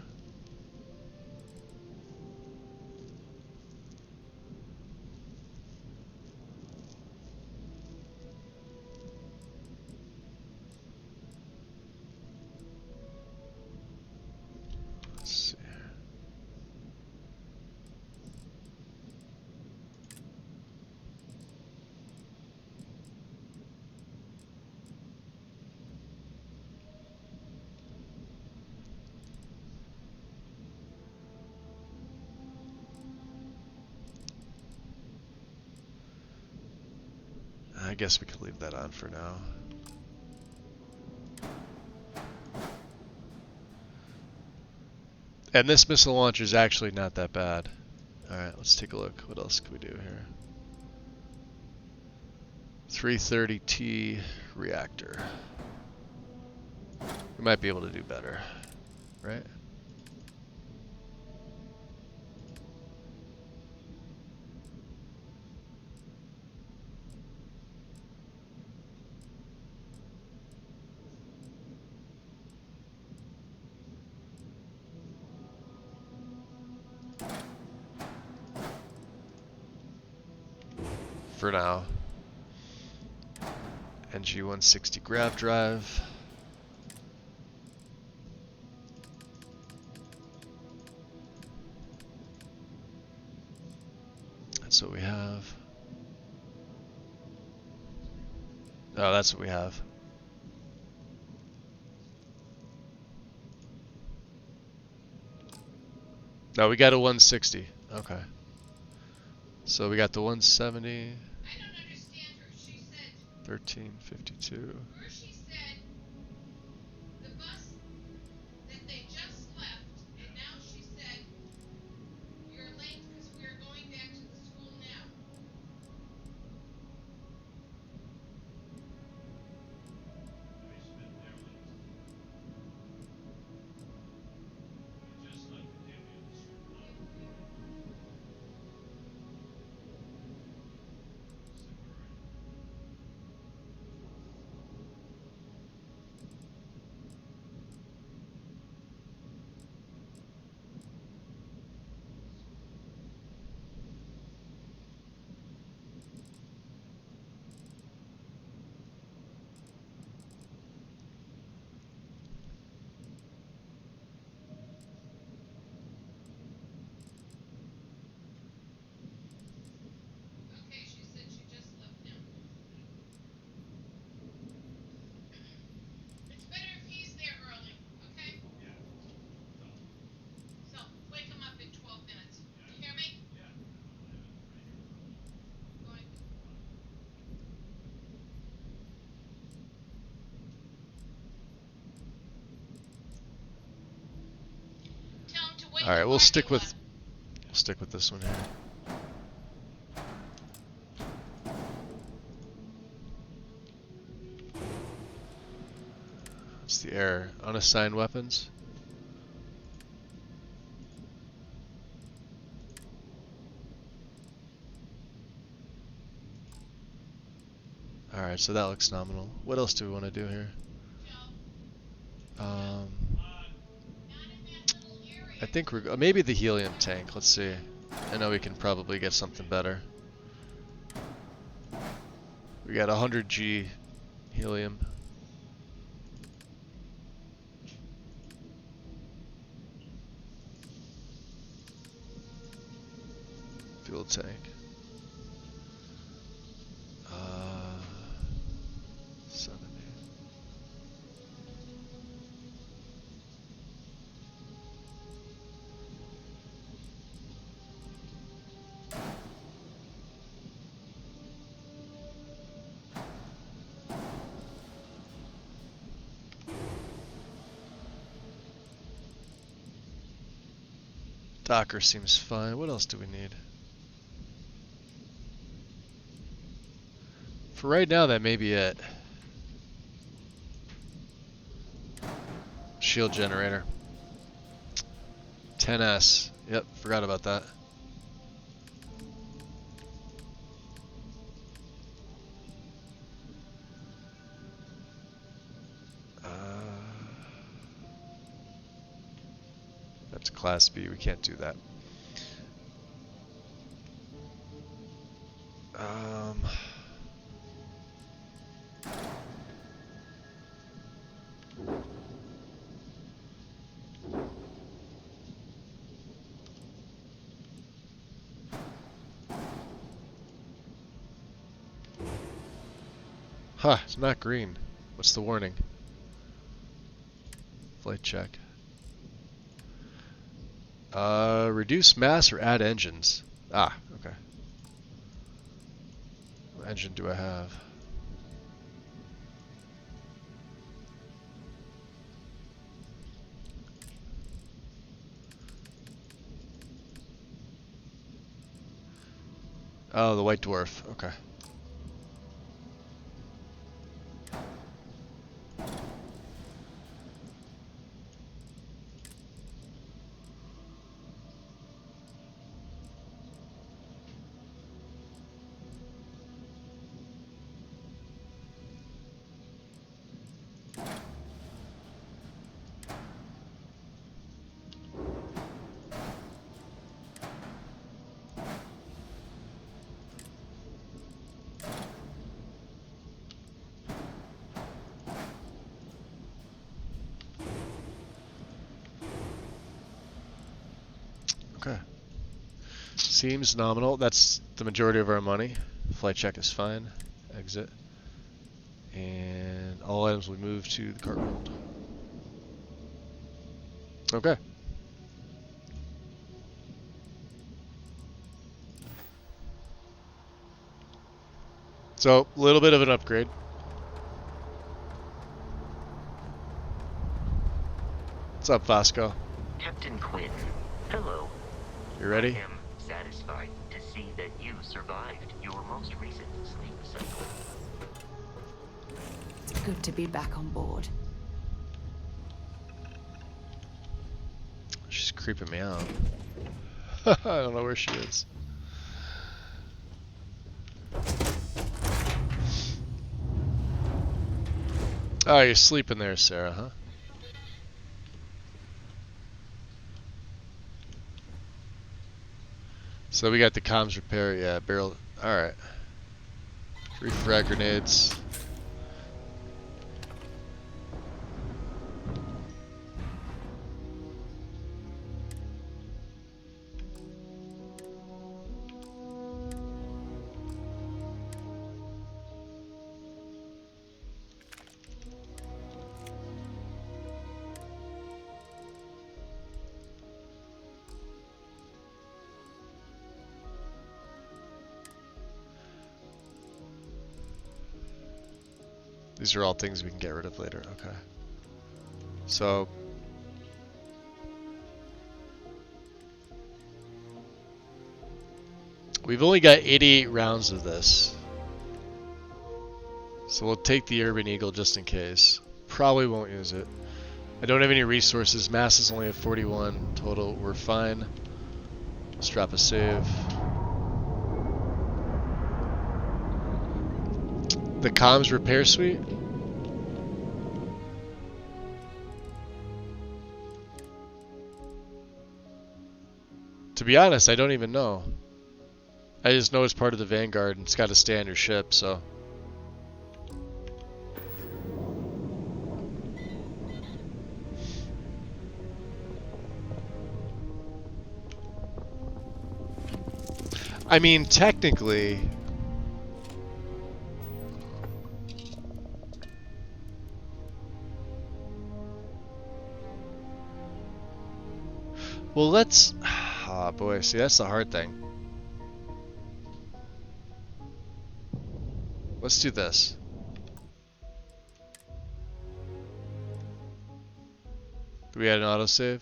Let's see. I guess we could leave that on for now. And this missile launcher is actually not that bad. Alright, let's take a look. What else can we do here? 330T reactor. We might be able to do better, right? For now. NG160 grav drive. That's what we have. Oh, that's what we have. No, we got a 160. Okay. So we got the 170. 1352. Alright, we'll stick with this one here. What's the error? Unassigned weapons? Alright, so that looks nominal. What else do we want to do here? I think we're... maybe the helium tank. Let's see. I know we can probably get something better. We got 100G helium. Fuel tank. 70. Docker seems fine. What else do we need? For right now, that may be it. Shield generator. 10S. Yep, forgot about that. That's Class B. We can't do that. Huh, it's not green. What's the warning? Flight check. Reduce mass or add engines? Ah, okay. What engine do I have? Oh, the White Dwarf. Okay. Okay. Seems nominal. That's the majority of our money. Flight check is fine. Exit. And all items will move to the cart hold. Okay. So, a little bit of an upgrade. What's up, Vasco? Captain Quinn, hello. You ready? I am satisfied to see that you survived your most recent sleep cycle. It's good to be back on board. She's creeping me out. I don't know where she is. Oh, you're sleeping there, Sarah, huh? So we got the comms repair, yeah, barrel. Alright. 3 frag grenades. These are all things we can get rid of later. Okay. So We've only got 88 rounds of this. So we'll take the Urban Eagle just in case. Probably won't use it. I don't have any resources. Mass is only at 41 total. We're fine. Let's drop a save. The comms repair suite? To be honest, I don't even know. I just know it's part of the Vanguard and it's got to stay on your ship, so. I mean, technically, well, let's, oh boy, see, that's the hard thing. Let's do this. Do we add an autosave?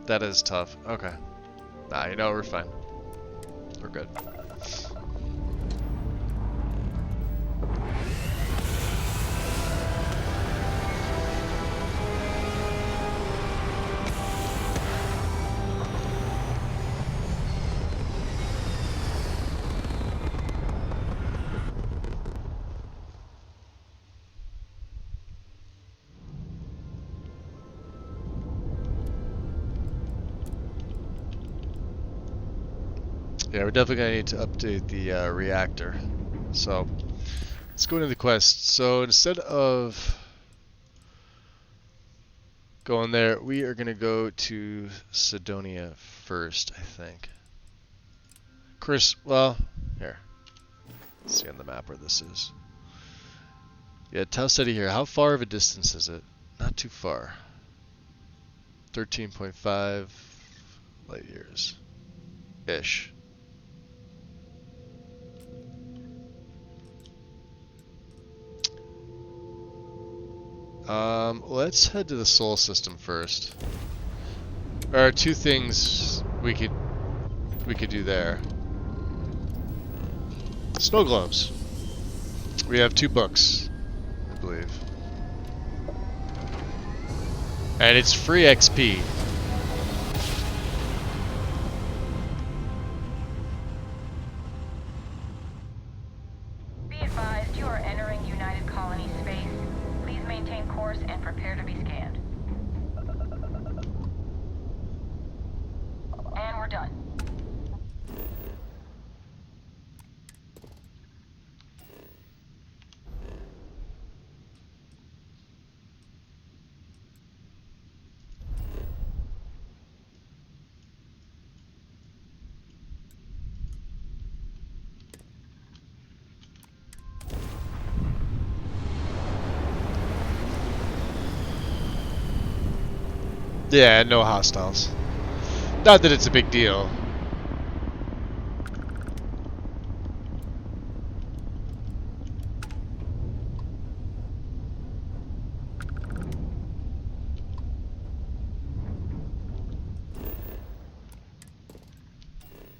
That is tough. Okay. Nah, you know, we're fine. We're good. Yeah, we're definitely going to need to update the reactor. So, let's go into the quest. So, instead of going there, we are going to go to Cydonia first, I think. Chris, well, here. Let's see on the map where this is. Yeah, Tau City here. How far of a distance is it? Not too far. 13.5 light years. Ish. Let's head to the Sol system first. There are two things we could do there. Snow globes. We have 2 books, I believe. And it's free XP. Be advised, you are entering United Colony space. Please maintain course and prepare to be scanned. And we're done. Yeah, no hostiles. Not that it's a big deal.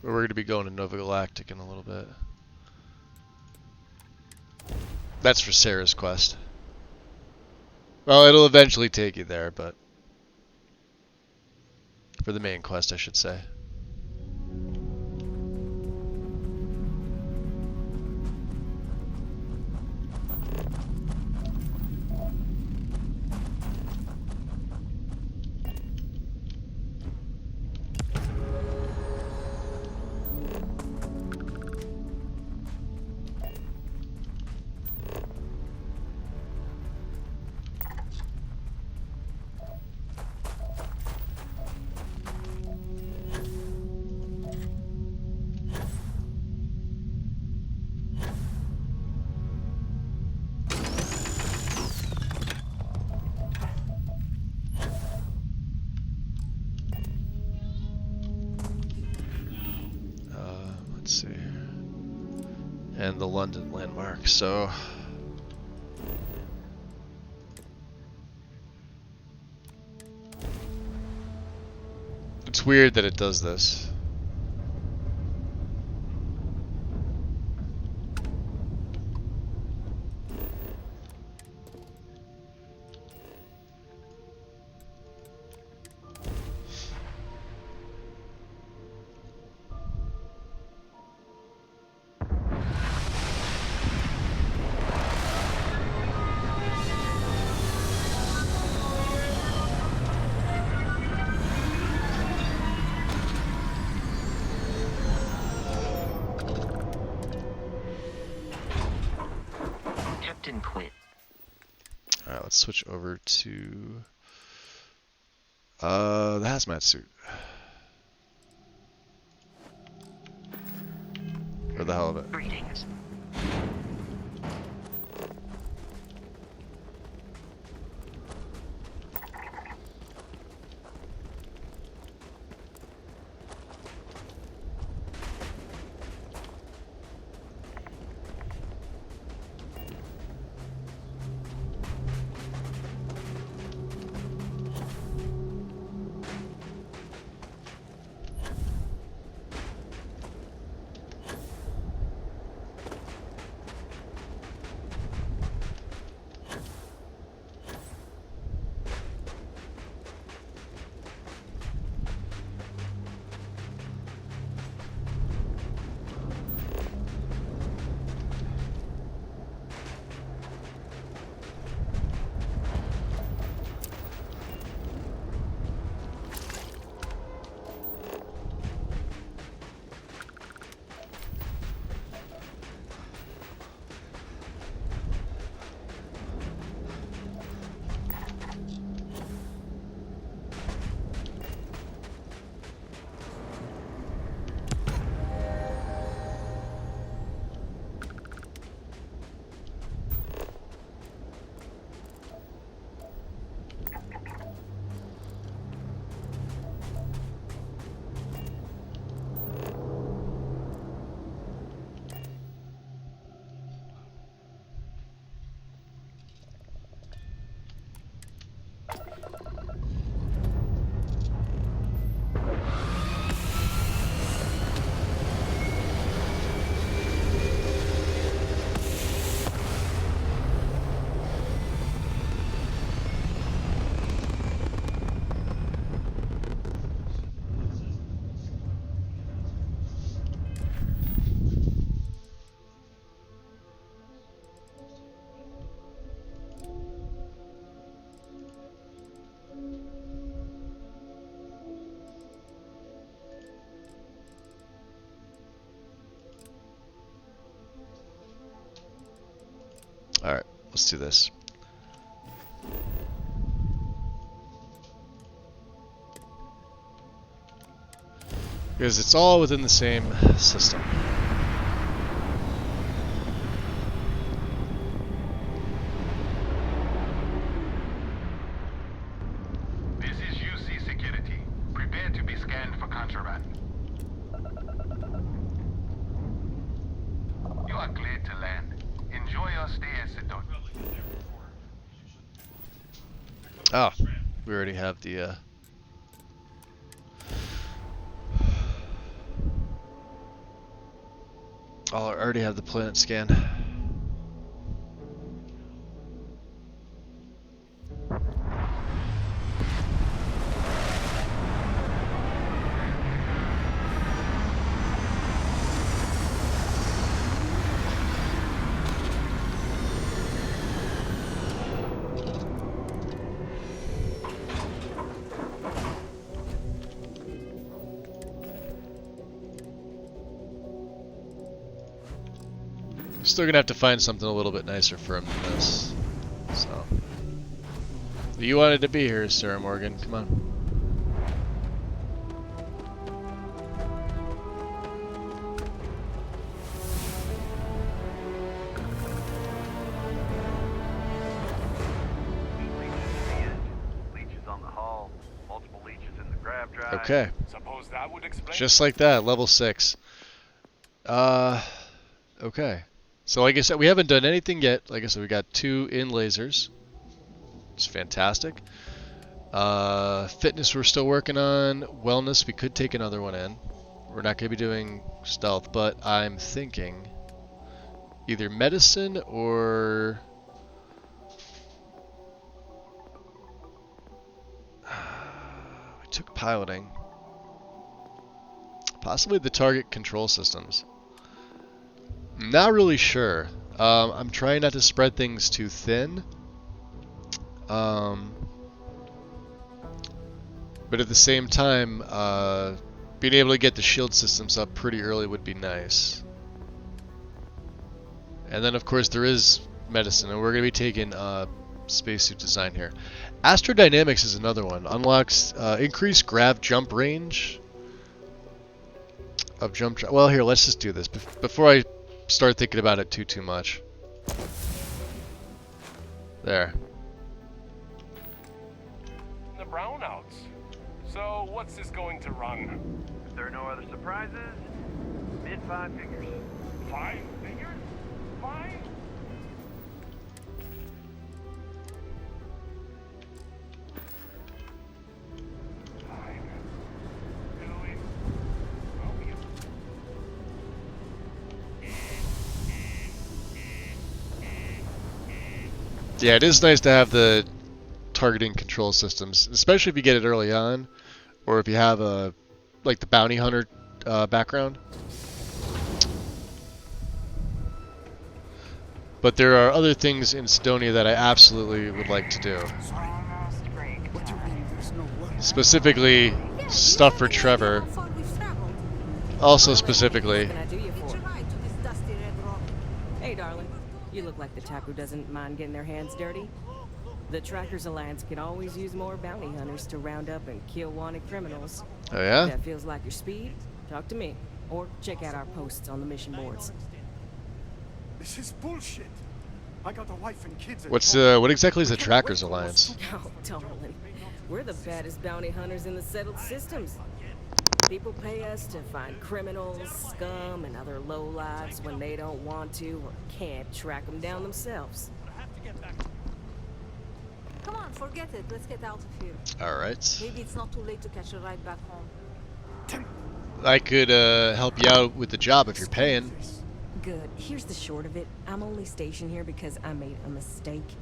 We're going to be going to Nova Galactic in a little bit. That's for Sarah's quest. Well, it'll eventually take you there, but for the main quest, I should say. Let's see. And the London landmark, so It's weird that it does this. Captain Quinn. Alright, let's switch over to the hazmat suit. Or the hell of it. Greetings. Alright, let's do this. Because it's all within the same system. This is UC Security. Prepare to be scanned for contraband. You are cleared to land. Enjoy your stay at Sedona. Oh, we already have the oh, I already have the planet scan. Still gonna have to find something a little bit nicer for him than this. So, you wanted to be here, Sarah Morgan. Come on. Okay. Suppose that would explain. Just like that, level 6. Okay. So like I said, we haven't done anything yet. Like I said, we got 2 in lasers. It's fantastic. Fitness we're still working on. Wellness, we could take another one in. We're not going to be doing stealth, but I'm thinking either medicine or... we took piloting. Possibly the target control systems. Not really sure. I'm trying not to spread things too thin. But at the same time, being able to get the shield systems up pretty early would be nice. And then, of course, there is medicine, and we're going to be taking spacesuit design here. Astrodynamics is another one. Unlocks increased grav jump range of jump. Well, here, let's just do this before I start thinking about it too much. There. The brownouts. So, what's this going to run? If there are no other surprises, mid 5 figures. 5 figures? 5? Yeah, it is nice to have the targeting control systems, especially if you get it early on, or if you have a like the bounty hunter background. But there are other things in Sidonia that I absolutely would like to do. Specifically, stuff for Trevor. Also specifically. Hey, darling. You look like the type who doesn't mind getting their hands dirty. The Trackers Alliance could always use more bounty hunters to round up and kill wanted criminals. Oh yeah? If that feels like your speed, talk to me. Or check out our posts on the mission boards. This is bullshit. I got a wife and kids. What exactly is the Trackers Alliance? Oh, darling. We're the baddest bounty hunters in the settled systems. People pay us to find criminals, scum, and other lowlives when they don't want to or can't track them down themselves. Come on, forget it. Let's get out of here. Alright. Maybe it's not too late to catch a ride back home. I could help you out with the job if you're paying. Good. Here's the short of it. I'm only stationed here because I made a mistake.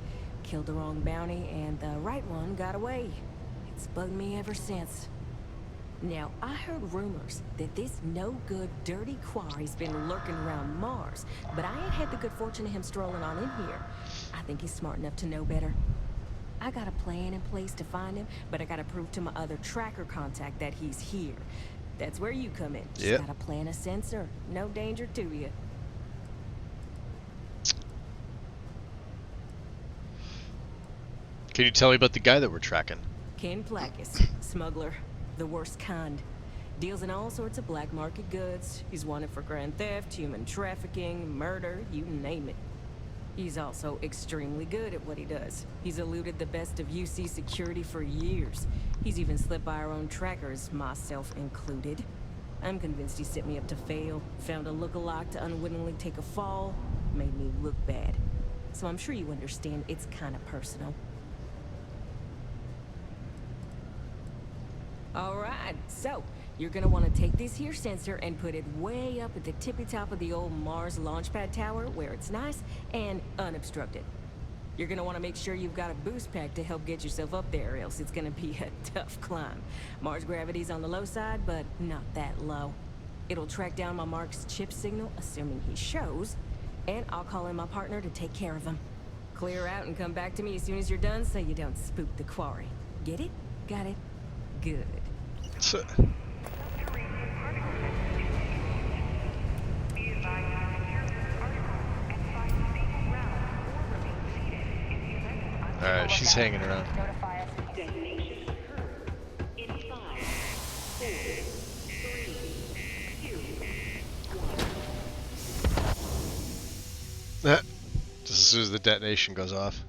Killed the wrong bounty, and the right one got away. It's bugged me ever since. Now, I heard rumors that this no-good, dirty quarry's been lurking around Mars, but I ain't had the good fortune of him strolling on in here. I think he's smart enough to know better. I got a plan in place to find him, but I gotta prove to my other tracker contact that he's here. That's where you come in. Just gotta plant a sensor. No danger to you. Can you tell me about the guy that we're tracking? Ken Placus, smuggler. The worst kind. Deals in all sorts of black market goods. He's wanted for grand theft, human trafficking, murder, you name it. He's also extremely good at what he does. He's eluded the best of UC security for years. He's even slipped by our own trackers, myself included. I'm convinced he set me up to fail, found a lookalike to unwittingly take a fall, made me look bad. So I'm sure you understand it's kind of personal. Alright, so you're gonna want to take this here sensor and put it way up at the tippy top of the old Mars launchpad tower where it's nice and unobstructed. You're gonna want to make sure you've got a boost pack to help get yourself up there, or else it's gonna be a tough climb. Mars gravity's on the low side, but not that low. It'll track down my Mark's chip signal, assuming he shows, and I'll call in my partner to take care of him. Clear out and come back to me as soon as you're done so you don't spook the quarry. Get it? Got it? Good. Alright, she's hanging around. Just as soon as the detonation goes off.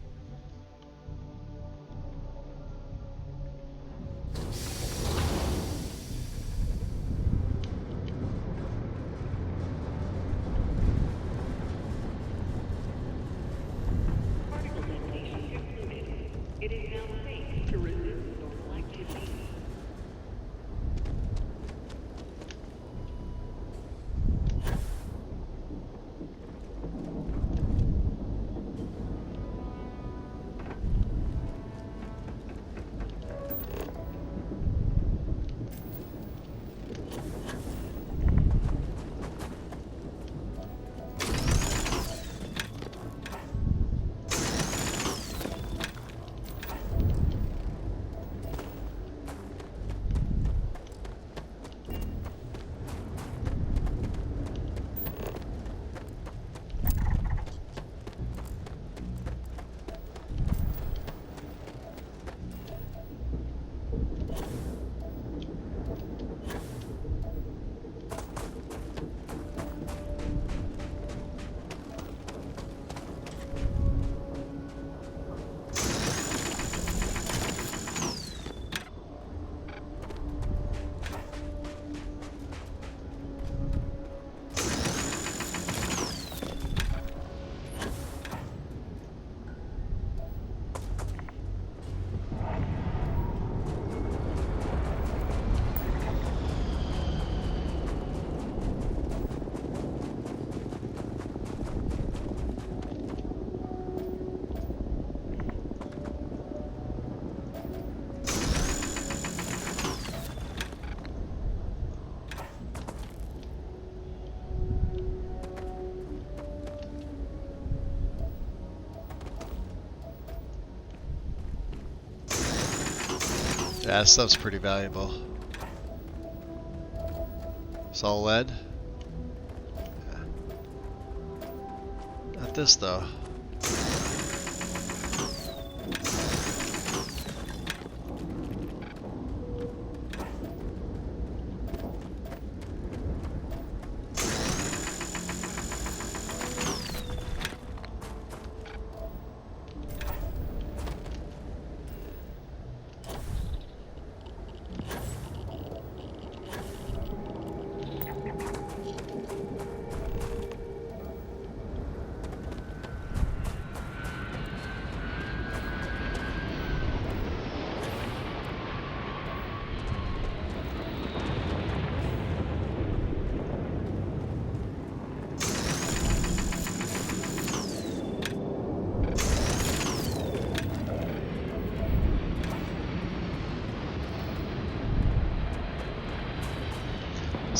Yeah, that stuff's pretty valuable. It's all lead. Yeah. Not this though.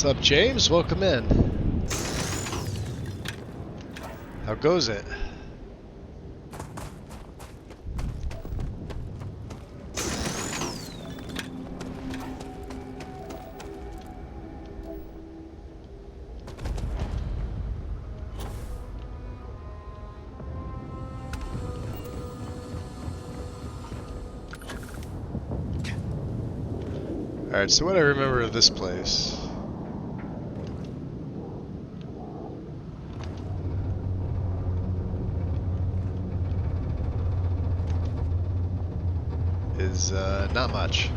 What's up, James? Welcome in. How goes it? Alright, so what I remember of this place is not much.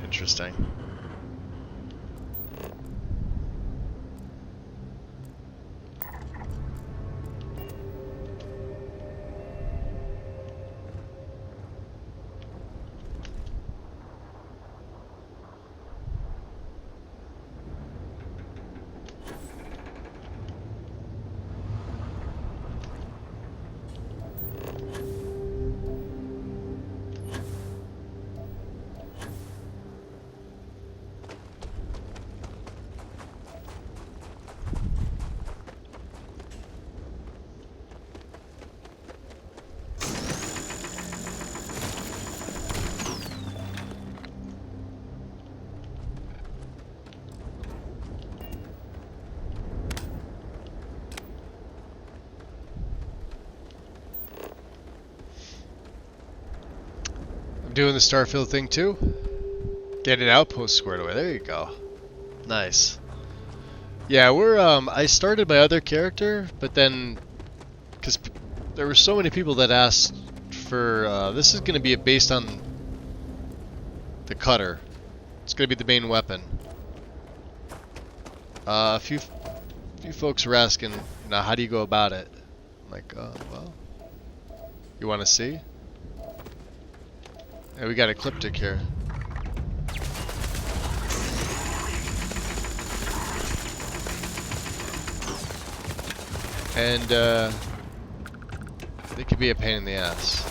Interesting. I'm doing the Starfield thing too. Get an outpost squared away. There you go. Nice. Yeah, we're I started my other character, but then because there were so many people that asked for this is going to be based on the cutter. It's going to be the main weapon. A few folks were asking, how do you go about it? I'm like, well, you want to see? Yeah, we got Ecliptic here. And it could be a pain in the ass.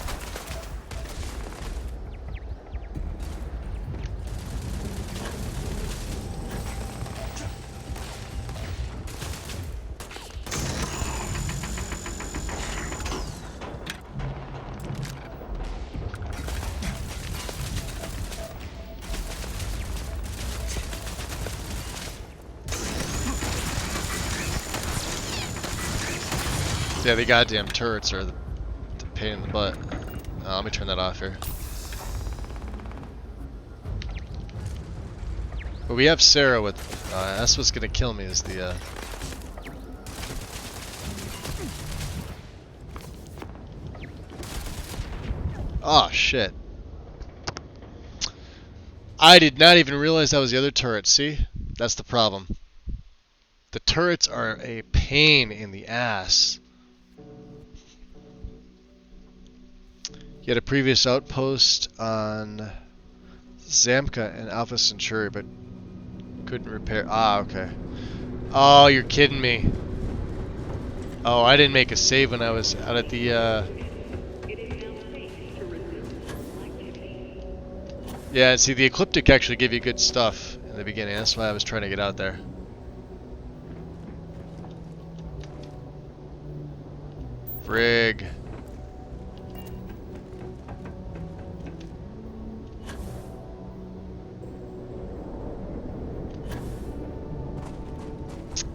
Yeah, the goddamn turrets are the pain in the butt. Let me turn that off here. But we have Sarah with. That's what's gonna kill me is the. Oh shit! I did not even realize that was the other turret. See, that's the problem. The turrets are a pain in the ass. You had a previous outpost on Zamka and Alpha Centauri, but couldn't repair. Ah, okay. Oh, you're kidding me. Oh, I didn't make a save when I was out at the. Yeah, see, the Ecliptic actually gave you good stuff in the beginning. That's why I was trying to get out there. Frig.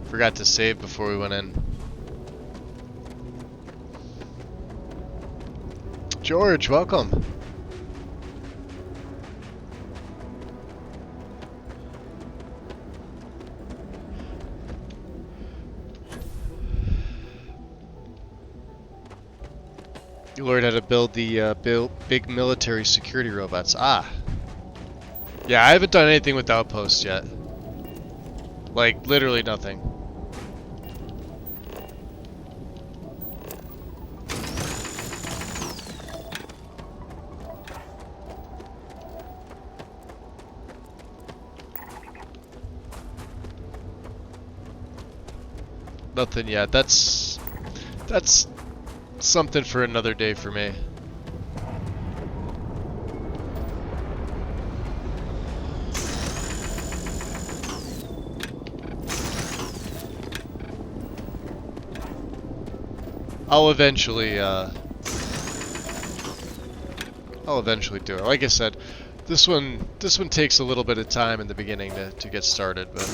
Forgot to save before we went in. George, welcome. You learned how to build the big military security robots. Ah. Yeah, I haven't done anything with Outposts yet. Like, literally nothing. Nothing yet. That's something for another day for me. I'll eventually do it. Like I said, this one takes a little bit of time in the beginning to get started, but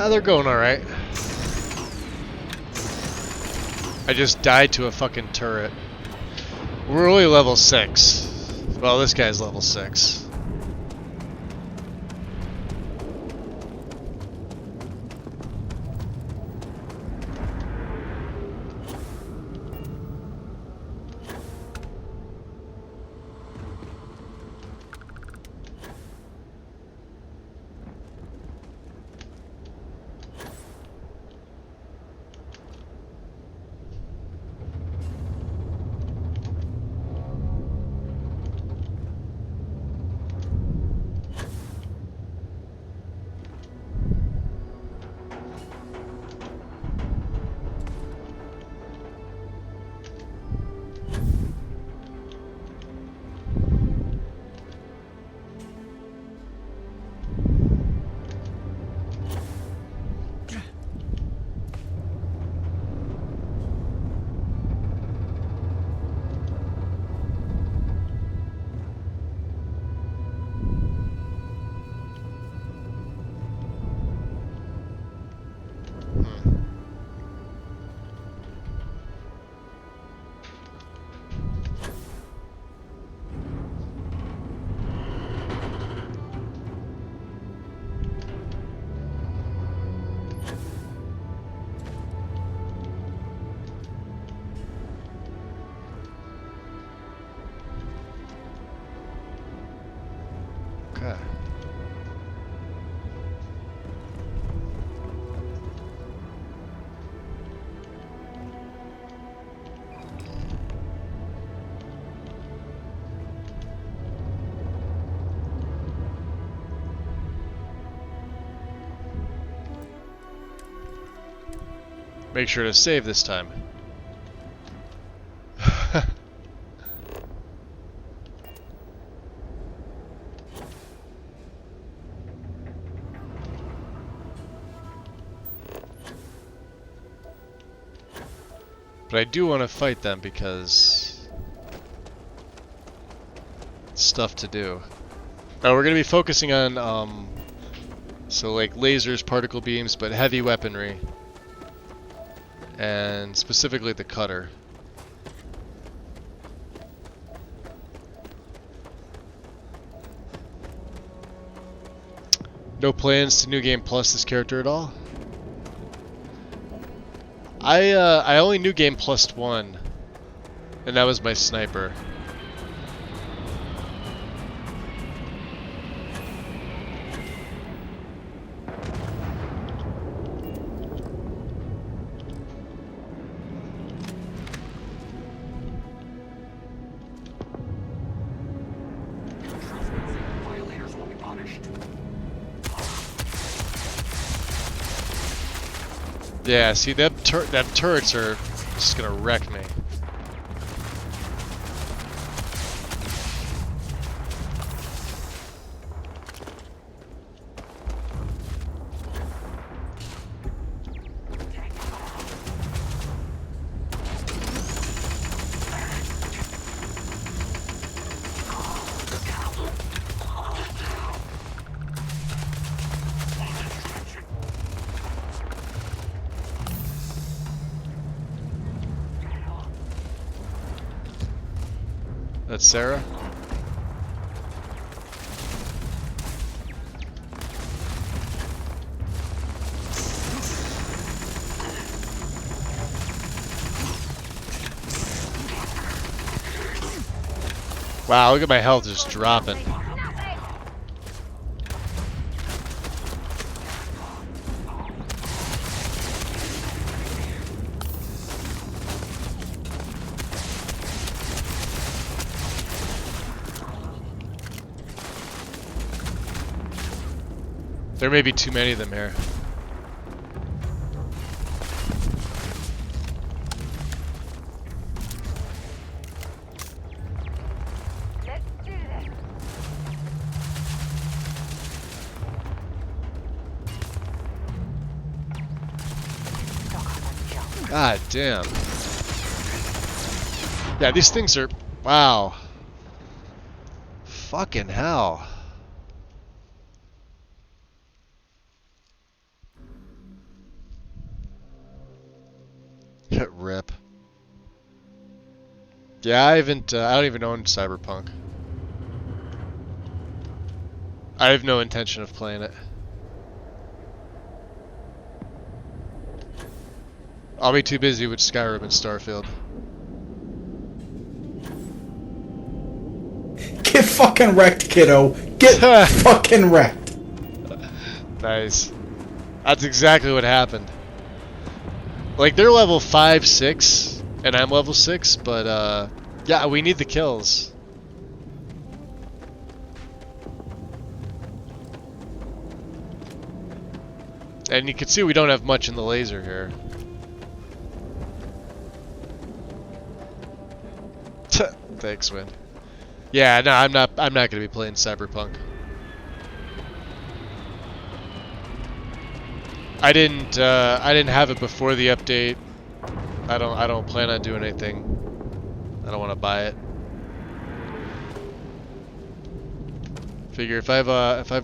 they're going alright. I just died to a fucking turret. We're only level 6. Well, this guy's level 6. Okay. Make sure to save this time. But I do want to fight them because stuff to do. Oh, we're going to be focusing on so like lasers, particle beams, but heavy weaponry. And specifically the cutter. No plans to New Game Plus this character at all? I only New Game Plus one, and that was my sniper. Yeah, see, them turrets are just gonna wreck me. That's Sarah? Wow, look at my health just dropping. There may be too many of them here. God damn. Yeah, these things are... Wow. Fucking hell. Rip. Yeah, I don't even own Cyberpunk. I have no intention of playing it. I'll be too busy with Skyrim and Starfield. Get fucking wrecked, kiddo. Get fucking wrecked. Nice. That's exactly what happened. Like, they're level 5, 6, and I'm level 6, but, yeah, we need the kills. And you can see we don't have much in the laser here. Thanks, Win. Yeah, no, I'm not gonna be playing Cyberpunk. I didn't have it before the update. I don't plan on doing anything. I don't want to buy it. Figure if I've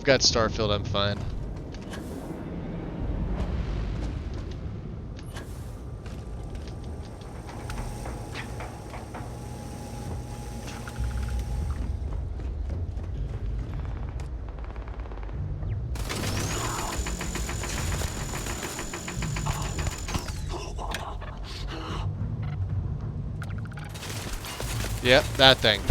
got Starfield, I'm fine. Yep, that thing.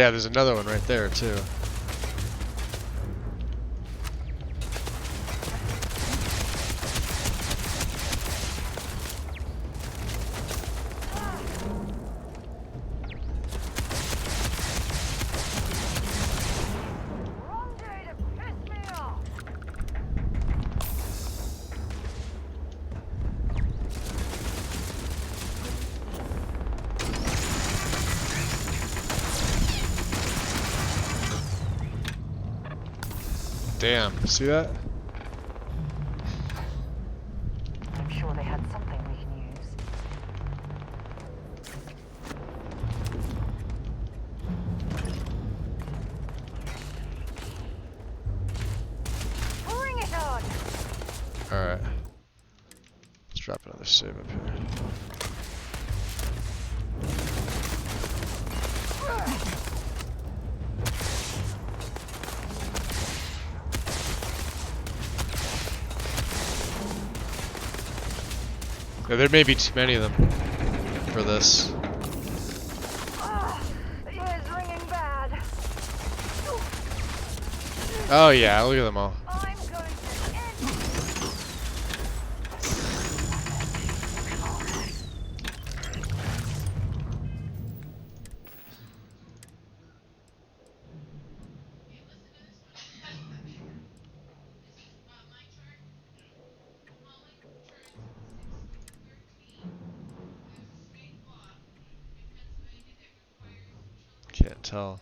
Yeah, there's another one right there too. Damn, see that? I'm sure they had something we can use. Bring it on! Alright. Let's drop another save up here. Yeah, there may be too many of them for this. The ear's ringing bad. Oh yeah, look at them all. I'm going to end. Can't tell.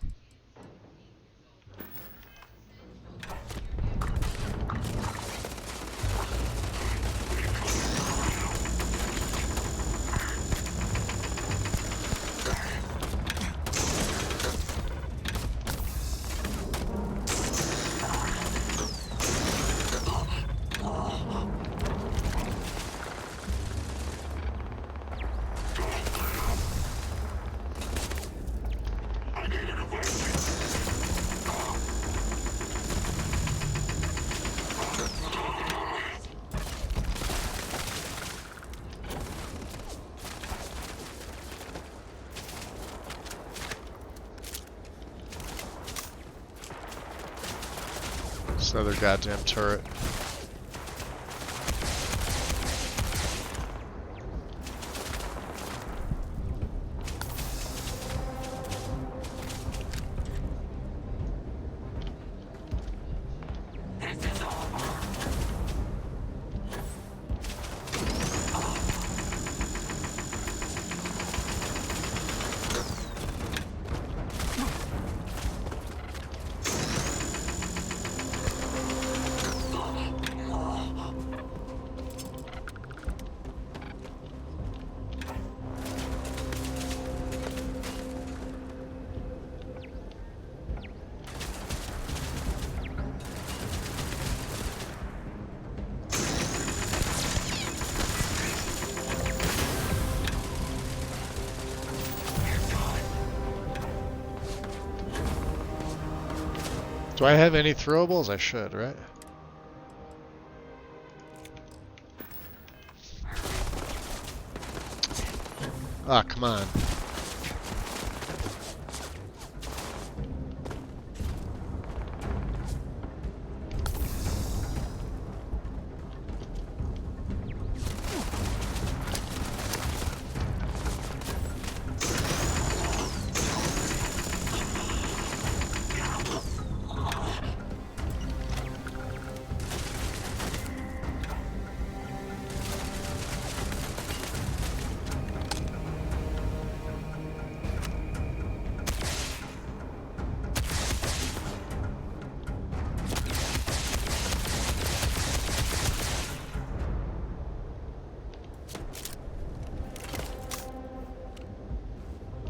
It's another goddamn turret. Do I have any throwables? I should, right? Ah, come on.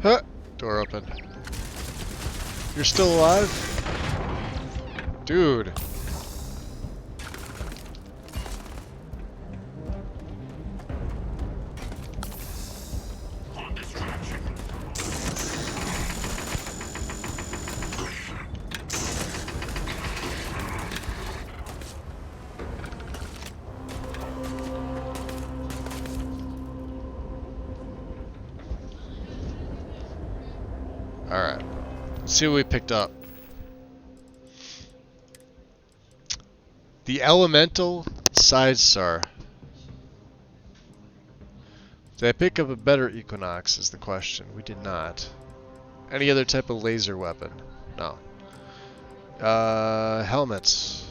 Huh! Door open. You're still alive? Dude. see what we picked up. The Elemental Side Star. Did I pick up a better Equinox is the question. We did not. Any other type of laser weapon? No. Helmets.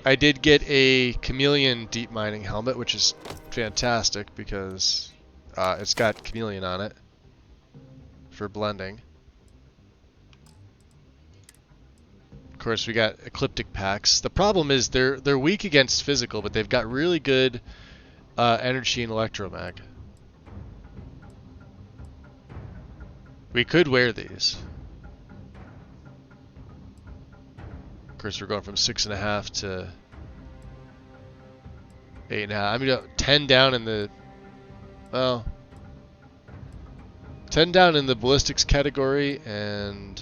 I did get a Chameleon deep mining helmet, which is fantastic because it's got Chameleon on it for blending. Of course, we got Ecliptic packs. The problem is they're weak against physical, but they've got really good energy and electromag. We could wear these. Of course, we're going from 6.5 to 8.5. I mean, 10 down in the, well, 10 down in the ballistics category and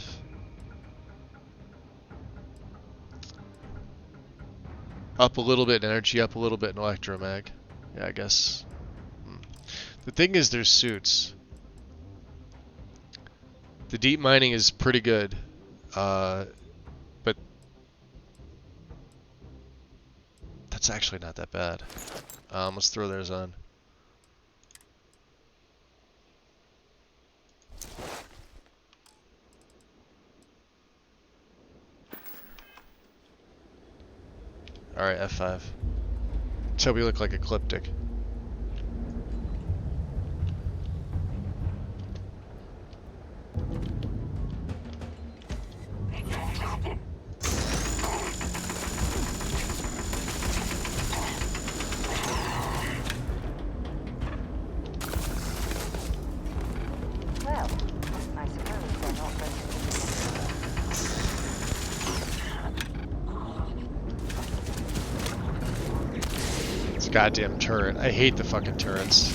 up a little bit in energy, up a little bit in electromag. Yeah, I guess. The thing is, there's suits. The deep mining is pretty good, but that's actually not that bad. Let's throw theirs on. Alright, F5. So we look like Ecliptic. Well, I suppose they're not going to... It's a goddamn turret. I hate the fucking turrets.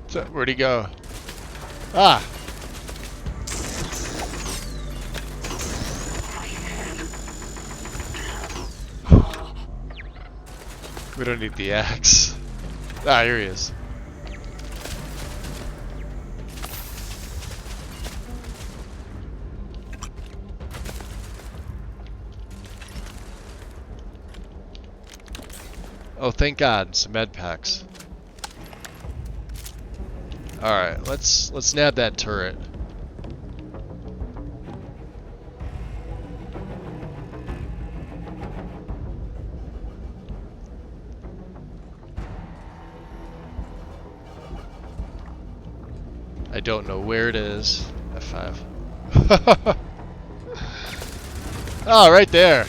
So, where'd he go? Ah! We don't need the axe. Ah, here he is. Oh, thank God, some med packs. All right, let's nab that turret. I don't know where it is. F5. Oh, right there.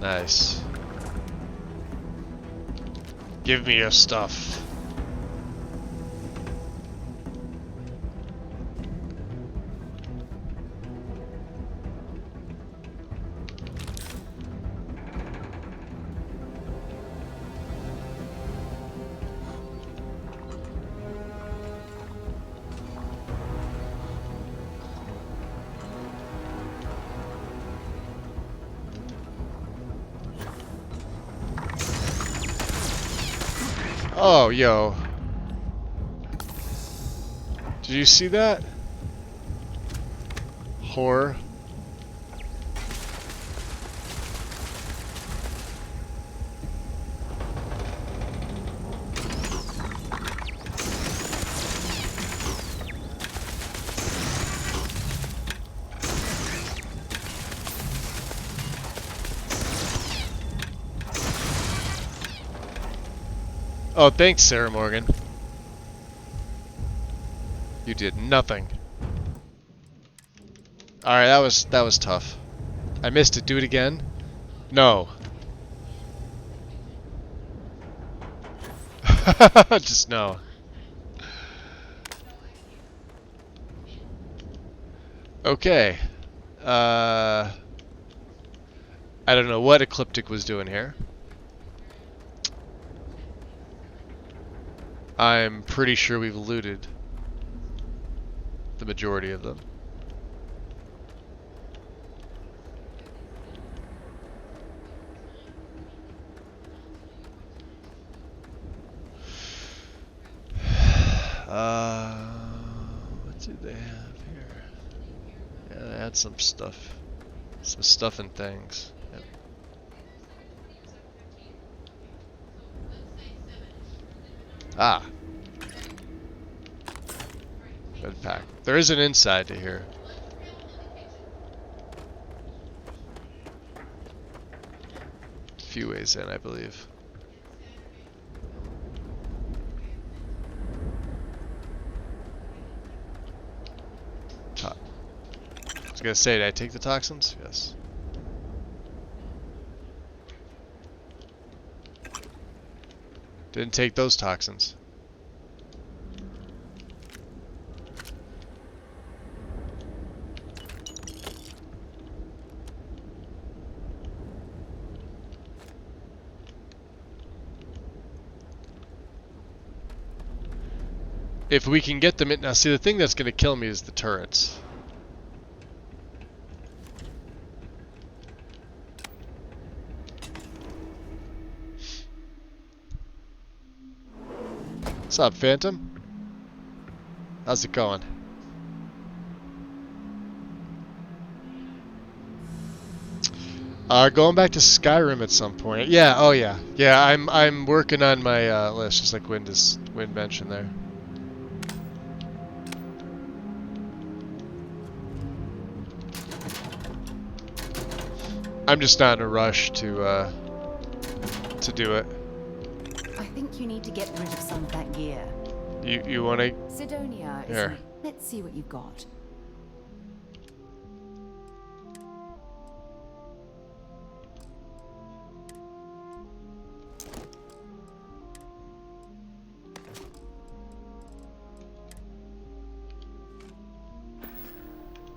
Nice. Give me your stuff. Oh, yo. Did you see that? Horror. Oh, thanks, Sarah Morgan. You did nothing. Alright, that was tough. I missed it. Do it again? No. Just no. Okay. I don't know what Ecliptic was doing here. I'm pretty sure we've looted the majority of them. What do they have here? Yeah, they had some stuff. Some stuff and things. Yep. Ah. Red pack. There is an inside to here. A few ways in, I believe. I was gonna say, did I take the toxins? Yes. Didn't take those toxins. If we can get them in now, see the thing that's gonna kill me is the turrets. What's up, Phantom? How's it going? Going back to Skyrim at some point. Yeah, oh yeah. Yeah, I'm working on my list, just like Wind mentioned there. I'm just not in a rush to do it. I think you need to get rid of some of that gear. You wanna Sidonia, here. isn't it? Let's see what you've got.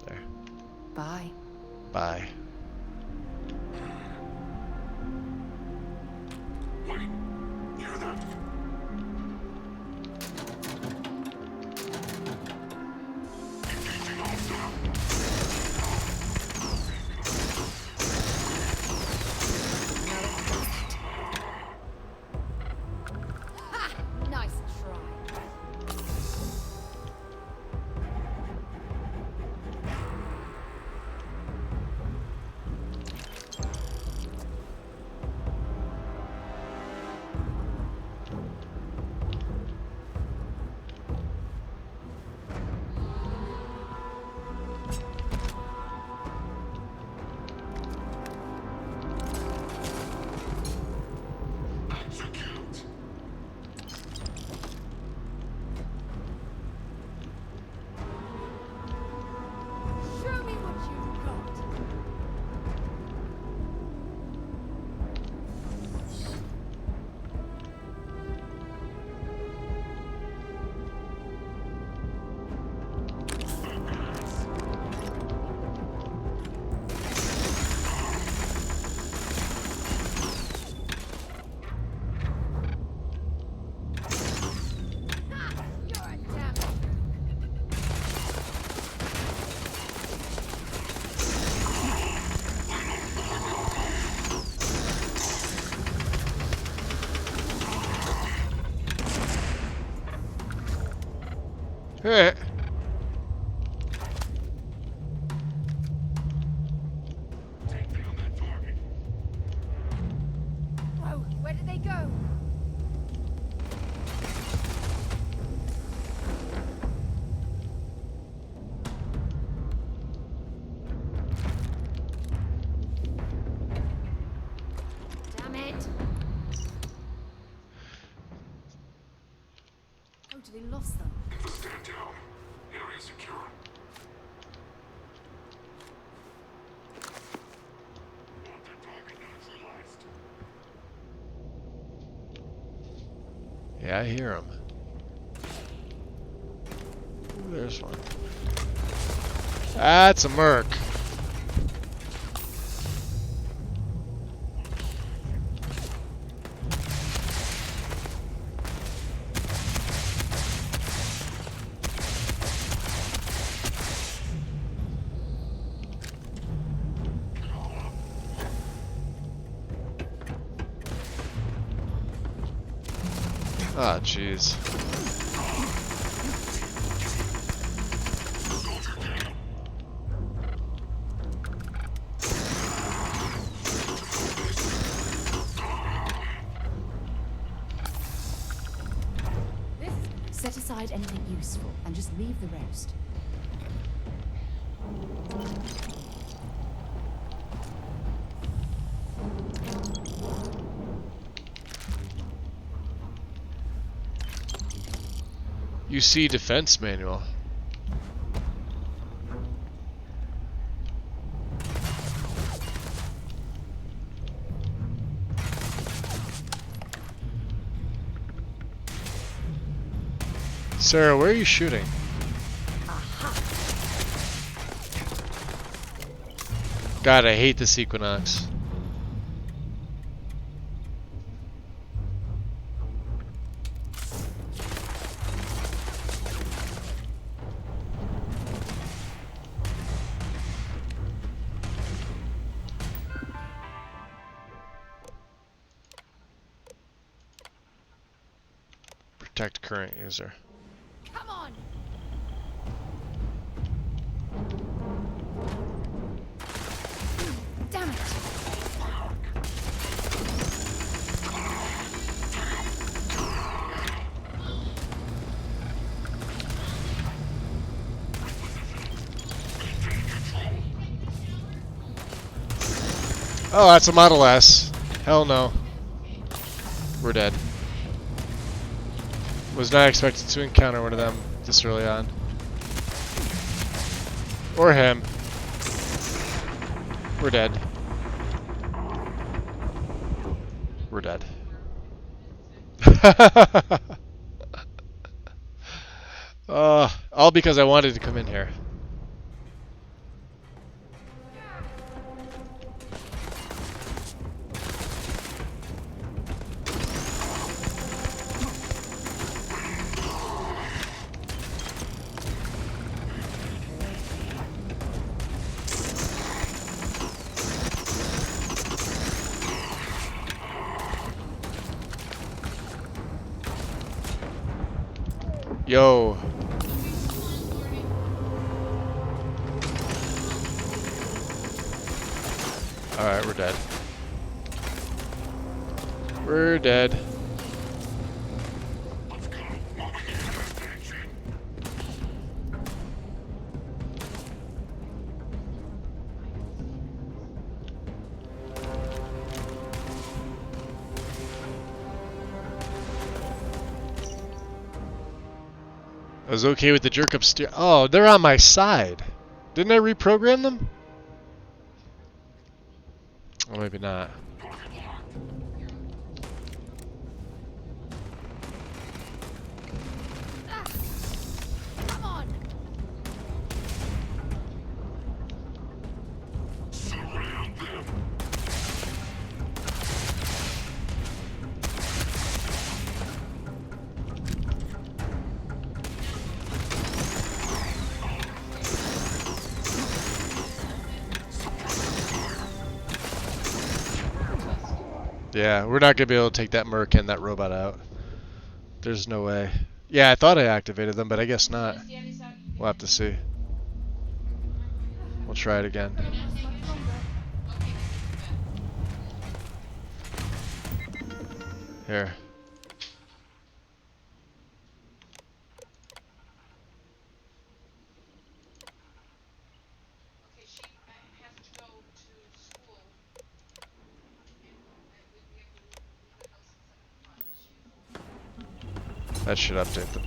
There. Bye. Bye. Hear that? Nice try. Show me what you've got. You're a damn. Hey. Oh, where did they go? Damn it. Oh, did they lost them? Stand down. Area secure. Yeah, I hear him. Ooh, there's one. That's a merc. Ah, jeez. Set aside anything useful and just leave the rest. UC defense manual. Sarah, where are you shooting? God, I hate this Equinox. Protect current user. Come on! Damn it! Oh, that's a Model S. Hell no. We're dead. Was not expected to encounter one of them this early on. Or him. We're dead. We're dead. All because I wanted to come in here. Yo. Alright, we're dead. We're dead. I was okay with the jerk up steer. Oh, they're on my side. Didn't I reprogram them? Or maybe not. Come on! Yeah, we're not going to be able to take that merc and that robot out. There's no way. Yeah, I thought I activated them, but I guess not. We'll have to see. We'll try it again. Here. That should update them.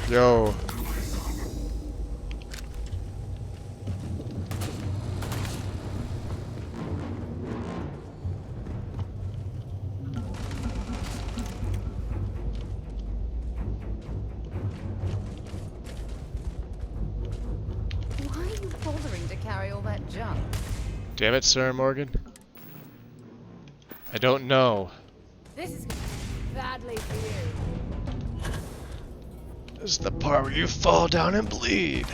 Yo. Why are you bothering to carry all that junk? Damn it, Sarah Morgan. I don't know. This is going to end badly for you. This is the part where you fall down and bleed.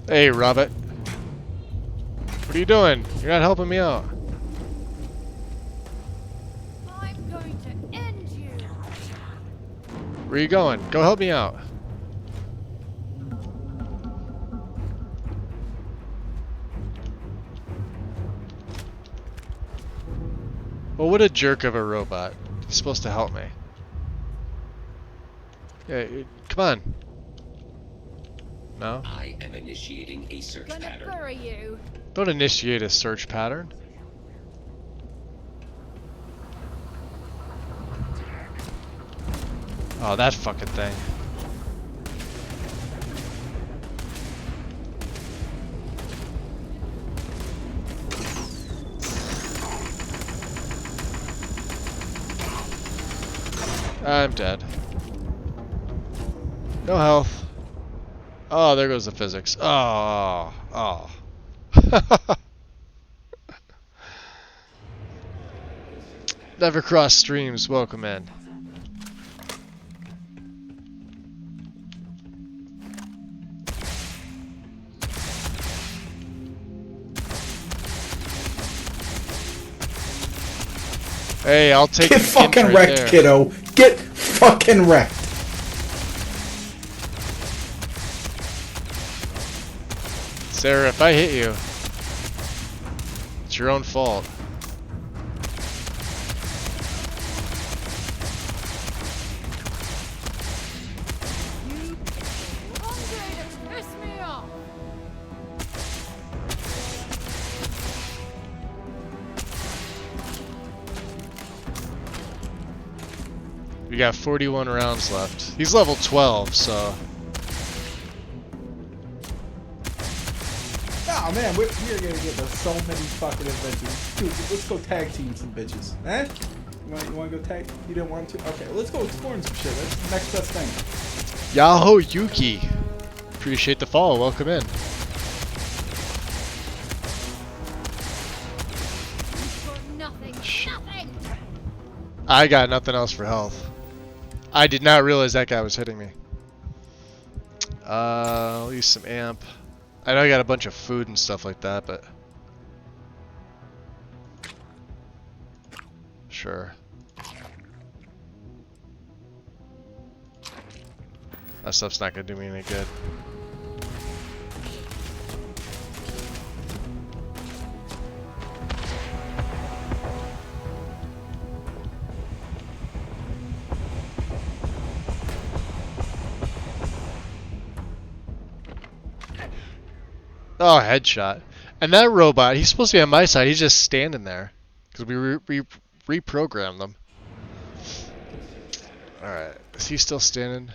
Hey, Robert. What are you doing? You're not helping me out. I'm going to end you. Where are you going? Go help me out. Well, what a jerk of a robot. He's supposed to help me. Yeah, come on. No? I am initiating a search pattern. Bury you. Don't initiate a search pattern. Oh, that fucking thing. I'm dead. No health. Oh, there goes the physics. Oh, oh. Never cross streams. Welcome in. Hey, I'll take Get the fucking right wrecked, there. kiddo. Get fucking wrecked. Sarah, if I hit you, it's your own fault. Piss me off. We got 41 rounds left. He's level 12, so... Oh man, we're gonna get to so many fucking adventures. Dude, let's go tag team some bitches. Eh? You wanna go tag? You didn't want to? Okay, let's go exploring some shit. That's the next best thing. Yahoo Yuki! Appreciate the follow, welcome in. Nothing. I got nothing else for health. I did not realize that guy was hitting me. I'll use some amp. I know I got a bunch of food and stuff like that, but... Sure. That stuff's not gonna do me any good. Oh, headshot. And that robot, he's supposed to be on my side. He's just standing there. Because we reprogrammed them. Alright. Is he still standing?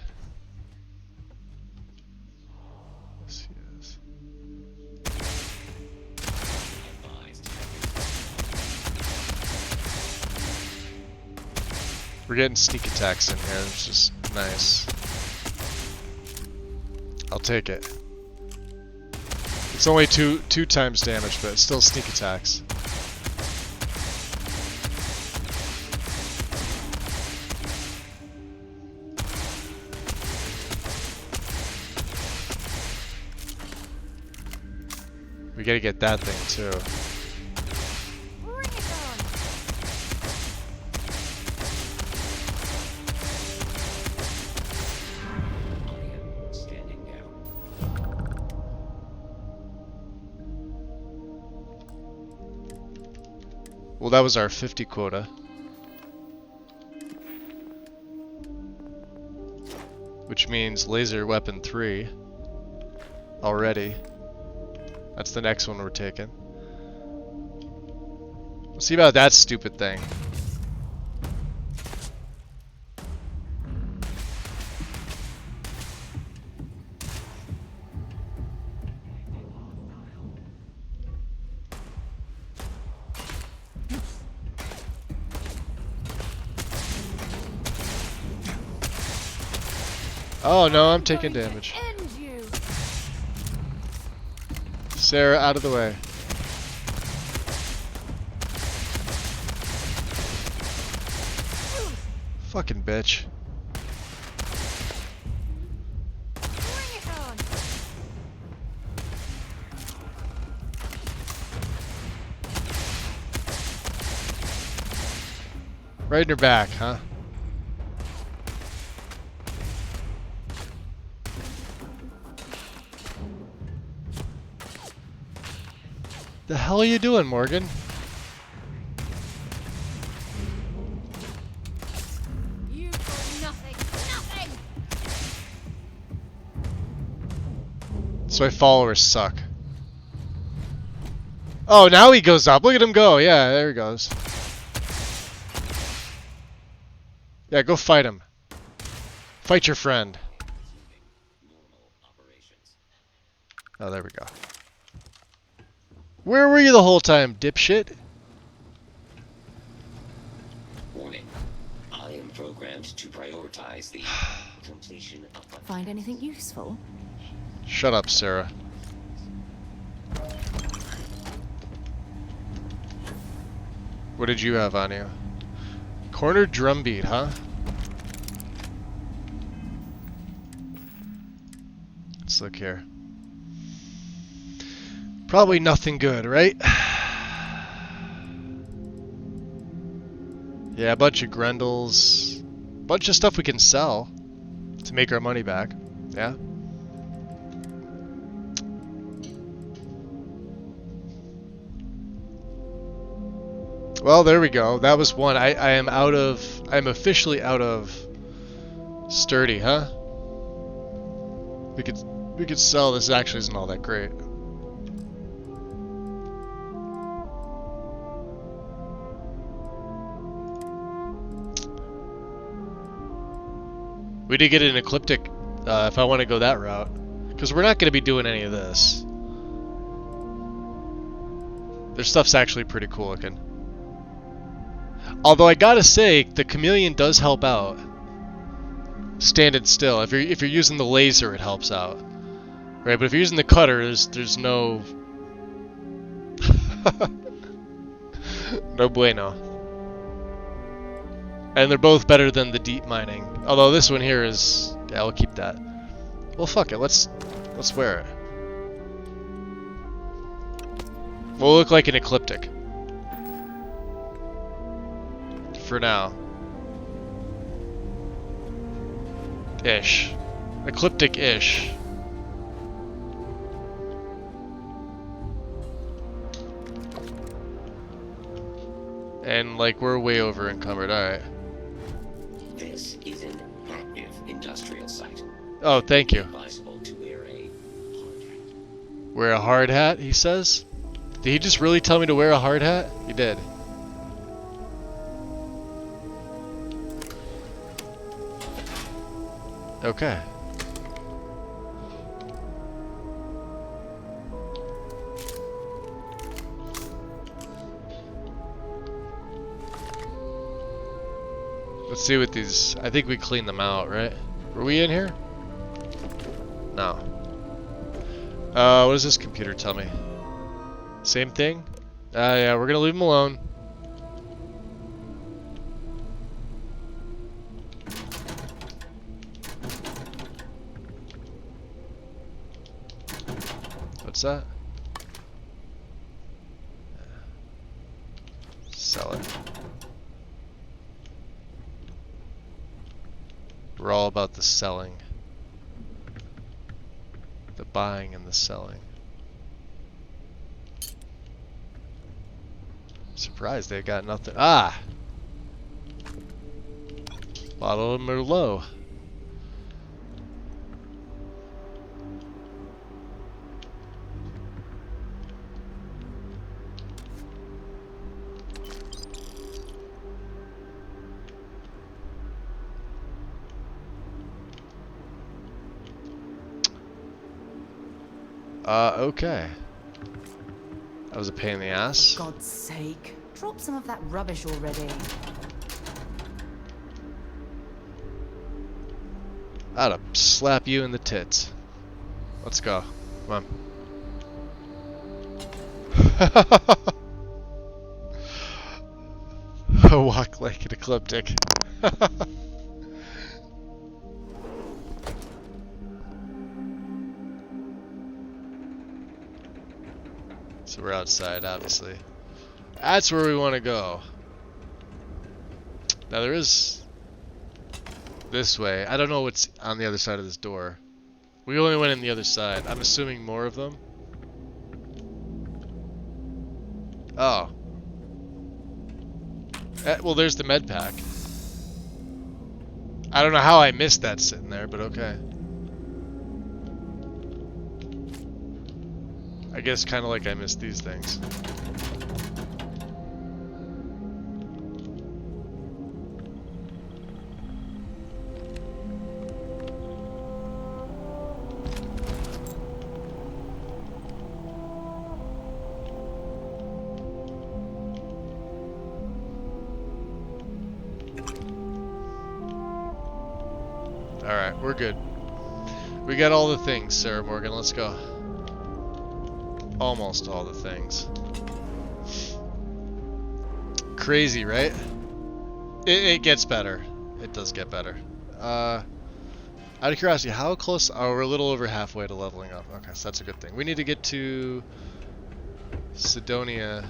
Yes, he is. We're getting sneak attacks in here, which is nice. I'll take it. It's only two times damage, but it's still sneak attacks. We gotta get that thing too. Well, that was our 50 quota. Which means laser weapon 3 already. That's the next one we're taking. Let's see about that stupid thing. Oh no, I'm taking damage. Sarah, out of the way. Fucking bitch. Right in her back, huh? The hell are you doing, Morgan? You got nothing. Nothing. So my followers suck. Oh, now he goes up. Look at him go. Yeah, there he goes. Yeah, go fight him. Fight your friend. Oh, there we go. Where were you the whole time, dipshit? Warning. I am programmed to prioritize the completion of... Find anything useful? Shut up, Sarah. What did you have on you? Corner drumbeat, huh? Let's look here. Probably nothing good, right? Yeah, a bunch of Grendels. Bunch of stuff we can sell to make our money back. Yeah. Well, there we go. That was one. I'm officially out of sturdy, huh? We could sell this. Actually isn't all that great. We did get an ecliptic if I want to go that route. Because we're not going to be doing any of this. Their stuff's actually pretty cool looking. Although I gotta say, the chameleon does help out. Standing still. If you're using the laser, it helps out. Right, but if you're using the cutter, there's no... no bueno. And they're both better than the deep mining. Although this one here is... yeah, we'll keep that. Well, fuck it. Let's wear it. We'll look like an ecliptic. For now. Ish. Ecliptic-ish. And, like, we're way over encumbered. Alright. This is an active industrial site. Oh, thank you. Advisable to wear a hard hat. Wear a hard hat, he says? Did he just really tell me to wear a hard hat? He did. Okay. Let's see what these... I think we cleaned them out, right? Were we in here? No. What does this computer tell me? Same thing? Yeah, we're gonna leave them alone. What's that? Sell it. We're all about the selling. The buying and the selling. surprised they got nothing. Ah! A lot of them are low. Okay. That was a pain in the ass. For God's sake, drop some of that rubbish already. I'd have slap you in the tits. Let's go. Come on. Walk like an ecliptic. So we're outside, obviously. That's where we want to go. Now there is this way. I don't know what's on the other side of this door. We only went in the other side. I'm assuming more of them. Oh. Well, there's the med pack. I don't know how I missed that sitting there, but okay. I guess kind of like I missed these things. Alright, we're good. We got all the things, Sarah Morgan. Let's go. Almost all the things. Crazy, right? It gets better. It does get better. Out of curiosity, how close? Oh, we're a little over halfway to leveling up. Okay, so that's a good thing. We need to get to Cydonia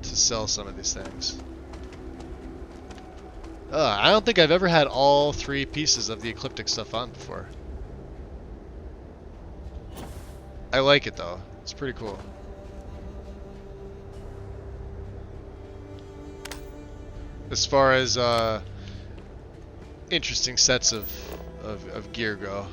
to sell some of these things. I don't think I've ever had all 3 pieces of the ecliptic stuff on before. I like it though. It's pretty cool. As far as interesting sets of gear go.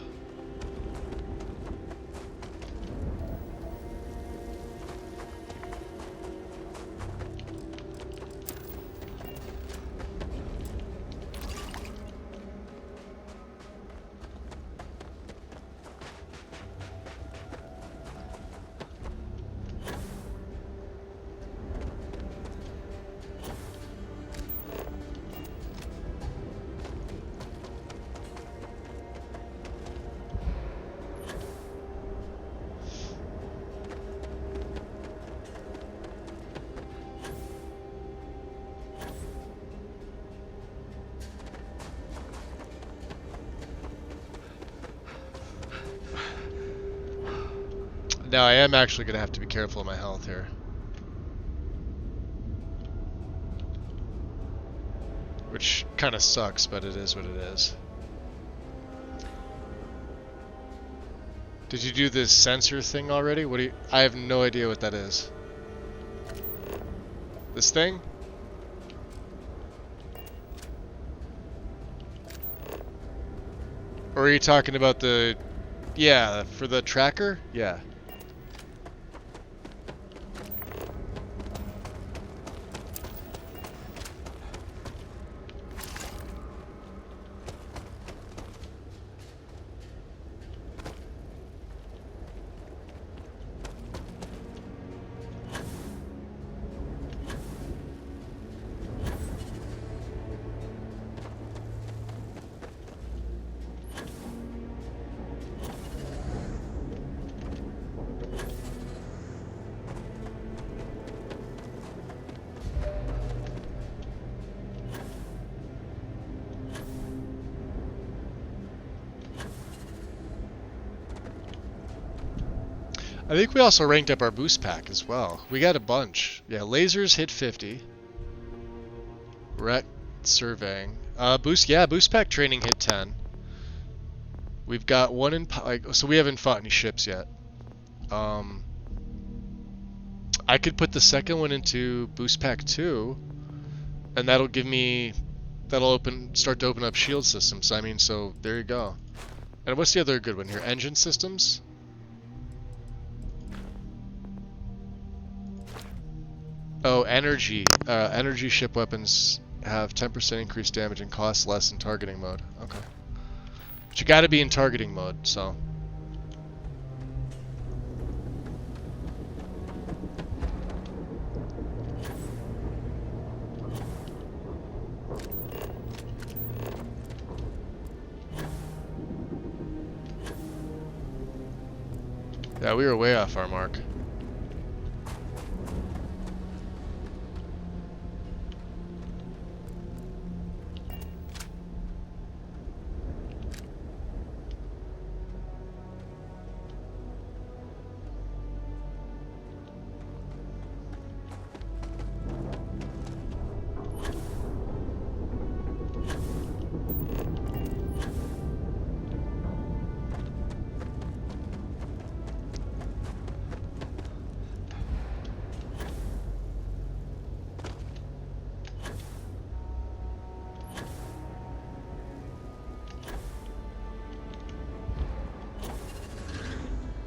Now I am actually going to have to be careful of my health here. Which kind of sucks, but it is what it is. Did you do this sensor thing already? What do you... I have no idea what that is. This thing? Or are you talking about the... Yeah, for the tracker? Yeah. I think we also ranked up our boost pack as well. We got a bunch. Yeah, lasers hit 50. Ret surveying. Boost pack training hit 10. We've got one in... so we haven't fought any ships yet. I could put the second one into Boost Pack 2, and that'll give me, start to open up shield systems. I mean, so there you go. And what's the other good one here? Engine systems? Oh, energy. Energy ship weapons have 10% increased damage and cost less in targeting mode. Okay. But you gotta be in targeting mode, so. Yeah, we were way off our mark.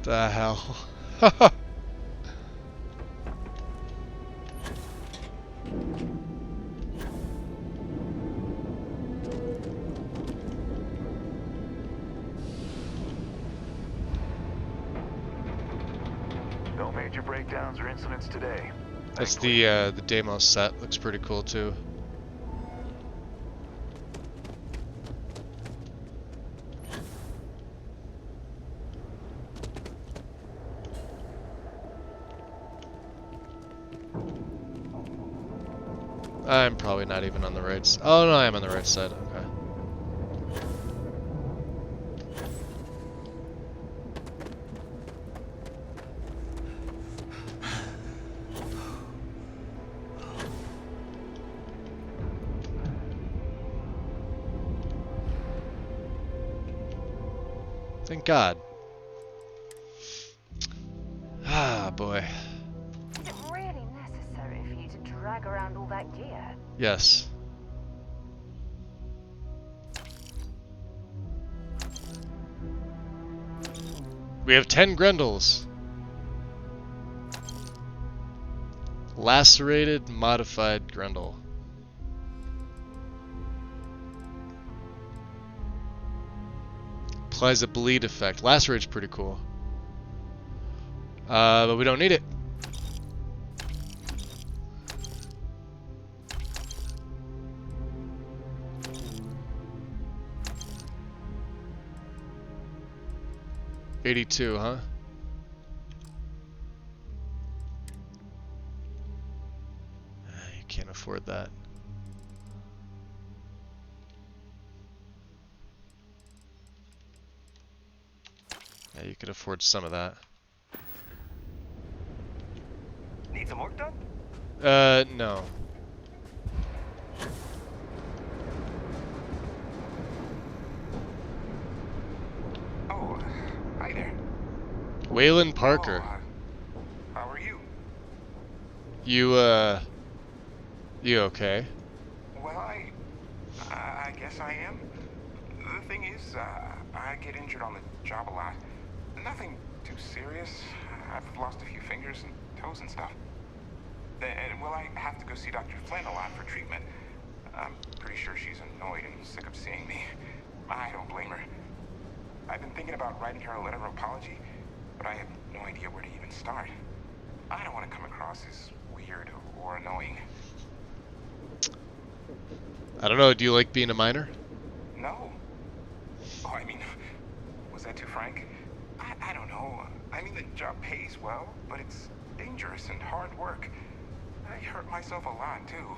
The hell? No major breakdowns or incidents today. That's the Deimos set. Looks pretty cool too. I'm probably not even on the right side. Oh no, I am on the right side. Okay. Thank God. Ah, boy. Is it really necessary for you to drag around all that gear? Yes. We have 10 Grendels. Lacerated, modified Grendel. Applies a bleed effect. Lacerate's pretty cool. But we don't need it. $82, huh? You can't afford that. Yeah, you could afford some of that. Need some work done? No. Oh, hi there. Waylon Parker. How are you? You okay? Well, I guess I am. The thing is, I get injured on the job a lot. Nothing too serious. I've lost a few fingers and toes and stuff. And, well, I have to go see Dr. Flynn a lot for treatment. I'm pretty sure she's annoyed and sick of seeing me. I don't blame her. I've been thinking about writing her a letter of apology, but I have no idea where to even start. I don't want to come across as weird or annoying. I don't know, do you like being a miner? No. Oh, I mean, was that too frank? I don't know. I mean, the job pays well, but it's dangerous and hard work. I hurt myself a lot, too.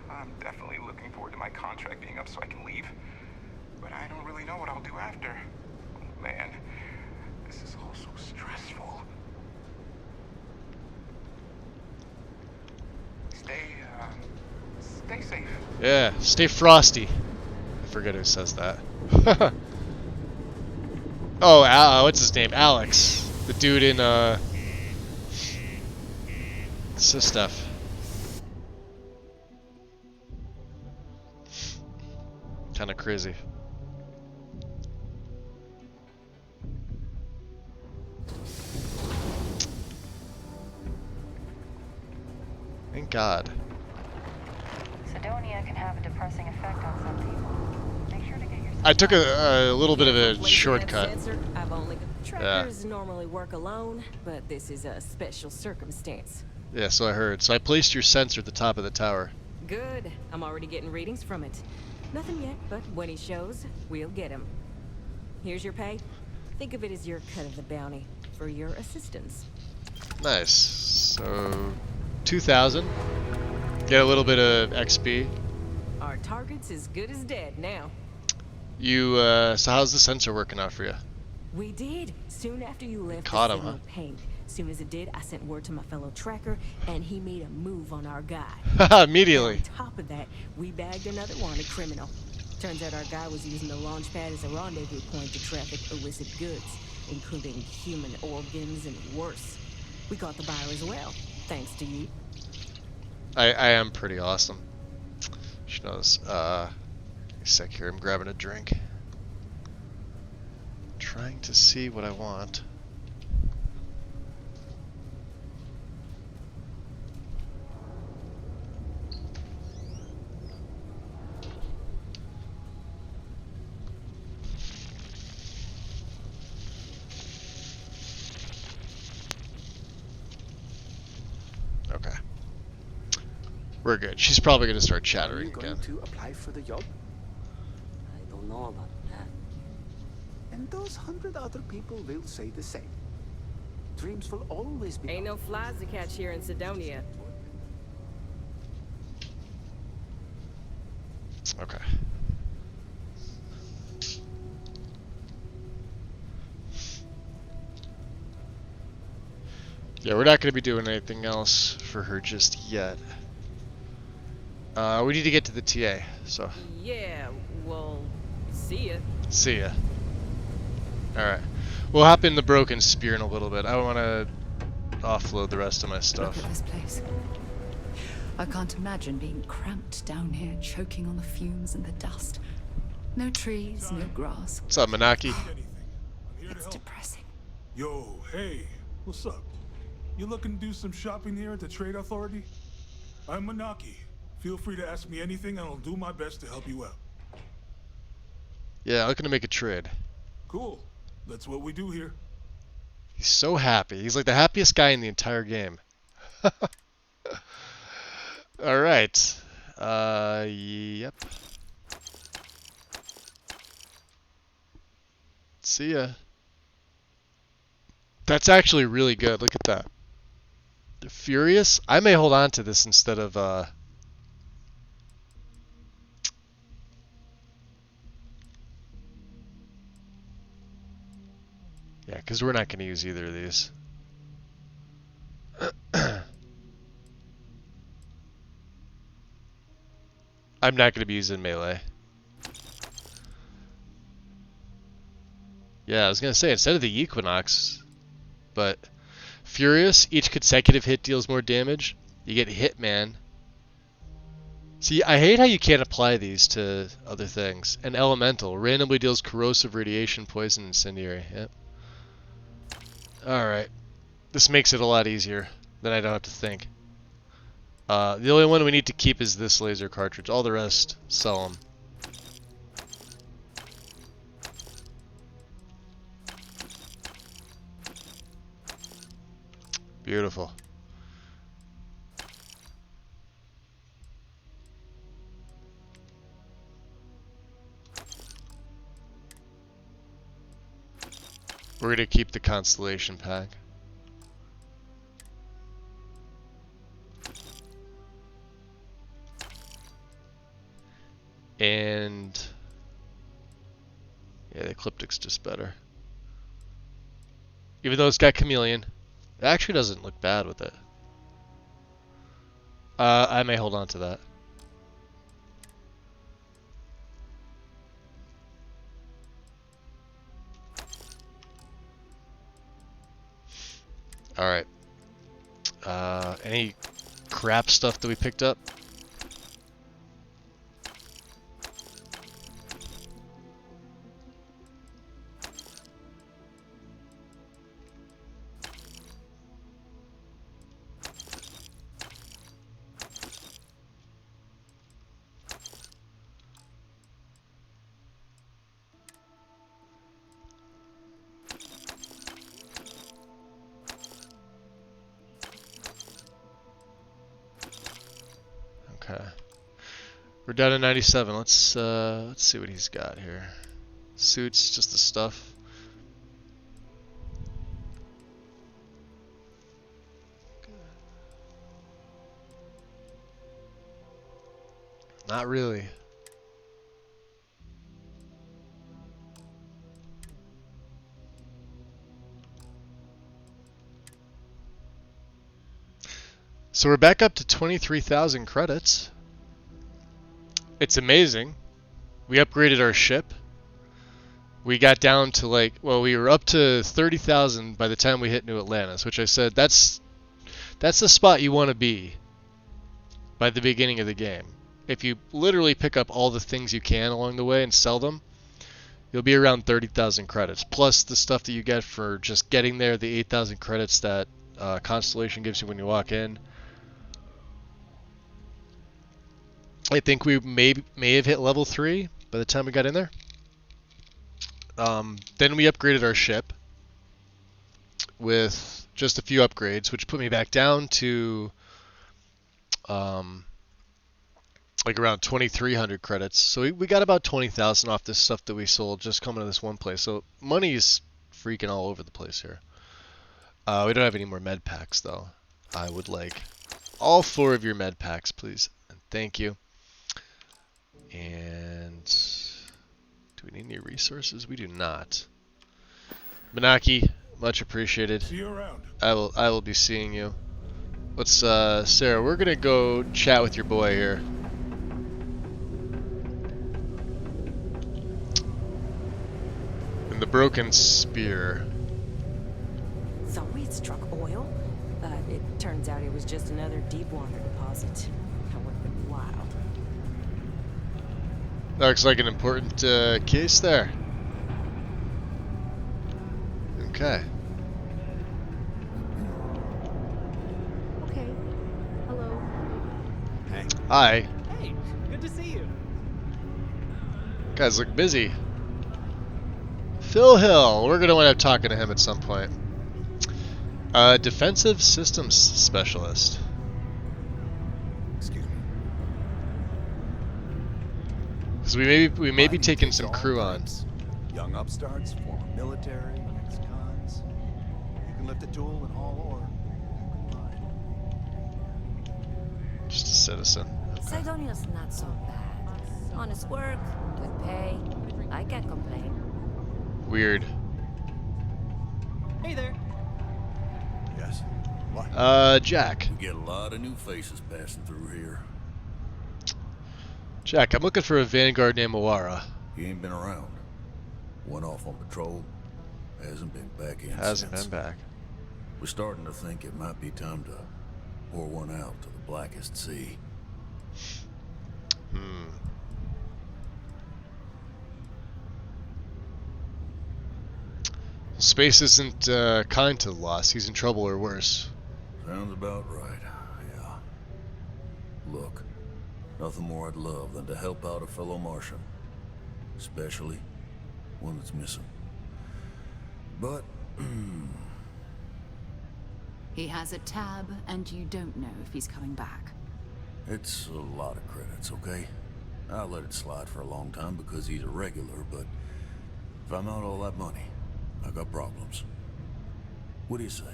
I'm definitely looking forward to my contract being up so I can leave. But I don't really know what I'll do after. Oh, man, this is all so stressful. Stay safe. Yeah, stay frosty. I forget who says that. Oh, what's his name? Alex. The dude in, This stuff. Kind of crazy. Thank God. Sidonia can have a depressing effect on some people. Make sure to get yourself. I took a little bit of a shortcut. I've only trackers normally work alone, but this is a special circumstance. Yeah, so I heard. So I placed your sensor at the top of the tower. Good. I'm already getting readings from it. Nothing yet, but when he shows, we'll get him. Here's your pay. Think of it as your cut of the bounty for your assistance. Nice. So 2,000. Get a little bit of XP. Our target's as good as dead now. You so how's the sensor working out for you? We did. Soon after you left, Caught the him, signal pinged. Soon as it did, I sent word to my fellow tracker, and he made a move on our guy. Immediately. On top of that, we bagged another wanted criminal. Turns out our guy was using the launch pad as a rendezvous point to traffic illicit goods, including human organs and worse. We caught the buyer as well, thanks to you. I am pretty awesome. She knows. A sec here. I'm grabbing a drink. Trying to see what I want. Okay. We're good. She's probably going to start chattering again. Are you going to apply for the job? I don't know about that. And those 100 other people will say the same. Dreams will always be... Ain't no flies to catch here in Sidonia. Okay. Yeah, we're not going to be doing anything else for her just yet. We need to get to the TA, so. Yeah, well, see ya. See ya. Alright. We'll hop in the Broken Spear in a little bit. I want to offload the rest of my stuff. Look at this place. I can't imagine being cramped down here, choking on the fumes and the dust. No trees, no grass. What's up, Manaki? It's depressing. Yo, hey, what's up? You looking to do some shopping here at the Trade Authority? I'm Manaki. Feel free to ask me anything and I'll do my best to help you out. Yeah, looking to make a trade. Cool. That's what we do here. He's so happy. He's like the happiest guy in the entire game. Alright. Yep. See ya. That's actually really good. Look at that. Furious? I may hold on to this instead of, yeah, because we're not going to use either of these. I'm not going to be using melee. Yeah, I was going to say, instead of the Equinox, but Furious, each consecutive hit deals more damage. You get Hitman. See, I hate how you can't apply these to other things. And Elemental, randomly deals corrosive radiation, poison, incendiary. Yep. Alright. This makes it a lot easier. Then I don't have to think. The only one we need to keep is this laser cartridge. All the rest, sell them. Beautiful. We're going to keep the Constellation pack. And yeah, the Ecliptic's just better. Even though it's got Chameleon. It actually doesn't look bad with it. I may hold on to that. Alright. Any crap stuff that we picked up? Okay. We're down to 97. Let's see what he's got here. Suits, just the stuff. Not really. So we're back up to 23,000 credits. It's amazing. We upgraded our ship. We got down to like, well, we were up to 30,000 by the time we hit New Atlantis, which I said that's the spot you want to be by the beginning of the game. If you literally pick up all the things you can along the way and sell them, you'll be around 30,000 credits, plus the stuff that you get for just getting there, the 8,000 credits that Constellation gives you when you walk in. I think we may have hit level 3 by the time we got in there. Then we upgraded our ship with just a few upgrades, which put me back down to like around 2,300 credits. So we got about 20,000 off this stuff that we sold just coming to this one place. So money's freaking all over the place here. We don't have any more med packs though. I would like all 4 of your med packs, please. And thank you. And do we need any resources? We do not. Manaki, much appreciated. See you around. I will be seeing you. Let's Sarah, we're gonna go chat with your boy here. And the broken spear. Thought we had struck oil, but it turns out it was just another deep water deposit. That would have been wild. That looks like an important case there. Okay. Okay. Hello. Hey. Hi. Hey, good to see you. Guys look busy. Phil Hill. We're going to wind up talking to him at some point. Defensive Systems Specialist. Excuse me. So we may be taking some crew on. Young upstarts, former military, ex-cons. You can lift a tool and haul ore. Just a citizen. Sidonia's not so bad. Honest work, good pay. I can't complain. Weird. Hey there. Yes. What? Jack. We get a lot of new faces passing through here. Jack, I'm looking for a Vanguard named Mawara. He ain't been around. Went off on patrol. Hasn't been back in Hasn't since. been back. We're starting to think it might be time to pour one out to the blackest sea. Space isn't kind to the lost. He's in trouble or worse. Sounds about right, yeah. Look, nothing more I'd love than to help out a fellow Martian. Especially one that's missing. But, He has a tab, and you don't know if he's coming back. it's a lot of credits, okay? I'll let it slide for a long time because he's a regular, but if I'm out all that money, I got problems. What do you say?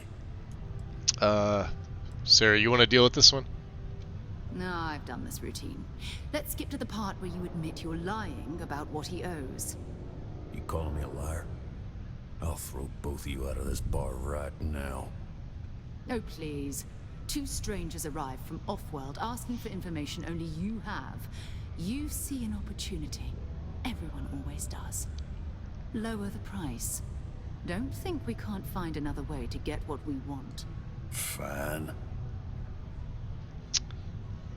Sarah, you want to deal with this one? No, I've done this routine. Let's skip to the part where you admit you're lying about what he owes. You calling me a liar? I'll throw both of you out of this bar right now. Oh, please. 2 strangers arrive from off-world asking for information only you have. You see an opportunity. Everyone always does. Lower the price. Don't think we can't find another way to get what we want. Fine.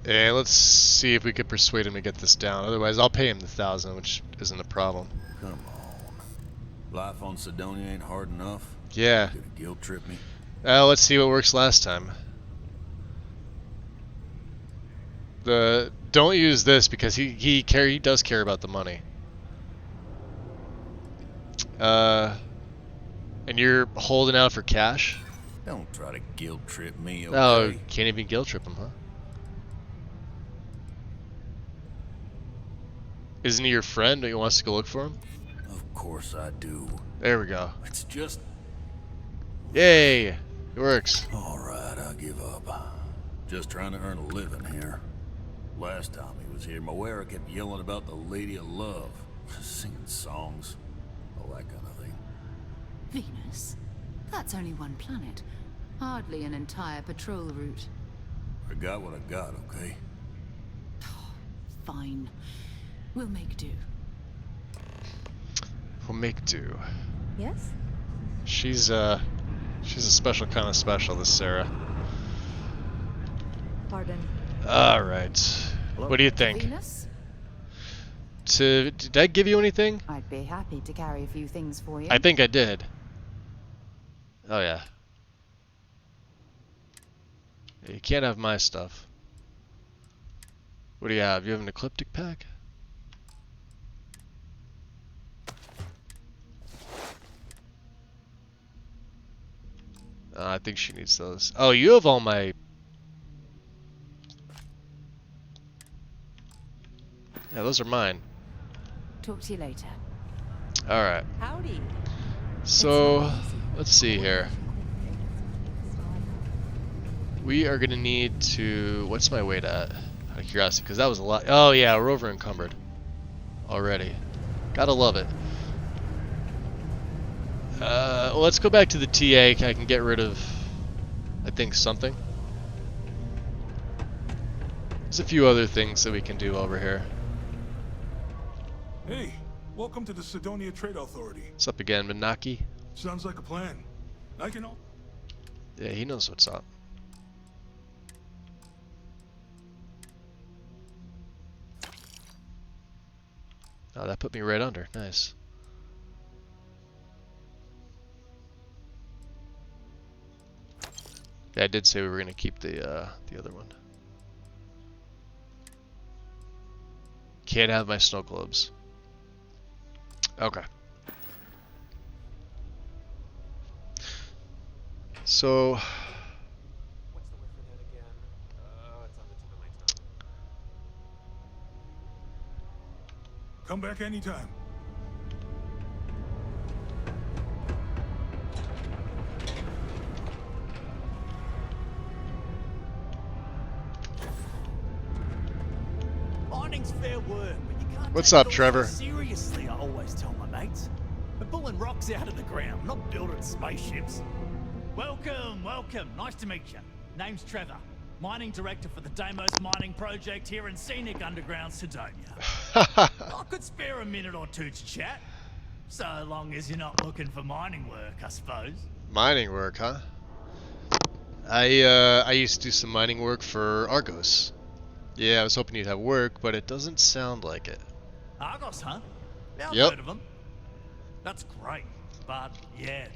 And let's see if we could persuade him to get this down. Otherwise, I'll pay him the 1,000, which isn't a problem. Come on. Life on Sidonia ain't hard enough. Yeah. You gonna guilt trip me? Let's see what works last time. Don't use this because he does care about the money. And you're holding out for cash? Don't try to guilt trip me, okay? Oh, can't even guilt trip him, huh? Isn't he your friend? Don't you want us to go look for him? Of course I do. There we go. It's just... Yay! It works. Alright, I give up. Just trying to earn a living here. Last time he was here, Moira kept yelling about the Lady of Love. Singing songs. All that kind of thing. Venus? That's only one planet. Hardly an entire patrol route. I got what I got, okay? Fine. We'll make do. We'll make do. Yes? She's a special kind of special, this Sarah. Pardon. Alright. What do you think? Venus? Did I give you anything? I'd be happy to carry a few things for you. I think I did. Oh yeah. You can't have my stuff. What do you have? You have an ecliptic pack? I think she needs those. Oh, you have all my... Yeah, those are mine. Talk to you later. Alright. Howdy. So, let's see here. We are going to need to... What's my weight at? Out of curiosity, because that was a lot. Oh yeah, we're over encumbered. Already. Gotta love it. Well, let's go back to the TA. I can get rid of, I think, something. There's a few other things that we can do over here. Hey, welcome to the Sidonia Trade Authority. What's up again, Minaki? Sounds like a plan. I can... Yeah, he knows what's up. Oh, that put me right under. Nice. Yeah, I did say we were going to keep the other one. Can't have my snow globes. Okay. So... Come back anytime. Mining's fair work, but you can't What's take up, it all Trevor? so seriously, I always tell my mates. We're pulling rocks out of the ground, not building spaceships. Welcome, welcome. Nice to meet you. Name's Trevor. Mining director for the Deimos mining project here in scenic underground Sidonia. I could spare a minute or two to chat. So long as you're not looking for mining work, I suppose. Mining work, huh? I used to do some mining work for Argos. Yeah, I was hoping you'd have work, but it doesn't sound like it. Argos, huh? Yeah, I've Yep. heard of them. That's great, but yeah.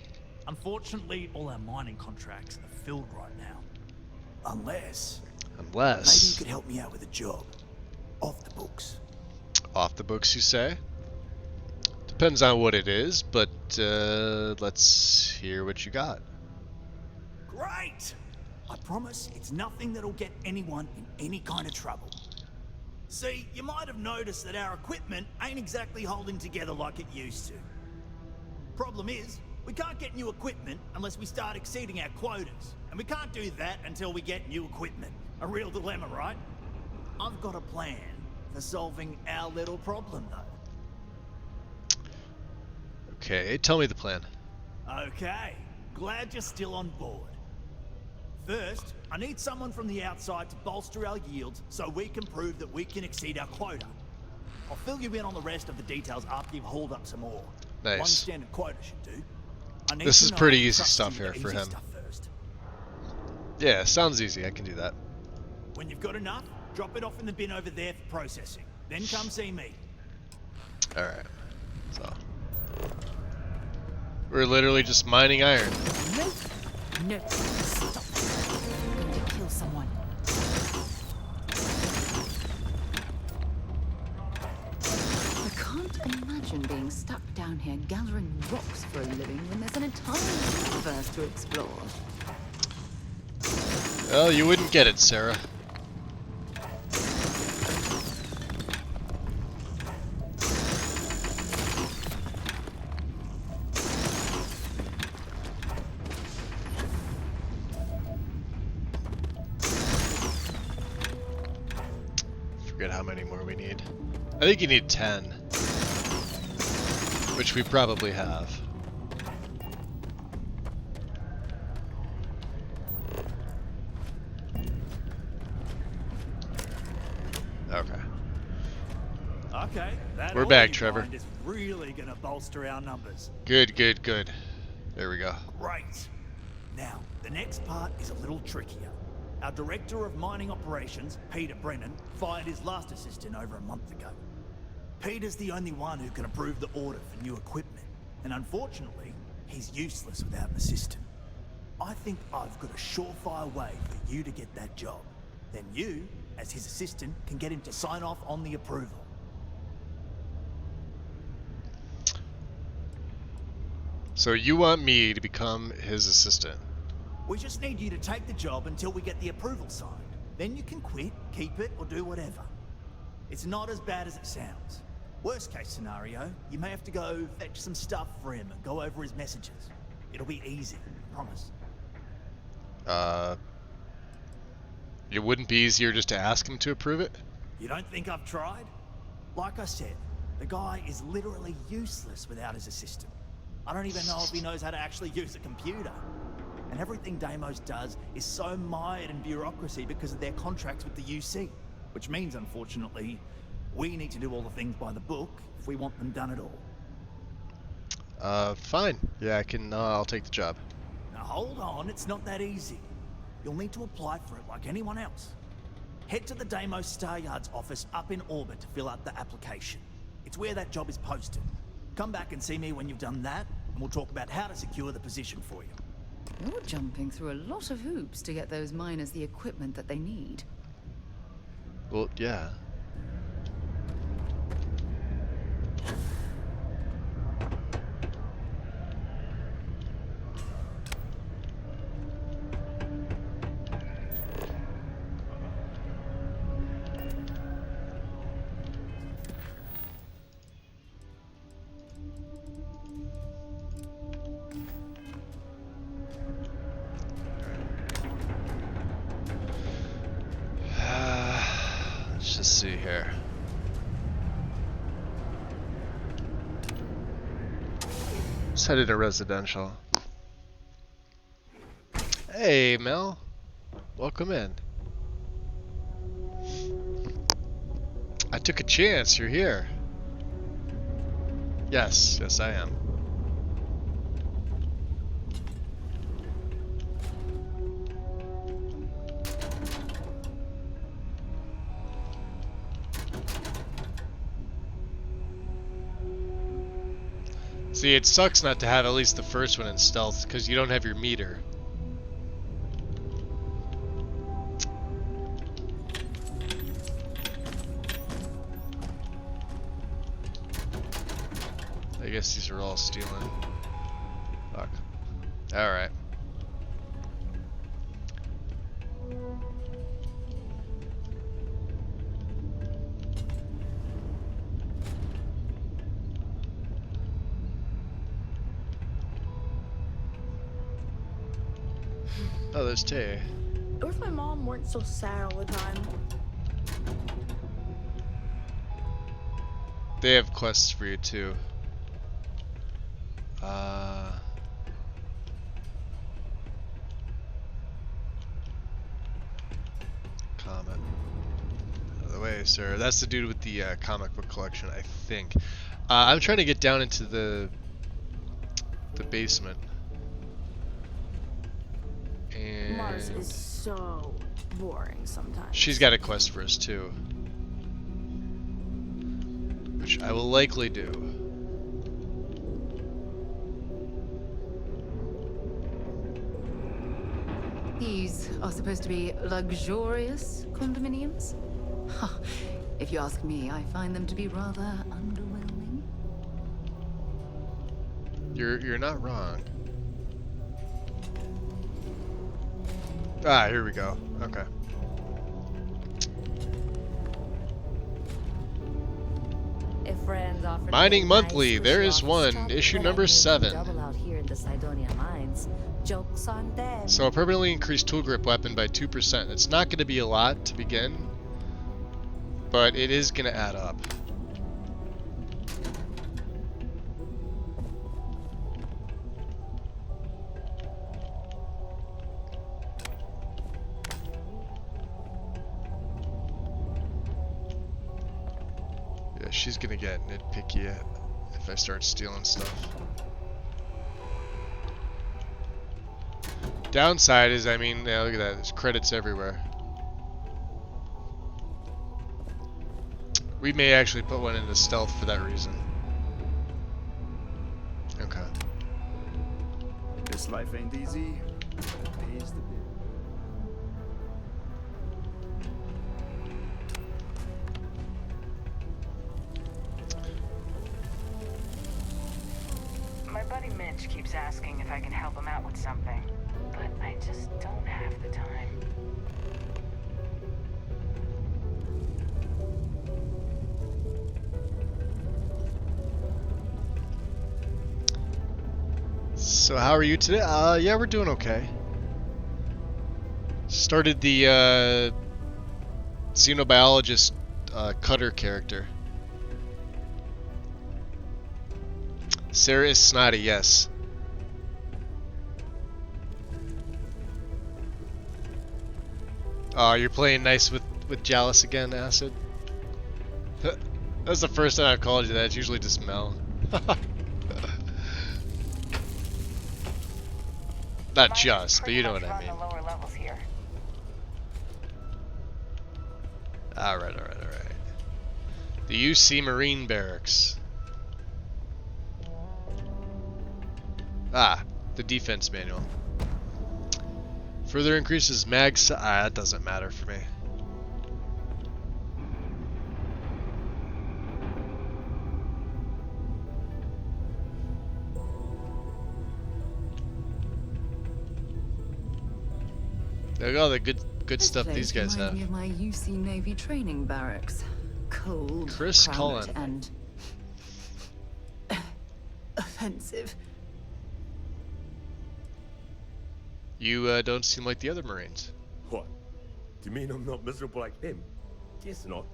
Unfortunately, all our mining contracts are filled right now. Unless maybe you could help me out with a job. Off the books. Off the books, you say? Depends on what it is, but let's hear what you got. Great! I promise it's nothing that'll get anyone in any kind of trouble. See, you might have noticed that our equipment ain't exactly holding together like it used to. Problem is, we can't get new equipment unless we start exceeding our quotas. And we can't do that until we get new equipment. A real dilemma, right? I've got a plan for solving our little problem, though. Okay, tell me the plan. Okay, glad you're still on board. First, I need someone from the outside to bolster our yields so we can prove that we can exceed our quota. I'll fill you in on the rest of the details after you've hauled up some ore. Nice. One standard quota should do. I need This to is know pretty I can easy trust stuff you with here the for easy him. stuff first. Yeah, sounds easy. I can do that. When you've got enough, Drop it off in the bin over there for processing. Then come see me. Alright. So. We're literally just mining iron. No. No. Stop. I'm going to kill someone. I can't imagine being stuck down here gathering rocks for a living when there's an entire universe to explore. Well, you wouldn't get it, Sarah. Forget how many more we need. I think you need 10. Which we probably have. Okay. Okay, that We're oil back, you Trevor. find is really gonna bolster our numbers. Good, good, good. There we go. Great. Now, the next part is a little trickier. Our director of mining operations, Peter Brennan, fired his last assistant over a month ago. Peter's the only one who can approve the order for new equipment, and unfortunately, he's useless without an assistant. I think I've got a surefire way for you to get that job. Then you, as his assistant, can get him to sign off on the approval. So you want me to become his assistant? We just need you to take the job until we get the approval signed. Then you can quit, keep it, or do whatever. It's not as bad as it sounds. Worst case scenario, you may have to go fetch some stuff for him and go over his messages. It'll be easy, I promise. It wouldn't be easier just to ask him to approve it? You don't think I've tried? Like I said, the guy is literally useless without his assistant. I don't even know if he knows how to actually use a computer. And everything Deimos does is so mired in bureaucracy because of their contracts with the UC. Which means, unfortunately, we need to do all the things by the book if we want them done at all. Fine. Yeah, I can, I'll take the job. Now hold on, it's not that easy. You'll need to apply for it like anyone else. Head to the Deimos Star Yard's office up in orbit to fill out the application. It's where that job is posted. Come back and see me when you've done that, and we'll talk about how to secure the position for you. You're jumping through a lot of hoops to get those miners the equipment that they need. Well, yeah. Let's just see here. Let's head into residential. Hey, Mel. Welcome in. I took a chance. You're here. Yes, yes, I am. See, it sucks not to have at least the first one in stealth, because you don't have your meter. I guess these are all stealing. Fuck. Alright. Oh, there's Tay. What if my mom weren't so sad all the time? They have quests for you too. Comet. Out of the way, sir. That's the dude with the comic book collection, I think. I'm trying to get down into the basement. And Mars is so boring sometimes. She's got a quest for us too, which I will likely do. These are supposed to be luxurious condominiums? If you ask me, I find them to be rather underwhelming. You're not wrong. Ah, here we go. Okay. If friends offer to Mining pay Monthly, nice, there wish is you one, off issue stuff, number but I 7. double out here in the Cydonia mines. Joke's on them. So a permanently increased tool grip weapon by 2%. It's not going to be a lot to begin, but it is going to add up. Yeah, she's going to get nitpicky if I start stealing stuff. Downside is, I mean, yeah, look at that. There's credits everywhere. We may actually put one into stealth for that reason. Okay. This life ain't easy. It pays the bill. My buddy Mitch keeps asking if I can help him out with something, but I just don't have the time. So how are you today? Yeah, we're doing okay. Started the Xenobiologist cutter character. Sarah is snotty, yes. Oh, you're playing nice with Jalis again, Acid? That's the first time I've called you that. It's usually just Mel. Not just, but you know what I mean. Alright. The UC Marine Barracks. Ah, the defense manual. Further increases mag that doesn't matter for me. Look at all the good stuff these guys have. Me of my UC Navy training barracks. Cold, Chris cramped, Cullen. and offensive. You don't seem like the other Marines. What? Do you mean I'm not miserable like them? Guess not.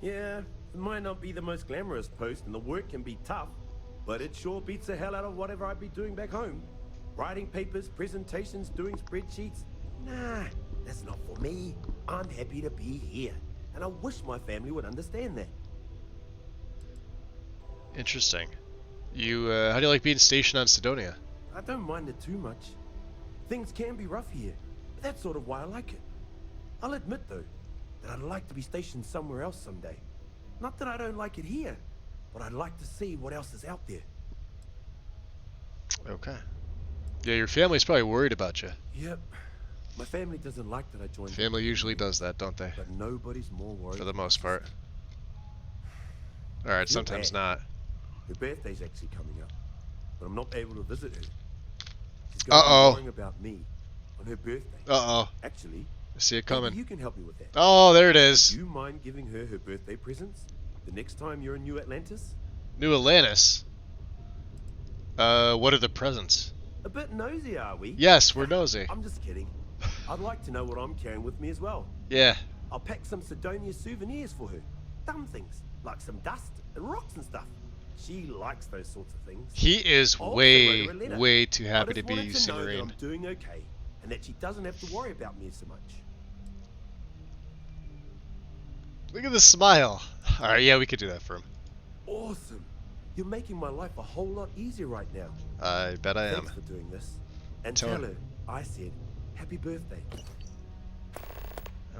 Yeah, it might not be the most glamorous post and the work can be tough, but it sure beats the hell out of whatever I'd be doing back home. Writing papers, presentations, doing spreadsheets. Nah, that's not for me. I'm happy to be here, and I wish my family would understand that. Interesting. You, how do you like being stationed on Cydonia? I don't mind it too much. Things can be rough here, but that's sort of why I like it. I'll admit, though, that I'd like to be stationed somewhere else someday. Not that I don't like it here, but I'd like to see what else is out there. Okay. Yeah, your family's probably worried about you. Yep. My family doesn't like that I joined. Family usually does that, don't they? But nobody's more worried. For the most part. Alright, sometimes not. Her birthday's actually coming up, but I'm not able to visit her. She's going to be worrying about me on her birthday. Actually, I see it coming. You can help me with that. Oh, there it is. Do you mind giving her birthday presents the next time you're in New Atlantis? New Atlantis? What are the presents? A bit nosy, are we? Yes, we're nosy. I'm just kidding. I'd like to know what I'm carrying with me as well. Yeah. I'll pack some Cydonia souvenirs for her. Dumb things, like some dust and rocks and stuff. She likes those sorts of things. He is way too happy to be UC Marine. Marine. I'm doing okay, and that she doesn't have to worry about me so much. Look at the smile. Alright, yeah, we could do that for him. Awesome. You're making my life a whole lot easier right now. I bet I am. Thanks for doing this. And tell her I said happy birthday.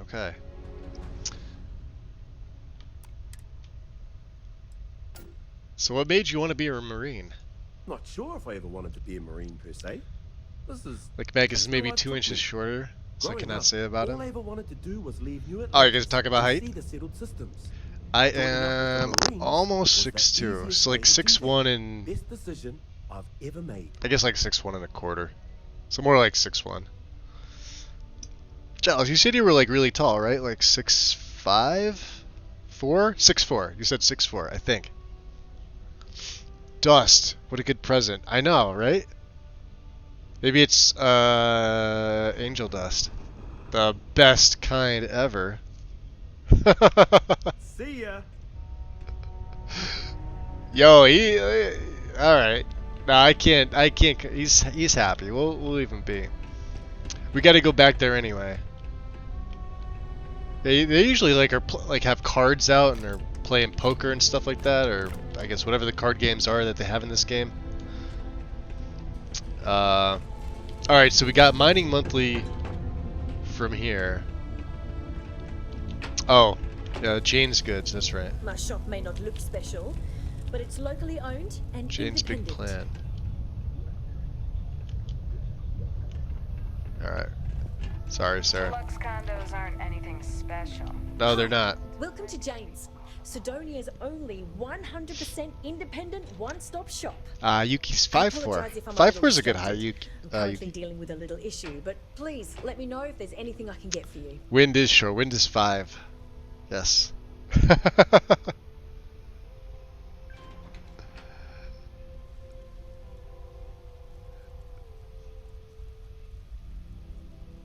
Okay. So what made you want to be a Marine? Not sure if I ever wanted to be a Marine per se. This is Like Meg is just maybe how it 2 took inches me. shorter, so I Growing cannot up, say about all him. I ever wanted to do was leave New Oh, you guys Atlantis talk about and height? see the settled systems. I Joining up with the am Marines almost was the 6'2", easiest so way like to do 6'1" that. and Best decision I've ever made. I guess like 6'1" and a quarter. So more like 6'1". Giles, you said you were like really tall, right? Like 6'5", 4, 6'4". You said 6'4", I think. Dust, what a good present. I know, right? Maybe it's angel dust, the best kind ever. See ya. Yo, all right. No, I can't. He's happy. We'll leave him be. We got to go back there anyway. They usually like have cards out and are playing poker and stuff like that, or I guess whatever the card games are that they have in this game. All right, so we got mining monthly from here. Oh, yeah, Jane's Goods. That's right. My shop may not look special, but it's locally owned and Jane's big independent. plan. All right. Sorry, Sarah. Deluxe condos aren't anything special. No, they're not. Welcome to Jane's, Sidonia's only 100% independent one-stop shop. Yuki's 5'4". if I'm 5'4" is a good distracted. height. Yuki, I'm currently dealing with a little issue, but please let me know if there's anything I can get for you. Wind is short. Wind is 5. Yes.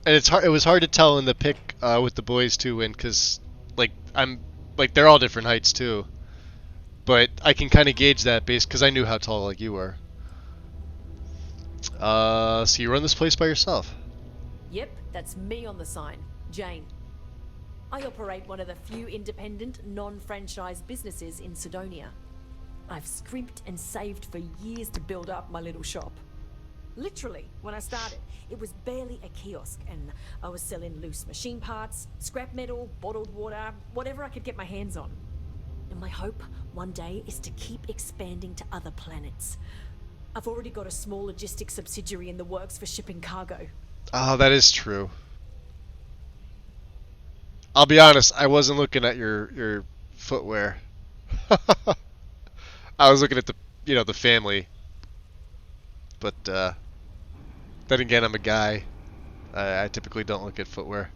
And it's hard. It was hard to tell in the pick with the boys too, Wind, because like they're all different heights too. But I can kind of gauge that based because I knew how tall like you were. So you run this place by yourself? Yep, that's me on the sign, Jane. I operate one of the few independent, non-franchise businesses in Sidonia. I've scrimped and saved for years to build up my little shop. Literally, when I started, it was barely a kiosk, and I was selling loose machine parts, scrap metal, bottled water, whatever I could get my hands on. And my hope one day is to keep expanding to other planets. I've already got a small logistics subsidiary in the works for shipping cargo. Oh, that is true. I'll be honest, I wasn't looking at your footwear. I was looking at the family. But then again, I'm a guy. I typically don't look at footwear.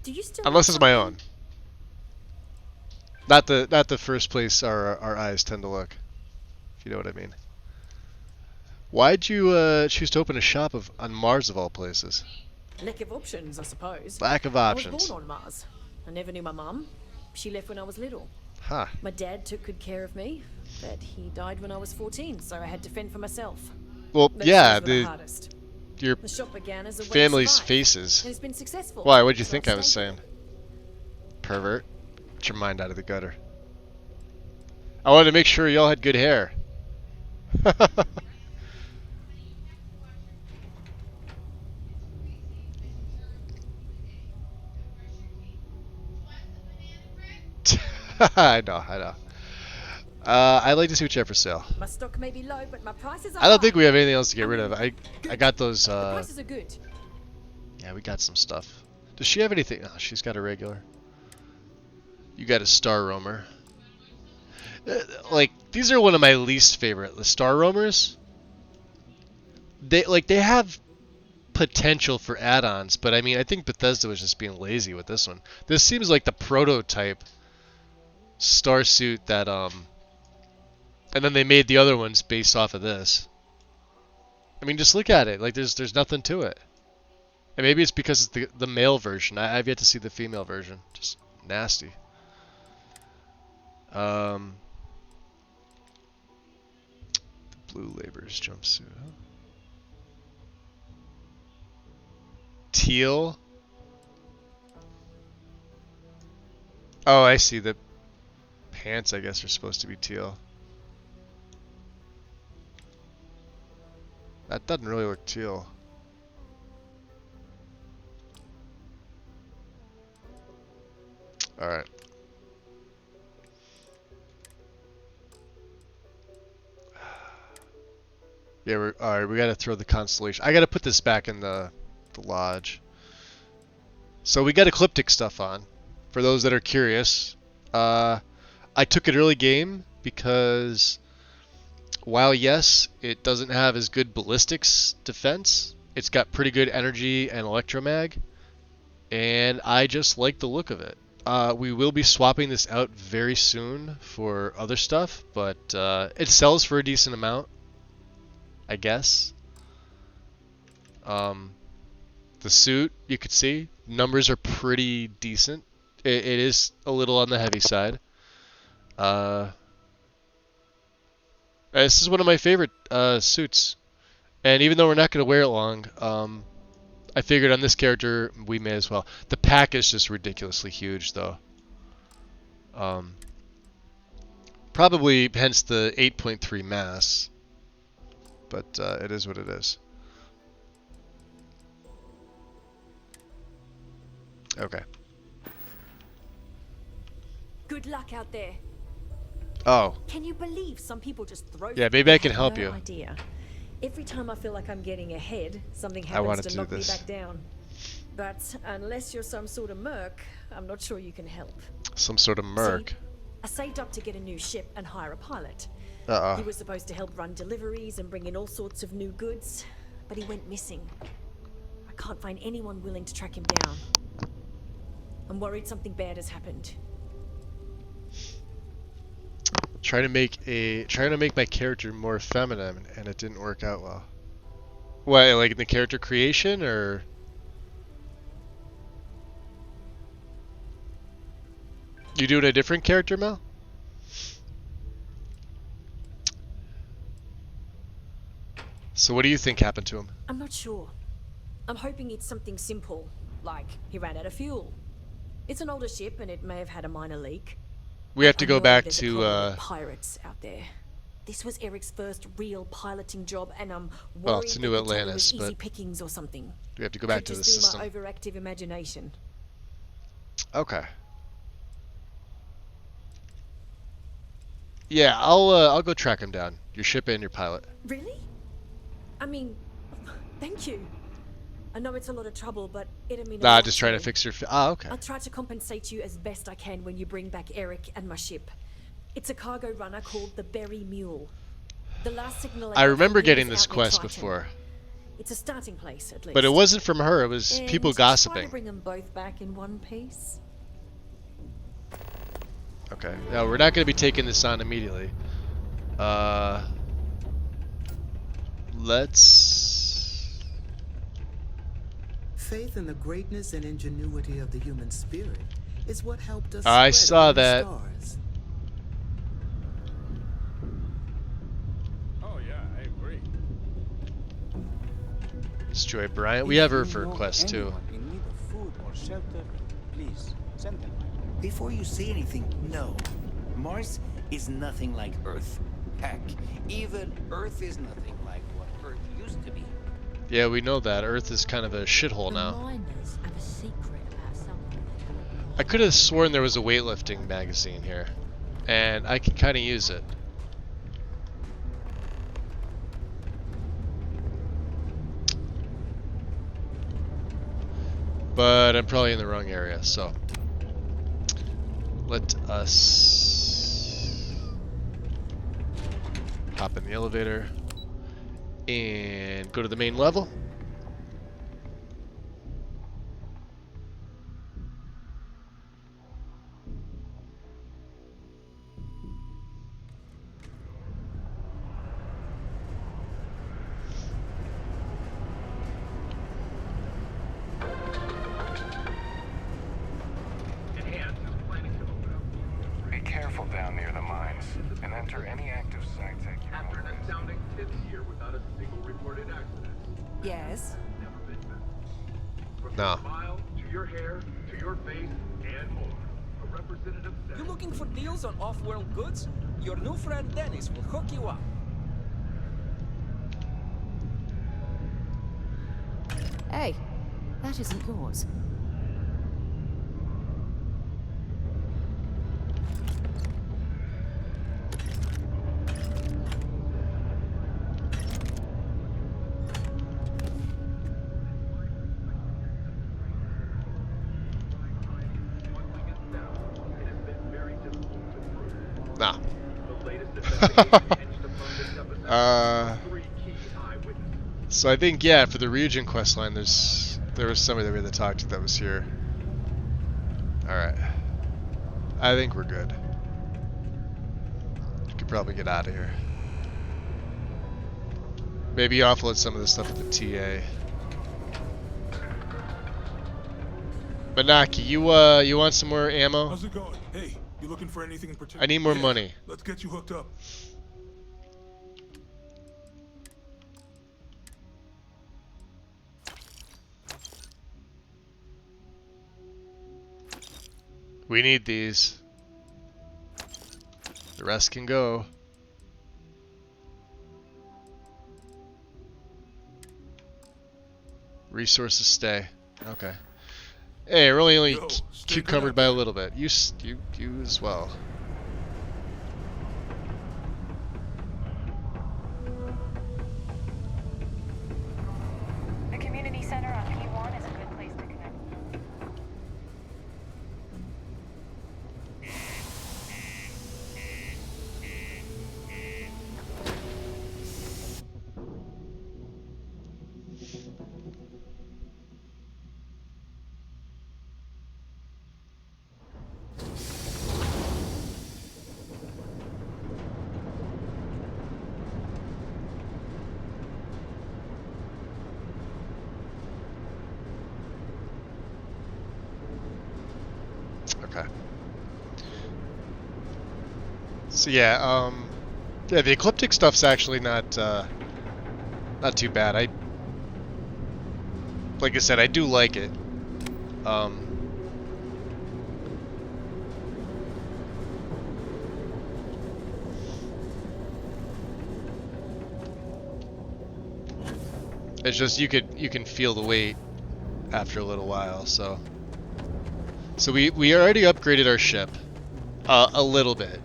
Do you still Unless it's my own. Not the first place our eyes tend to look. If you know what I mean. Why'd you choose to open a shop on Mars of all places? Lack of options, I suppose. Lack of I was options. born on Mars. I never knew my mum. She left when I was little. Huh. My dad took good care of me, but he died when I was 14, so I had to fend for myself. Well, Those yeah, days were the hardest. your The shop began as a way to family's survive, faces. and it's been successful. Why? What'd you so think I've I was stayed saying? with it. Pervert. Get your mind out of the gutter. I wanted to make sure y'all had good hair. I know. I'd like to see what you have for sale. My stock may be low, but my prices are I don't high. think we have anything else to get rid of. I got those. The prices are good. Yeah, we got some stuff. Does she have anything? Oh, she's got a regular. You got a Star Roamer. Like, these are one of my least favorite. The Star Roamers. They have potential for add-ons, but I mean, I think Bethesda was just being lazy with this one. This seems like the prototype starsuit that and then they made the other ones based off of this. I mean, just look at it. Like, there's nothing to it. And maybe it's because it's the male version. I've yet to see the female version. Just nasty. The blue labor's jumpsuit. Huh? Teal. Oh, I see. The pants, I guess, are supposed to be teal. That doesn't really look teal. Alright. Yeah, alright, we gotta throw the constellation. I gotta put this back in the lodge. So we got ecliptic stuff on. For those that are curious. I took it early game because while yes, it doesn't have as good ballistics defense, it's got pretty good energy and electromag. And I just like the look of it. We will be swapping this out very soon for other stuff, but it sells for a decent amount, I guess. The suit, you could see, numbers are pretty decent. It is a little on the heavy side. This is one of my favorite suits. And even though we're not going to wear it long, I figured on this character we may as well. The pack is just ridiculously huge, though. Probably hence the 8.3 mass. But it is what it is. Okay. Good luck out there. Oh. Can you believe some people just throw? Yeah, maybe I can help no you. Idea. Every time I feel like I'm getting ahead, something I wanted happens to to do knock me this. back down. But unless you're some sort of merc, I'm not sure you can help. Some sort of merc. See, I saved up to get a new ship and hire a pilot. He was supposed to help run deliveries and bring in all sorts of new goods, but he went missing. I can't find anyone willing to track him down. I'm worried something bad has happened. Trying to make my character more feminine, and it didn't work out well. What, like in the character creation, or? You doing a different character, Mel? So what do you think happened to him? I'm not sure. I'm hoping it's something simple, like he ran out of fuel. It's an older ship and it may have had a minor leak. We have to go back there's to a problem with pirates out there. This was Eric's first real piloting job, and I'm worried well, it's New that the job Atlantis, was easy but pickings or something. we have to go back to Could the just be system. my overactive imagination. Okay. Yeah, I'll go track him down. Your ship and your pilot. Really? I mean, thank you. I know it's a lot of trouble, but it'll mean a Nah, lot just to trying to me. fix your. Okay. I'll try to compensate you as best I can when you bring back Eric and my ship. It's a cargo runner called the Berry Mule. The last signal I got remember from him getting was this out near quest Triton. before. It's a starting place, at least. But it wasn't from her, it was And people Try gossiping. to bring them both back in one piece. Okay. No, we're not going to be taking this on immediately. Let's... Faith in the greatness and ingenuity of the human spirit is what helped us I spread saw among the that. stars. Oh yeah, I agree. Destroy Bryant. We have her for quest too. In need of food or shelter, please send them. Before you say anything, no. Mars is nothing like Earth. Heck, even Earth is nothing like what Earth used to be. Yeah, we know that. Earth is kind of a shithole The now. miners have a secret about something. I could have sworn there was a weightlifting magazine here. And I can kind of use it. But I'm probably in the wrong area, so let us hop in the elevator and go to the main level. Be careful down near the mines, and enter any active sites at your own risk. Sounding 10th year without a single reported accident. Yes. From No. your smile, to your hair, to your face, and more. A representative You looking for deals on off-world goods? Your new friend Dennis will hook you up. Hey, that isn't yours. So I think, yeah, for the Ryujin questline, there was somebody that we had to talk to that was here. Alright. I think we're good. We could probably get out of here. Maybe offload some of this stuff at the TA. Manaki, you want some more ammo? How's it going? Hey, you looking for anything in particular? I need more Yeah, money. Let's get you hooked up. We need these. The rest can go. Resources stay. Okay. Hey, we're only cucumbered by a little bit. You as well. The community center on P1 is a good place to connect. Okay. So yeah, yeah, the ecliptic stuff's actually not too bad. Like I said, I do like it. It's just you can feel the weight after a little while. So we already upgraded our ship a little bit,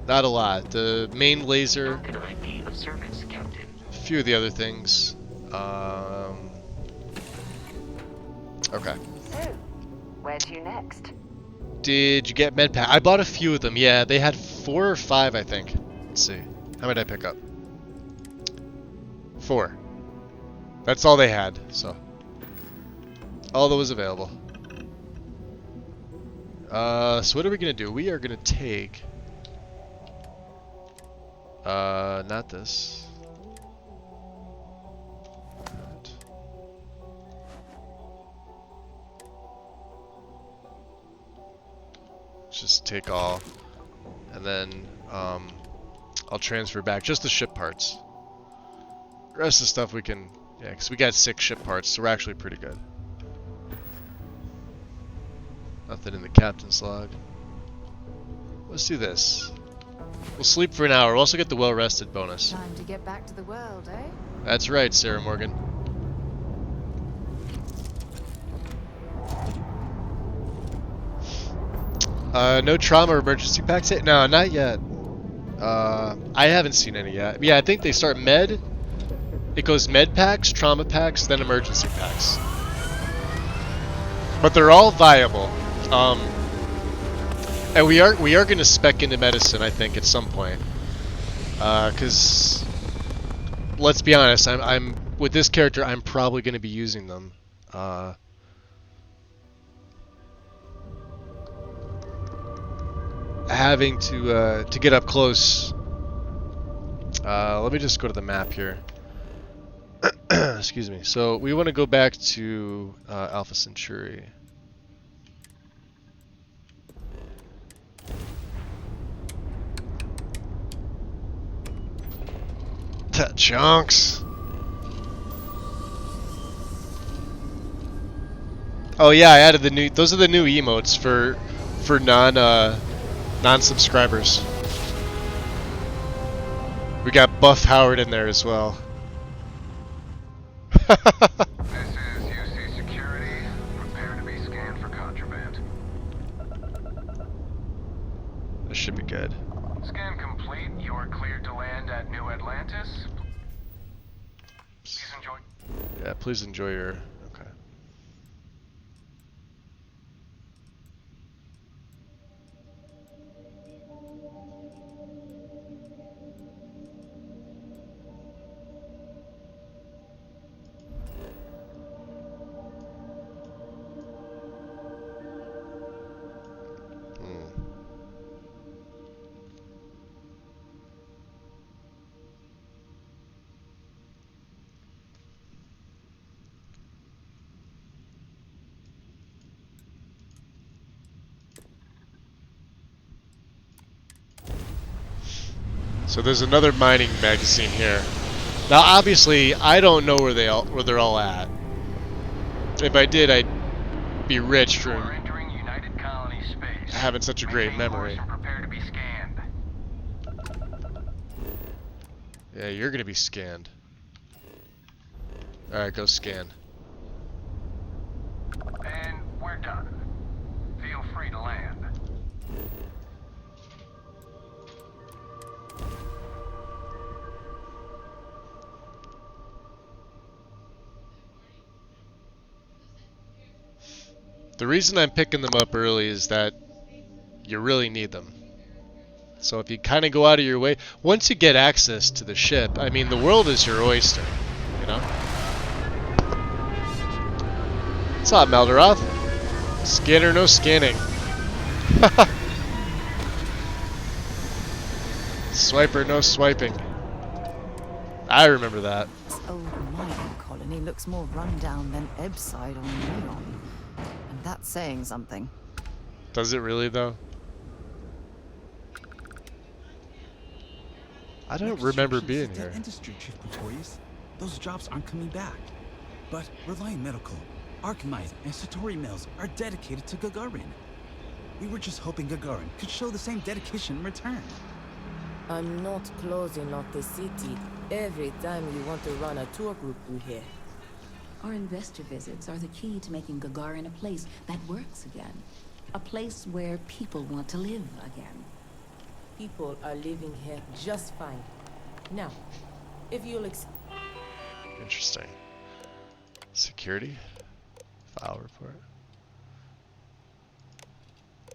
not a lot. The main laser, a few of the other things. Okay. So, where to next? Did you get med pack? I bought a few of them. Yeah, they had 4 or 5, I think. Let's see. How many did I pick up? 4. That's all they had, so. All that was available. So what are we gonna do? We are gonna take... not this. Just take all, and then I'll transfer back just the ship parts. The rest of the stuff we can, yeah, because we got 6 ship parts, so we're actually pretty good. Nothing in the captain's log. Let's do this. We'll sleep for an hour. We'll also get the well-rested bonus. Time to get back to the world, eh? That's right, Sarah Morgan. No trauma or emergency packs yet? No, not yet. I haven't seen any yet. Yeah, I think they start med. It goes med packs, trauma packs, then emergency packs. But they're all viable. And we are going to spec into medicine, I think, at some point. Because let's be honest, I'm with this character, I'm probably going to be using them. Having to get up close. Let me just go to the map here. Excuse me. So we want to go back to Alpha Centauri. Chunks. Oh yeah, I added the new. Those are the new emotes for non-subscribers. We got Buff Howard in there as well. This is UC Security. Prepare to be scanned for contraband. This should be good. Scan complete. You are cleared to land at New Atlantis. Please enjoy. Yeah, please enjoy your... Okay. So there's another mining magazine here. Now, obviously, I don't know where they're all at. If I did, I'd be rich for having such a great memory. Yeah, you're gonna be scanned. Alright, go scan. And we're done. Feel free to land. The reason I'm picking them up early is that you really need them. So if you kind of go out of your way, once you get access to the ship, I mean, the world is your oyster, you know? What's up, Melderoth? Scanner, no scanning. Swiper, no swiping. I remember that. This old mining colony looks more rundown than Ebbside on Neon. And that's saying something. Does it really, though? I don't remember being here. Industry, Chief Pretorius. Those jobs aren't coming back. But Reliant Medical, Archimite, and Satori Mills are dedicated to Gagarin. We were just hoping Gagarin could show the same dedication in return. I'm not closing off the city every time you want to run a tour group through here. Our investor visits are the key to making Gagarin a place that works again. A place where people want to live again. People are living here just fine. Now, if you'll Interesting. Security? File report.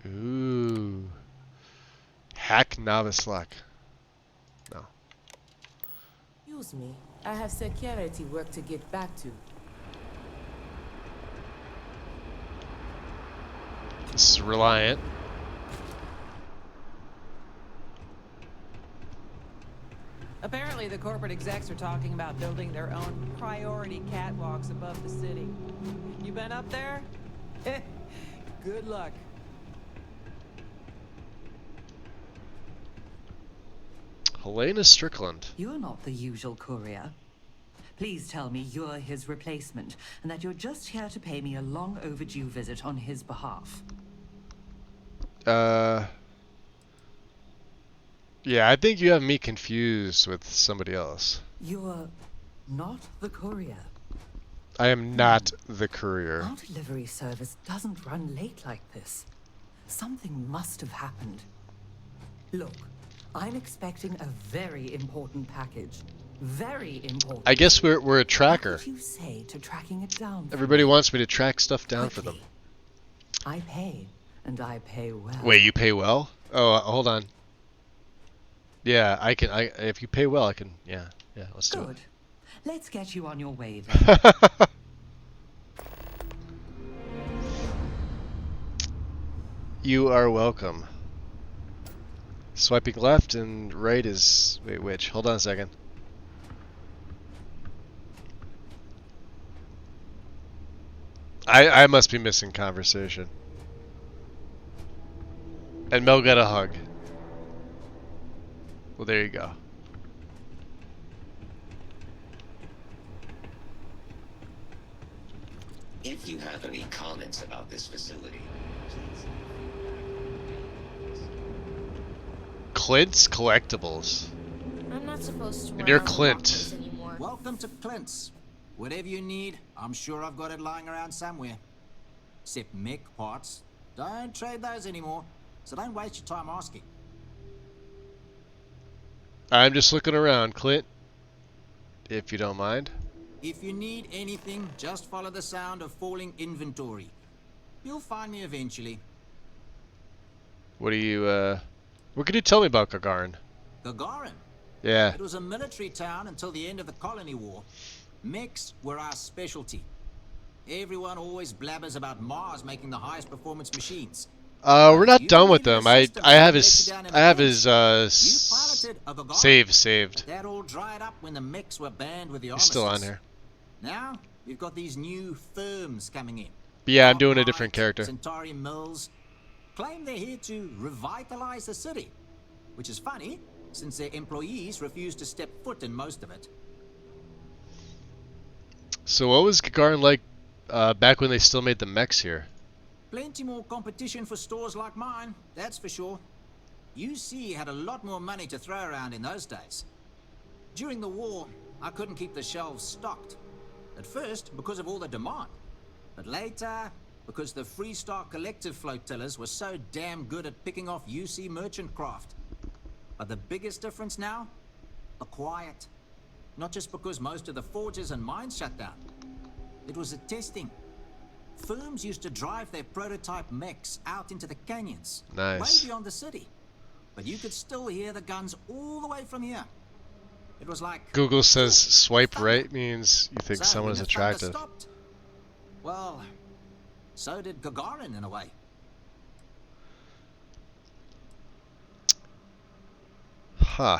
Ooh. Hack novice luck. No. Excuse me, I have security work to get back to. This is Reliant. Apparently, the corporate execs are talking about building their own priority catwalks above the city. You been up there? Good luck. Helena Strickland. You're not the usual courier. Please tell me you're his replacement, and that you're just here to pay me a long overdue visit on his behalf. Yeah, I think you have me confused with somebody else. You're not the courier. I am not the courier. Our delivery service doesn't run late like this. Something must have happened. Look, I'm expecting a very important package. Very important. I guess we're a tracker. What would you say to tracking it down? Everybody wants me to track stuff down for them. I pay, and I pay well. Wait, you pay well? Oh, hold on. Yeah, I can. If you pay well, I can. Yeah, let's do it. Good. Let's get you on your way then. You are welcome. Swiping left and right is... Wait, which? Hold on a second. I must be missing conversation. And Mel got a hug. Well, there you go. If you have any comments about this facility, please. Clint's Collectibles. I'm not supposed to. And you're Clint. Welcome to Clint's. Whatever you need, I'm sure I've got it lying around somewhere. Except mech parts. Don't trade those anymore, so don't waste your time asking. I'm just looking around, Clint. If you don't mind. If you need anything, just follow the sound of falling inventory. You'll find me eventually. What can you tell me about Gagarin? Gagarin? Yeah. It was a military town until the end of the Colony War. Mechs were our specialty. Everyone always blabbers about Mars making the highest performance machines. We're not done with them. I have his save saved. That all dried up when the mechs were banned with the He's still on here. Now we've got these new firms coming in. But yeah, I'm doing a different character. Centauri Mills claim they're here to revitalize the city, which is funny since their employees refused to step foot in most of it. So what was Gagarin like back when they still made the mechs here? Plenty more competition for stores like mine, that's for sure. UC had a lot more money to throw around in those days. During the war, I couldn't keep the shelves stocked. At first, because of all the demand. But later, because the Freestar Collective flotillers were so damn good at picking off UC merchant craft. But the biggest difference now? The quiet. Not just because most of the forges and mines shut down. It was the testing. Firms used to drive their prototype mechs out into the canyons. Nice. Way beyond the city. But you could still hear the guns all the way from here. It was like... Google says swipe right means you think So someone when is the thunder attractive. stopped, well, so did Gagarin in a way. Huh.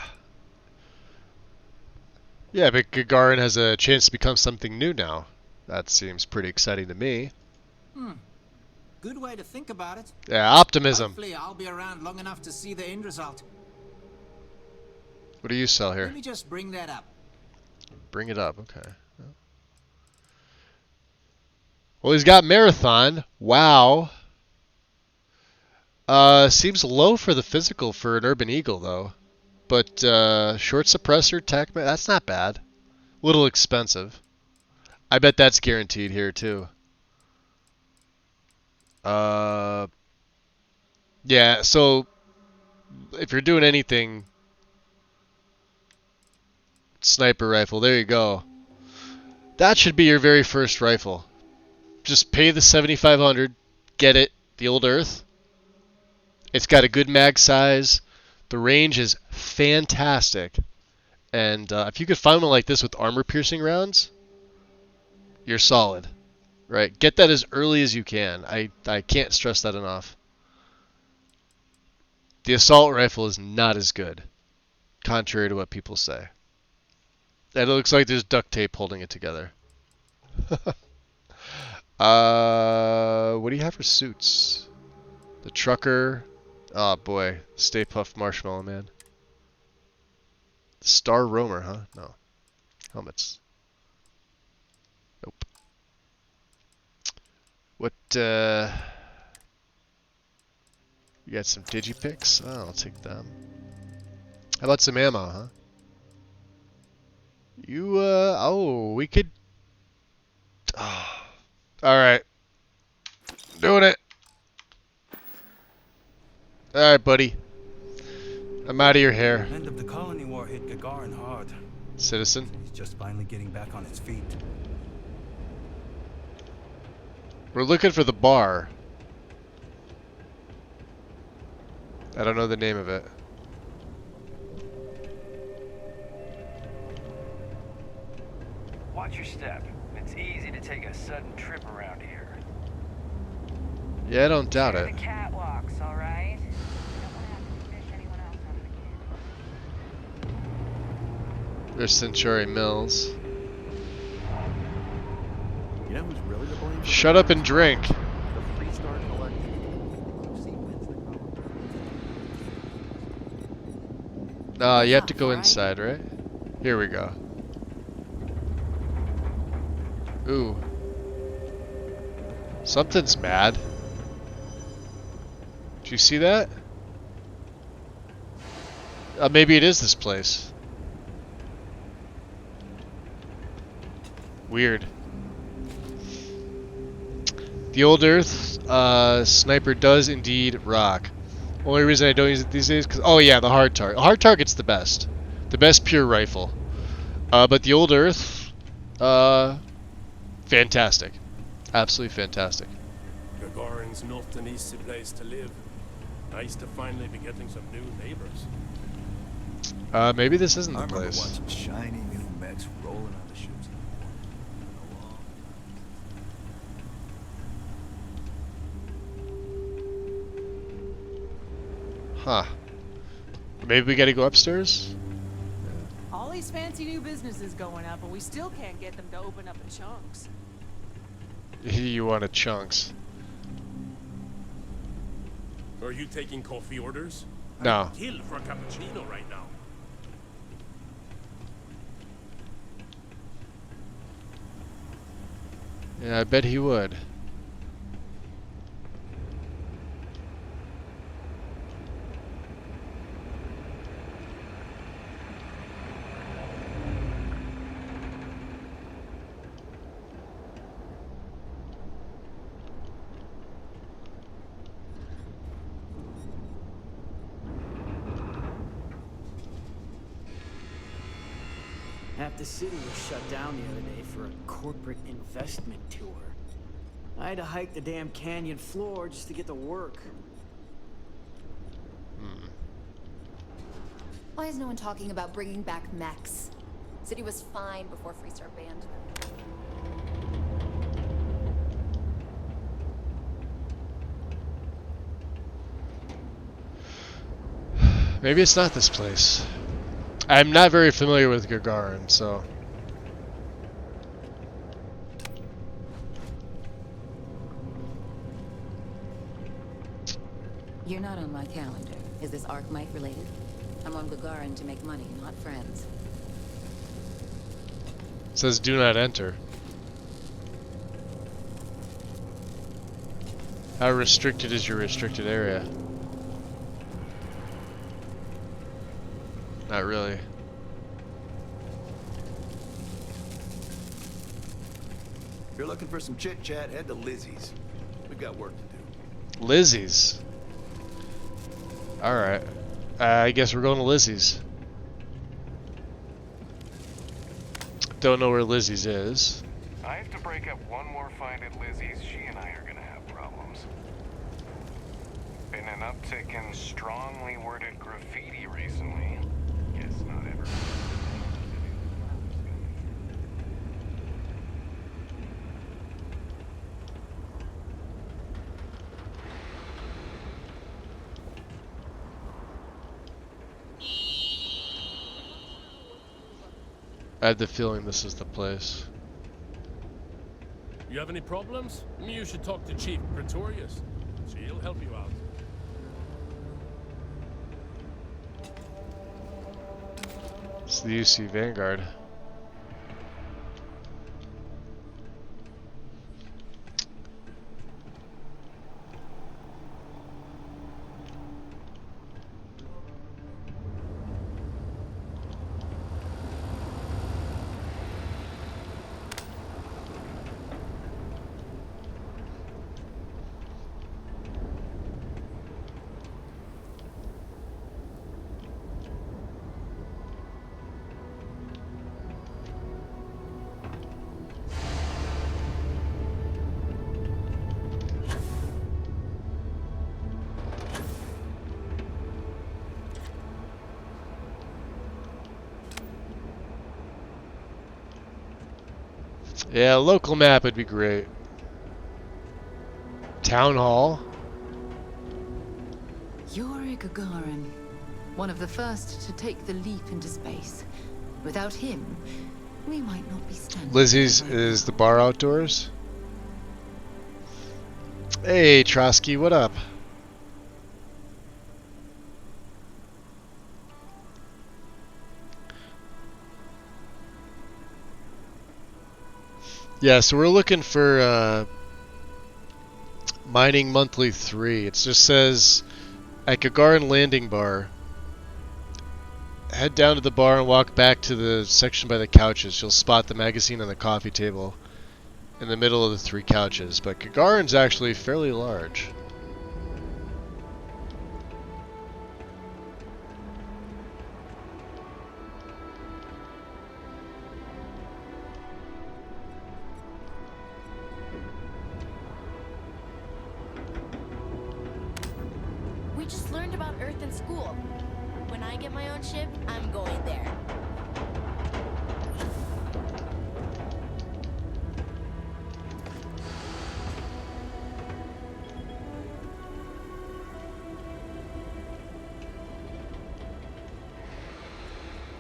Yeah, but Gagarin has a chance to become something new now. That seems pretty exciting to me. Good way to think about it. Yeah, optimism. Hopefully I'll be around long enough to see the end result. What do you sell here? Let me just bring that up. Bring it up, okay. Well, he's got Marathon. Wow. Seems low for the physical for an Urban Eagle, though. But short suppressor, tech, that's not bad. Little expensive. I bet that's guaranteed here, too. Yeah, so if you're doing anything, sniper rifle, there you go. That should be your very first rifle. Just pay the 7,500, get it, the old Earth. It's got a good mag size. The range is fantastic. And if you could find one like this with armor-piercing rounds, you're solid. Right? Get that as early as you can. I can't stress that enough. The assault rifle is not as good, contrary to what people say. And it looks like there's duct tape holding it together. What do you have for suits? The trucker. Oh boy, Stay Puft Marshmallow Man. Star Roamer, huh? No. Helmets. Nope. What, you got some digipicks? Oh, I'll take them. How about some ammo, huh? You, oh, we could... Oh. Alright. Doing it. Alright, buddy. I'm out of your hair. End of the colony war hit Gagarin hard. Citizen. He's just finally getting back on his feet. We're looking for the bar. I don't know the name of it. Watch your step. It's easy to take a sudden trip around here. Yeah, I don't doubt it. The catwalks, all right? There's Centauri Mills. You know who's really to blame? Shut up and drink. The Freestar Collective. You have to go inside, right? Here we go. Ooh. Something's mad. Did you see that? Maybe it is this place. Weird. The old Earth sniper does indeed rock. Only reason I don't use it these days, cause oh yeah, the hard target. Hard target's the best pure rifle. But the old Earth, fantastic, absolutely fantastic. Gagarin's not an easy place to live. Nice to finally be getting some new neighbors. Maybe this isn't I the remember place. watching shiny new mechs rolling on the ships. Huh. Maybe we gotta go upstairs? All these fancy new businesses going up, but we still can't get them to open up in chunks. You wanted chunks. Are you taking coffee orders? No. I'd kill for a cappuccino right now. Yeah, I bet he would. Half the city was shut down the other day for a corporate investment tour. I had to hike the damn canyon floor just to get to work. Why is no one talking about bringing back mechs? City was fine before Freestar banned them. Maybe it's not this place. I'm not very familiar with Gagarin, so... You're not on my calendar. Is this Archmite related? I'm on Gagarin to make money, not friends. It says do not enter. How restricted is your restricted area? Not really. If you're looking for some chit-chat, head to Lizzie's. We've got work to do. Lizzie's. Alright. I guess we're going to Lizzie's. Don't know where Lizzie's is. I have to break up one more fight at Lizzie's. She and I are gonna have problems. Been an uptick in strongly worded graffiti recently. Guess not everyone. I had the feeling this is the place. You have any problems? You should talk to Chief Pretorius. She'll help you out. It's the UC Vanguard. Yeah, local map would be great. Town Hall. Yuri Gagarin, one of the first to take the leap into space. Without him, we might not be standing. Lizzie's is the bar outdoors. Hey, Trotsky, what up? Yeah, so we're looking for Mining Monthly 3. It just says at Gagarin Landing Bar. Head down to the bar and walk back to the section by the couches. You'll spot the magazine on the coffee table in the middle of the 3 couches. But Gagarin's actually fairly large. We just learned about Earth in school. When I get my own ship, I'm going there.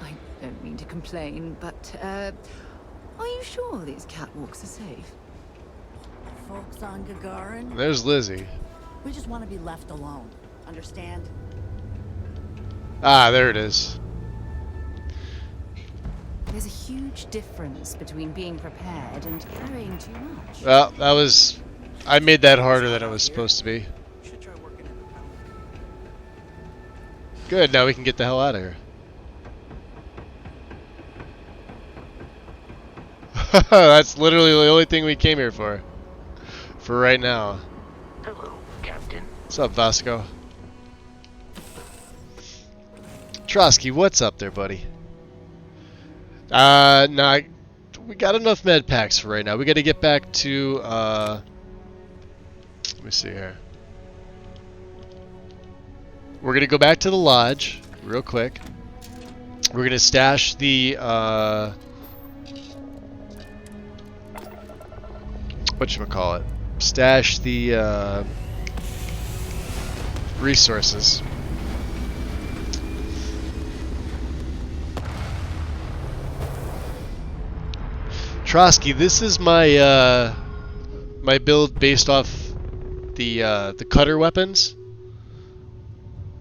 I don't mean to complain, but, are you sure these catwalks are safe? Folks on Gagarin, There's Lizzie. we just want to be left alone. Understand? Ah, there it is. There's a huge difference between being prepared and carrying too much. Well, that was... I made that harder than it was supposed to be. Good, now we can get the hell out of here. That's literally the only thing we came here for. For right now. Hello, Captain. What's up, Vasco? Trotsky, what's up there, buddy? No, we got enough med packs for right now. We got to get back to, let me see here. We're going to go back to the lodge real quick. We're going to stash the, whatchamacallit? Stash the, resources. Trotsky, this is my my build based off the cutter weapons.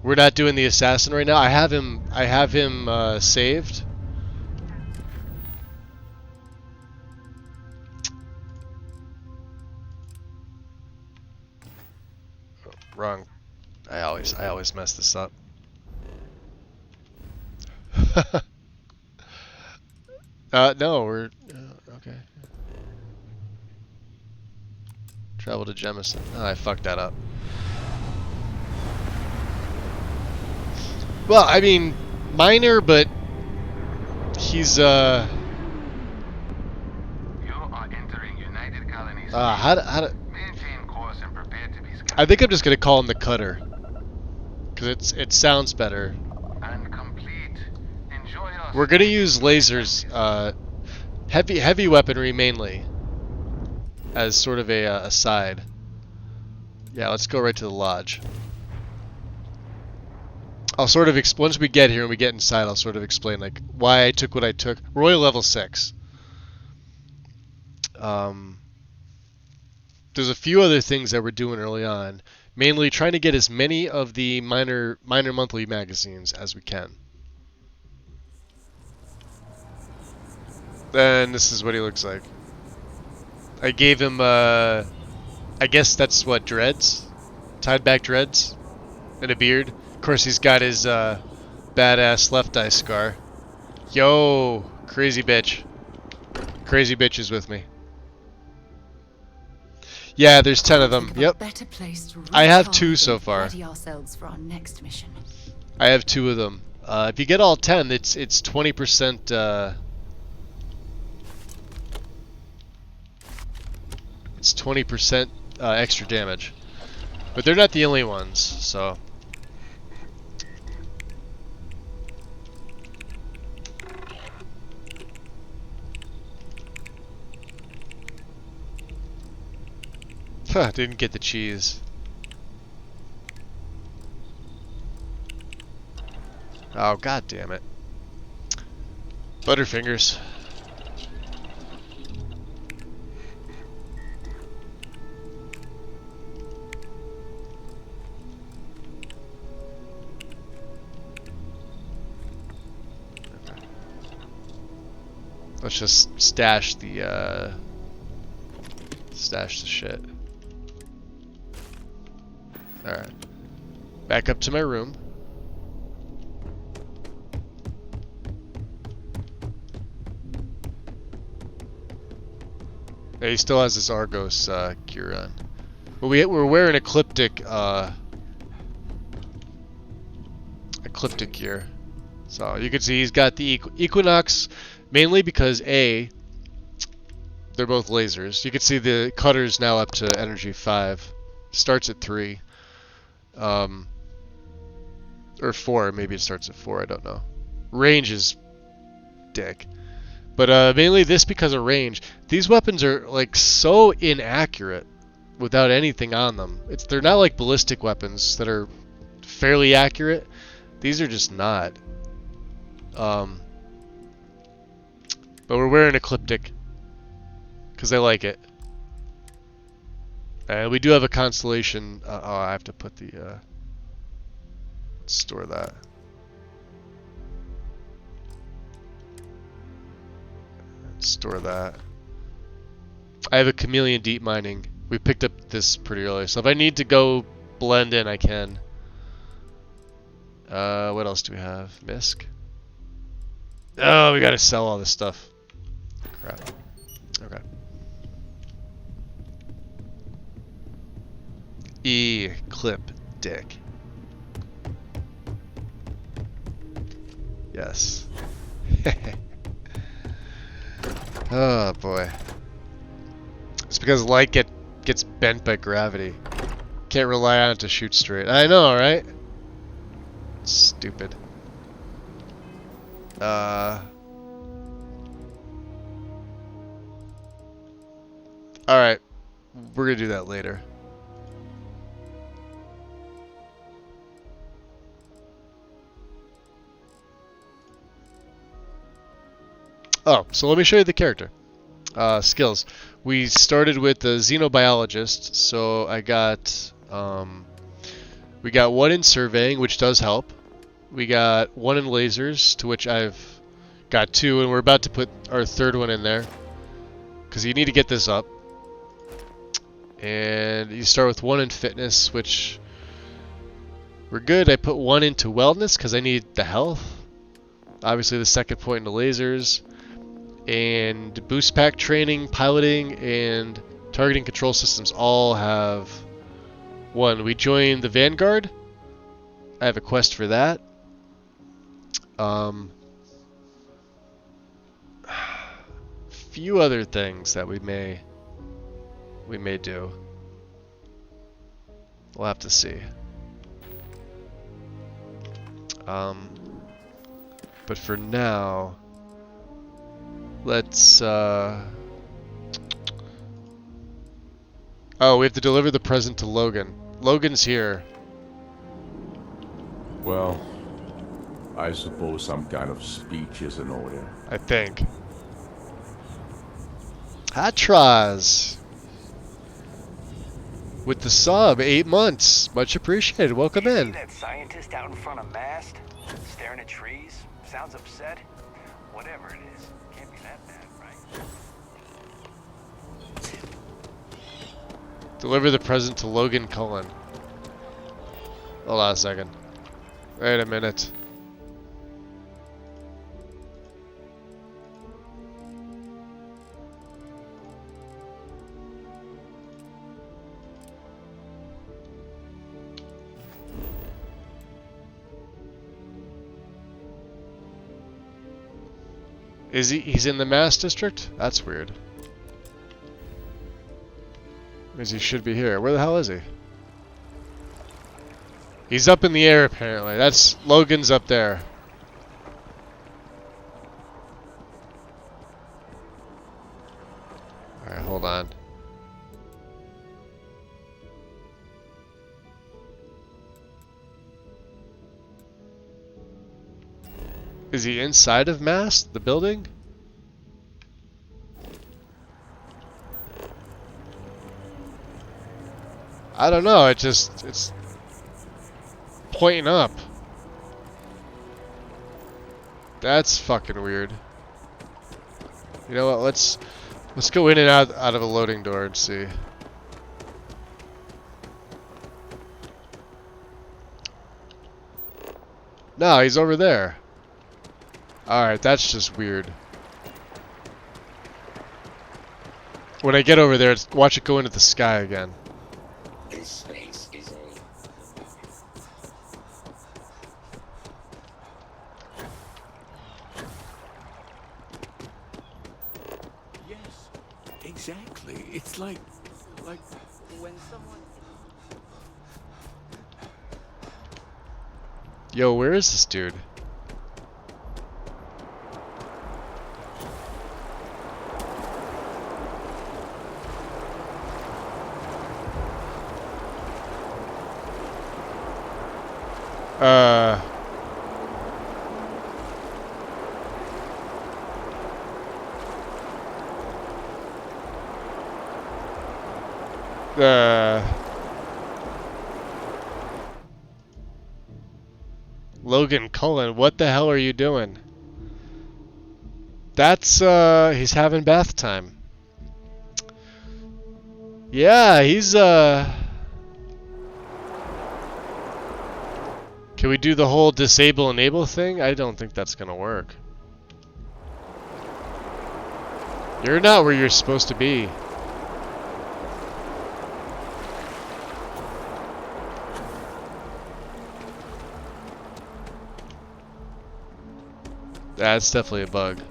We're not doing the assassin right now. I have him saved. Oh, wrong. I always mess this up. No, we're okay. Travel to Jemison. Oh, I fucked that up. Well, I mean, minor, but he's You are entering United Colonies. how to Maintain course and prepare to be scouted. I think I'm just gonna call him the cutter, cause it sounds better. And complete. Enjoy your We're gonna use lasers, heavy weaponry mainly, as sort of a side. Yeah, let's go right to the lodge. I'll sort of once we get here and we get inside, I'll sort of explain like why I took what I took. Royal level 6. There's a few other things that we're doing early on, mainly trying to get as many of the minor monthly magazines as we can. And this is what he looks like. I gave him, I guess that's what, dreads? Tied back dreads? And a beard. Of course, he's got his badass left eye scar. Yo, crazy bitch. Crazy bitch is with me. Yeah, there's 10 of them. Yep. I have 2 so far. Ready ourselves for our next mission. I have 2 of them. If you get all 10, it's 20%. It's 20% extra damage. But they're not the only ones, so. Huh, didn't get the cheese. Oh, god damn it. Butterfingers. Let's just stash the shit. Alright. Back up to my room. Yeah, he still has this Argos gear on. But we're wearing ecliptic gear. So you can see he's got the Equinox, mainly because A, they're both lasers. You can see the cutter's now up to energy 5. Starts at 3. Or 4, maybe it starts at 4, I don't know. Range is dick. But mainly this because of range. These weapons are like so inaccurate without anything on them. They're not like ballistic weapons that are fairly accurate. These are just not. But we're wearing Ecliptic because I like it. And we do have a constellation. Oh, I have to put the. Let's store that. store that. I have a chameleon deep mining. We picked up this pretty early, so if I need to go blend in, I can. What else do we have? Misk. Oh, we gotta sell all this stuff. Crap. Okay. Clip dick. Yes. Oh boy. It's because light gets bent by gravity. Can't rely on it to shoot straight. I know, right? Stupid. Alright. We're gonna do that later. Oh, so let me show you the character. Skills. We started with the Xenobiologist, so I got we got 1 in surveying, which does help. We got 1 in lasers, to which I've got 2, and we're about to put our 3rd one in there, because you need to get this up. And you start with 1 in fitness, which we're good. I put 1 into wellness because I need the health. Obviously the 2nd point into lasers. And boost pack training, piloting, and targeting control systems all have 1. We joined the Vanguard. I have a quest for that. Few other things that we may do. We'll have to see. But for now, let's oh, we have to deliver the present to Logan. Logan's here. Well, I suppose some kind of speech is in order. I think. Hatraz! With the sub, 8 months. Much appreciated. Welcome in. See that scientist out in front of mast? Staring at trees? Sounds upset? Whatever it is, can't be that bad, right? Deliver the present to Logan Cullen. Hold on a second. Wait a minute. Is he's in the Mass District? That's weird. Because he should be here. Where the hell is he? He's up in the air apparently. That's Logan's up there. Alright, hold on. Is he inside of Mass, the building? I don't know, it's pointing up. That's fucking weird. You know what, let's go in and out of a loading door and see. No, he's over there. Alright, that's just weird. When I get over there, watch it go into the sky again. This space is Yes, exactly. It's like When someone... Yo, where is this dude? Logan Cullen, what the hell are you doing? That's, he's having bath time. Yeah, he's, Can we do the whole disable enable thing? I don't think that's gonna work. You're not where you're supposed to be. That's definitely a bug.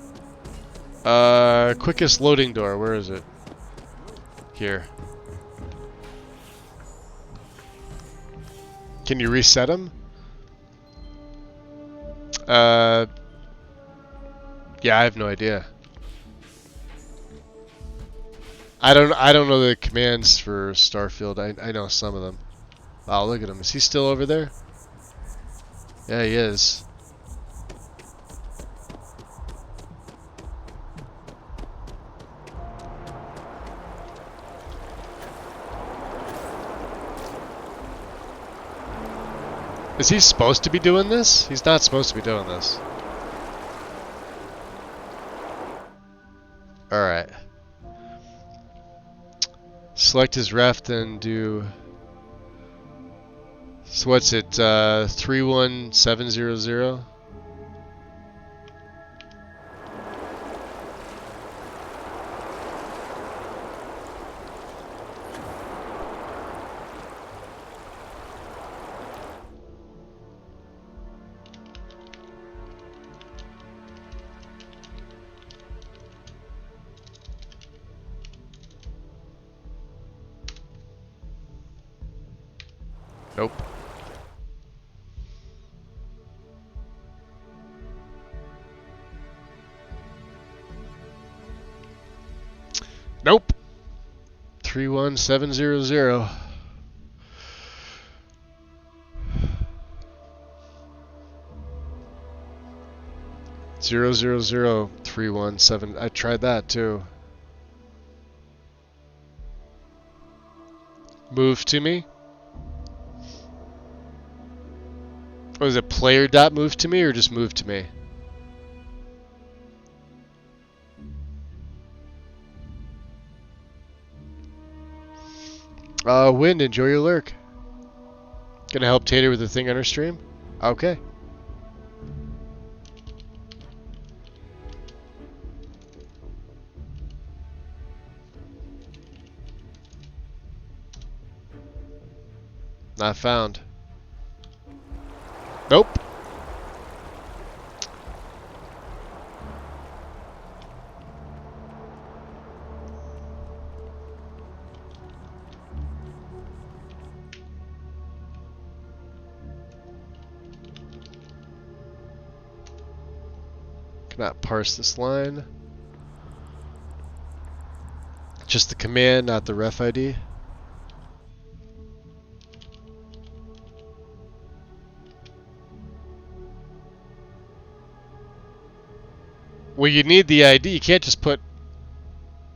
Quickest loading door, where is it? Here. Can you reset them? Yeah, I have no idea. I don't know the commands for Starfield. I know some of them. Wow, look at him. Is he still over there? Yeah, he is. Is he supposed to be doing this? He's not supposed to be doing this. Alright. Select his ref and do... So what's it, 31700? Nope. Nope. 31700. Zero zero zero 317. I tried that too. Move to me. Was it player dot move to me or just move to me? Wind, enjoy your lurk. Gonna help Tater with the thing on her stream? Okay. Not found. Nope. Cannot parse this line. Just the command, not the ref ID. Well, you need the ID. You can't just put...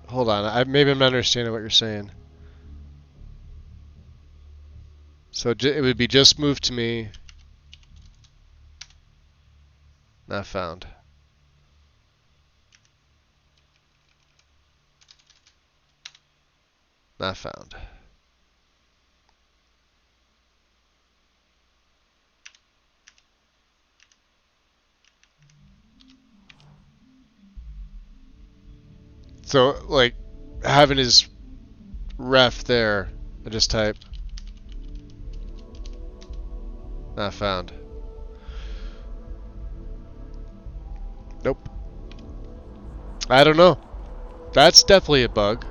Hold on. Maybe I'm not understanding what you're saying. So it would be just move to me. Not found. Not found. So, like, having his ref there, I just type. Not found. Nope. I don't know. That's definitely a bug.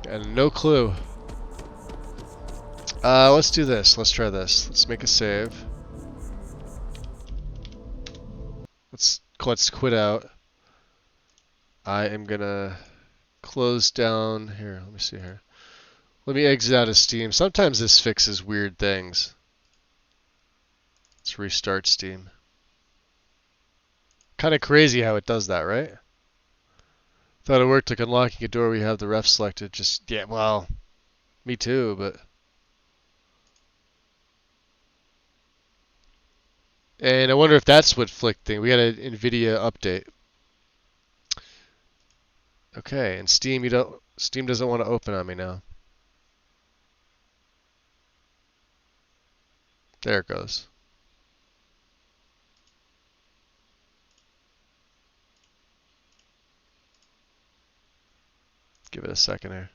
And no clue. Let's do this. Let's try this. Let's make a save. Let's quit out. I am gonna close down here. Let me see here. Let me exit out of Steam. Sometimes this fixes weird things. Let's restart Steam. Kind of crazy how it does that, right? Thought it worked like unlocking a door. We have the ref selected. Just yeah, well, me too, but. And I wonder if that's what flicked thing. We got an NVIDIA update. Okay, and Steam doesn't want to open on me now. There it goes. Give it a second here.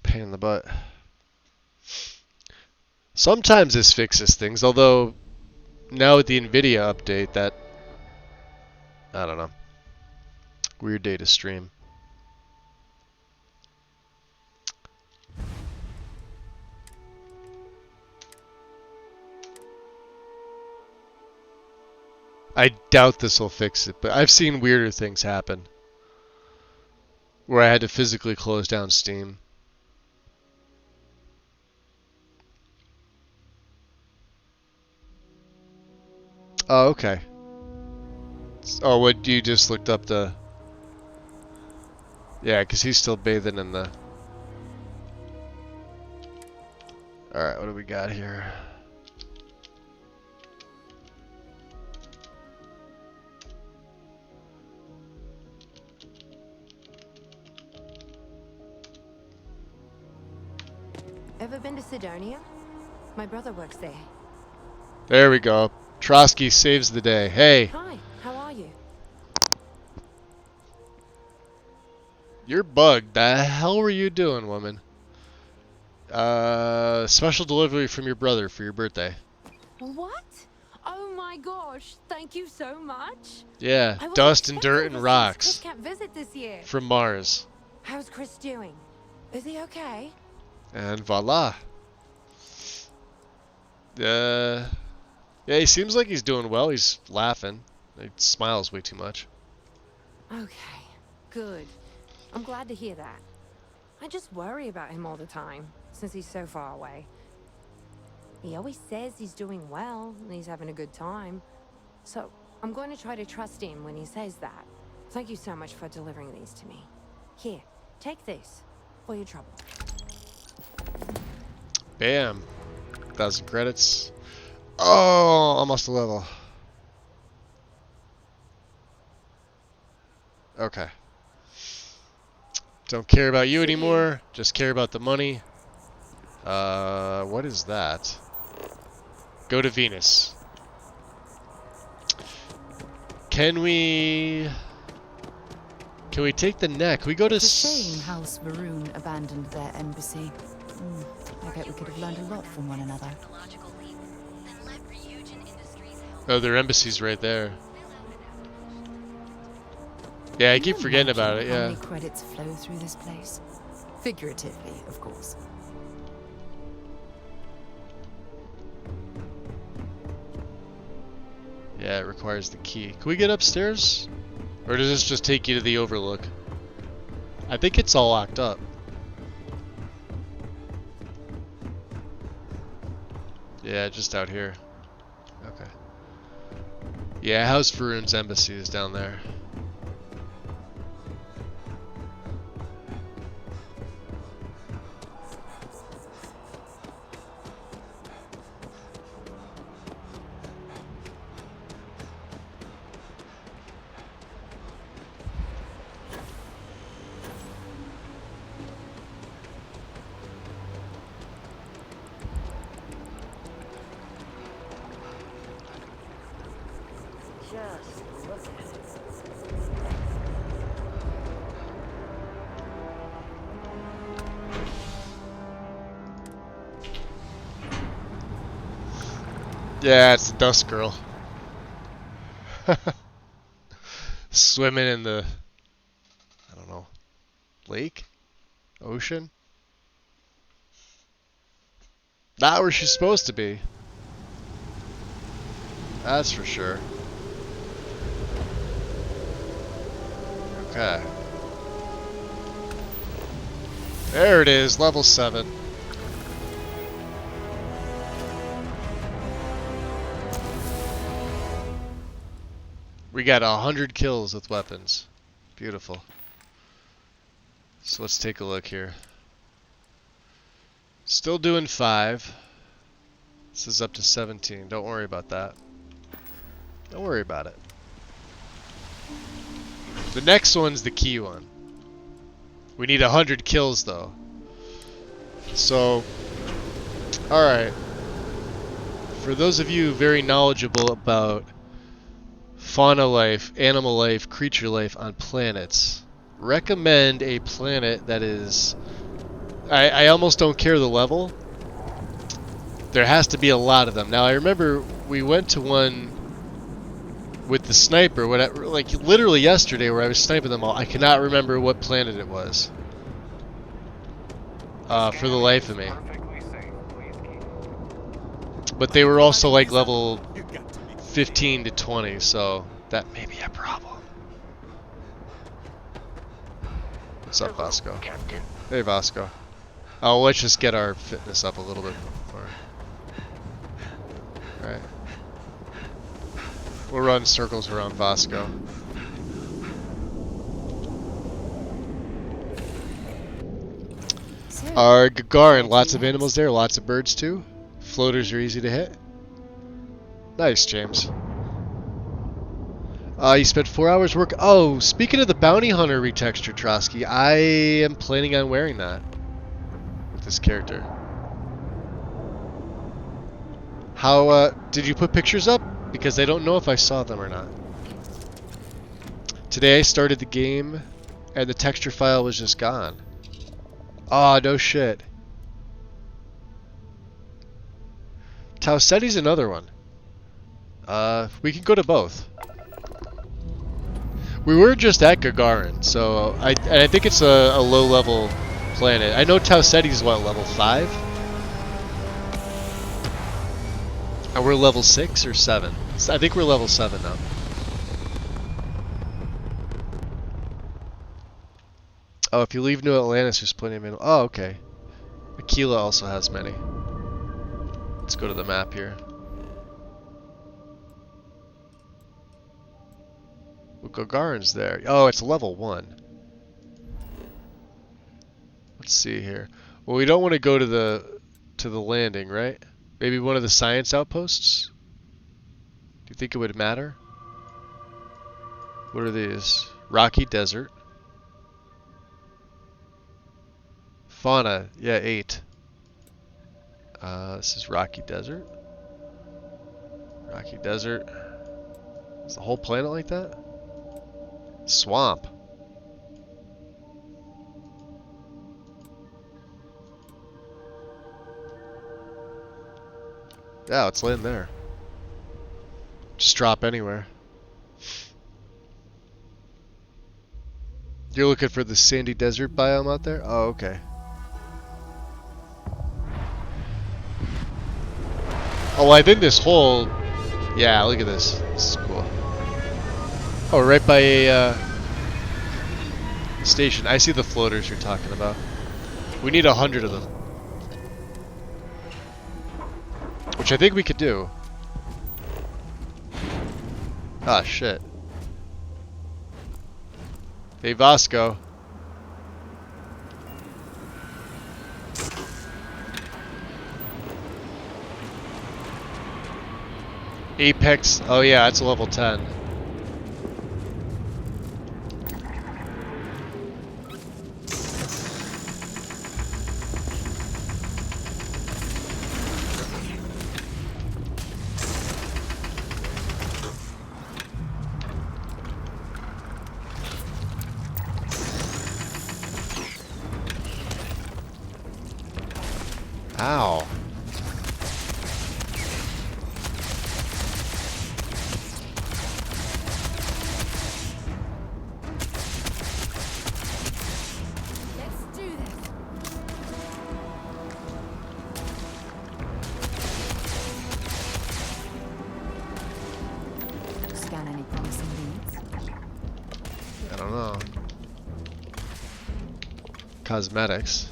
Pain in the butt. Sometimes this fixes things, although now with the NVIDIA update, that I don't know. Weird day to stream. I doubt this will fix it, but I've seen weirder things happen. Where I had to physically close down Steam. Oh, okay. Oh, what, you just looked up the... Yeah, because he's still bathing in the... Alright, what do we got here? Ever been to Sidonia? My brother works there. There we go. Trotsky saves the day. Hey. Hi, how are you? You're bugged. The hell were you doing, woman? Special delivery from your brother for your birthday. What? Oh my gosh, thank you so much. Yeah, dust and dirt and rocks. Chris can't visit this year. From Mars. How's Chris doing? Is he okay? And voila. Yeah, he seems like he's doing well. He's laughing. He smiles way too much. Okay, good. I'm glad to hear that. I just worry about him all the time, since he's so far away. He always says he's doing well, and he's having a good time. So, I'm going to try to trust him when he says that. Thank you so much for delivering these to me. Here, take this, for your trouble. Bam. 1,000 credits. Oh, almost a level. Okay. Don't care about you anymore. Just care about the money. What is that? Go to Venus. Can we take the neck? We go to... It's a shame House Varun abandoned their embassy. I bet we could have learned a lot from one another. Oh, their embassy's right there. Yeah, I keep forgetting about it, yeah. How many credits flow through this place? Figuratively, of course. Yeah, it requires the key. Can we get upstairs? Or does this just take you to the overlook? I think it's all locked up. Yeah, just out here. Okay. Yeah, House Varun's embassy is down there. Yeah, it's the Dust Girl. Swimming in the, I don't know, lake? Ocean? Not where she's supposed to be. That's for sure. Okay. There it is, level 7. We got 100 kills with weapons. Beautiful. So let's take a look here. Still doing 5. This is up to 17. Don't worry about that. Don't worry about it. The next one's the key one. We need 100 kills though. So, alright. For those of you very knowledgeable about fauna life, animal life, creature life on planets, recommend a planet that is... I almost don't care the level. There has to be a lot of them. Now I remember we went to one with the sniper, like literally yesterday, where I was sniping them all. I cannot remember what planet it was. For the life of me. But they were also like level 15 to 20, so that may be a problem. What's up, Vasco? Hey, Vasco. Oh, let's just get our fitness up a little bit more. Alright. We'll run circles around Vasco. Our Gagarin, lots of animals there, lots of birds too. Floaters are easy to hit. Nice, James. You spent 4 hours work. Oh, speaking of the bounty hunter retexture, Trotsky, I am planning on wearing that with this character. How, did you put pictures up? Because I don't know if I saw them or not. Today I started the game and the texture file was just gone. Oh, no shit. Tauceti's another one. We can go to both. We were just at Gagarin, so I think it's a low-level planet. I know Tauceti's what, level 5? And we're level 6 or 7? I think we're level 7 now. Oh, if you leave New Atlantis, there's plenty of mineral. Oh, okay. Aquila also has many. Let's go to the map here. Well, Gagarin's there. Oh, it's level 1. Let's see here. Well, we don't want to go to the landing, right? Maybe one of the science outposts? Do you think it would matter? What are these? Rocky Desert. Fauna, yeah, 8. This is Rocky Desert. Rocky Desert. Is the whole planet like that? Swamp. Yeah, let's land there. Just drop anywhere. You're looking for the sandy desert biome out there? Oh, okay. Oh, I think this whole... Yeah, look at this. This is cool. Oh, right by a station. I see the floaters you're talking about. We need 100 of them. Which I think we could do. Ah, shit. Hey, Vasco. Apex. Oh yeah, it's level 10. Ow. Let's do this. Scan any promising leads? I don't know. Cosmetics.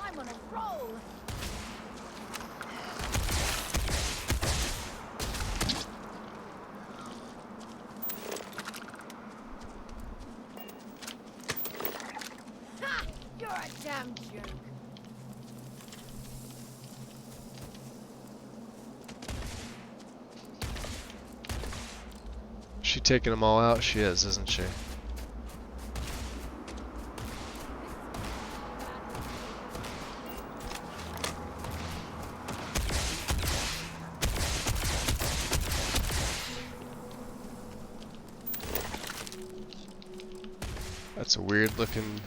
I'm on a roll. You're a damn jerk. She taking them all out? She is, isn't she? That's a weird looking...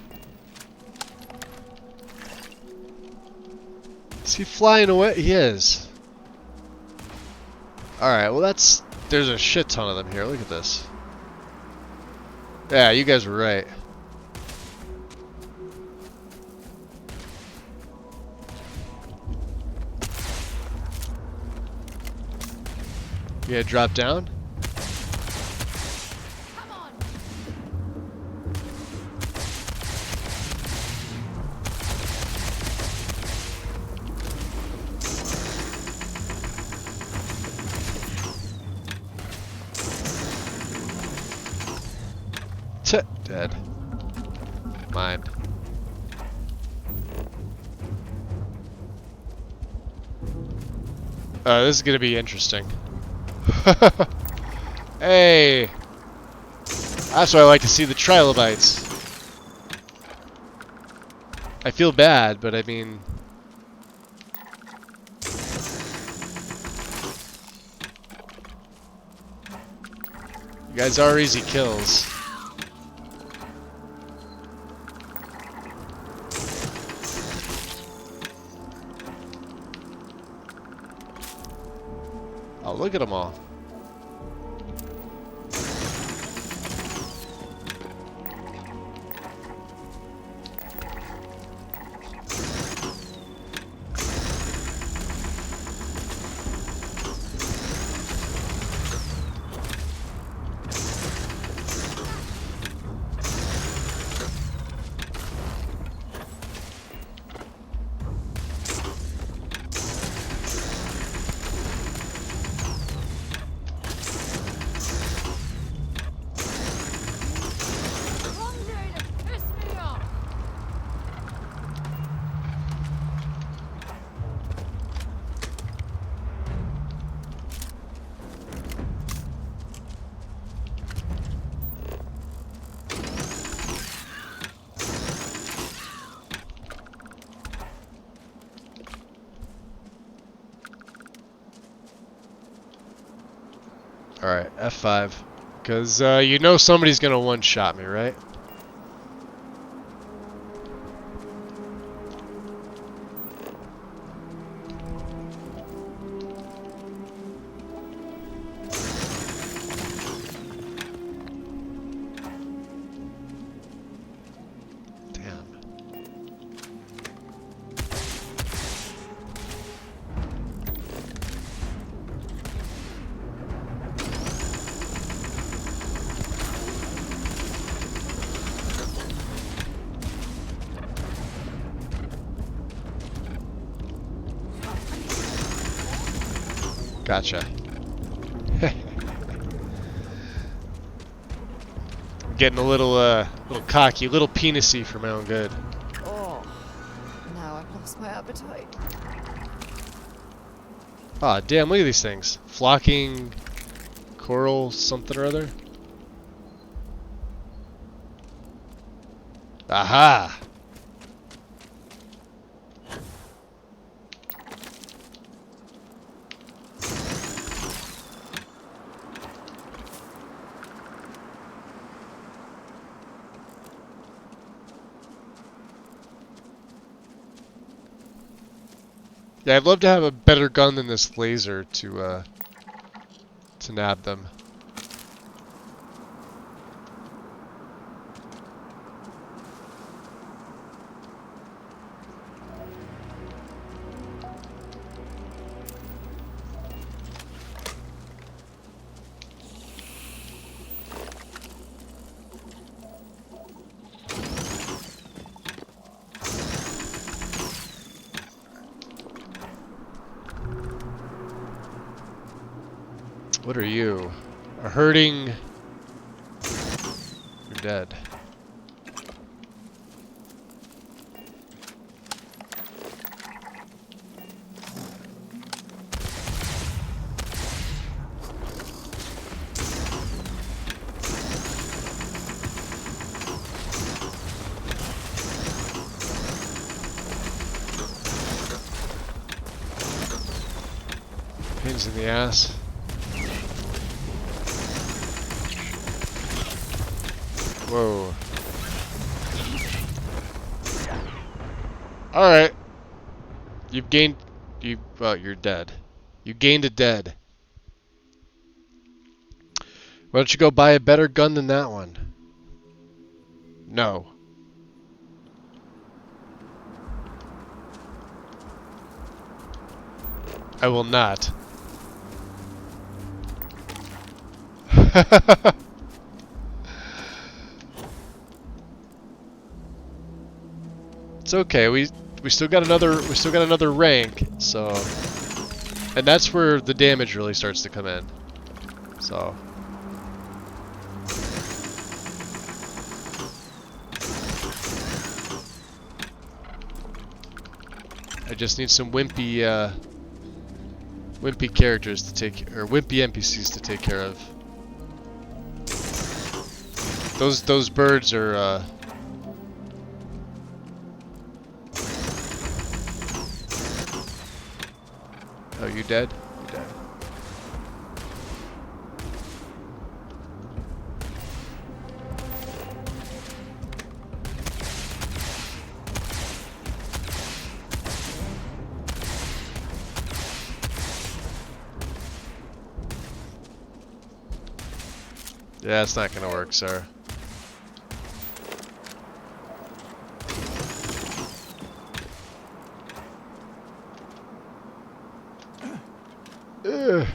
Is he flying away? He is. Alright, well that's... There's a shit ton of them here. Look at this. Yeah, you guys were right. You gonna drop down? Dead. Mine. This is gonna be interesting. Hey! That's why I like to see the trilobites. I feel bad, but I mean... You guys are easy kills. Oh, look at them all. Alright, F5. Because you know somebody's going to one-shot me, right? Gotcha. Getting a little cocky, a little penisy for my own good. Oh, now I've lost my appetite. Ah, damn, look at these things. Flocking coral something or other. Aha! Yeah, I'd love to have a better gun than this laser to nab them. What are you? A hurting... You're dead. things in the ass. Whoa. Alright. You've gained... Well, you're dead. You gained a dead. Why don't you go buy a better gun than that one? No. I will not. It's okay. We still got another rank, so, and that's where the damage really starts to come in. So I just need some wimpy characters to take, or wimpy NPCs to take care of. Those birds are Oh, you dead? You dead. Yeah, it's not gonna work, sir. Ugh.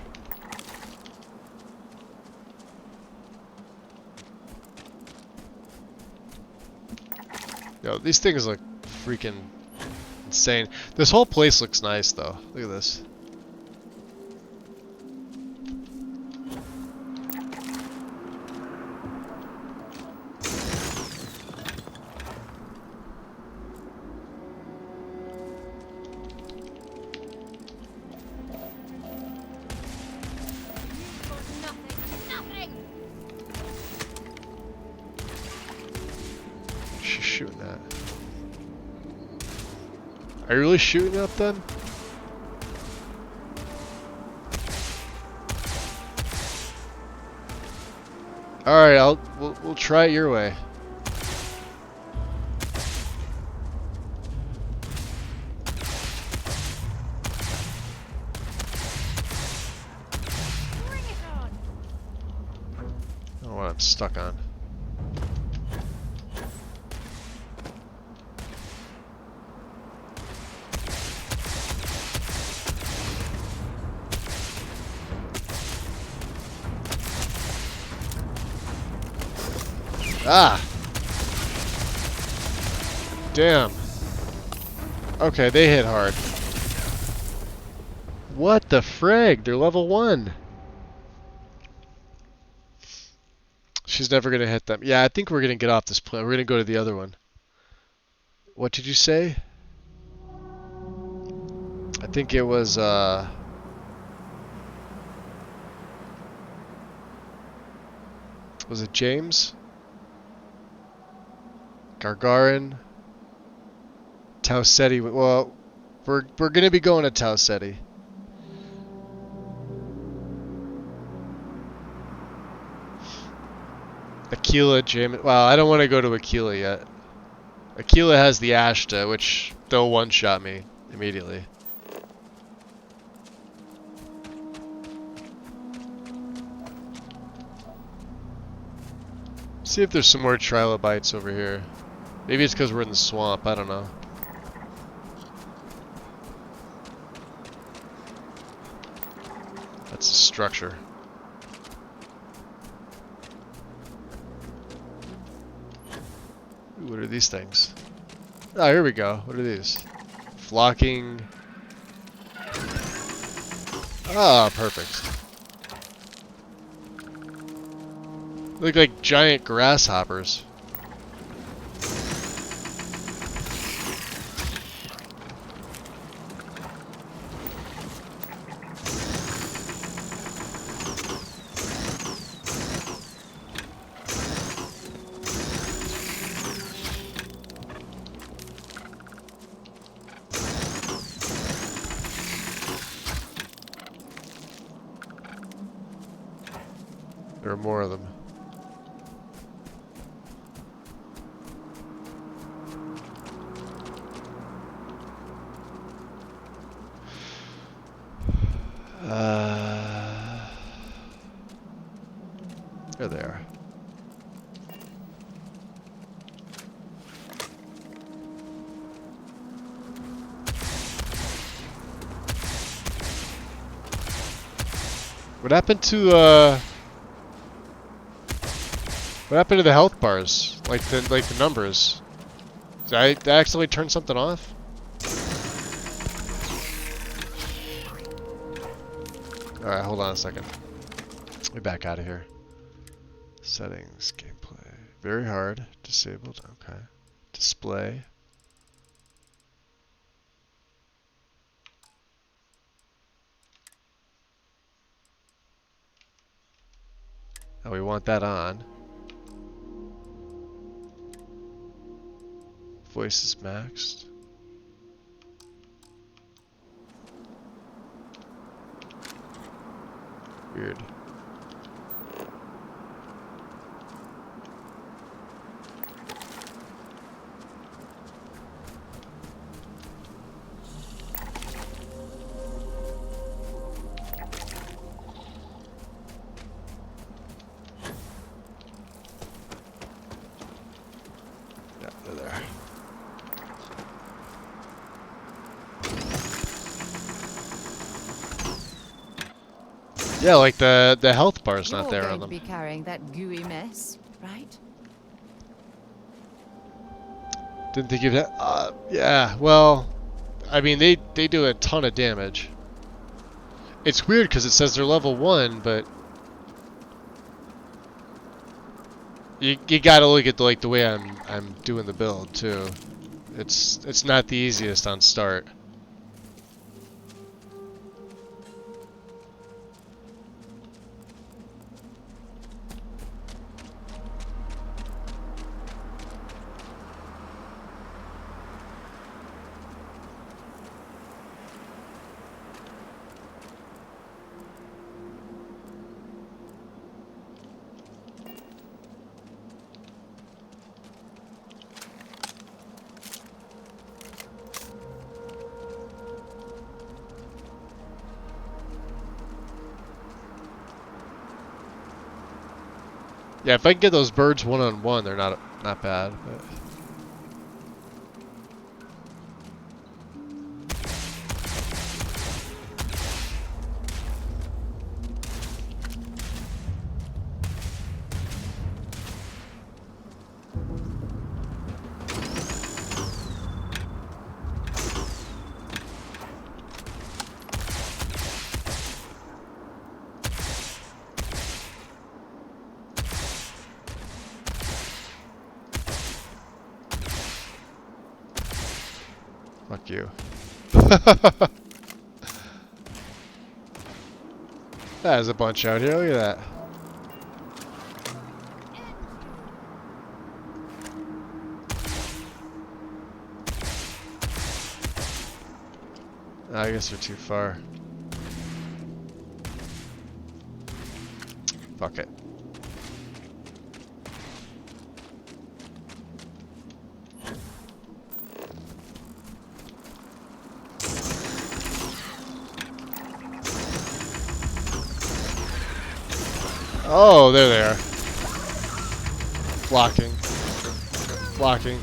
Yo, these things look freaking insane. This whole place looks nice, though. Look at this. She's shooting at. Are you really shooting up then? All right, we'll try it your way. I don't know what I'm stuck on. Ah! Damn. Okay, they hit hard. What the frig? They're level 1. She's never gonna hit them. Yeah, I think we're gonna get off this planet. We're gonna go to the other one. What did you say? I think it was, was it James? Gargarin? Tau Ceti. Well, we're gonna be going to Tau Ceti. Aquila, James. Well, I don't want to go to Aquila yet. Aquila has the Ashta, which they'll one-shot me immediately. See if there's some more trilobites over here. Maybe it's because we're in the swamp. I don't know. That's a structure. Ooh, what are these things? Oh, here we go. What are these? Flocking. Ah, perfect. Look like giant grasshoppers. There are more of them. There they are. What happened to what happened to the health bars? Like the numbers? Did I accidentally turn something off? Alright, hold on a second. Let me back out of here. Settings, gameplay. Very hard. Disabled. Okay. Display. Oh, we want that on. Voice is maxed. Weird. Yeah, they're there. Yeah, like the health bar's not there You're on going to them. be carrying that gooey mess, right? Didn't think of that. Yeah, well, I mean, they do a ton of damage. It's weird because it says they're level 1, but you gotta look at the way I'm doing the build too. It's not the easiest on start. Yeah, if I can get those birds one-on-one, they're not bad. But fuck you. There's a bunch out here. Look at that. I guess they're too far. Fuck it. Oh, there they are. Blocking. Blocking.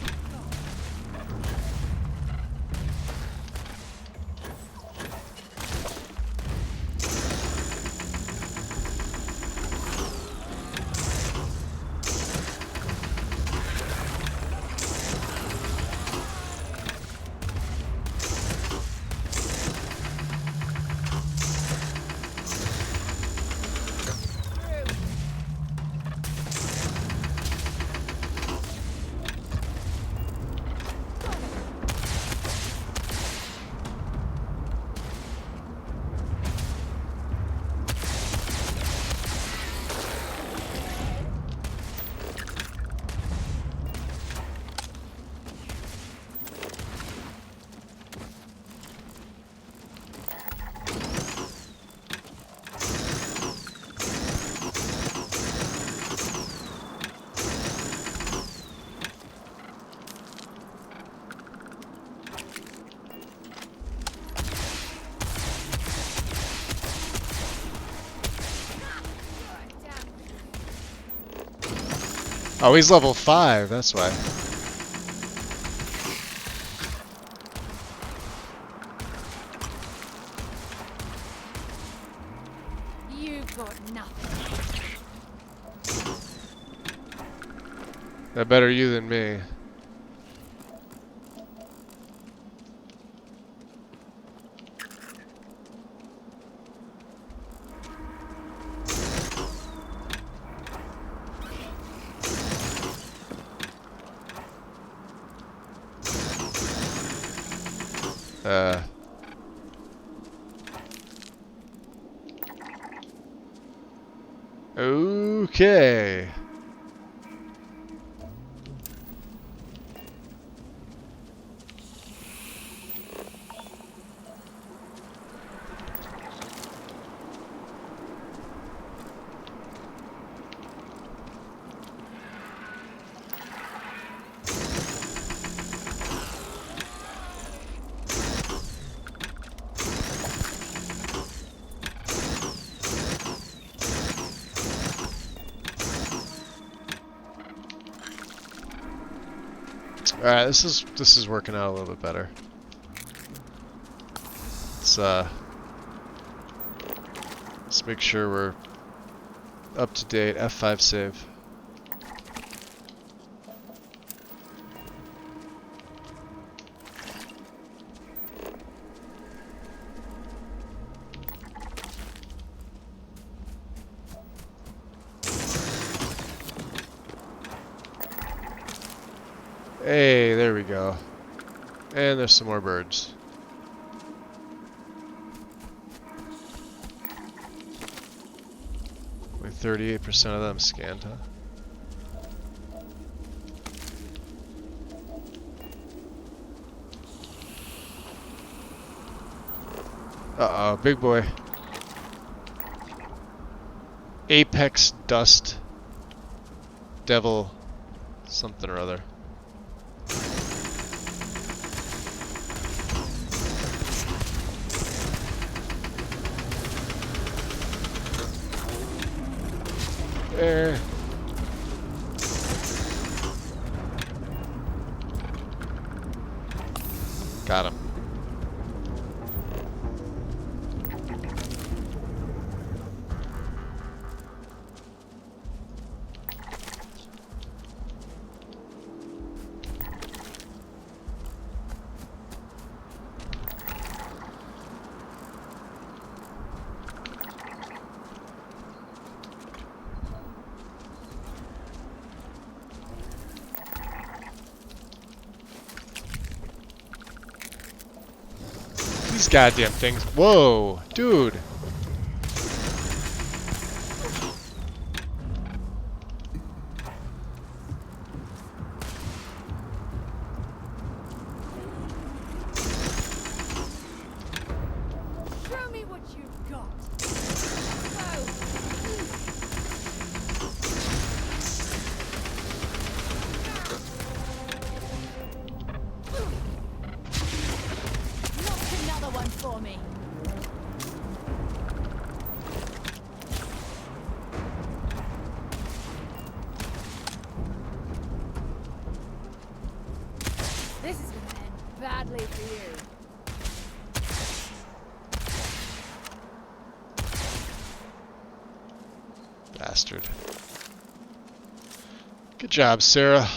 Oh, he's level 5, that's why. You've got nothing. That better you than me. Okay. Alright, this is working out a little bit better. Let's make sure we're up to date. F5 save. Hey, there we go. And there's some more birds. Only 38% of them scanned, huh? Uh-oh, big boy. Apex Dust Devil something or other. There. Got him. These goddamn things. Whoa, dude. Show me what you've got. Another one for me. This is gonna end badly for you. Bastard. Good job, Sarah.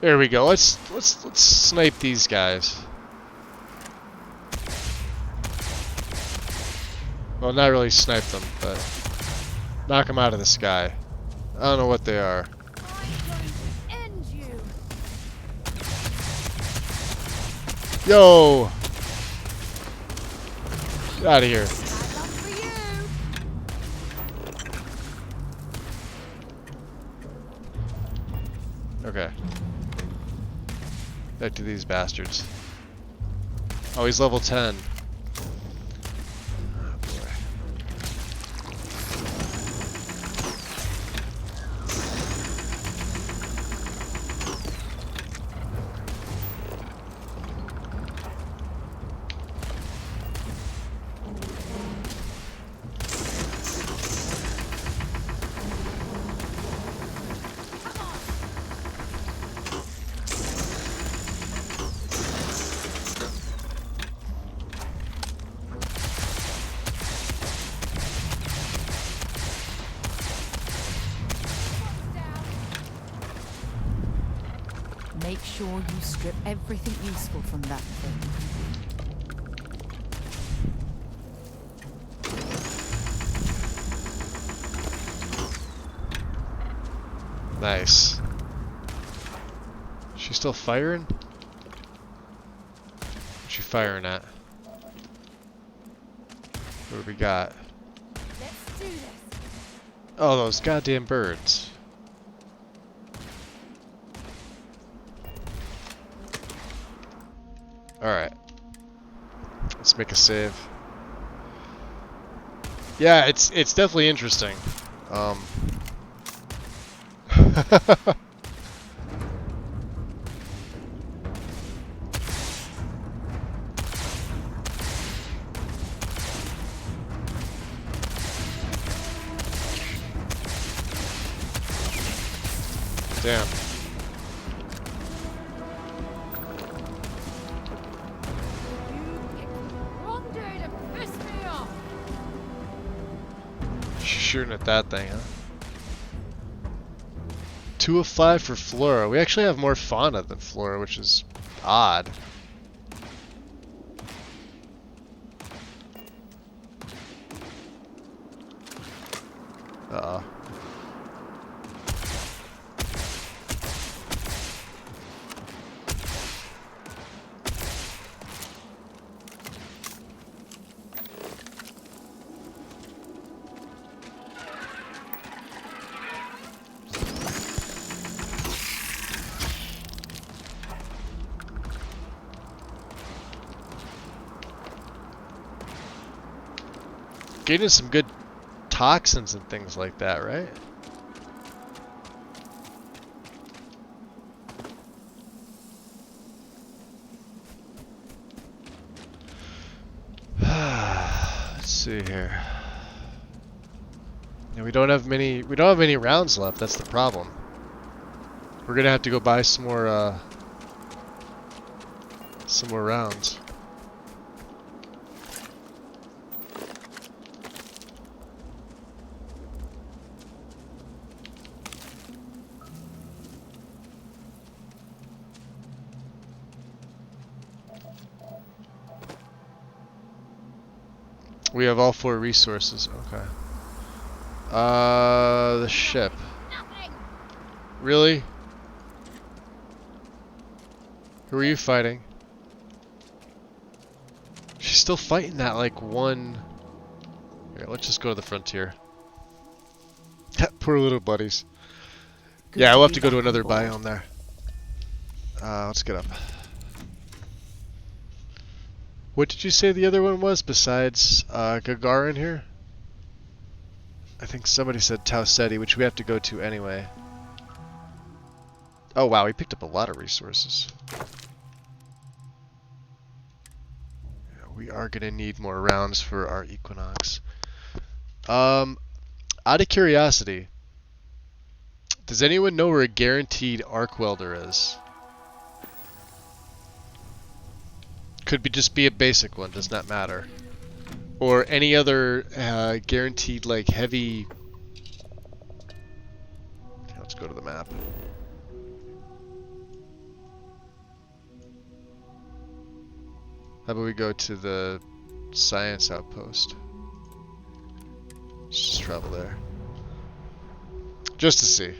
There we go. Let's snipe these guys. Well, not really snipe them, but knock them out of the sky. I don't know what they are. End you. Yo! Get out of here. Okay. Back to these bastards. Oh, he's level 10. Oh, boy. Make sure you strip everything useful from that thing. Nice. She's still firing? What's she firing at? What do we got? Let's do this. Oh, those goddamn birds. Alright. Let's make a save. Yeah, it's definitely interesting. Damn. Wrong day to piss me off. She's shooting at that thing, huh? 2 of 5 for Flora. We actually have more fauna than Flora, which is odd. Uh-oh. Getting some good toxins and things like that, right? Let's see here. Yeah, we don't have many rounds left, that's the problem. We're gonna have to go buy some more rounds. We have all 4 resources. Okay. The ship. Really? Who are you fighting? She's still fighting that like one. Here, let's just go to the frontier. Poor little buddies. Yeah, we'll have to go to another biome there. Let's get up. What did you say the other one was besides Gagarin here? I think somebody said Tau Ceti, which we have to go to anyway. Oh wow, we picked up a lot of resources. Yeah, we are gonna need more rounds for our Equinox. Out of curiosity, does anyone know where a guaranteed arc welder is? Could be just be a basic one, does not matter. Or any other guaranteed like heavy. Let's go to the map. How about we go to the science outpost? Let's just travel there. Just to see.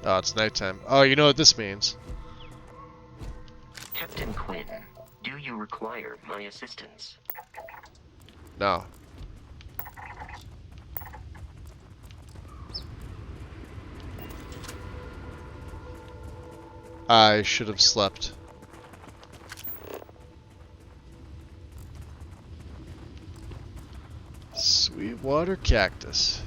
Oh, it's nighttime. Oh, you know what this means. Captain Quinn, do you require my assistance? No. I should have slept. Sweetwater cactus.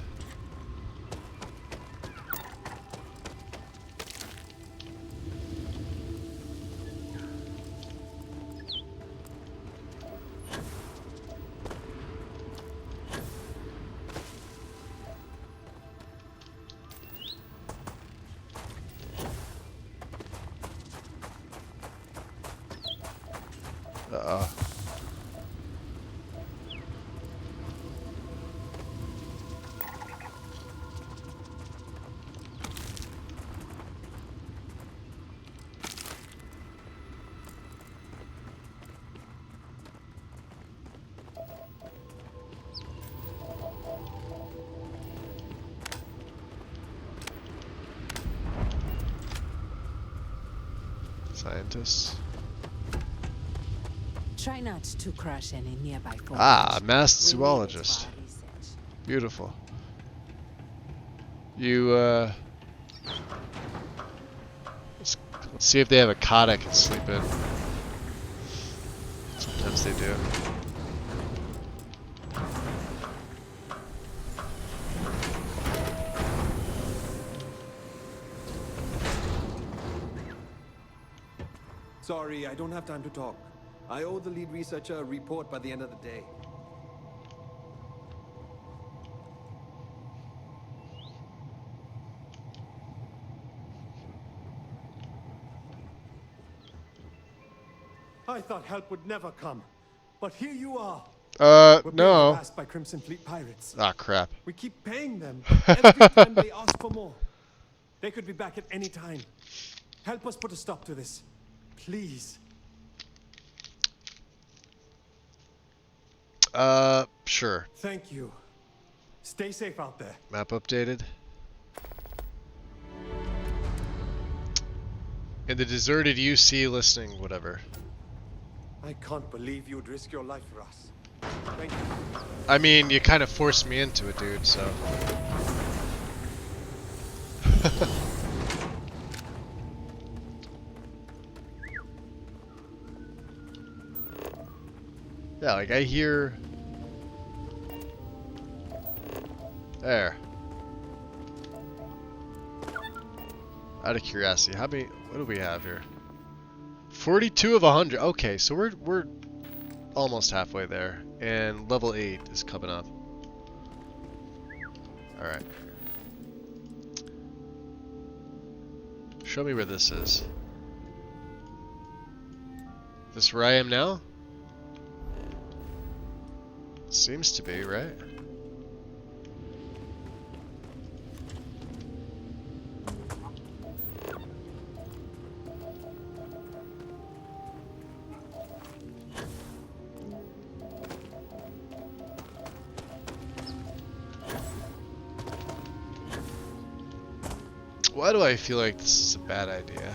Scientists. Try not to crush any nearby foliage. Ah, masked We need it zoologist. for our research. Beautiful. You, let's see if they have a cot I can sleep in. Sometimes they do. Sorry, I don't have time to talk. I owe the lead researcher a report by the end of the day. I thought help would never come, but here you are. We're being No. harassed by Crimson Fleet pirates. Ah, crap. We keep paying them, but every time they ask for more. They could be back at any time. Help us put a stop to this, please. Sure. Thank you. Stay safe out there. Map updated. In the deserted UC listening, whatever. I can't believe you'd risk your life for us. Thank you. I mean, you kind of forced me into it, dude, so. Yeah, like I hear. There. Out of curiosity, how many? What do we have here? 42 of 100. Okay, so we're almost halfway there, and level 8 is coming up. All right. Show me where this is. This where I am now? Seems to be, right? Why do I feel like this is a bad idea?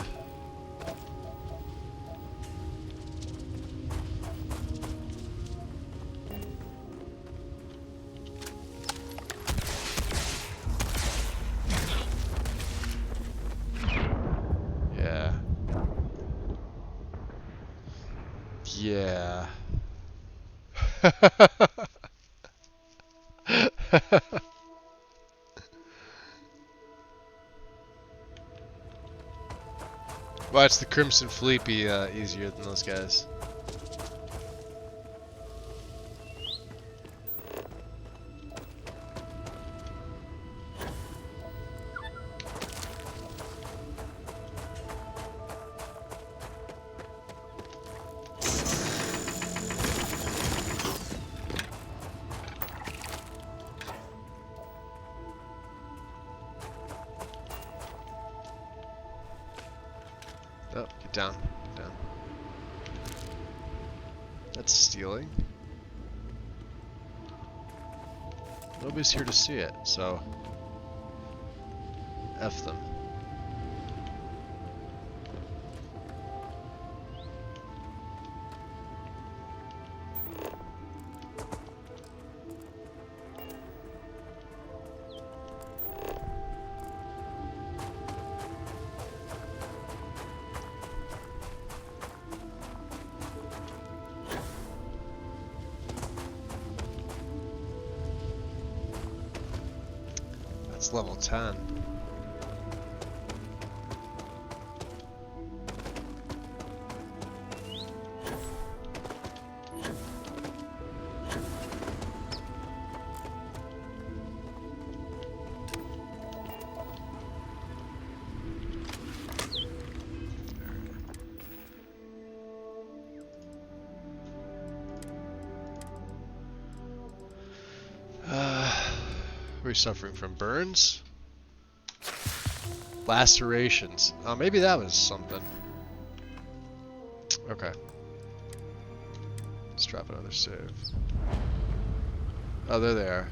Yeah. Yeah. Watch the Crimson Fleet be easier than those guys. Oh, get down, get down. That's stealing. Nobody's here to see it, so F them. That's level 10. We're suffering from burns, lacerations. Oh, maybe that was something. Okay. Let's drop another save. Oh, there they are.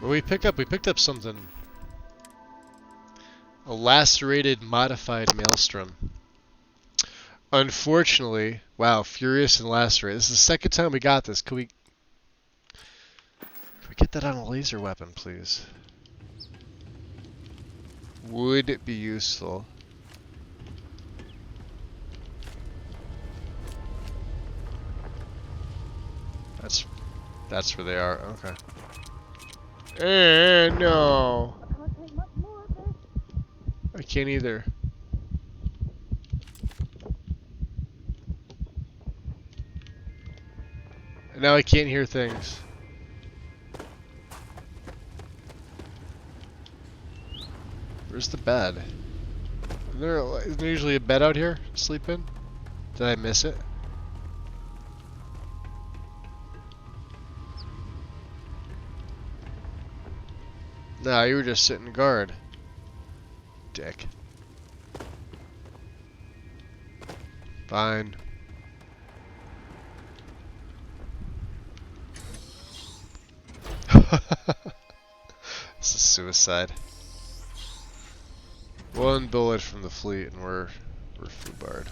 What we pick up? We picked up something. A lacerated modified maelstrom. Unfortunately, wow, furious and lacerated. This is the second time we got this. Can we get that on a laser weapon, please? Would it be useful? That's where they are. Okay. No. I can't either. And now I can't hear things. Where's the bed? Isn't there usually a bed out here to sleep in? Did I miss it? No, you were just sitting guard. Dick. Fine. This is suicide. One bullet from the fleet and we're foobarred.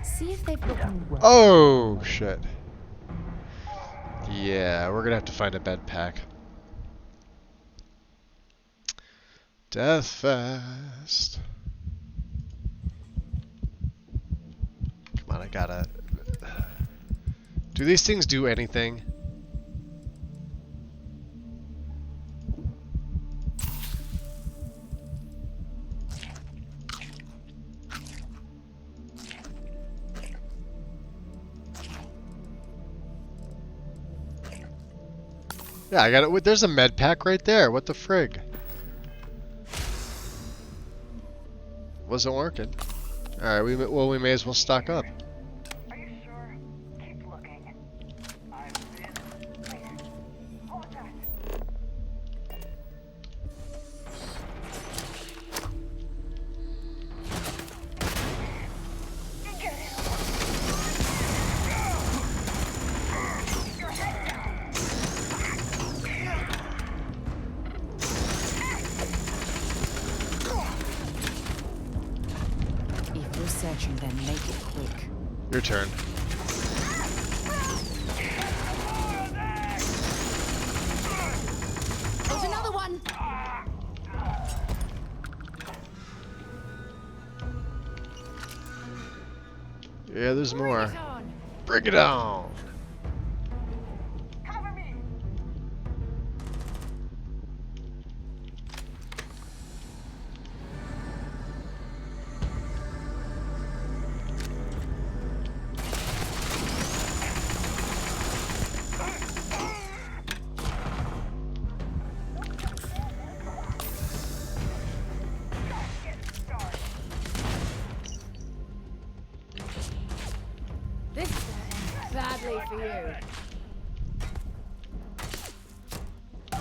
See if they've broken wood. Oh shit. Yeah, we're gonna have to find a bed pack. Death fast. Come on, I gotta. Do these things do anything? Yeah, I got it. There's a med pack right there. What the frig? Wasn't working. All right, we may as well stock up. Then make it quick. Your turn. There's another one. Yeah, there's more. Bring it on. This is badly for you.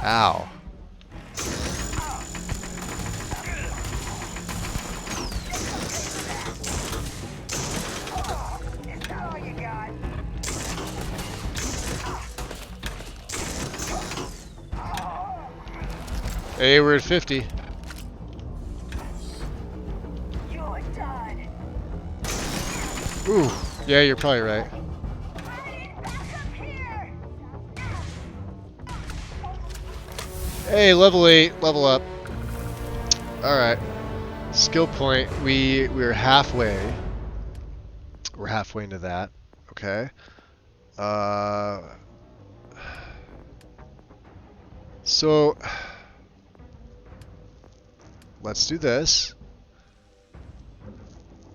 Ow. Hey, we're at 50. You're done. Ooh, yeah, you're probably right. Hey, level 8, level up. Alright. Skill point, we're halfway. We're halfway into that. Okay. So let's do this.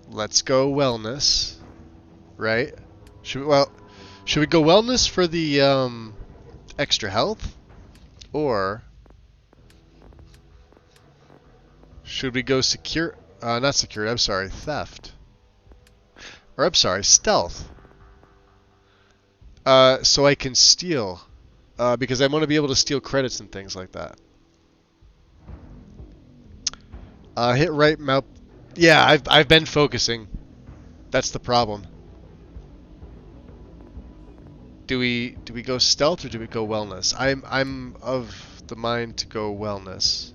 Let's go wellness, right? Should we go wellness for the extra health, or should we go secure? Not secure. I'm sorry, theft. Or I'm sorry, stealth. So I can steal, because I want to be able to steal credits and things like that. Hit right mouse. Yeah, I've been focusing. That's the problem. Do we go stealth or do we go wellness? I'm of the mind to go wellness.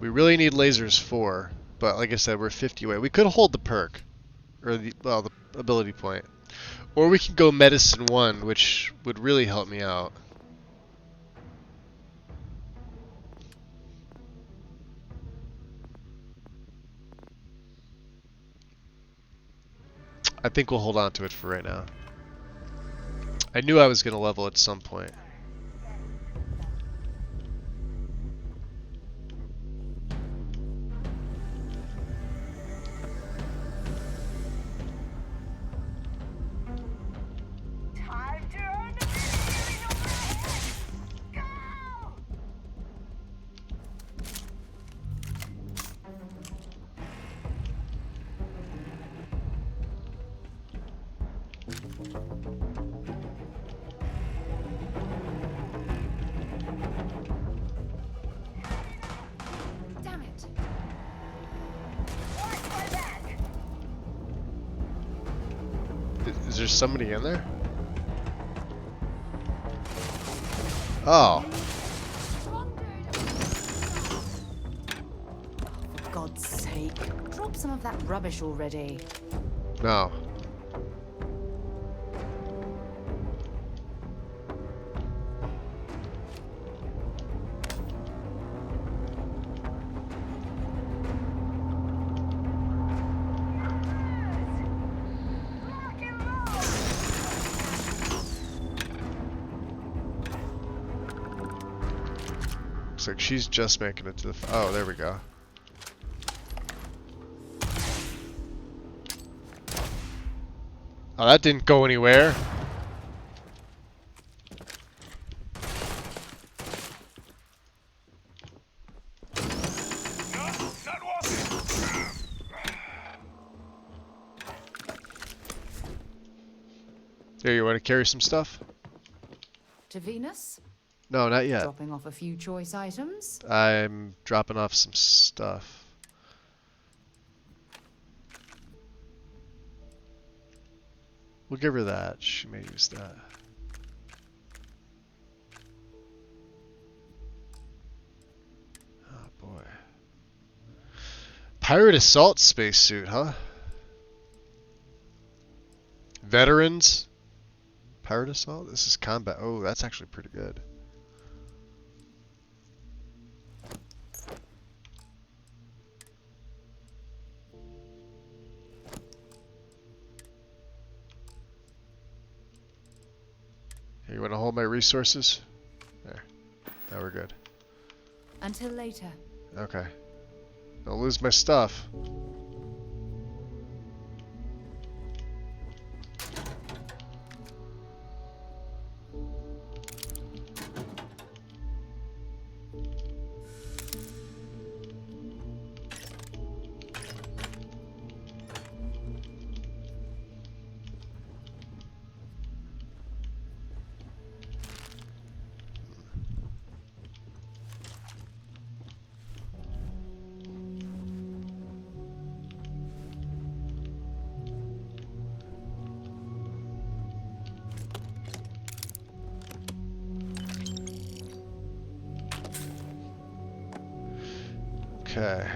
We really need lasers 4, but like I said, we're 50 away. We could hold the perk, or the ability point, or we can go medicine 1, which would really help me out. I think we'll hold on to it for right now. I knew I was going to level at some point. Damn it. Is there somebody in there? Oh. For God's sake, drop some of that rubbish already. No. Looks like she's just making it to the... Oh, there we go. Oh, that didn't go anywhere. There, you want to carry some stuff? To Venus? No, not yet. Dropping off a few choice items? I'm dropping off some stuff. We'll give her that. She may use that. Oh boy. Pirate assault spacesuit, huh? Veterans? Pirate assault? This is combat. Oh, that's actually pretty good. Hey, you want to hold my resources? There. Now we're good. Until later. Okay. Don't lose my stuff. Okay.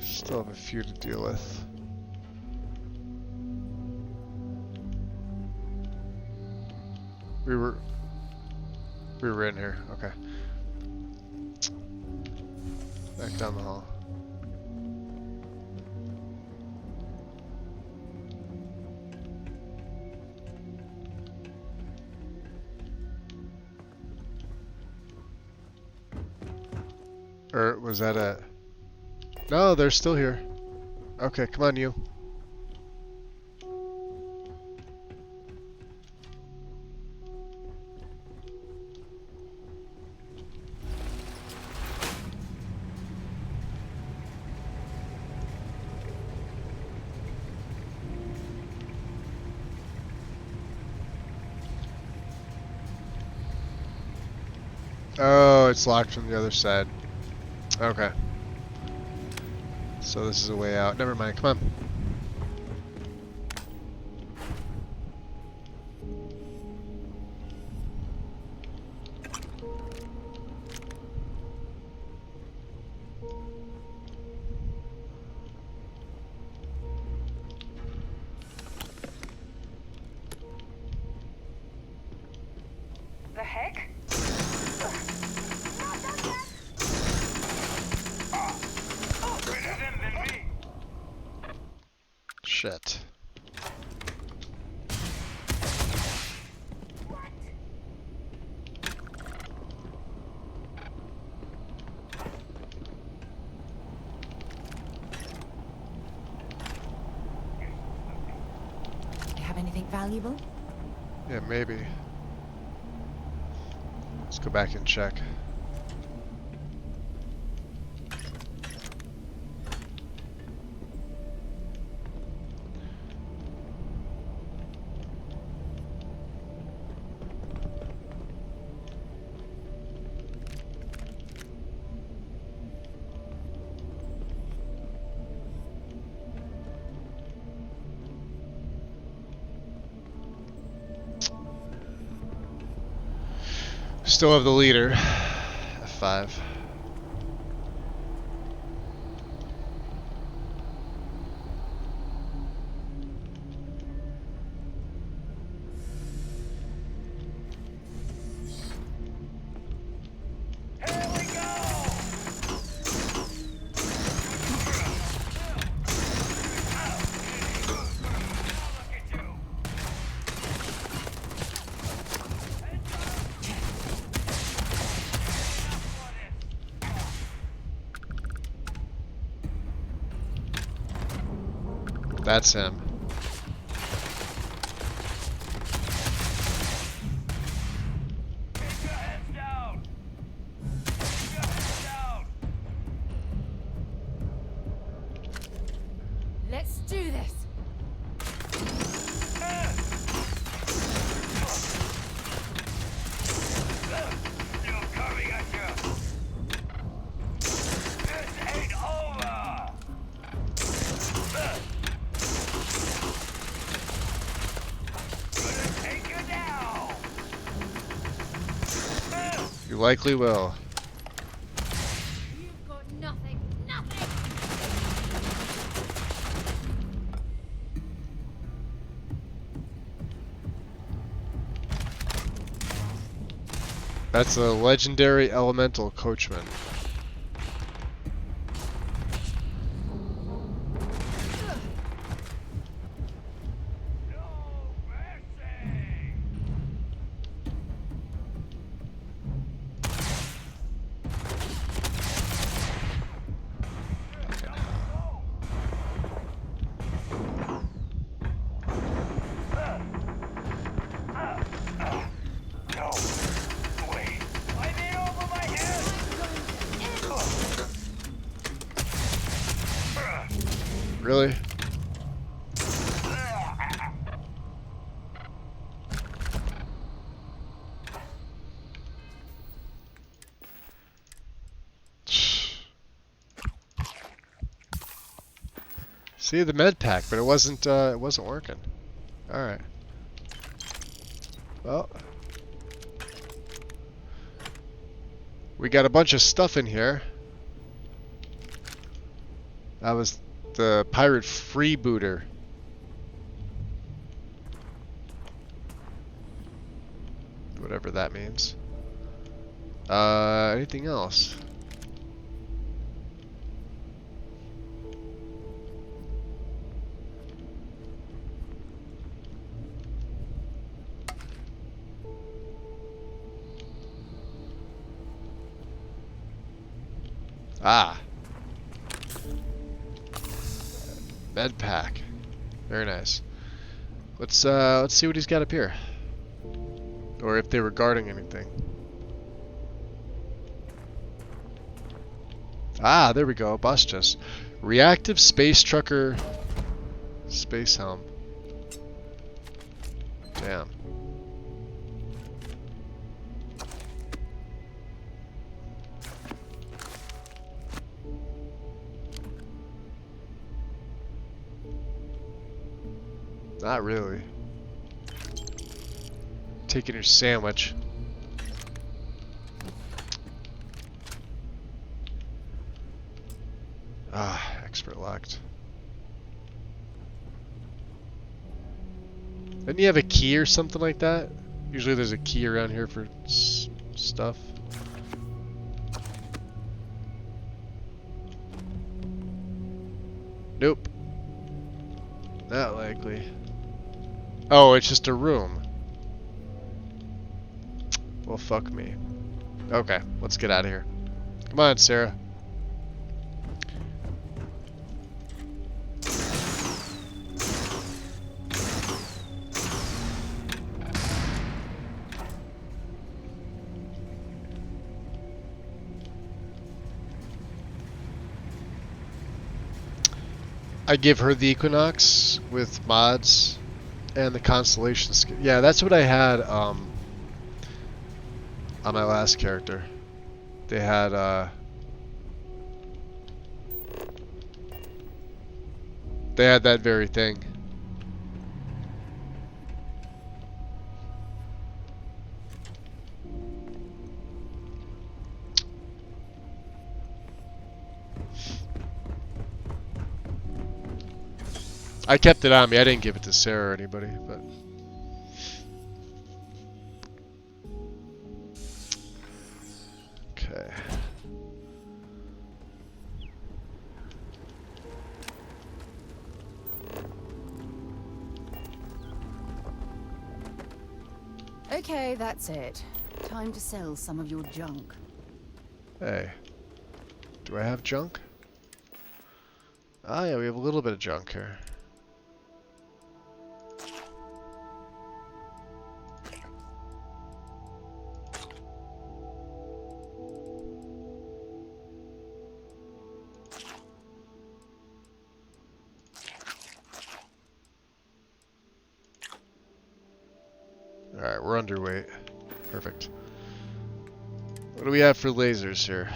Still have a few to deal with. We were in here. Okay. Back down the hall. Or was that a... No, they're still here. Okay, come on, you. Oh, it's locked from the other side. Okay. So this is a way out. Never mind, come on. The heck? Shit. You have anything valuable? Yeah, maybe. Let's go back and check. Still have the leader. F5. That's him. Let's do this. You likely will. You've got nothing. Nothing. That's a legendary elemental coachman. Really? See the med pack, but it wasn't working. All right. Well, we got a bunch of stuff in here. That was the pirate freebooter. Whatever that means. Anything else? Ah. Med pack. Very nice. Let's see what he's got up here. Or if they were guarding anything. Ah, there we go. Boss chest. Reactive space trucker space helm. Damn. Not really. Taking your sandwich. Ah, expert locked. Didn't you have a key or something like that? Usually there's a key around here for stuff. Nope. Not likely. Oh, it's just a room. Well, fuck me. Okay, let's get out of here. Come on, Sarah. I give her the Equinox with mods and the Constellation skin. Yeah, that's what I had on my last character. They had that very thing. I kept it on me. I didn't give it to Sarah or anybody, but okay. Okay, that's it. Time to sell some of your junk. Hey. Do I have junk? Ah, yeah, we have a little bit of junk here. Alright, we're underweight. Perfect. What do we have for lasers here?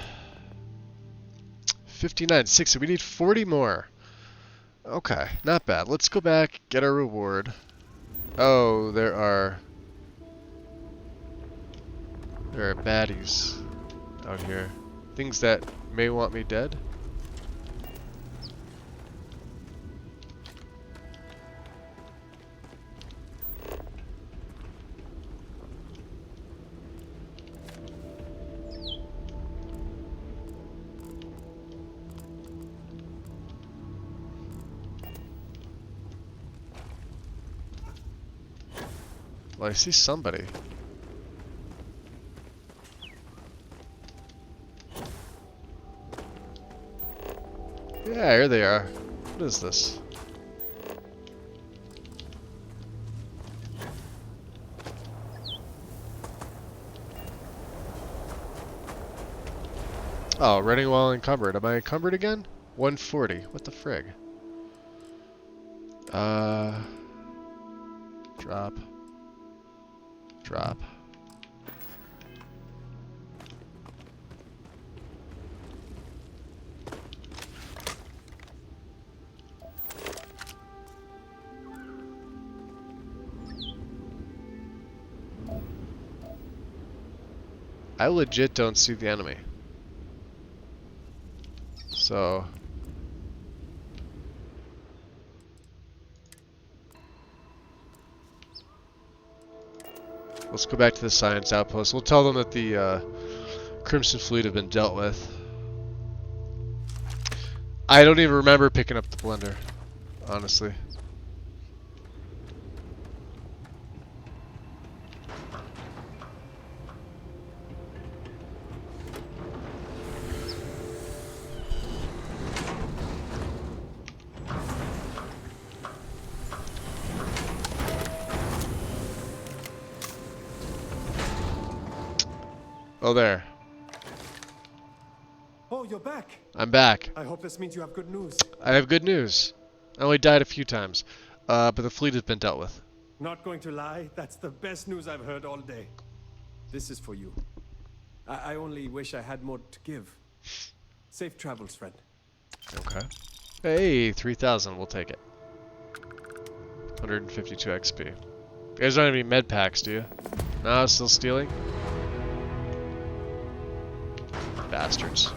59, 60. We need 40 more. Okay, not bad. Let's go back, get our reward. Oh, there are baddies out here. Things that may want me dead. Well, I see somebody. Yeah, here they are. What is this? Oh, running while encumbered. Am I encumbered again? 140. What the frig? Drop. Drop. I legit don't see the enemy. So... let's go back to the science outpost. We'll tell them that the Crimson Fleet have been dealt with. I don't even remember picking up the blender, honestly. Oh, there. Oh, you're back. I'm back. I hope this means you have good news. I have good news. I only died a few times, but the fleet has been dealt with. Not going to lie, that's the best news I've heard all day. This is for you. I only wish I had more to give. Safe travels, friend. Okay. Hey, 3,000. We'll take it. 152 XP. You guys don't have any med packs, do you? No, still stealing? Bastards.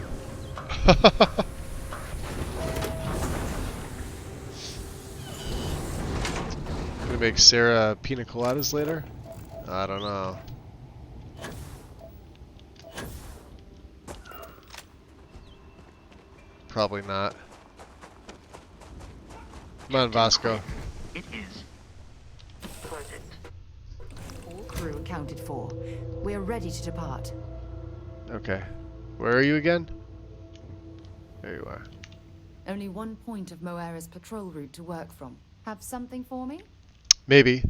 Gonna make Sarah pina coladas later? I don't know. Probably not. Come on, Vasco. It is pleasant. All crew accounted for. We're ready to depart. Okay. Where are you again? There you are. Only one point of Moera's patrol route to work from. Have something for me? Maybe.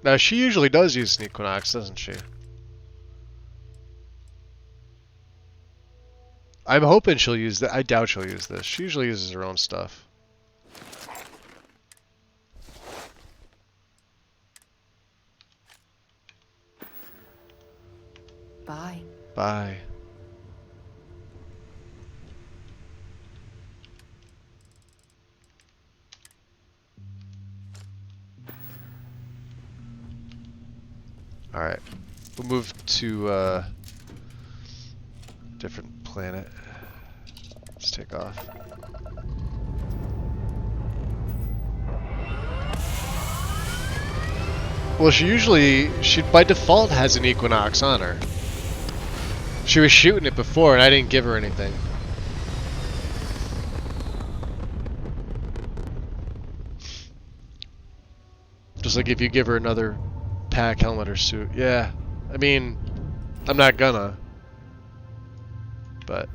Now, she usually does use an Equinox, doesn't she? I'm hoping she'll use that. I doubt she'll use this. She usually uses her own stuff. Bye. Bye. Alright. We'll move to different planet. Let's take off. Well, she by default has an Equinox on her. She was shooting it before and I didn't give her anything. Just like if you give her another pack, helmet, or suit. Yeah. I mean, I'm not gonna. But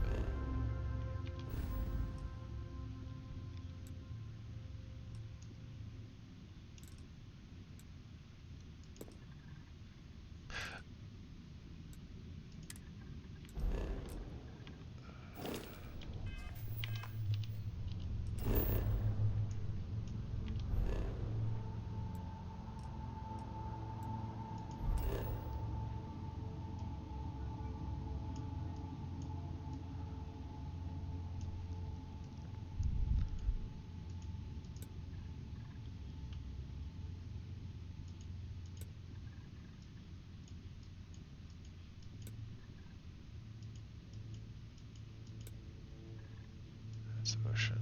that's ocean.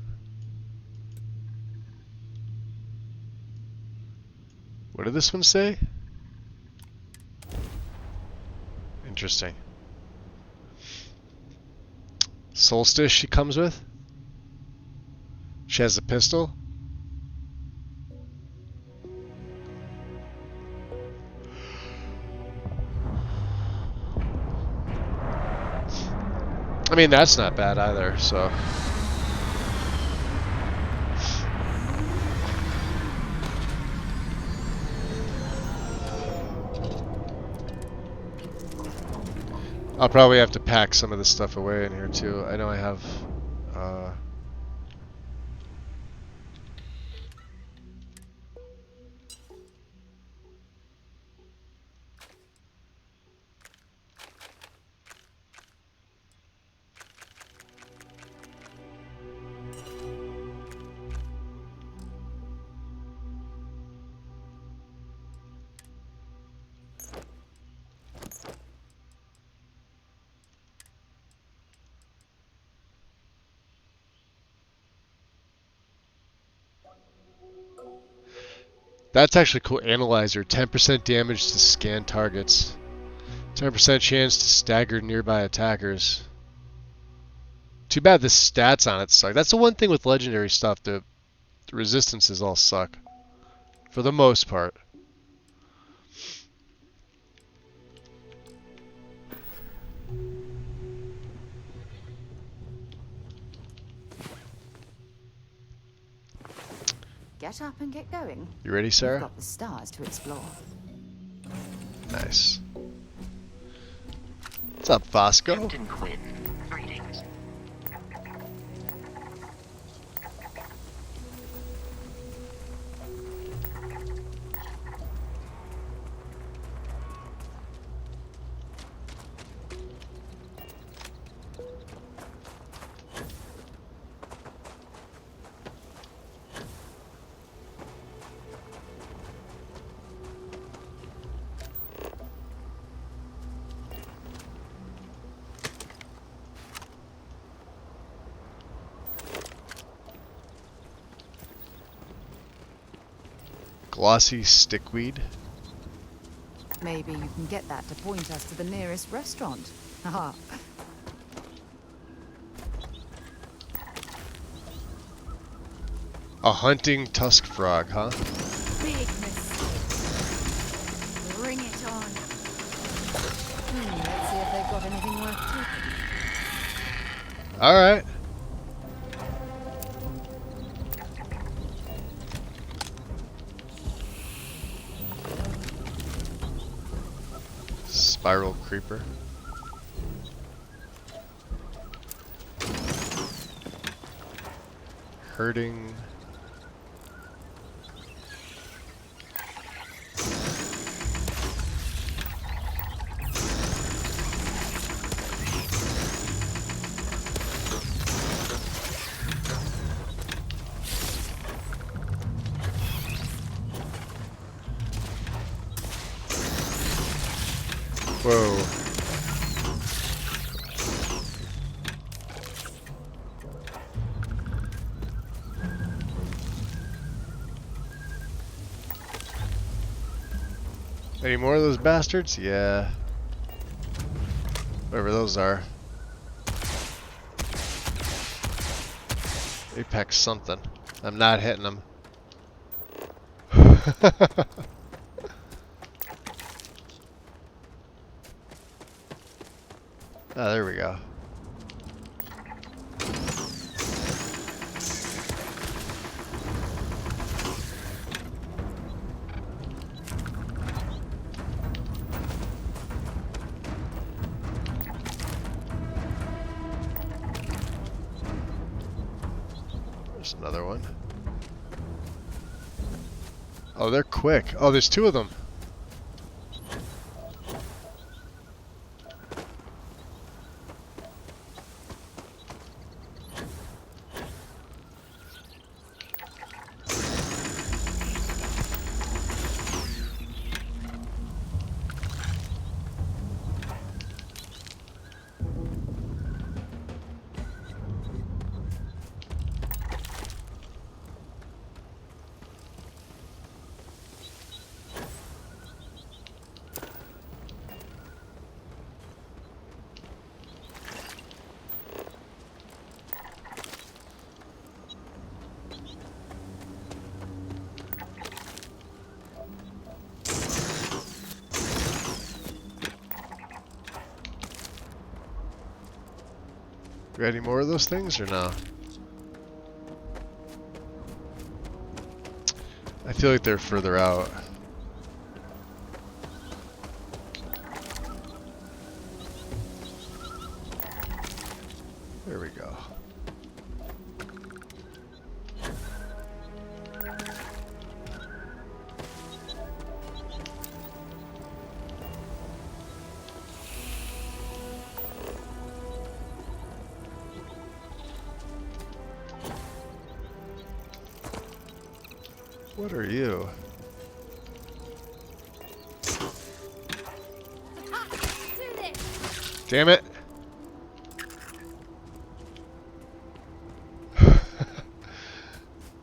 What did this one say? Interesting. Solstice she comes with? She has a pistol? I mean, that's not bad either, so. I'll probably have to pack some of this stuff away in here too. I know I have that's actually cool. Analyzer, 10% damage to scan targets. 10% chance to stagger nearby attackers. Too bad the stats on it suck. That's the one thing with legendary stuff. The resistances all suck. For the most part. get up and get going. You ready, Sarah? We've got the stars to explore. Nice. What's up, Fosco? Captain Quinn, greetings. Glossy stickweed. Maybe you can get that to point us to the nearest restaurant. Haha. A hunting tusk frog, huh? Bigness. Bring it on. Let's see if they've got anything worth keeping. Alright. Spiral creeper. Hurting. Whoa. Any more of those bastards? Yeah. Whatever those are. Apex something. I'm not hitting them. Ah, there we go. There's another one. Oh, they're quick. Oh, there's two of them. You got any more of those things or no? I feel like they're further out. There we go. What are you? Damn it!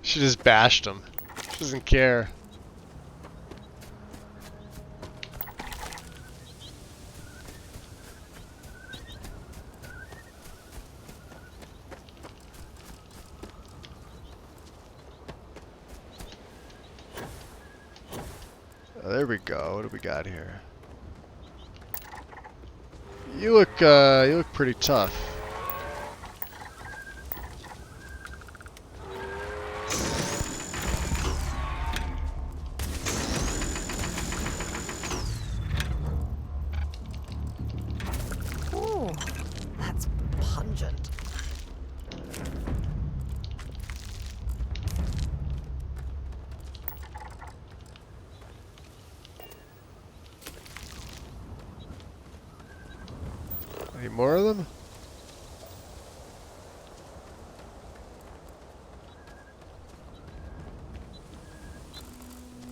She just bashed him. She doesn't care. Oh, there we go. What do we got here? You look pretty tough. Oh, that's pungent. Any more of them?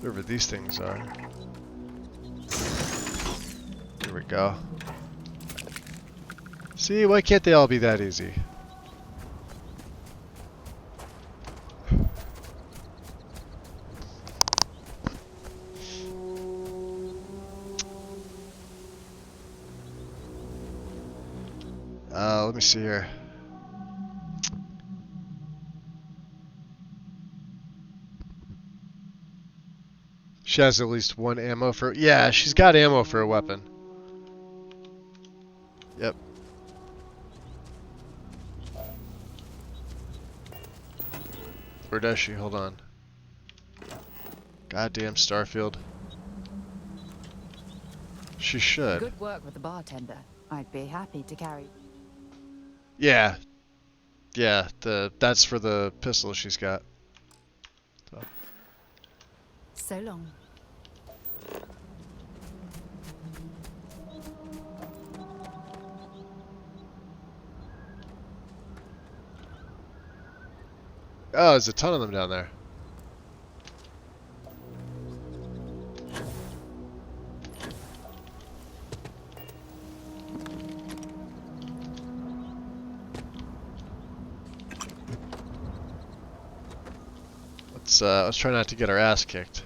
Whatever these things are. Here we go. See, why can't they all be that easy? Let me see here. She has at least one ammo for... Yeah, she's got ammo for a weapon. Yep. Or does she? Hold on. Goddamn Starfield. She should. Good work with the bartender. I'd be happy to carry. Yeah. Yeah, that's for the pistol she's got. So long. Oh, there's a ton of them down there. Let's try not to get our ass kicked.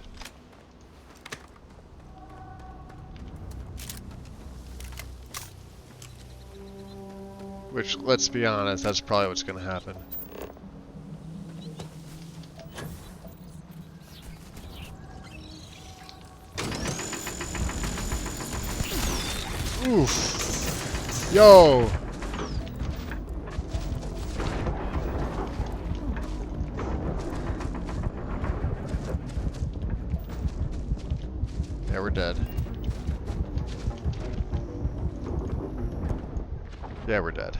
Which, let's be honest, that's probably what's going to happen. Oof. Yo! Yeah, we're dead. Yeah, we're dead.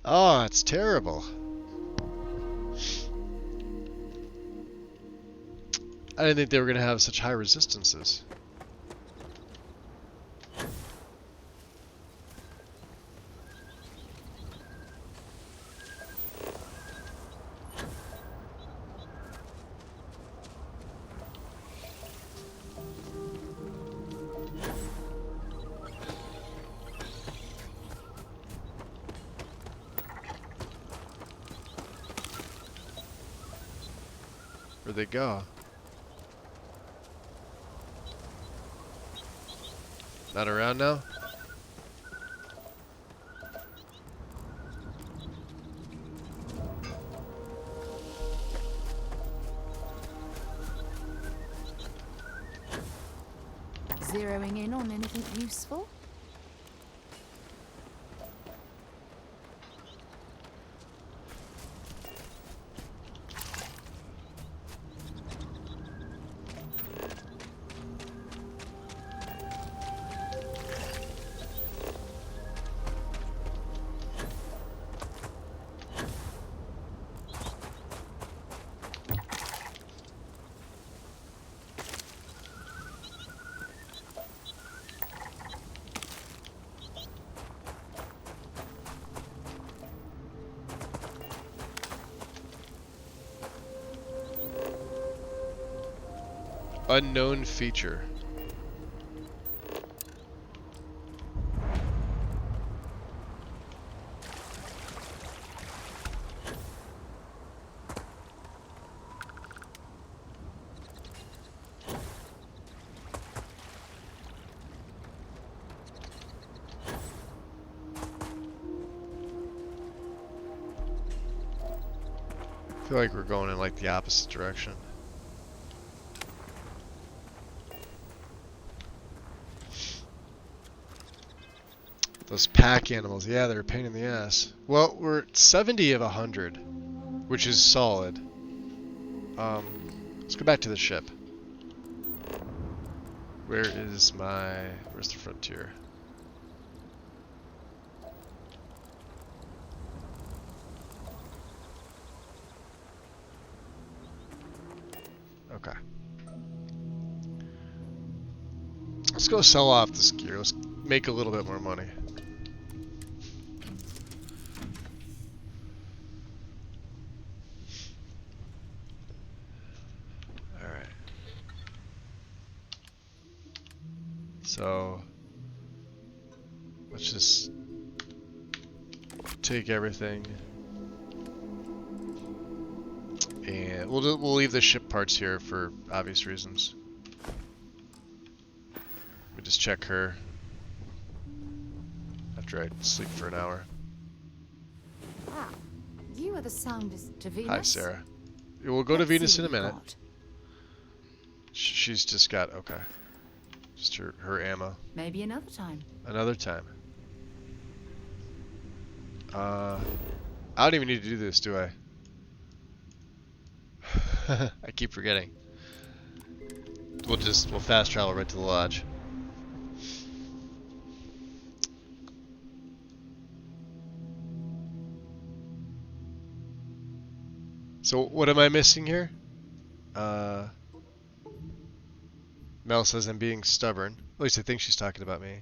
Oh, it's terrible. I didn't think they were going to have such high resistances. Where'd they go? Not around now? Zeroing in on anything useful? Unknown feature. I feel like we're going in like the opposite direction. Those pack animals, yeah, they're a pain in the ass. Well, we're at 70 of 100, which is solid. Let's go back to the ship. Where's the frontier? Okay. Let's go sell off this gear. Let's make a little bit more money. Alright. So let's just take everything. And we'll leave the ship parts here for obvious reasons. We just check her after I sleep for an hour. Ah, you are the soundest to Venus. Hi, Sarah. We'll go to Let's Venus see in a what you've minute. got. She's just got, okay. Just her ammo. Maybe another time. Another time. I don't even need to do this, do I? I keep forgetting. We'll fast travel right to the lodge. So what am I missing here? Mel says I'm being stubborn. At least I think she's talking about me.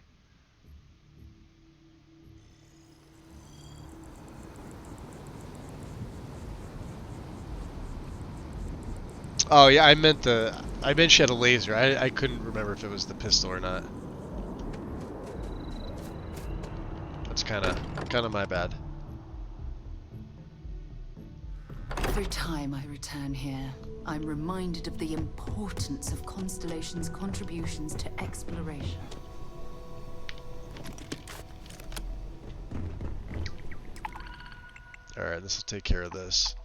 Oh yeah, I meant she had a laser. I couldn't remember if it was the pistol or not. That's kind of my bad. Every time I return here, I'm reminded of the importance of Constellation's contributions to exploration. Alright, this will take care of this.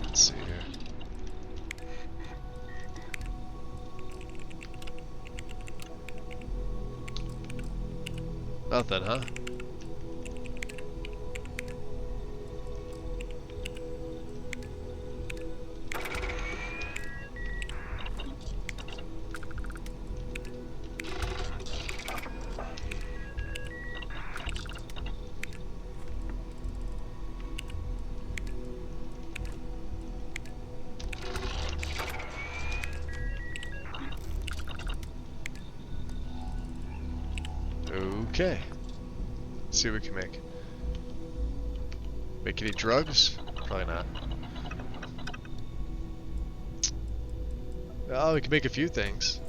Let's see here. Nothing, huh? Okay. Let's see what we can make. Make any drugs? Probably not. Oh, we can make a few things.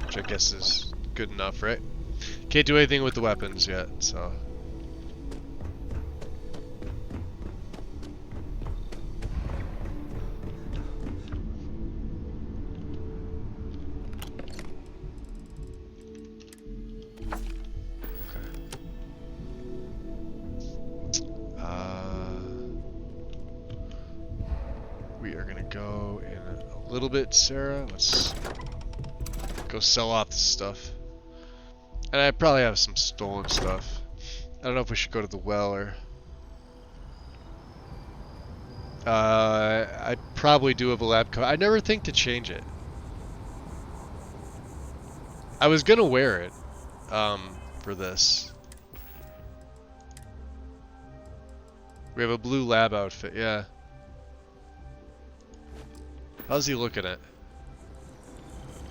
Which I guess is good enough, right? Can't do anything with the weapons yet, so... We are gonna go in a little bit, Sarah. Let's go sell off this stuff. And I probably have some stolen stuff. I don't know if we should go to the well or... I probably do have a lab coat. I never think to change it. I was gonna wear it, for this. We have a blue lab outfit, yeah. How's he looking at?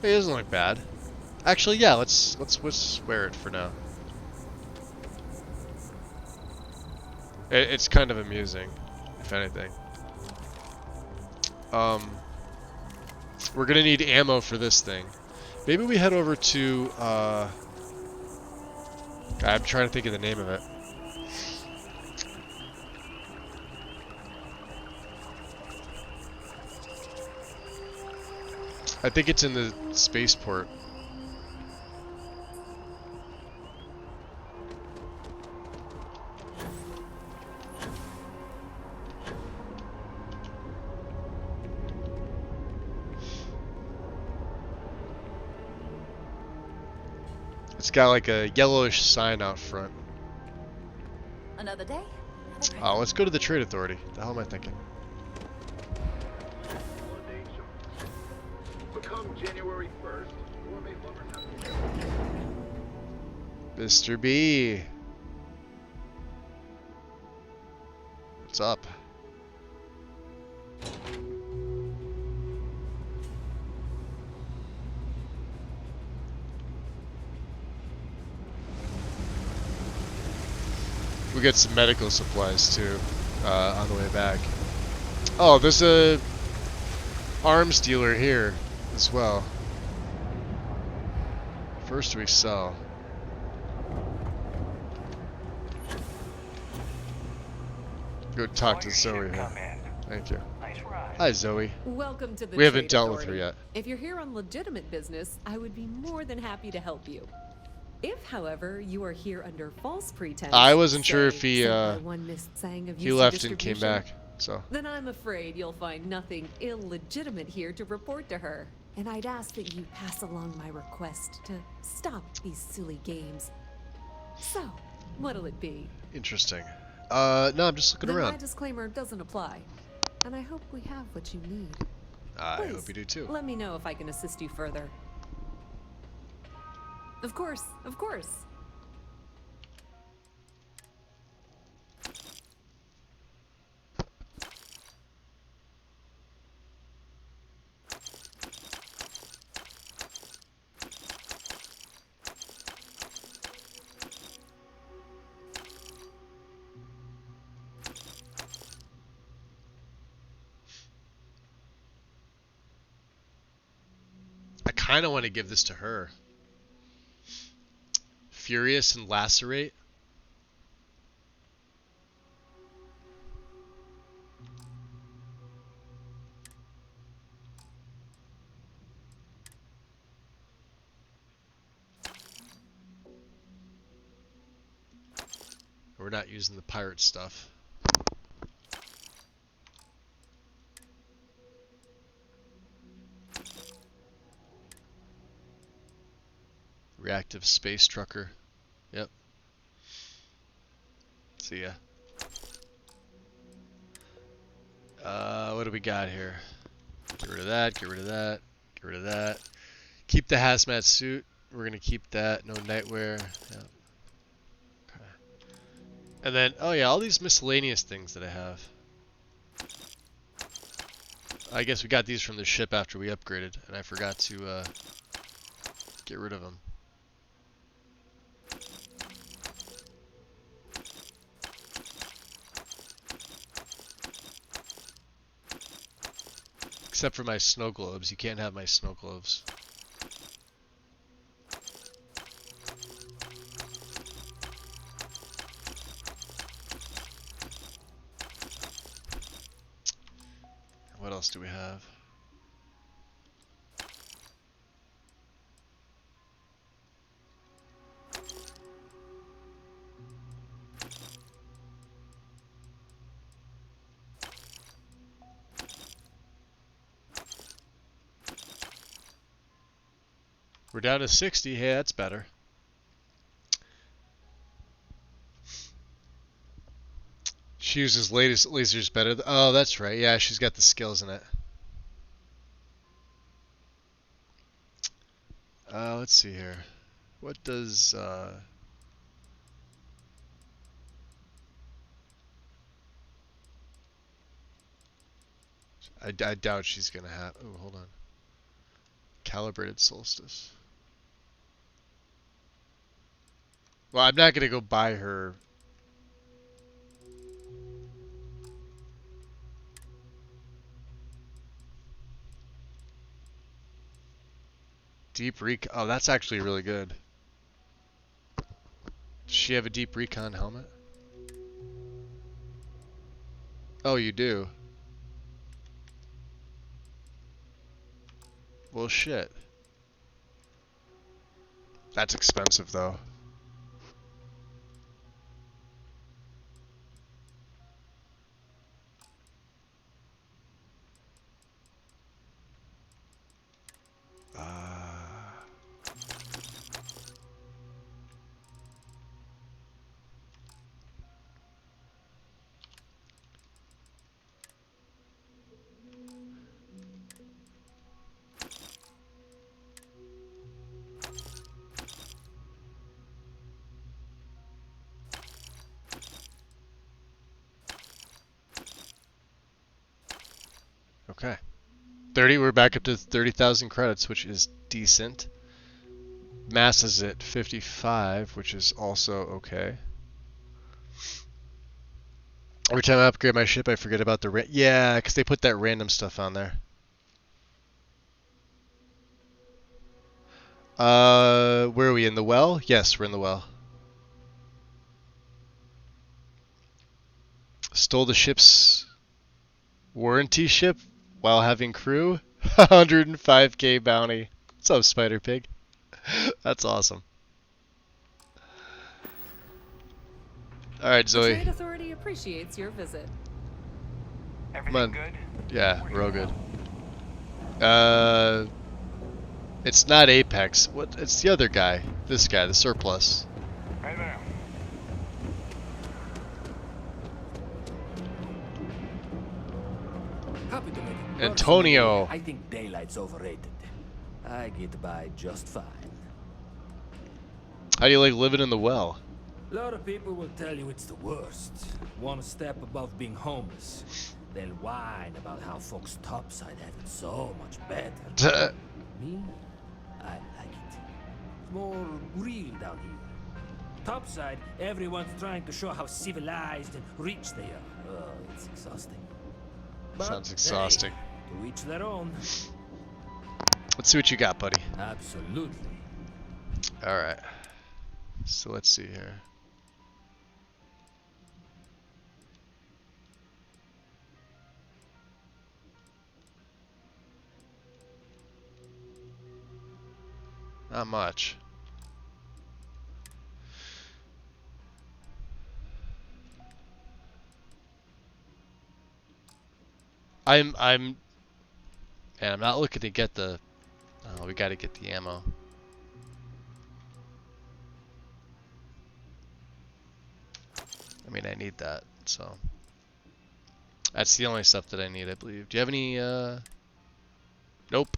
He doesn't look bad. Actually, yeah, let's wear it for now. It's kind of amusing, if anything. We're gonna need ammo for this thing. Maybe we head over to, I'm trying to think of the name of it. I think it's in the spaceport. It's got like a yellowish sign out front. Another day? Oh, let's go to the Trade Authority. The hell am I thinking? Become January 1st. Mr. B. What's up? We get some medical supplies too on the way back. Oh, there's a arms dealer here as well. First we sell. Go talk to Zoe here. Thank you. Hi Zoe. Welcome to the We haven't Trade dealt Authority. with her yet. If you're here on legitimate business, I would be more than happy to help you. If, however, you are here under false pretense, I wasn't sure if say, sent by one Miss Tsang of he UC left and came Distribution, back. So then I'm afraid you'll find nothing illegitimate here to report to her. And I'd ask that you pass along my request to stop these silly games. So, what'll it be? interesting. No, I'm just looking Then my around. disclaimer doesn't apply. And I hope we have what you need. I Please, hope you do too. let me know if I can assist you further. Of course, of course. I kind of want to give this to her. Furious and Lacerate. We're not using the pirate stuff. Reactive space trucker. Yep. See ya. What do we got here? Get rid of that, get rid of that, get rid of that. Keep the hazmat suit. We're gonna keep that. No nightwear. Yep. Okay. And then, oh yeah, all these miscellaneous things that I have. I guess we got these from the ship after we upgraded, and I forgot to get rid of them. Except for my snow globes. You can't have my snow globes. What else do we have? We're down to 60. Hey, that's better. She uses latest lasers better. Oh, that's right. Yeah, she's got the skills in it. Let's see here. What does I doubt she's gonna have. Oh, hold on. Calibrated solstice. Well, I'm not gonna go buy her. Deep recon. Oh, that's actually really good. Does she have a deep recon helmet? Oh, you do. Well, shit. That's expensive, though. Okay. 30, we're back up to 30,000 credits, which is decent. Mass is at 55, which is also okay. Every time I upgrade my ship, I forget about the yeah, because they put that random stuff on there. Where are we, in the well? Yes, we're in the well. Stole the ship's warranty ship while having crew. 105k bounty. What's up, Spider Pig? That's awesome. Alright, The Zoe. Trade Authority appreciates your visit. Everything good? Yeah, real good. It's not Apex. What? It's the other guy. This guy, the surplus. Hey there. Happy to make it. Antonio. I think daylight's overrated. I get by just fine. How do you like living in the well? A lot of people will tell you it's the worst. One step above being homeless. They'll whine about how folks topside have it so much better. Me? I like it. It's more real down here. Topside, everyone's trying to show how civilized and rich they are. Oh, it's exhausting. But Sounds exhausting. Hey, to each their own. Let's see what you got, buddy. Absolutely. Alright. So let's see here. Not much. I'm not looking to get the oh, we gotta get the ammo. I mean, I need that, so that's the only stuff that I need, I believe. Do you have any nope.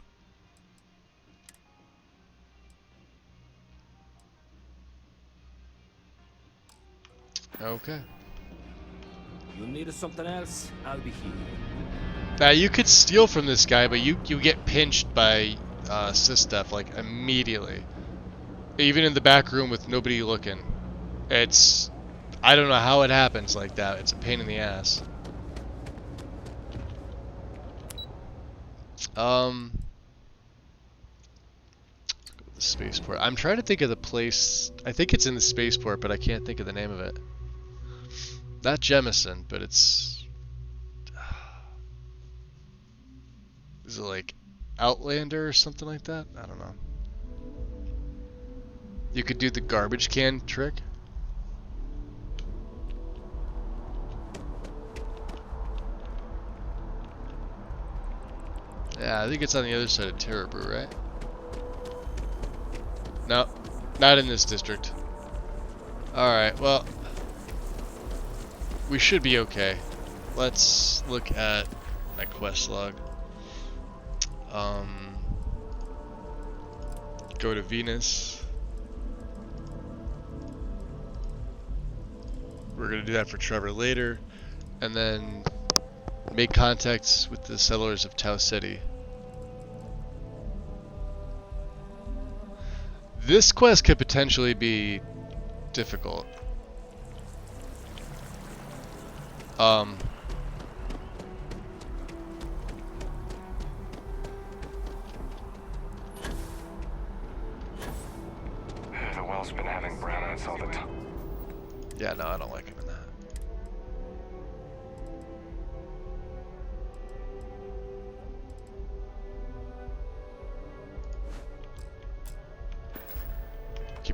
Okay. You need something else? I'll be here. Now you could steal from this guy, but you get pinched by Sysdef like immediately. Even in the back room with nobody looking. It's I don't know how it happens like that. It's a pain in the ass. The spaceport. I'm trying to think of the place. I think it's in the spaceport, but I can't think of the name of it. Not Jemison, but it's... Is it like Outlander or something like that? I don't know. You could do the garbage can trick. Yeah, I think it's on the other side of Terrabrew, right? No, not in this district. Alright, well... We should be okay. Let's look at my quest log. Go to Venus. We're gonna do that for Trevor later, and then make contacts with the settlers of Tau City. This quest could potentially be difficult. The well's been having brownouts all the time. Yeah, no, I don't like him in that.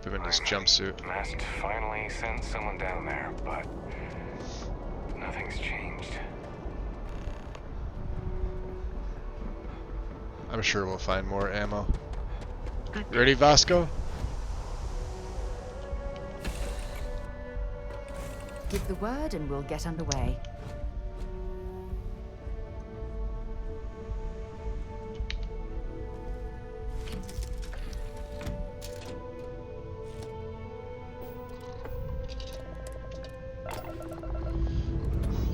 keep him in his jumpsuit. Nest finally sent someone down there, but nothing's changed. I'm sure we'll find more ammo. Ready, Vasco? Give the word and we'll get underway.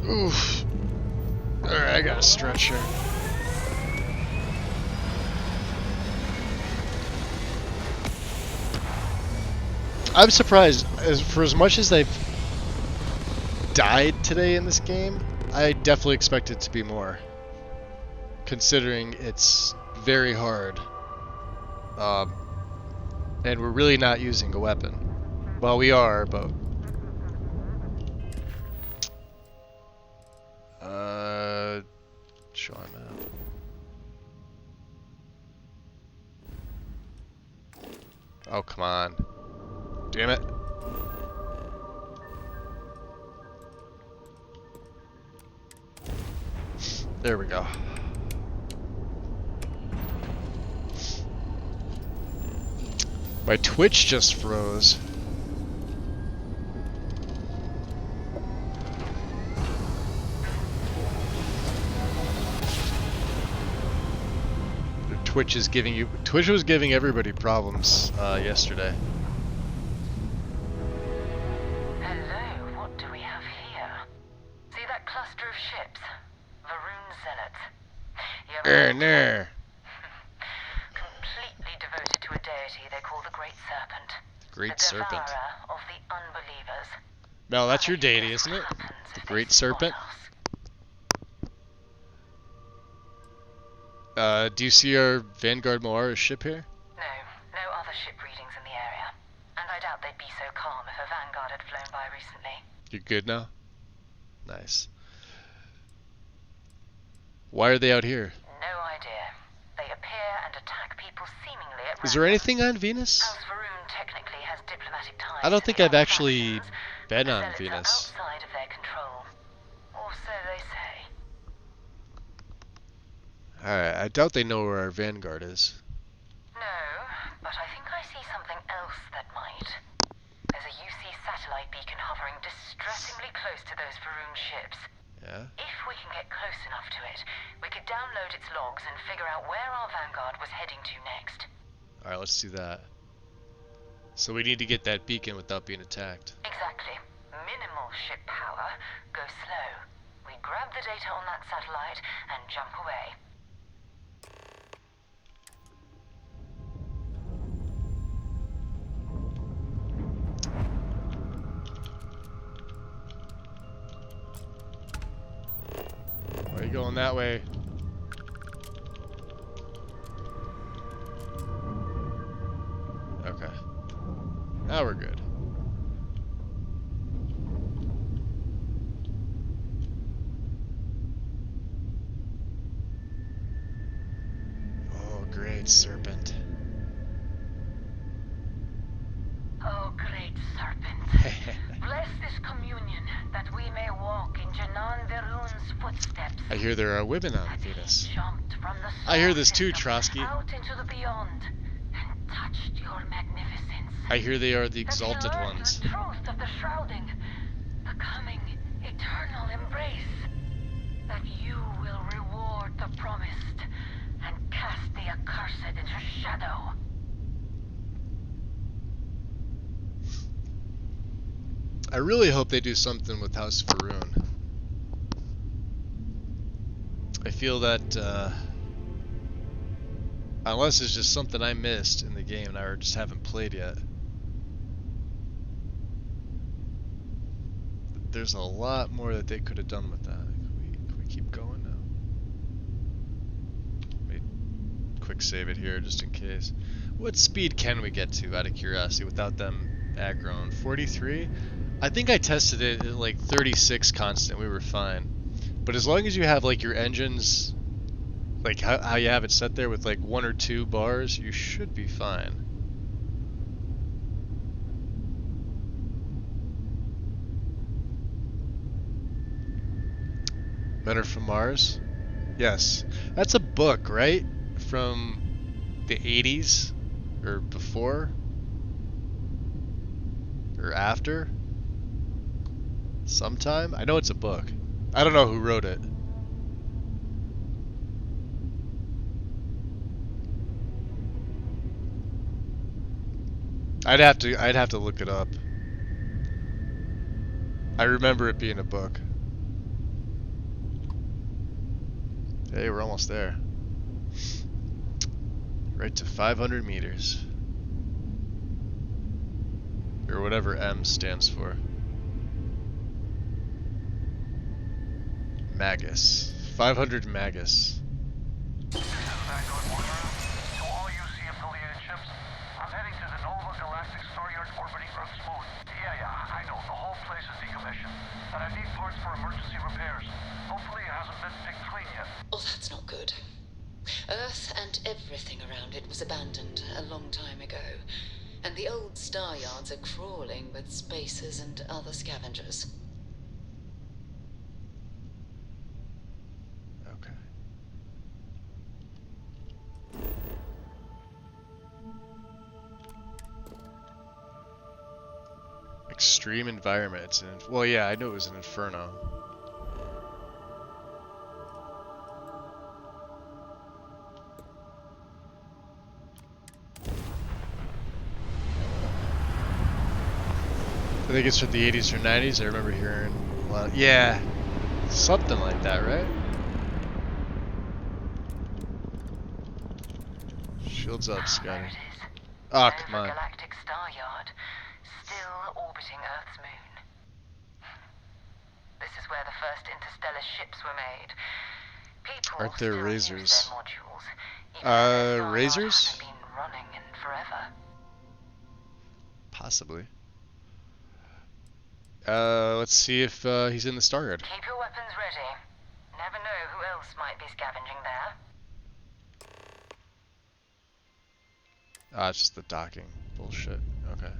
Oof. Alright, I got a stretcher. I'm surprised, for as much as they've died today in this game, I definitely expect it to be more. Considering it's very hard. And we're really not using a weapon. Well, we are, but... Show him out. Oh, come on. Damn it. There we go. My Twitch just froze. Twitch was giving everybody problems yesterday. Hello, what do we have here? See that cluster of ships? Varun Zealots. No. Completely devoted to a deity they call the Great Serpent. Great the Serpent. devourer of the unbelievers. No, that's your deity, isn't it? The Great Serpent. Do you see our Vanguard Moara's ship here? No other ship readings in the area. And I doubt they'd be so calm if a Vanguard had flown by recently. You're good now? Nice. Why are they out here? No idea. They appear and attack people seemingly at Is there anything on Venus? As Varun technically has diplomatic ties I don't think to the I've actually factions, been the on Zealots Venus. are outside of their control. Or so they say. Alright, I doubt they know where our Vanguard is. No, but I think I see something else that might. There's a UC satellite beacon hovering distressingly close to those Varun ships. Yeah? If we can get close enough to it, we could download its logs and figure out where our Vanguard was heading to next. Alright, let's do that. So we need to get that beacon without being attacked. Exactly. Minimal ship power. Go slow. We grab the data on that satellite and jump away. Why are you going that way? Okay. Now we're good. Oh, great serpent. Oh, great serpent. Bless this communion that we may walk in Janan Verun's footsteps. I hear there are women on Venus. Jumped from the I hear this solar too, system Trotsky. out into the beyond and touched your magnificence. I hear they are the That he exalted learned ones. The truth of the shrouding, the coming eternal embrace. That you will reward the promised and cast the accursed into shadow. I really hope they do something with House Varun. I feel that, unless it's just something I missed in the game and I just haven't played yet, there's a lot more that they could have done with that. Can we keep going now? Let me quick save it here just in case. What speed can we get to, out of curiosity, without them aggroing? 43? I think I tested it at like 36 constant. We were fine. But as long as you have like your engines, like how you have it set there with like 1 or 2 bars, you should be fine. Men Are From Mars? Yes. That's a book, right? From the 80s? Or before? Or after? Sometime? I know it's a book. I don't know who wrote it. I'd have to look it up. I remember it being a book. Hey, we're almost there. Right to 500 meters. Or whatever M stands for. Magus. 500 Magus. To all UC-affiliated ships, I'm heading to the Nova Galactic Star Yard orbiting Earth's moon. Yeah, I know, the whole place is decommissioned. But I need parts for emergency repairs. Hopefully it hasn't been picked clean yet. Oh, that's not good. Earth and everything around it was abandoned a long time ago. And the old star yards are crawling with spacers and other scavengers. Okay. Extreme environment. It's an well, yeah, I knew it was an inferno. I think it's from the 80s or 90s. I remember hearing a lot. Yeah, something like that, right? Shields up, Scotty. Oh, come on. Galactic Star Yard, still orbiting Earth's moon. This is where the first interstellar ships were made. People Aren't there still use razors? their modules, even though their star Razors? yards haven't been running in forever. Possibly. Let's see if he's in the Star Yard. Keep your weapons ready. Never know who else might be scavenging there. Ah, it's just the docking bullshit. Okay.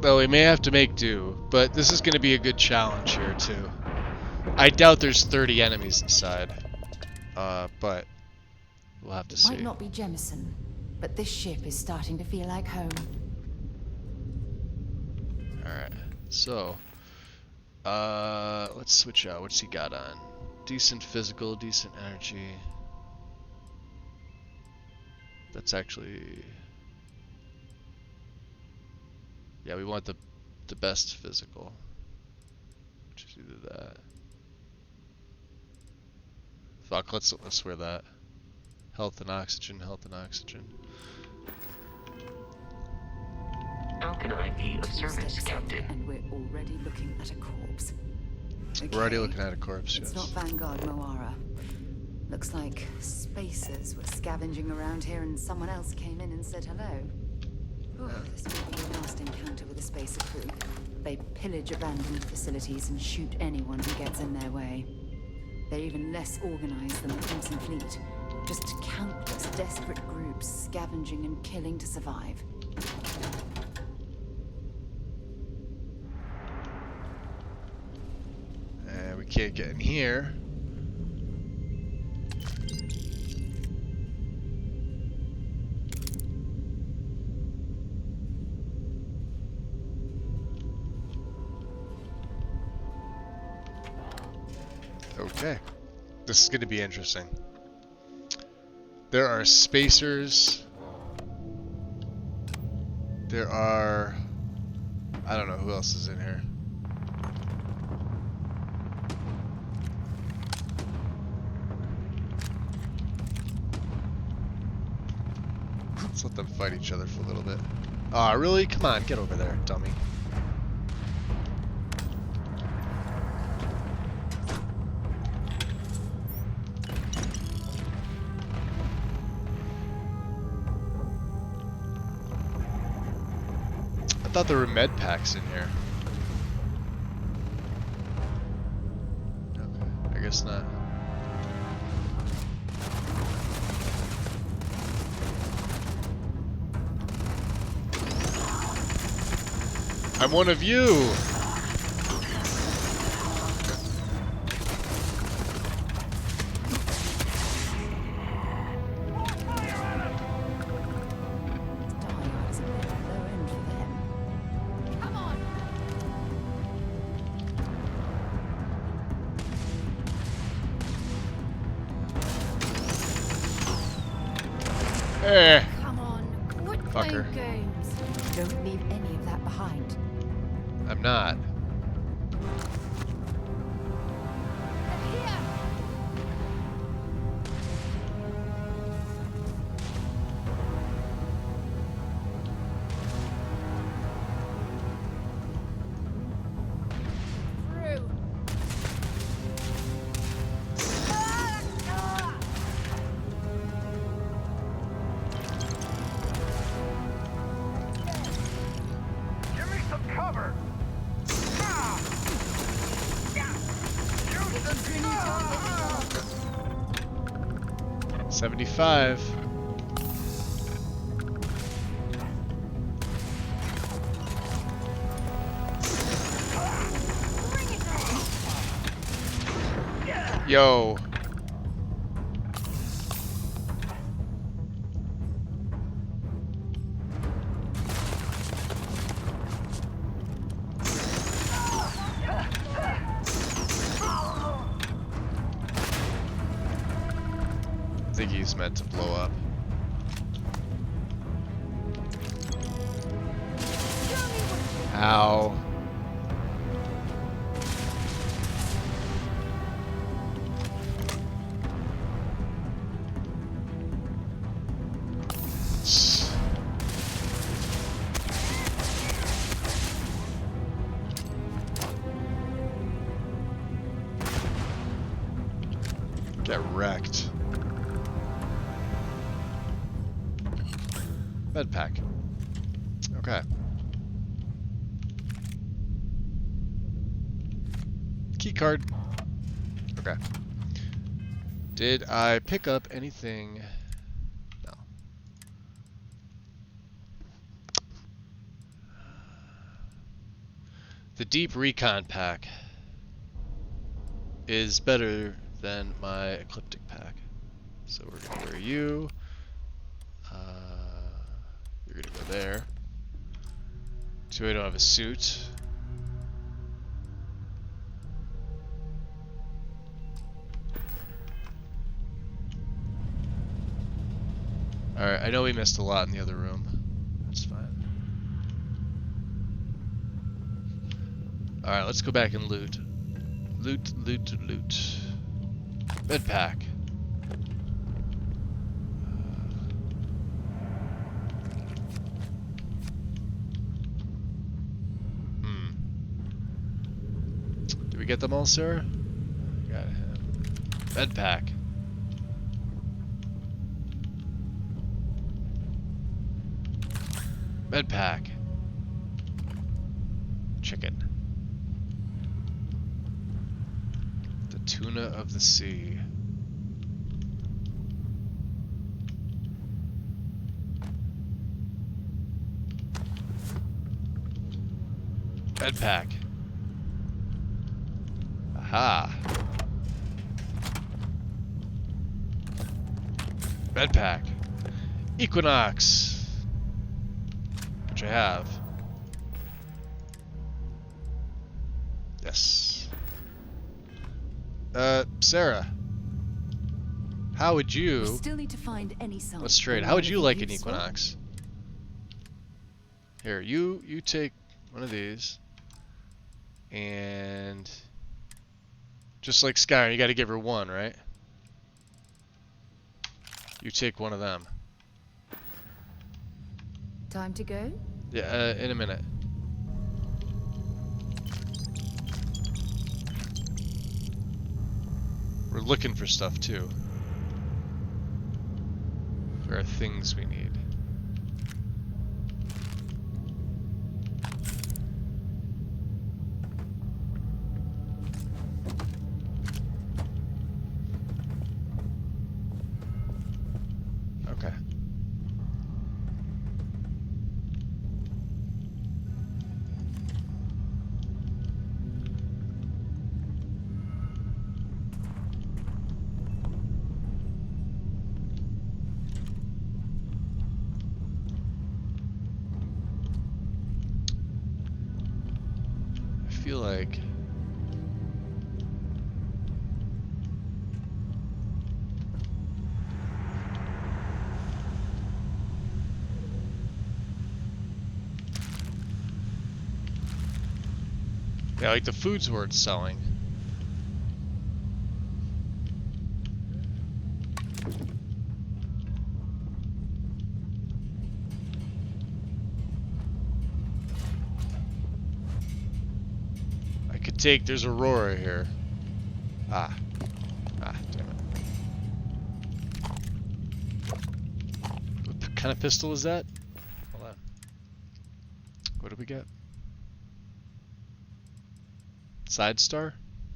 Well, we may have to make do, but this is going to be a good challenge here, too. I doubt there's 30 enemies inside, but we'll have to see. Might not be Jemison, but this ship is starting to feel like home. Alright, so, let's switch out. What's he got on? Decent physical, decent energy. That's actually... Yeah, we want the best physical, which is either that. Fuck, let's wear that. Health and oxygen, health and oxygen. How can I be of service, Captain? And we're already looking at a corpse. We're already looking at a corpse, It's yes. not Vanguard Moara. Looks like spacers were scavenging around here and someone else came in and said hello. Oh, this will be your last encounter with a spacer crew. They pillage abandoned facilities and shoot anyone who gets in their way. They're even less organized than the Crimson Fleet. Just countless desperate groups scavenging and killing to survive. And we can't get in here. Okay, this is going to be interesting. There are spacers. There are... I don't know who else is in here. Let's let them fight each other for a little bit. Aw, really? Come on, get over there, dummy. thought there were med packs in here. Okay, I guess not. I'm one of you! Come on, quit Fucker. playing games. Don't leave any of that behind. I'm not. Through. Give me some cover! 75. Yo. I think he's meant to blow up. Ow. Get wrecked. Med pack. Okay. Key card. Okay. Did I pick up anything? No. The deep recon pack is better than my ecliptic pack. So we're gonna wear you. You're gonna go there. So I don't have a suit. Alright, I know we missed a lot in the other room. That's fine. Alright, let's go back and loot. Loot, loot, loot. Med pack. Did we get them all, sir? Got him. Med pack. Med pack. Chicken. The tuna of the sea. Med pack. Aha. Med pack. Equinox. Which I have. Yes. Sarah. How would you... We still need to find any sign. Let's trade. How would you like an Equinox? Here, you take one of these. And... just like Skyrim, you gotta give her one, right? You take one of them. Time to go? Yeah, in a minute. We're looking for stuff too. There are things we need. feel like... Yeah, like the food's worth selling. I could take, there's Aurora here. Ah, damn it. What kind of pistol is that? Hold on. What do we get? Side star?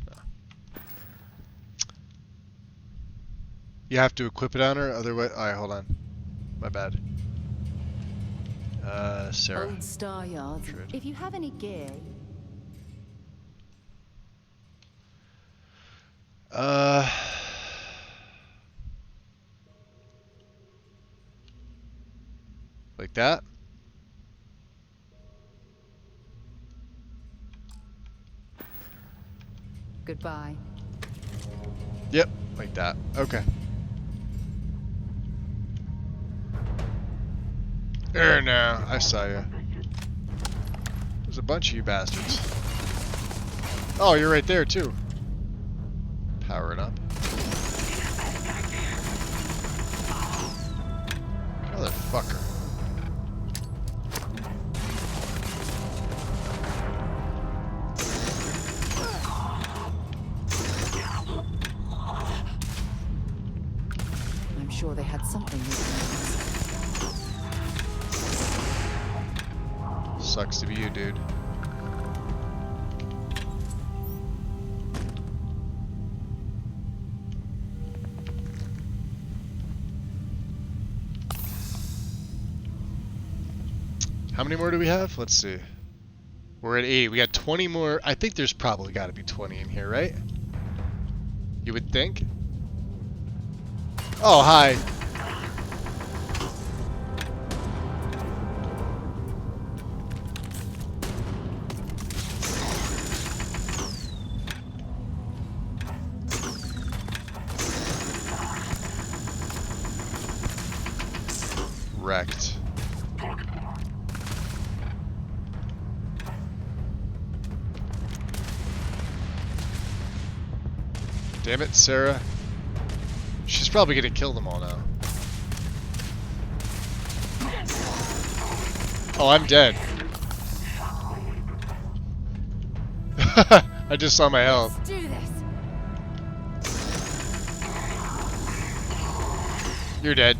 No. You have to equip it on her, otherwise... Alright, hold on. My bad. Sarah. Old Star Yards. If you have any gear... Like that? Goodbye. Yep, like that. Okay. There now, I saw you. There's a bunch of you bastards. Oh, you're right there too. Power it up. Motherfucker. I'm sure they had something with them. Sucks to be you, dude. How many more do we have? Let's see. We're at 8. We got 20 more. I think there's probably got to be 20 in here, right? You would think? Oh, hi. Wrecked. Damn it, Sarah. She's probably gonna kill them all now. Oh, I'm dead. I just saw my health. Let's do this. You're dead.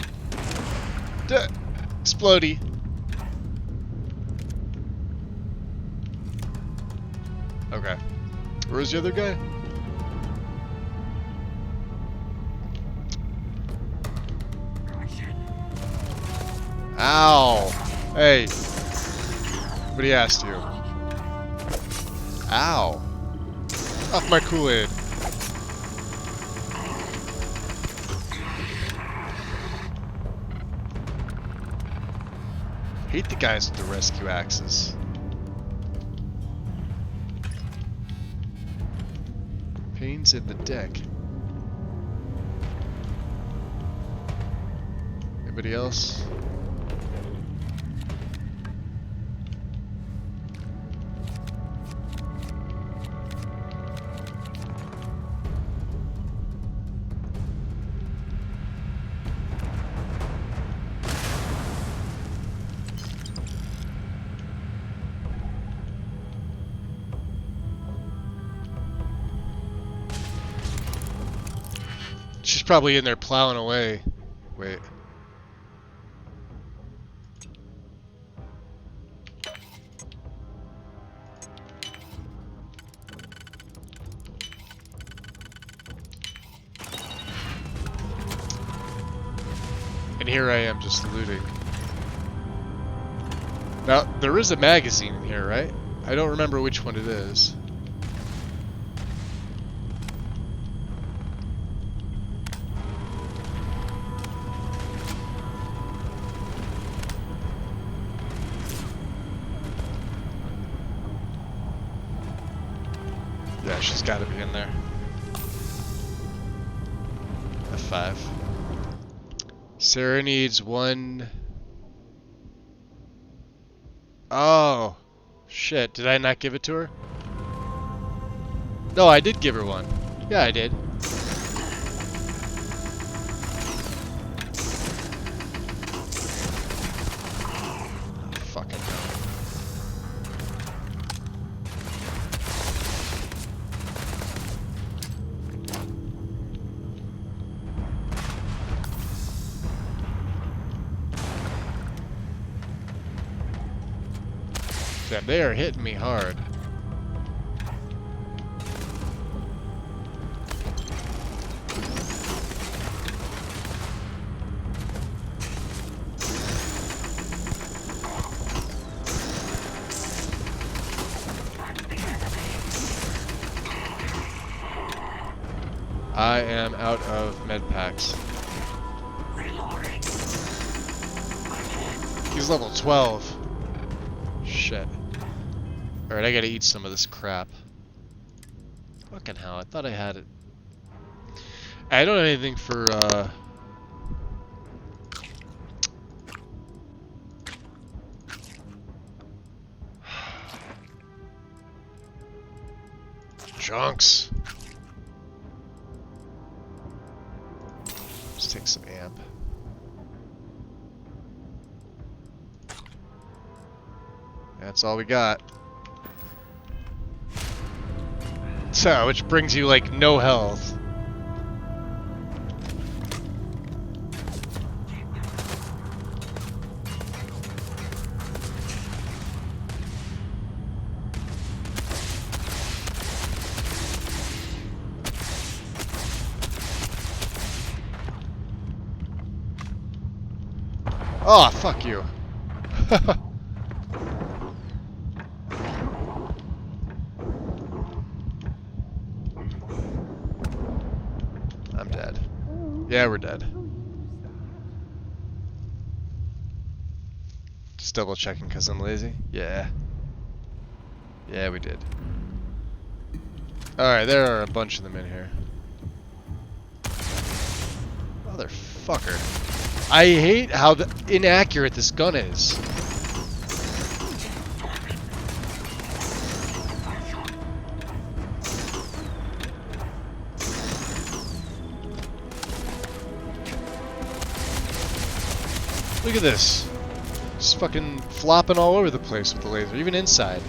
Explodey. Okay. Where's the other guy? Ow! Hey! Nobody asked you. Ow! Off my Kool-Aid. Hate the guys with the rescue axes. Pains in the deck. Anybody else? She's probably in there plowing away. Wait. And here I am just looting. Now, there is a magazine in here, right? I don't remember which one it is. Yeah, she's got to be in there. F5. Sarah needs one. Oh, shit. Did I not give it to her? No, I did give her one. Yeah, I did. Fucking hell. Yeah, they are hitting me hard. I am out of med packs. He's level 12. Shit. Alright, I gotta eat some of this crap. Fucking hell, I thought I had it. I don't have anything for, Chunks. Let's take some amp. That's all we got. So, which brings you like no health. Oh, fuck you. I'm dead. Yeah, we're dead. Just double checking because I'm lazy. Yeah. Yeah, we did. Alright, there are a bunch of them in here. Motherfucker. I hate how inaccurate this gun is. Look at this. Just fucking flopping all over the place with the laser, even inside.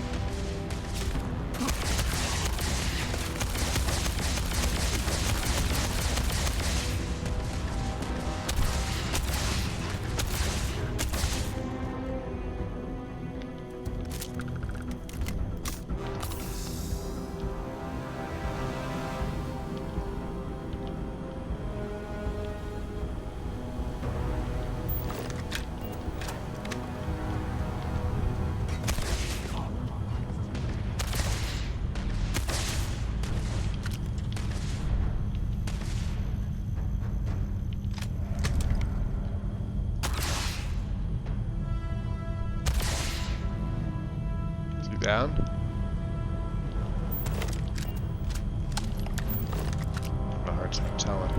Down. I have a hard time telling.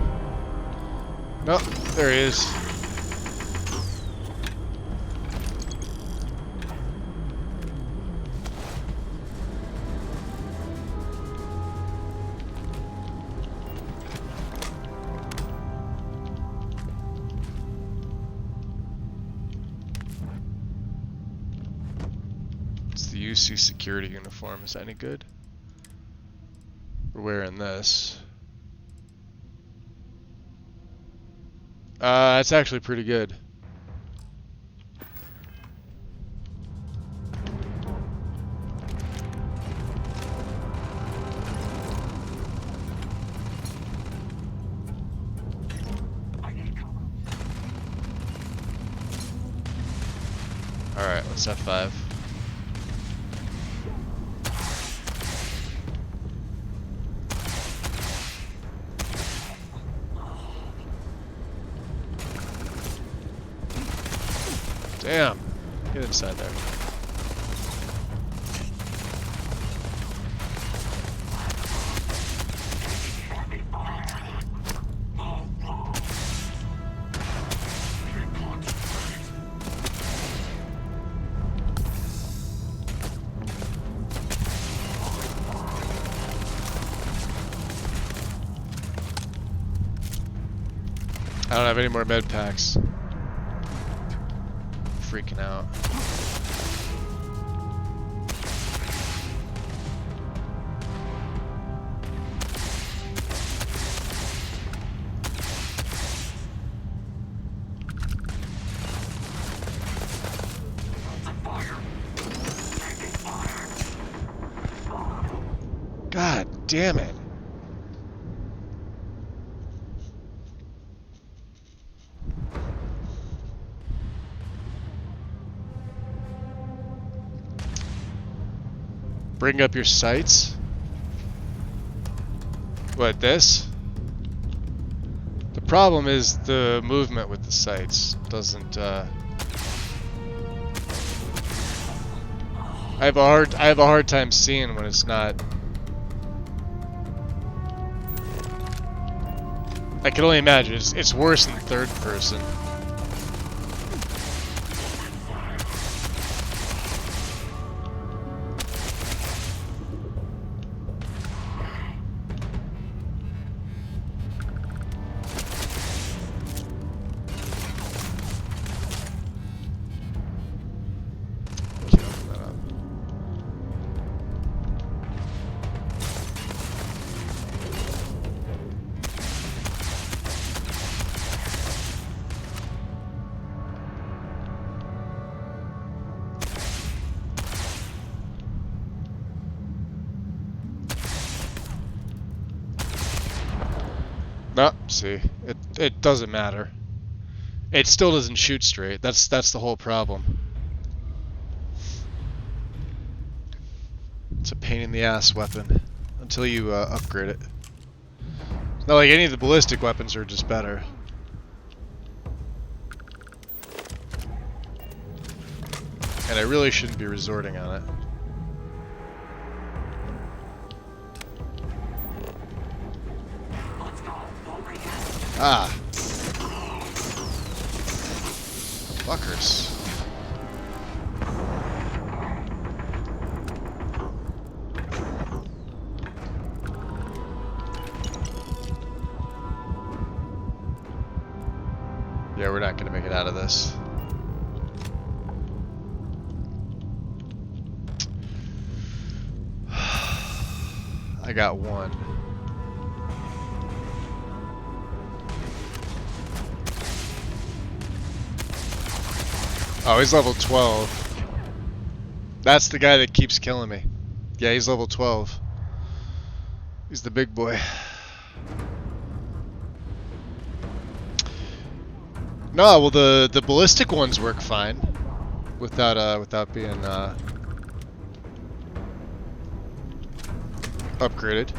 Nope, there he is. UC security uniform. Is that any good? We're wearing this. It's actually pretty good. Alright, let's F5. Damn. Get inside there. I don't have any more med packs. Freaking out. God damn it. Bring up your sights. What, this? The problem is the movement with the sights doesn't, I have a hard time seeing when it's not. I can only imagine it's worse in third person. No, see, it doesn't matter. It still doesn't shoot straight. That's the whole problem. It's a pain in the ass weapon until you upgrade it. It's not like any of the ballistic weapons are just better. And I really shouldn't be resorting on it. Ah. Fuckers. Yeah, we're not gonna make it out of this. I got one. Oh, he's level 12. That's the guy that keeps killing me. Yeah, he's level 12. He's the big boy. No, well the ballistic ones work fine without being upgraded.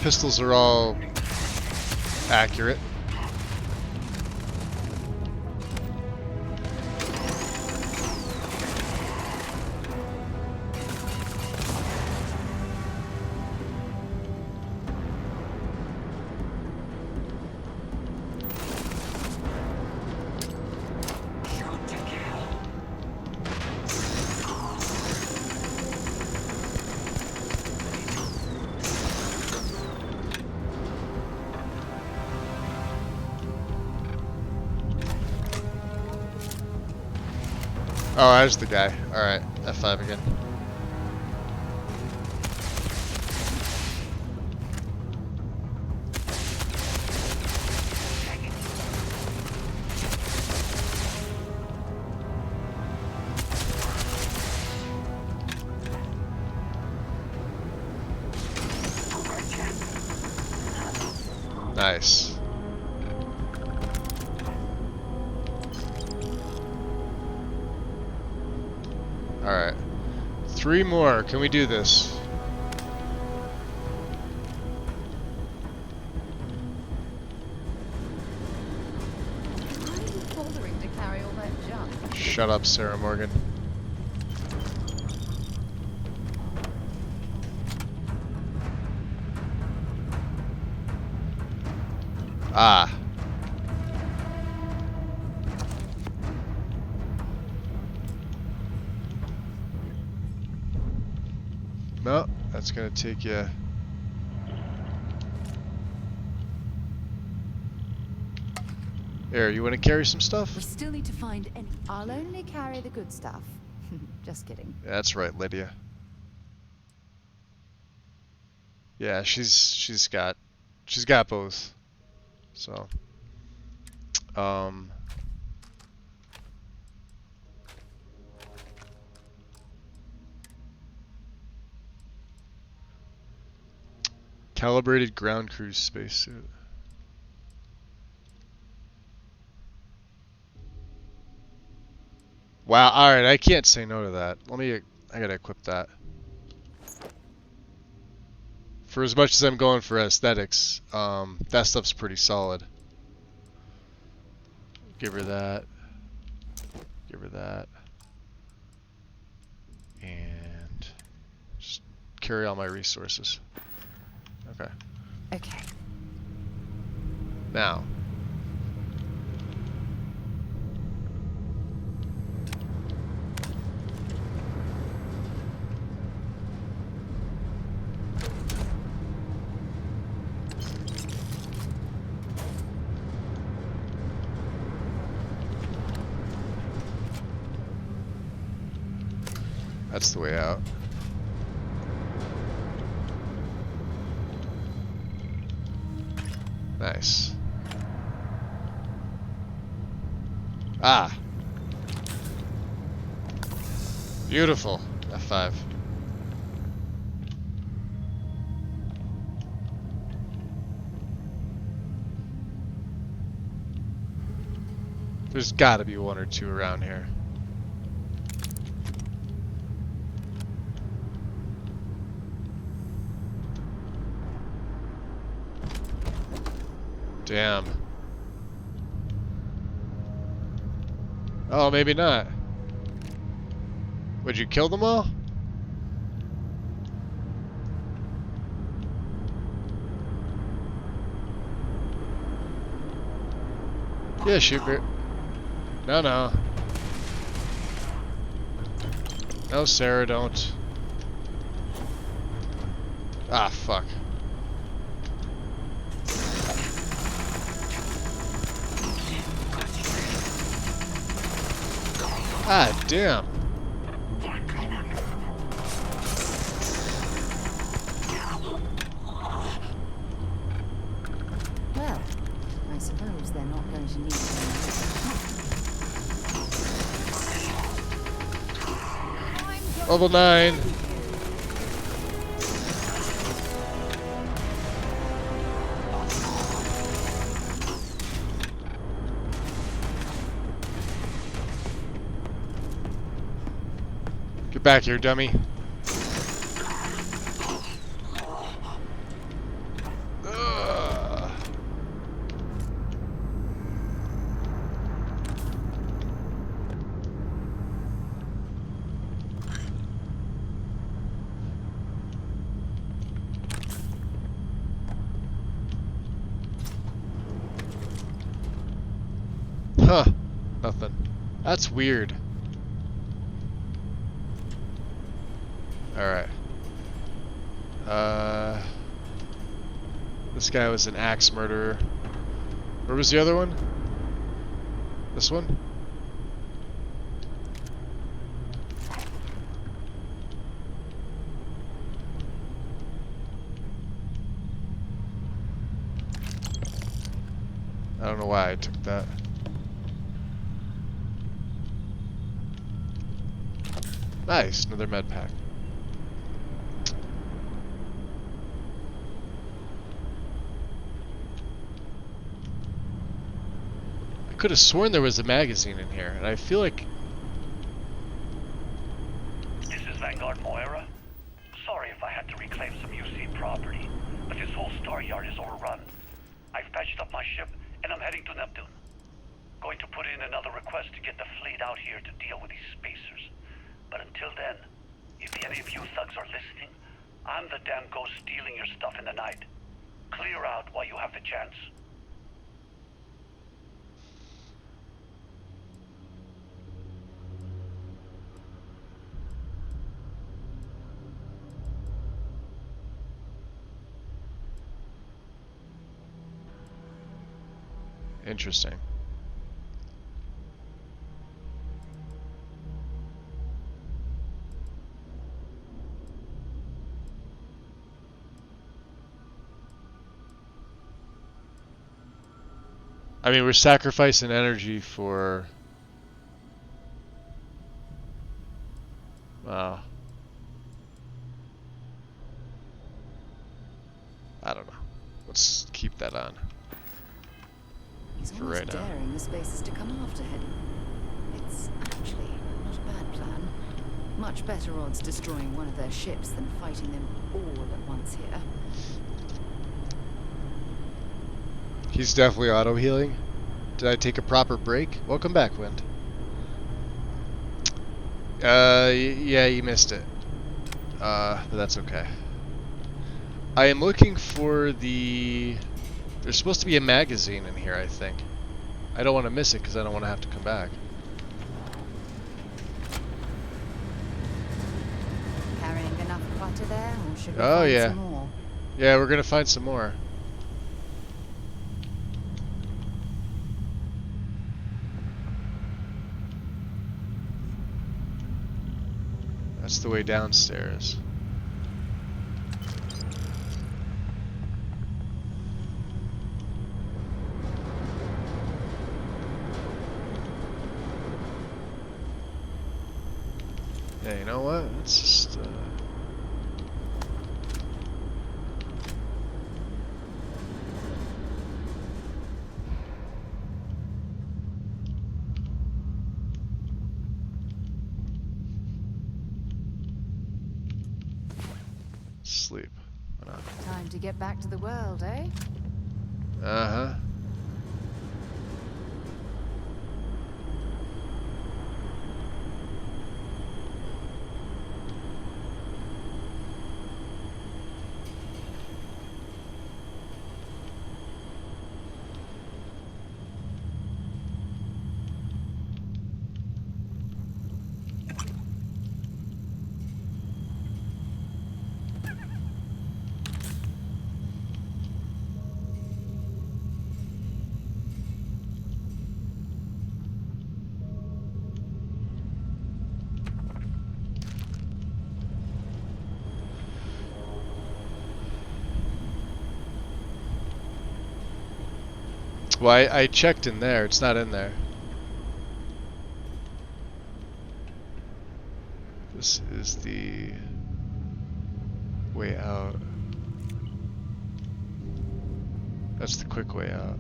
Pistols are all accurate. Oh, there's the guy. Alright, F5 again. Nice. Alright. 3 more. Can we do this? Why are you bouldering to carry all that junk? Shut up, Sarah Morgan. Ah. No, that's gonna take you. Here, you want to carry some stuff? We still need to find any. I'll only carry the good stuff. Just kidding. That's right, Lydia. Yeah, she's got both. So, calibrated ground crew spacesuit. Wow, alright, I can't say no to that. I gotta equip that. For as much as I'm going for aesthetics, that stuff's pretty solid. Give her that. Give her that. And just carry all my resources. Okay. Okay. Now. That's the way out. Nice. Ah. Beautiful. F5. There's gotta be one or two around here. Damn. Oh, maybe not. Would you kill them all? Yeah, Schubert. No, no. No, Sarah, don't. Ah, fuck. Ah, damn. Well, I suppose they're not going to need them. Level 9. Get back here, dummy. Huh. Nothing. That's weird. Alright. This guy was an axe murderer. Where was the other one? This one? I don't know why I took that. Nice, another med pack. I could have sworn there was a magazine in here, and I feel like... This is Vanguard Moira. Sorry if I had to reclaim some UC property, but this whole Star Yard is overrun. I've patched up my ship, and I'm heading to Neptune. Going to put in another request to get the fleet out here to deal with these spacers. But until then, if any of you thugs are listening, I'm the damn ghost stealing your stuff in the night. Clear out while you have the chance. Interesting. I mean, we're sacrificing energy for... I don't know. Let's keep that on. He's For almost right now. daring the spaces to come after him. It's actually not a bad plan. Much better odds destroying one of their ships than fighting them all at once here. He's definitely auto-healing. Did I take a proper break? Welcome back, Wind. Yeah, you missed it. But that's okay. I am looking for the... There's supposed to be a magazine in here, I think. I don't want to miss it because I don't want to have to come back. Carrying enough clutter there, or should we Oh, find yeah. some more? Yeah, we're going to find some more. That's the way downstairs. Yeah, you know what? Let's just... sleep. Time to get back to the world, eh? Uh-huh. Well, I checked in there. It's not in there. This is the way out. That's the quick way out.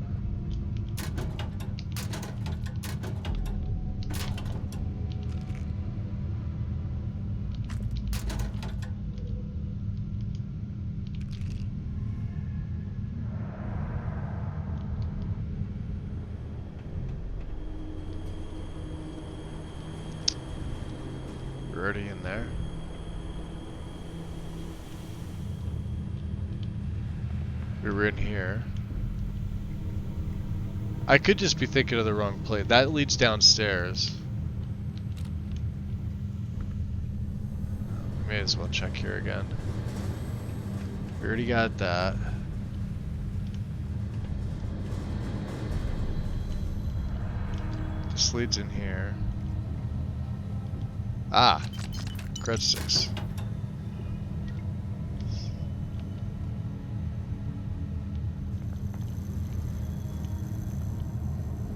We're already in there. We were in here. I could just be thinking of the wrong place. That leads downstairs. May as well check here again. We already got that. This leads in here. Ah, cred sticks.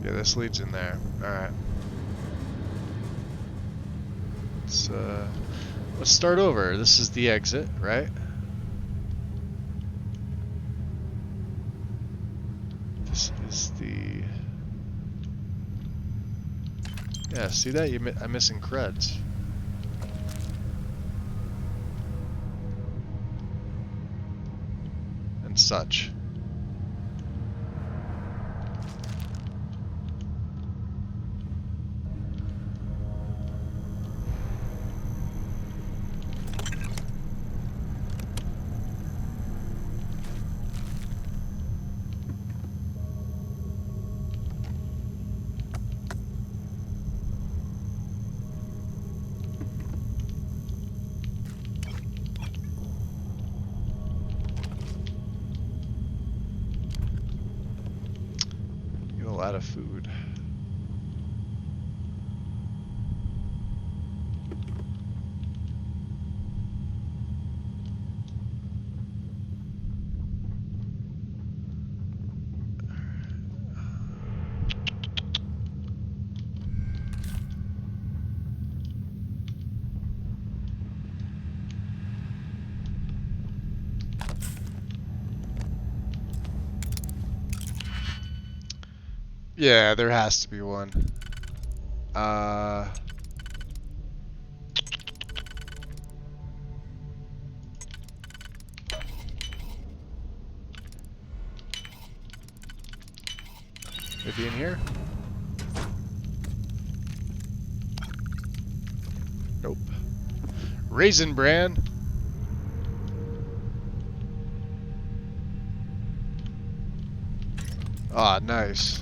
Yeah, this leads in there. Alright. Let's start over. This is the exit, right? This is the... Yeah, see that? I'm missing creds. And such. Get a lot of food. Yeah, there has to be one. Maybe in here? Nope. Raisin Bran. Ah, nice.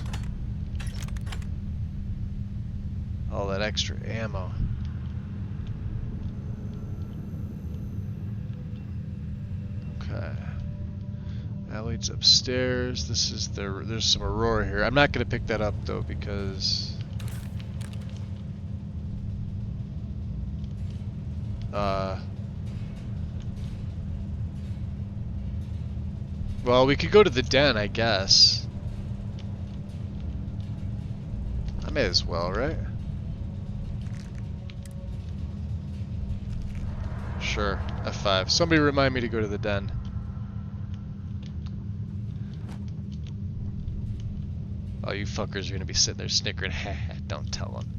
All that extra ammo. Okay. That leads upstairs. This is there's some Aurora here. I'm not gonna pick that up though because well, we could go to the den, I guess. I may as well, right? Sure. F5. Somebody remind me to go to the den. Oh, you fuckers are gonna be sitting there snickering. Don't tell them.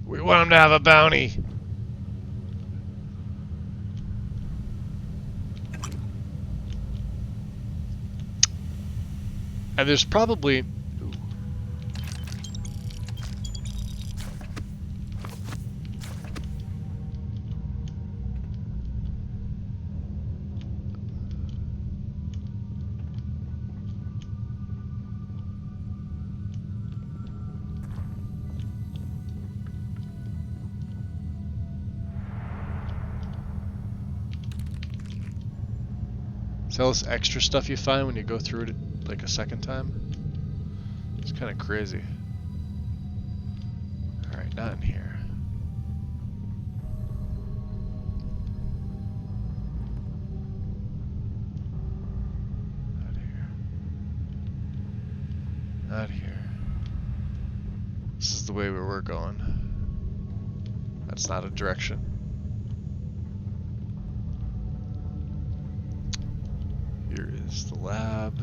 We want them to have a bounty. And there's probably... Ooh. See all this extra stuff you find when you go through it like a second time? It's kind of crazy. Alright, not in here. Not here. Not here. This is the way we were going. That's not a direction. Here is the lab.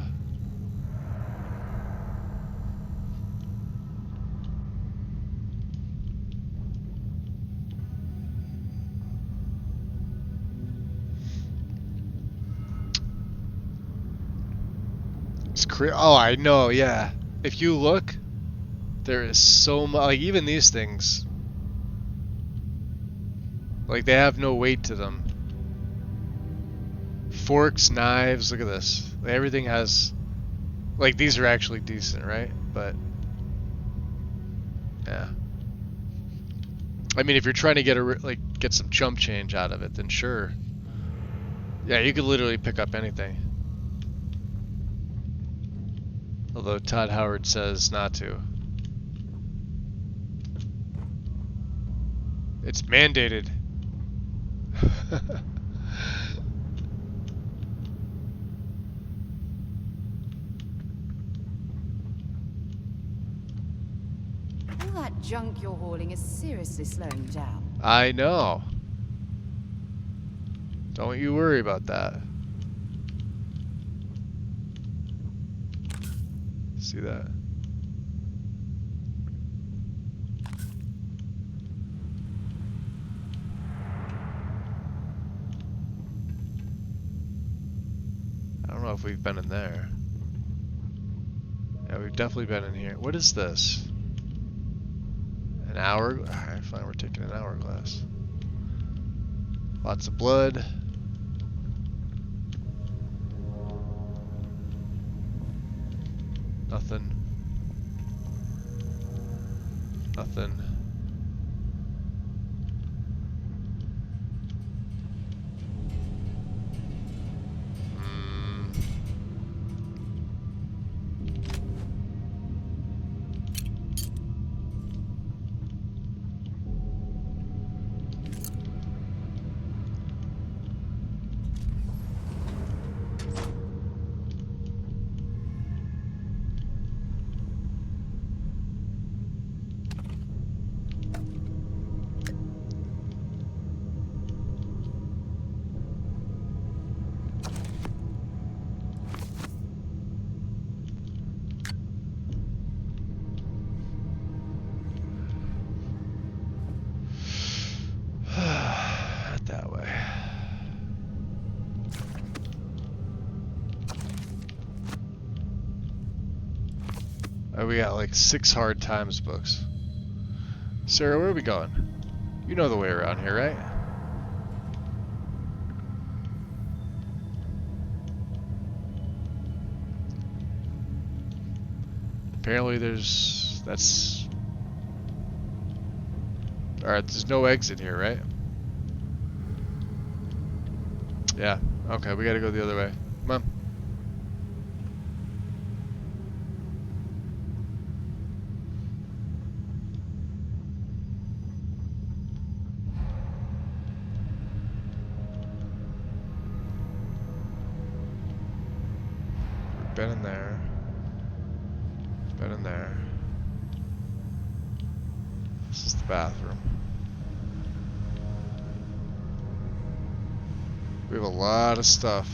It's oh, I know, yeah. If you look, there is so much, like even these things, like they have no weight to them. Forks, knives, look at this. Everything has, like these are actually decent, right? But, yeah. I mean, if you're trying to get some chump change out of it, then sure. Yeah, you could literally pick up anything. Although Todd Howard says not to. It's mandated. All that junk you're hauling is seriously slowing you down. I know. Don't you worry about that. See that? I don't know if we've been in there. Yeah, we've definitely been in here. What is this? An hour? Alright, fine, we're taking an hourglass. Lots of blood. Nothing. Nothing. We got like 6 hard times books. Sarah, where are we going? You know the way around here, right? Apparently that's... Alright, there's no exit here, right? Yeah, okay, we gotta go the other way. Come on. We've been in there. Been in there. This is the bathroom. We have a lot of stuff.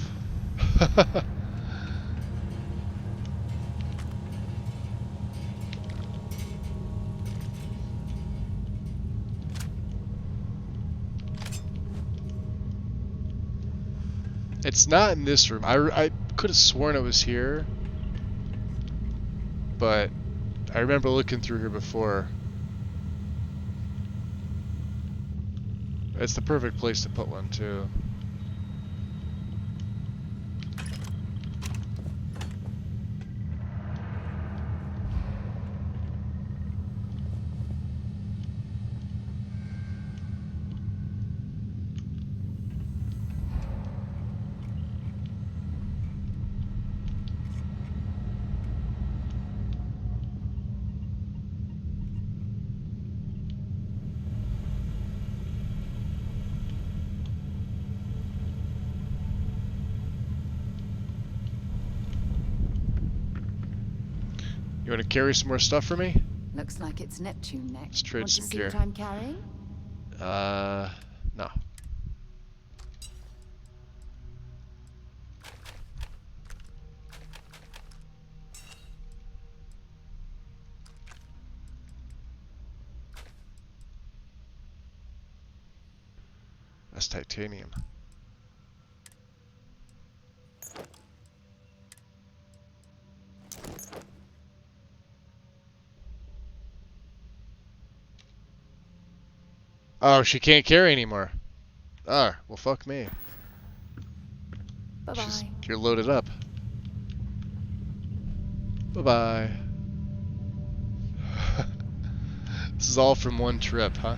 It's not in this room. I could have sworn it was here, but I remember looking through here before. It's the perfect place to put one, too. You want to carry some more stuff for me? Looks like it's Neptune next. Let's trade Want some to see gear. what I'm carrying? No. That's titanium. Oh, she can't carry anymore. Ah, well, fuck me. Bye-bye. You're loaded up. Bye-bye. This is all from one trip, huh?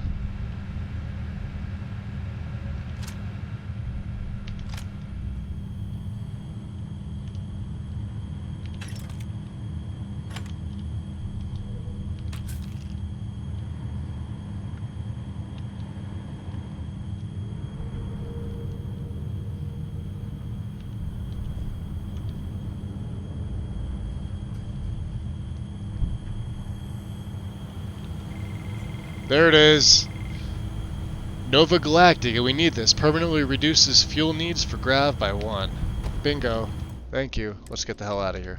There it is. Nova Galactica, we need this. Permanently reduces fuel needs for grav by 1. Bingo. Thank you. Let's get the hell out of here.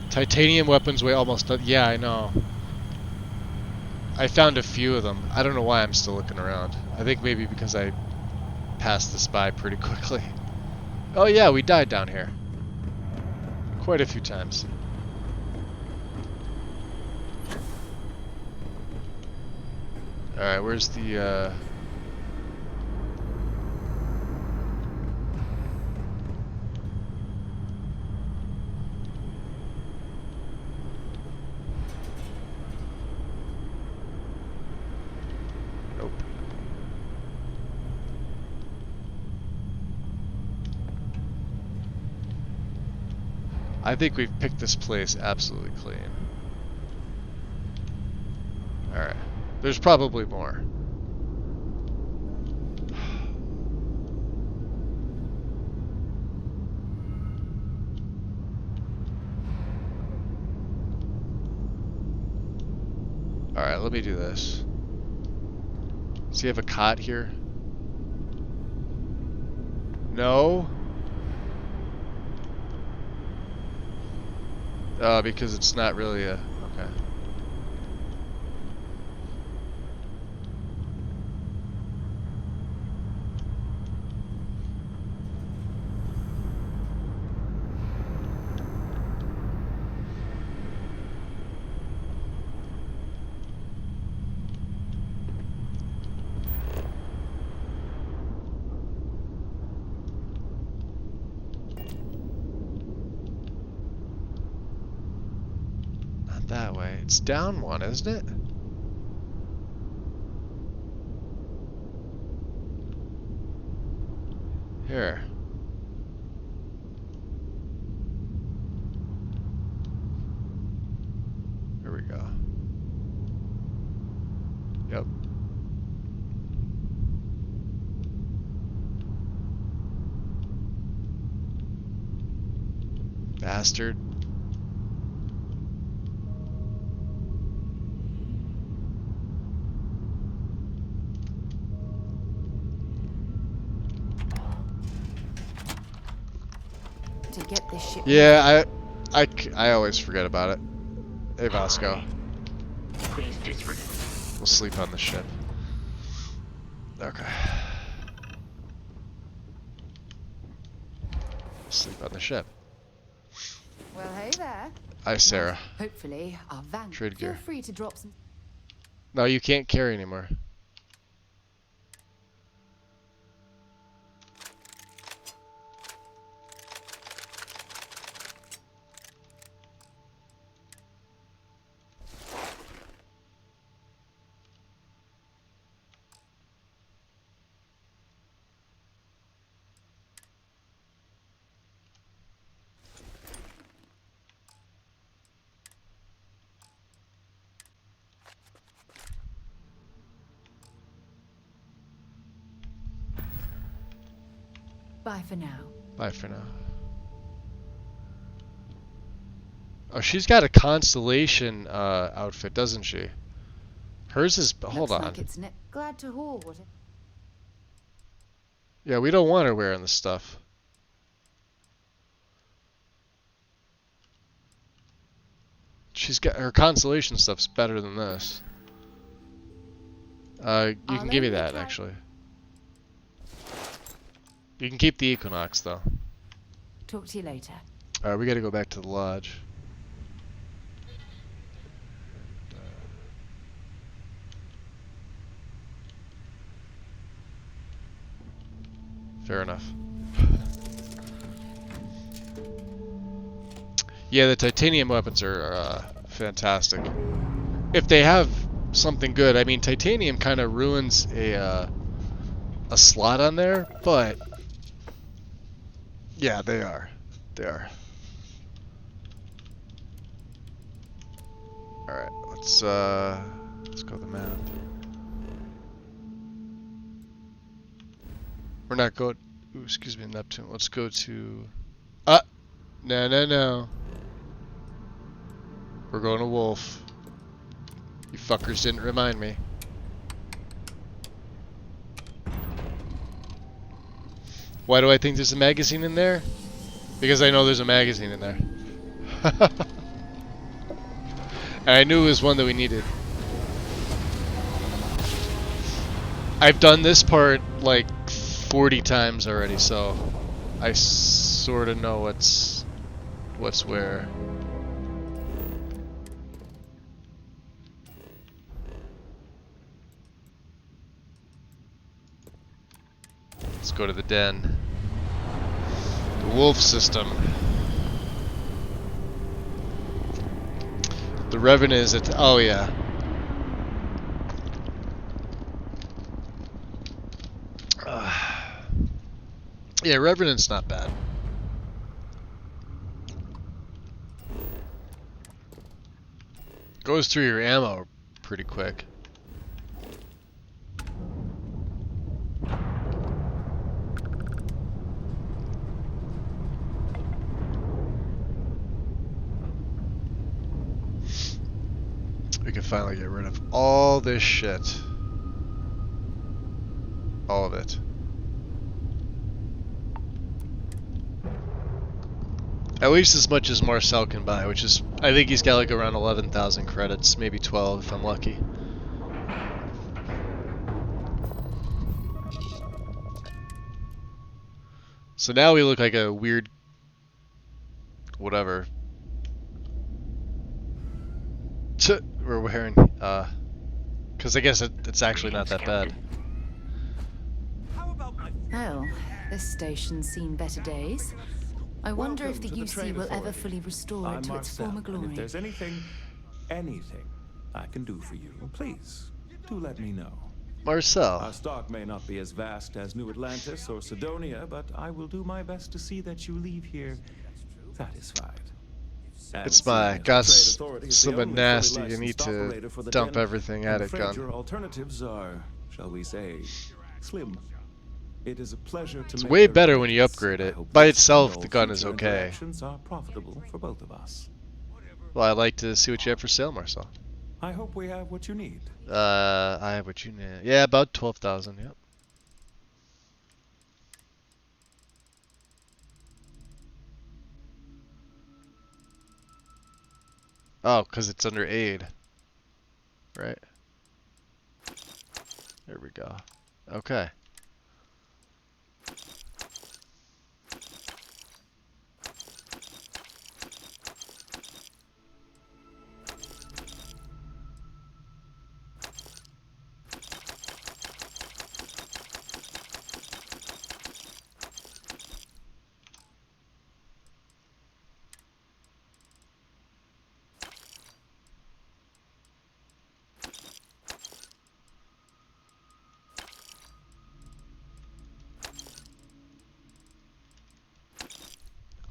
Titanium weapons weigh almost... Yeah, I know. I found a few of them. I don't know why I'm still looking around. I think maybe because I passed this by pretty quickly. Oh yeah, we died down here. Quite a few times. Alright, where's the, Nope. I think we've picked this place absolutely clean. Alright. There's probably more. Alright, let me do this. Does he have a cot here? No? Because it's not really a... Okay. that way. It's down one, isn't it? Here. Here we go. Yep. Bastard. To get this ship. Yeah, I always forget about it. Hey, Vasco. Please disregard. We'll sleep on the ship. Okay. Sleep on the ship. Well, hey there. Hi, Sarah. Hopefully, our van. Trade Feel gear. free to drop some. No, you can't carry anymore. Bye for now. Bye for now. Oh, she's got a constellation outfit, doesn't she? Hers is. Hold Looks on. like it's glad to haul what it. Yeah, we don't want her wearing this stuff. She's got her constellation stuff's better than this. You can give me that actually. You can keep the Equinox though. Talk to you later. Alright, we gotta go back to the lodge. Fair enough. Yeah, the titanium weapons are fantastic. If they have something good, I mean, titanium kind of ruins a slot on there, but yeah, they are. They are. All right, let's go to the map. We're not going. Ooh, excuse me, Neptune. Let's go to. No. We're going to Wolf. You fuckers didn't remind me. Why do I think there's a magazine in there? Because I know there's a magazine in there. And I knew it was one that we needed. I've done this part like 40 times already, so I sort of know what's where. Let's go to the den. The Wolf system. The Revenant is at. Oh yeah. Yeah, Revenant's not bad. Goes through your ammo pretty quick. We can finally get rid of all this shit. All of it. At least as much as Marcel can buy, which is, I think he's got like around 11,000 credits, maybe 12 if I'm lucky. So now we look like a weird, whatever. We're wearing, because I guess it's actually not that bad. Well, this station's seen better days. I wonder if the Welcome to the UC Trade will ever Authority. fully restore I'm it to its Marcel, former and glory. if there's anything anything I can do for you, please do let me know. Marcel. Our stock may not be as vast as New Atlantis or Sidonia, but I will do my best to see that you leave here satisfied. It's my got someone nasty. You need to dump everything at it, gun. Your alternatives are, shall we say, slim. It is a pleasure to It's make way your better when you acquaintance. upgrade I it. hope By this itself, and the all gun is future okay. interactions are profitable for both of us. Well, I'd like to see what you have for sale, Marcel. I hope we have what you need. I have what you need. Yeah, about 12,000. Yep. Oh, because it's under aid. Right. There we go. Okay.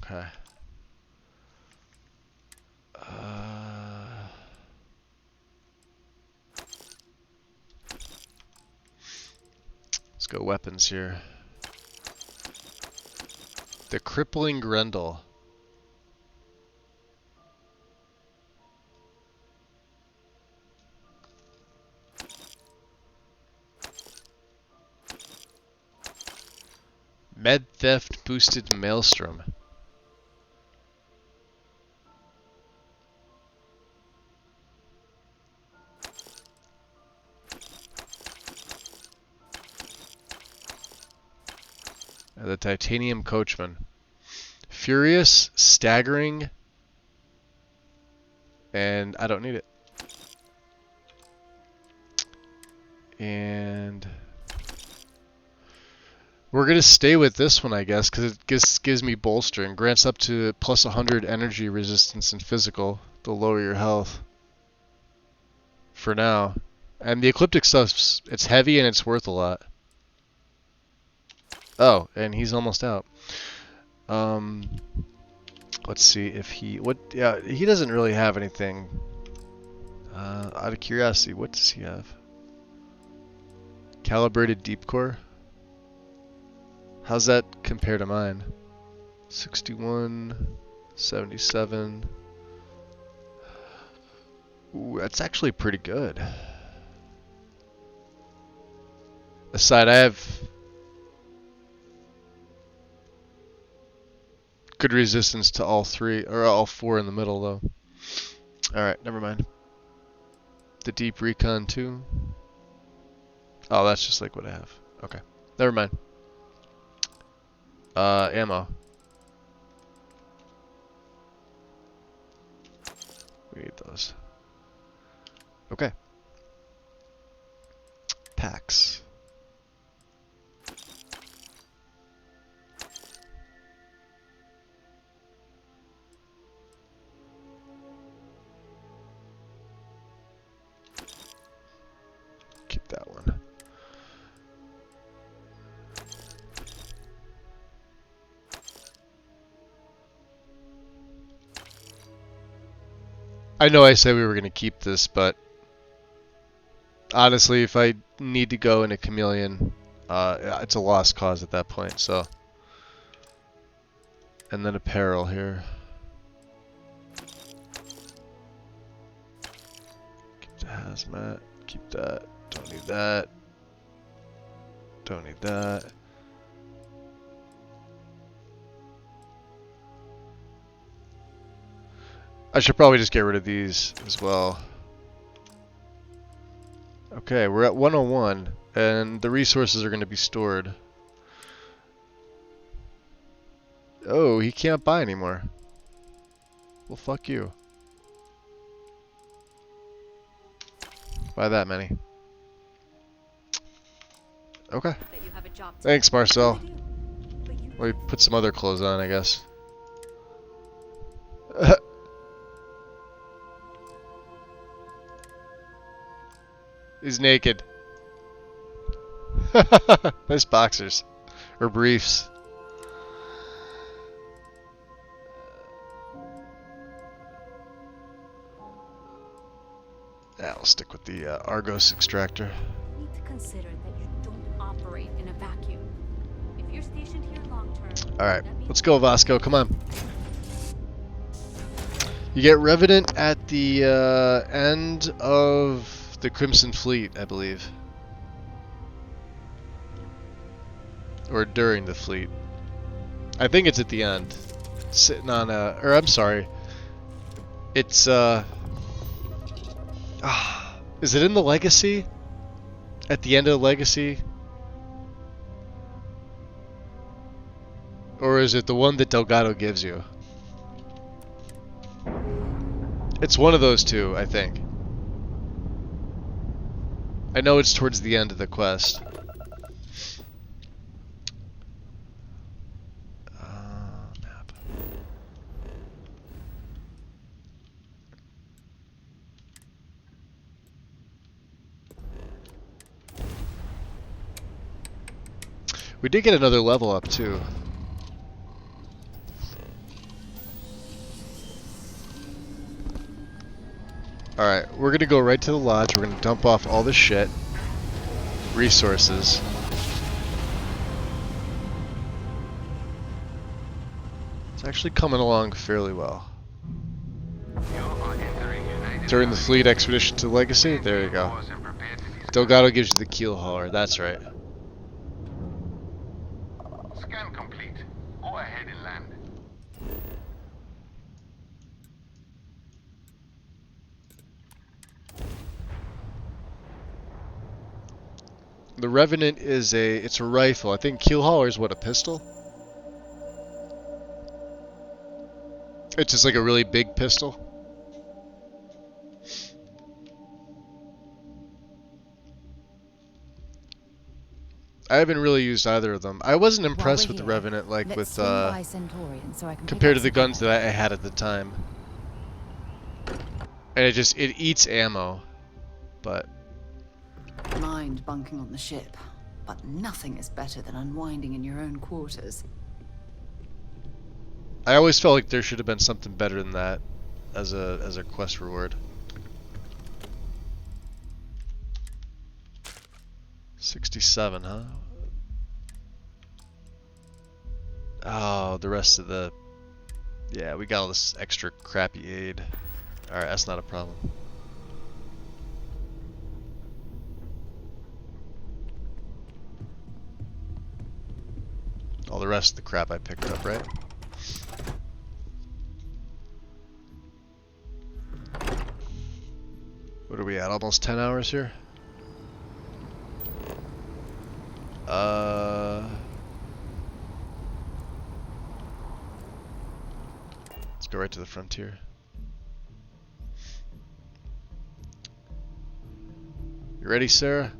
Okay. Let's go weapons here. The crippling Grendel. Med theft boosted maelstrom. The titanium coachman. Furious, staggering, and I don't need it. And we're gonna stay with this one, I guess, because it gives me bolstering. Grants up to plus 100 energy resistance and physical to lower your health. For now. And the ecliptic stuff's, it's heavy and it's worth a lot. Oh, and he's almost out. Let's see if he, yeah, he doesn't really have anything. Out of curiosity, what does he have? Calibrated deep core? How's that compare to mine? 61, 77. Ooh, that's actually pretty good. Aside, I have good resistance to all three, or all four in the middle, though. Alright, never mind. The deep recon, too. Oh, that's just like what I have. Okay, never mind. Ammo. We need those. Okay. Packs. Keep that one. I know I said we were going to keep this, but honestly, if I need to go into Chameleon, it's a lost cause at that point, so. And then apparel here. Keep the hazmat, keep that, don't need that. Don't need that. I should probably just get rid of these as well. Okay, we're at 101, and the resources are going to be stored. Oh, he can't buy anymore. Well, fuck you. Buy that many. Okay. Thanks, Marcel. Let me put some other clothes on, I guess. He's naked. Nice boxers. Or briefs. Yeah, I'll stick with the Argos extractor. You need to consider that you don't operate in a vacuum. If you're stationed here long term. Alright, let's go, Vasco. Come on. You get Revenant at the end of the Crimson Fleet, I believe. Or during the fleet. I think it's at the end. Sitting on a... Or, I'm sorry. It's, is it in the Legacy? At the end of the Legacy? Or is it the one that Delgado gives you? It's one of those two, I think. I know it's towards the end of the quest. Map. We did get another level up too. Alright, we're gonna go right to the lodge. We're gonna dump off all the shit. Resources. It's actually coming along fairly well. During the fleet expedition to Legacy? There you go. Delgado gives you the keel hauler, that's right. Scan complete. Go ahead and land. The Revenant is it's a rifle. I think keel hauler is what, a pistol? It's just like a really big pistol. I haven't really used either of them. I wasn't impressed with the Revenant, like with compared to the guns that I had at the time. And it eats ammo, but Mind bunking on the ship, but nothing is better than unwinding in your own quarters. I always felt like there should have been something better than that as a quest reward. 67, huh? Oh, the rest of the... Yeah, we got all this extra crappy aid. Alright, that's not a problem. All the rest of the crap I picked up, right? What are we at? Almost 10 hours here? Let's go right to the frontier. You ready, Sarah?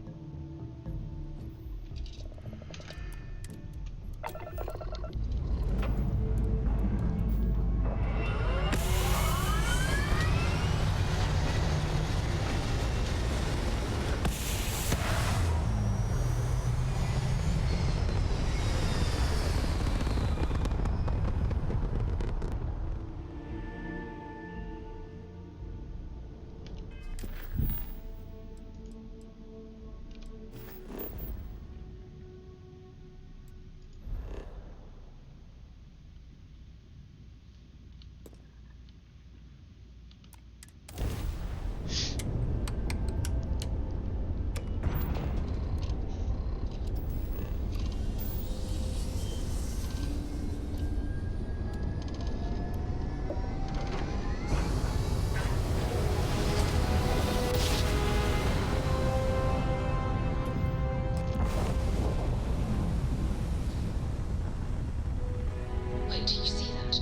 Wait, do you see that?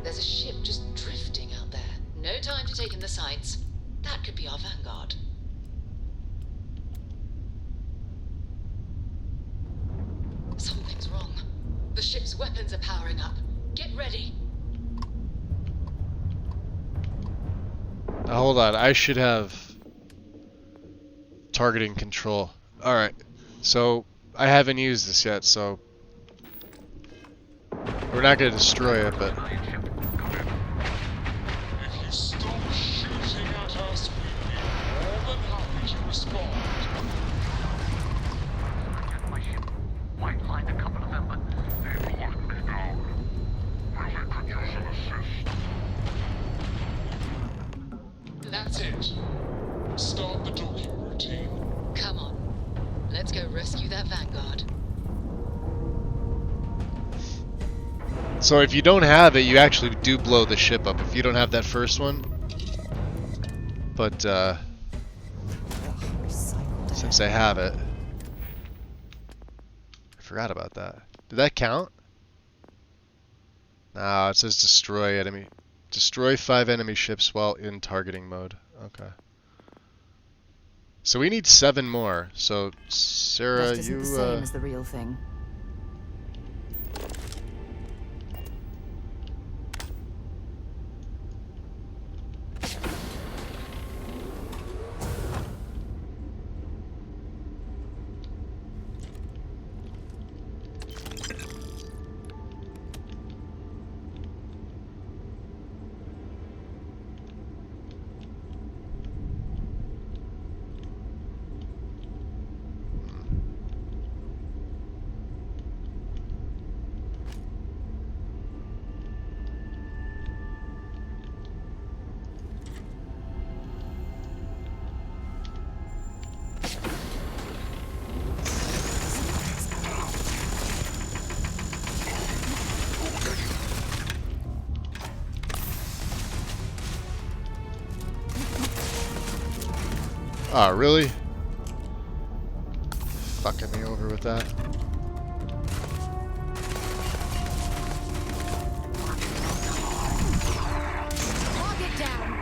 There's a ship just drifting out there. No time to take in the sights. That could be our vanguard. Something's wrong. The ship's weapons are powering up. Get ready. Hold on, I should have targeting control. Alright, so I haven't used this yet, so we're not going to destroy it, but... If you stop shooting at us, we'd be more than happy to respond. My ship might find a couple of them, but Let me down. Will I produce an assist? That's it. Start the docking routine. Come on. Let's go rescue that Vanguard. So if you don't have it, you actually do blow the ship up if you don't have that first one. But, since I have it... I forgot about that. Did that count? No, it says destroy enemy. Destroy 5 enemy ships while in targeting mode. Okay. So we need 7 more. So Sarah, That isn't you the same as the real thing. Oh, really? Fucking me over with that. Target down.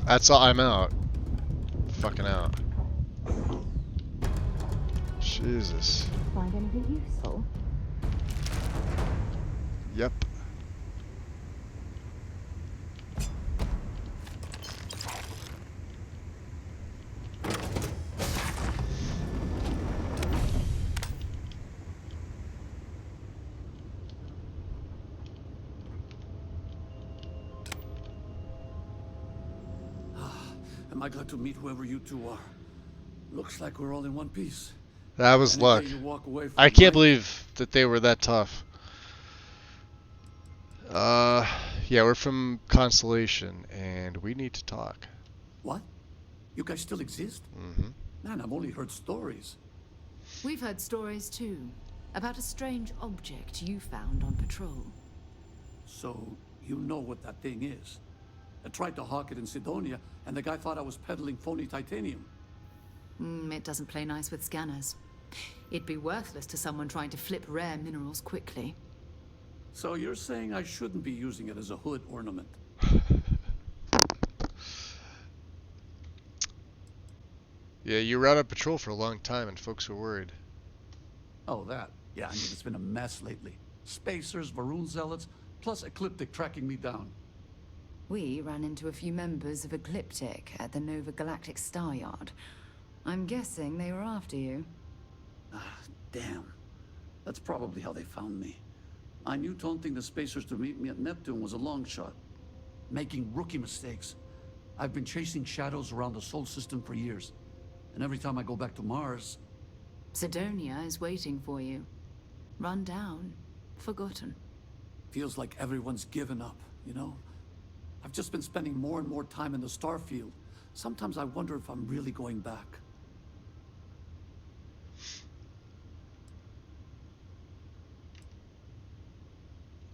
That's all. I'm out. Fucking out. Jesus. Find anything useful? Yep. Am I glad to meet whoever you two are? Looks like we're all in one piece. That was Any luck. day you walk away from I can't mine- believe that they were that tough. Yeah, we're from Constellation, and we need to talk. What? You guys still exist? Mm-hmm. Man, I've only heard stories. We've heard stories too, about a strange object you found on patrol. So, you know what that thing is? I tried to hawk it in Sidonia, and the guy thought I was peddling phony titanium. It doesn't play nice with scanners. It'd be worthless to someone trying to flip rare minerals quickly. So you're saying I shouldn't be using it as a hood ornament? Yeah, you were out on patrol for a long time, and folks were worried. Oh, that. Yeah, I mean, it's been a mess lately. Spacers, Varun zealots, plus Ecliptic tracking me down. We ran into a few members of Ecliptic at the Nova Galactic Star Yard. I'm guessing they were after you. Ah, damn. That's probably how they found me. I knew taunting the spacers to meet me at Neptune was a long shot. Making rookie mistakes. I've been chasing shadows around the Sol system for years. And every time I go back to Mars... Sidonia is waiting for you. Run down. Forgotten. Feels like everyone's given up, you know? I've just been spending more and more time in the Starfield. Sometimes I wonder if I'm really going back.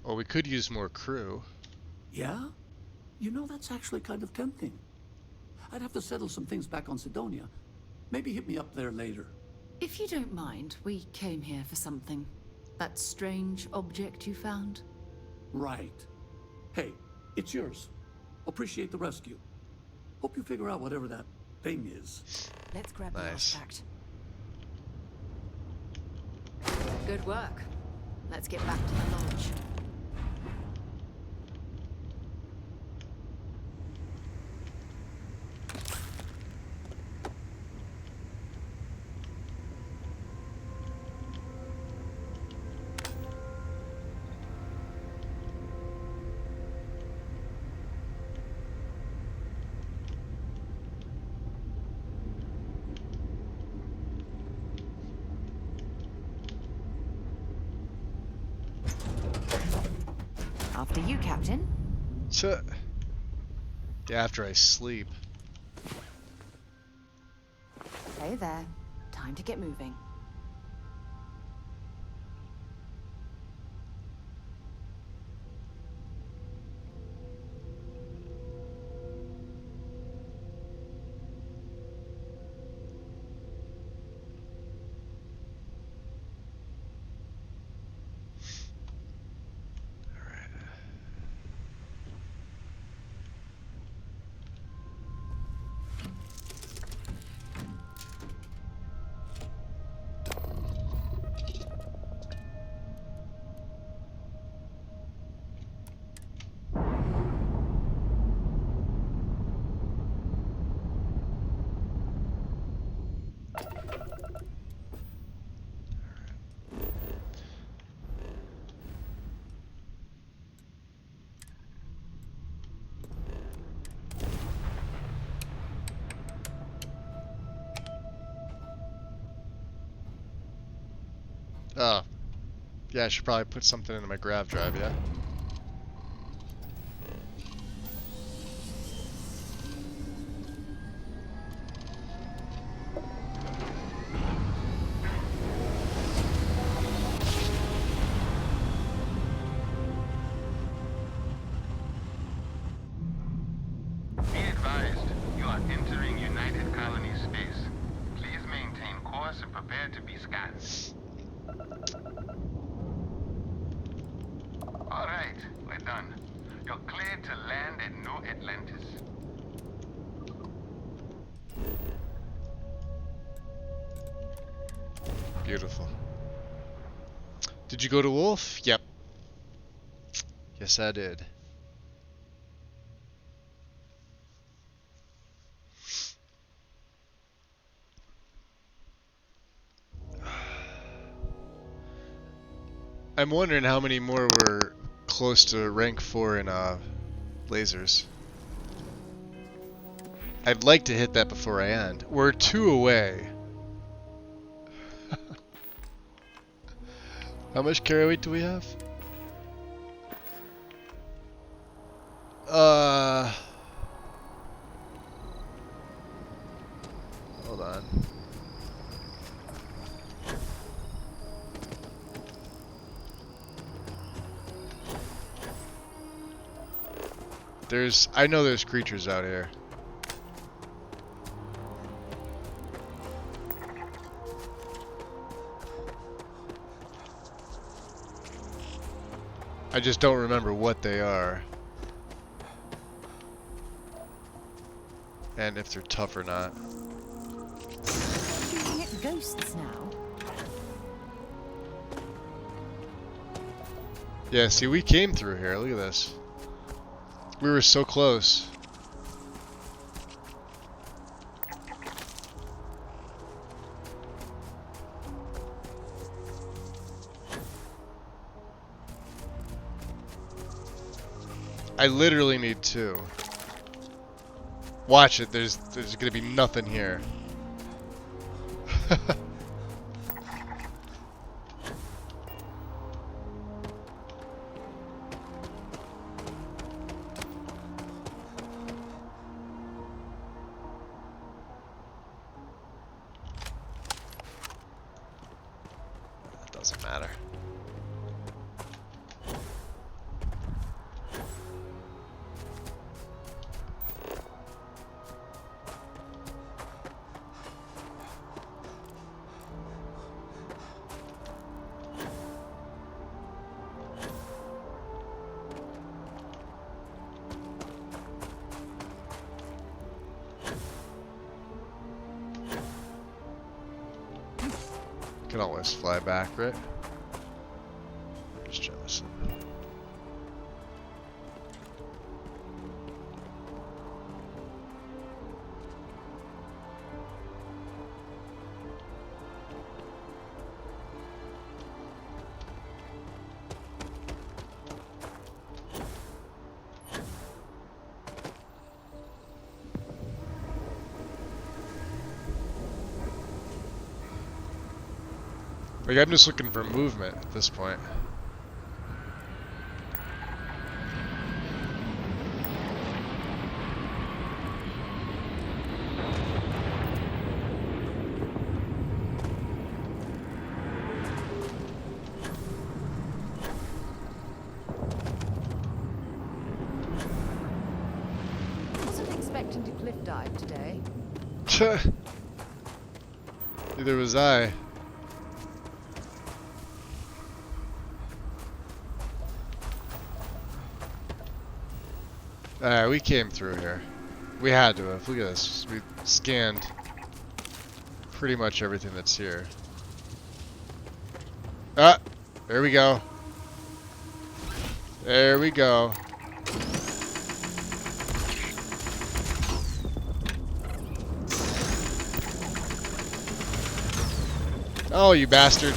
Well, we could use more crew. Yeah? You know, that's actually kind of tempting. I'd have to settle some things back on Sidonia. Maybe hit me up there later. If you don't mind, we came here for something. That strange object you found? Right. Hey, it's yours. Appreciate the rescue. Hope you figure out whatever that thing is. Let's grab the artifact. Good work. Let's get back to the lodge. After you, Captain. Yeah, after I sleep. Hey there. Time to get moving. Oh. Yeah, I should probably put something into my grav drive, yeah? Be advised, you are entering United Colony space. Please maintain course and prepare to be scanned. All right, we're done. You're cleared to land at New Atlantis. Beautiful. Did you go to Wolf? Yep. Yes, I did. I'm wondering how many more were close to rank 4 in lasers. I'd like to hit that before I end. We're 2 away. How much carry weight do we have? Hold on. I know there's creatures out here. I just don't remember what they are. And if they're tough or not. Shooting at ghosts now. Yeah, see, we came through here. Look at this. We were so close. I literally need 2. Watch it. There's gonna be nothing here. It doesn't matter. Can always fly back, right? Just jealous. Like, I'm just looking for movement at this point. Wasn't expecting to cliff dive today. Neither was I. Alright, we came through here. We had to have. Look at this. We scanned pretty much everything that's here. Ah! There we go. There we go. Oh, you bastard.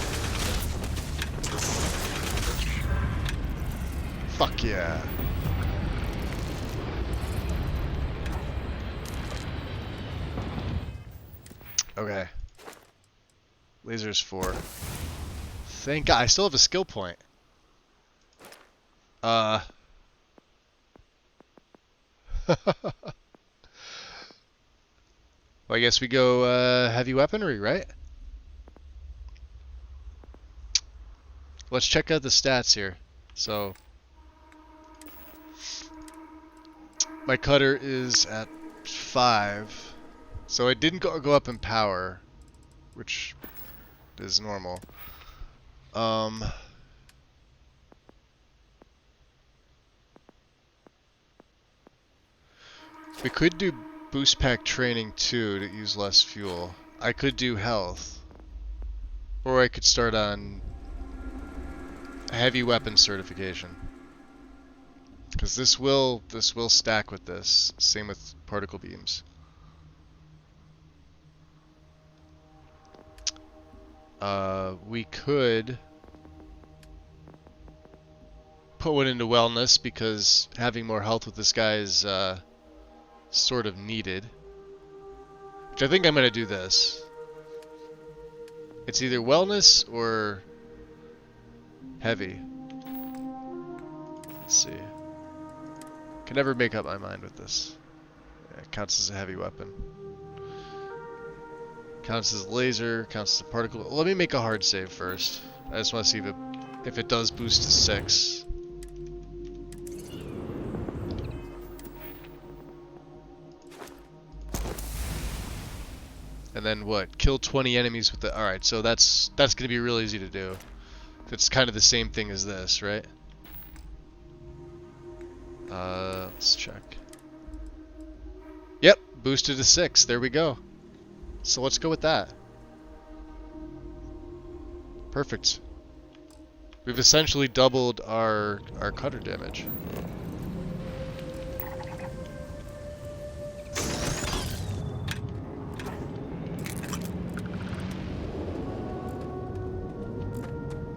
Fuck yeah. Okay. Laser's 4. Thank God. I still have a skill point. Well, I guess we go heavy weaponry, right? Let's check out the stats here. So, my cutter is at 5. So it didn't go up in power, which is normal. We could do boost pack training too to use less fuel. I could do health, or I could start on heavy weapon certification, because this will stack with this. Same with particle beams. We could put one into wellness because having more health with this guy is sort of needed. Which I think I'm gonna do this. It's either wellness or heavy. Let's see. Can never make up my mind with this. Yeah, it counts as a heavy weapon. Counts as laser, counts as a particle. Let me make a hard save first. I just want to see if it does boost to 6. And then what? Kill 20 enemies with the... Alright, so that's going to be real easy to do. It's kind of the same thing as this, right? Let's check. Yep, boosted to 6. There we go. So let's go with that. Perfect. We've essentially doubled our cutter damage.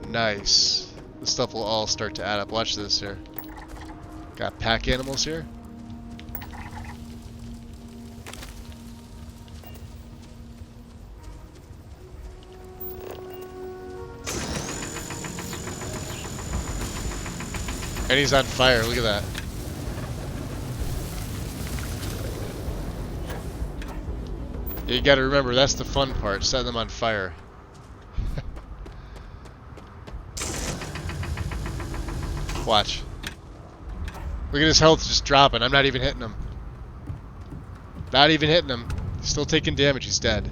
Nice. This stuff will all start to add up. Watch this here. Got pack animals here. And he's on fire, look at that. You gotta remember, that's the fun part, setting them on fire. Watch. Look at his health just dropping, I'm not even hitting him. Not even hitting him. He's still taking damage, he's dead.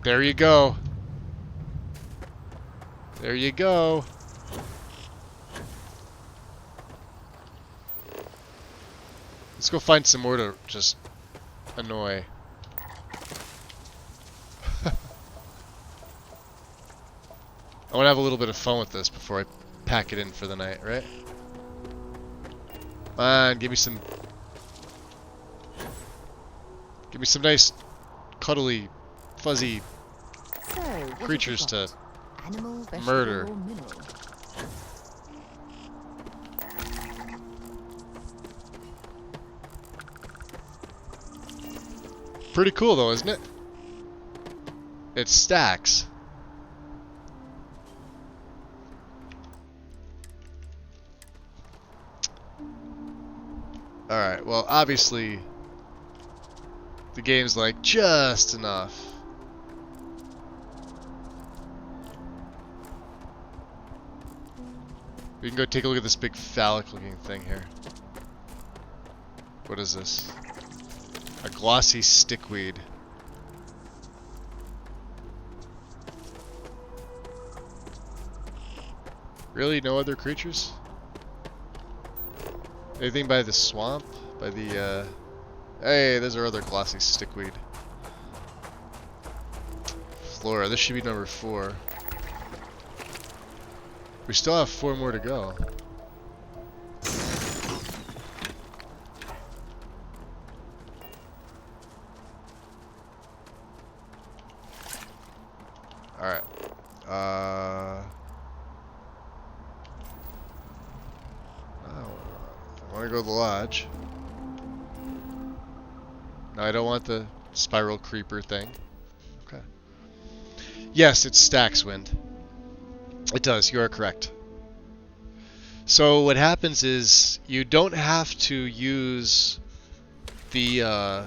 There you go. There you go. Let's go find some more to just annoy. I want to have a little bit of fun with this before I pack it in for the night, right? Come on, give me some nice, cuddly, fuzzy creatures to Animal, murder. vegetable, or mineral? Pretty cool though, isn't it? It stacks. Alright, well obviously the game's like just enough. We can go take a look at this big phallic looking thing here. What is this? A glossy stickweed. Really? No other creatures? Anything by the swamp? By the, Hey, there's our other glossy stickweed. Flora, this should be number 4. We still have 4 more to go. Alright. I want to go to the lodge. No, I don't want the spiral creeper thing. Okay. Yes, it stacks wind. It does, you are correct. So what happens is you don't have to use the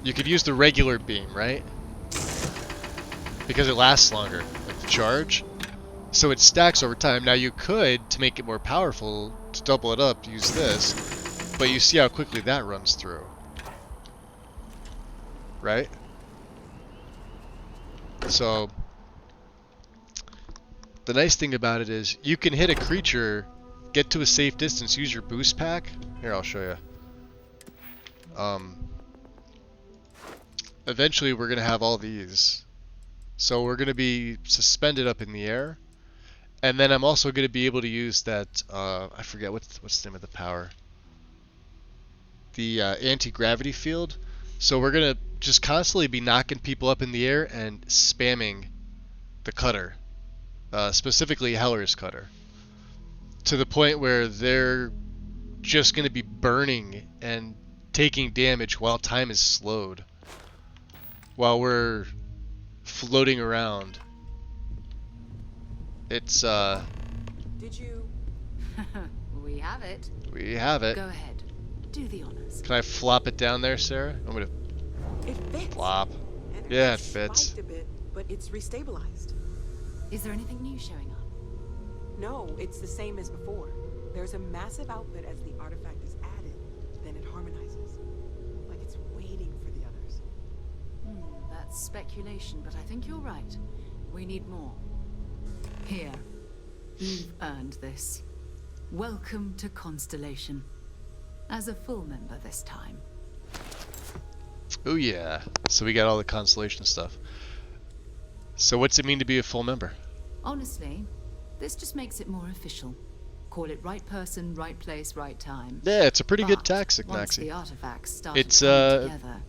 you could use the regular beam, right? Because it lasts longer, like the charge. So it stacks over time. Now you could, to make it more powerful, to double it up, use this. But you see how quickly that runs through. Right? So the nice thing about it is you can hit a creature, get to a safe distance, use your boost pack. Here, I'll show you. Eventually we're going to have all these. So we're going to be suspended up in the air. And then I'm also going to be able to use that, I forget what's the name of the power. The anti-gravity field. So we're going to just constantly be knocking people up in the air and spamming the cutter. Specifically Heller's cutter. To the point where they're just going to be burning and taking damage while time is slowed. While we're floating around. It's Did you? We have it. We have it. Go ahead. Do the honors. Can I flop it down there, Sarah? I'm gonna It fits. flop. Yeah, it fits. Spiked a bit, but it's restabilized. Is there anything new showing up? No, it's the same as before. There's a massive output as the artifact is added, then it harmonizes. Like it's waiting for the others. That's speculation, but I think you're right. We need more. Here. You've earned this. Welcome to Constellation. As a full member this time. Oh yeah. So we got all the constellation stuff. So what's it mean to be a full member? Honestly, this just makes it more official. Call it right person, right place, right time. Yeah, it's a pretty good But tactic, once Maxie. the artifacts started It's coming together,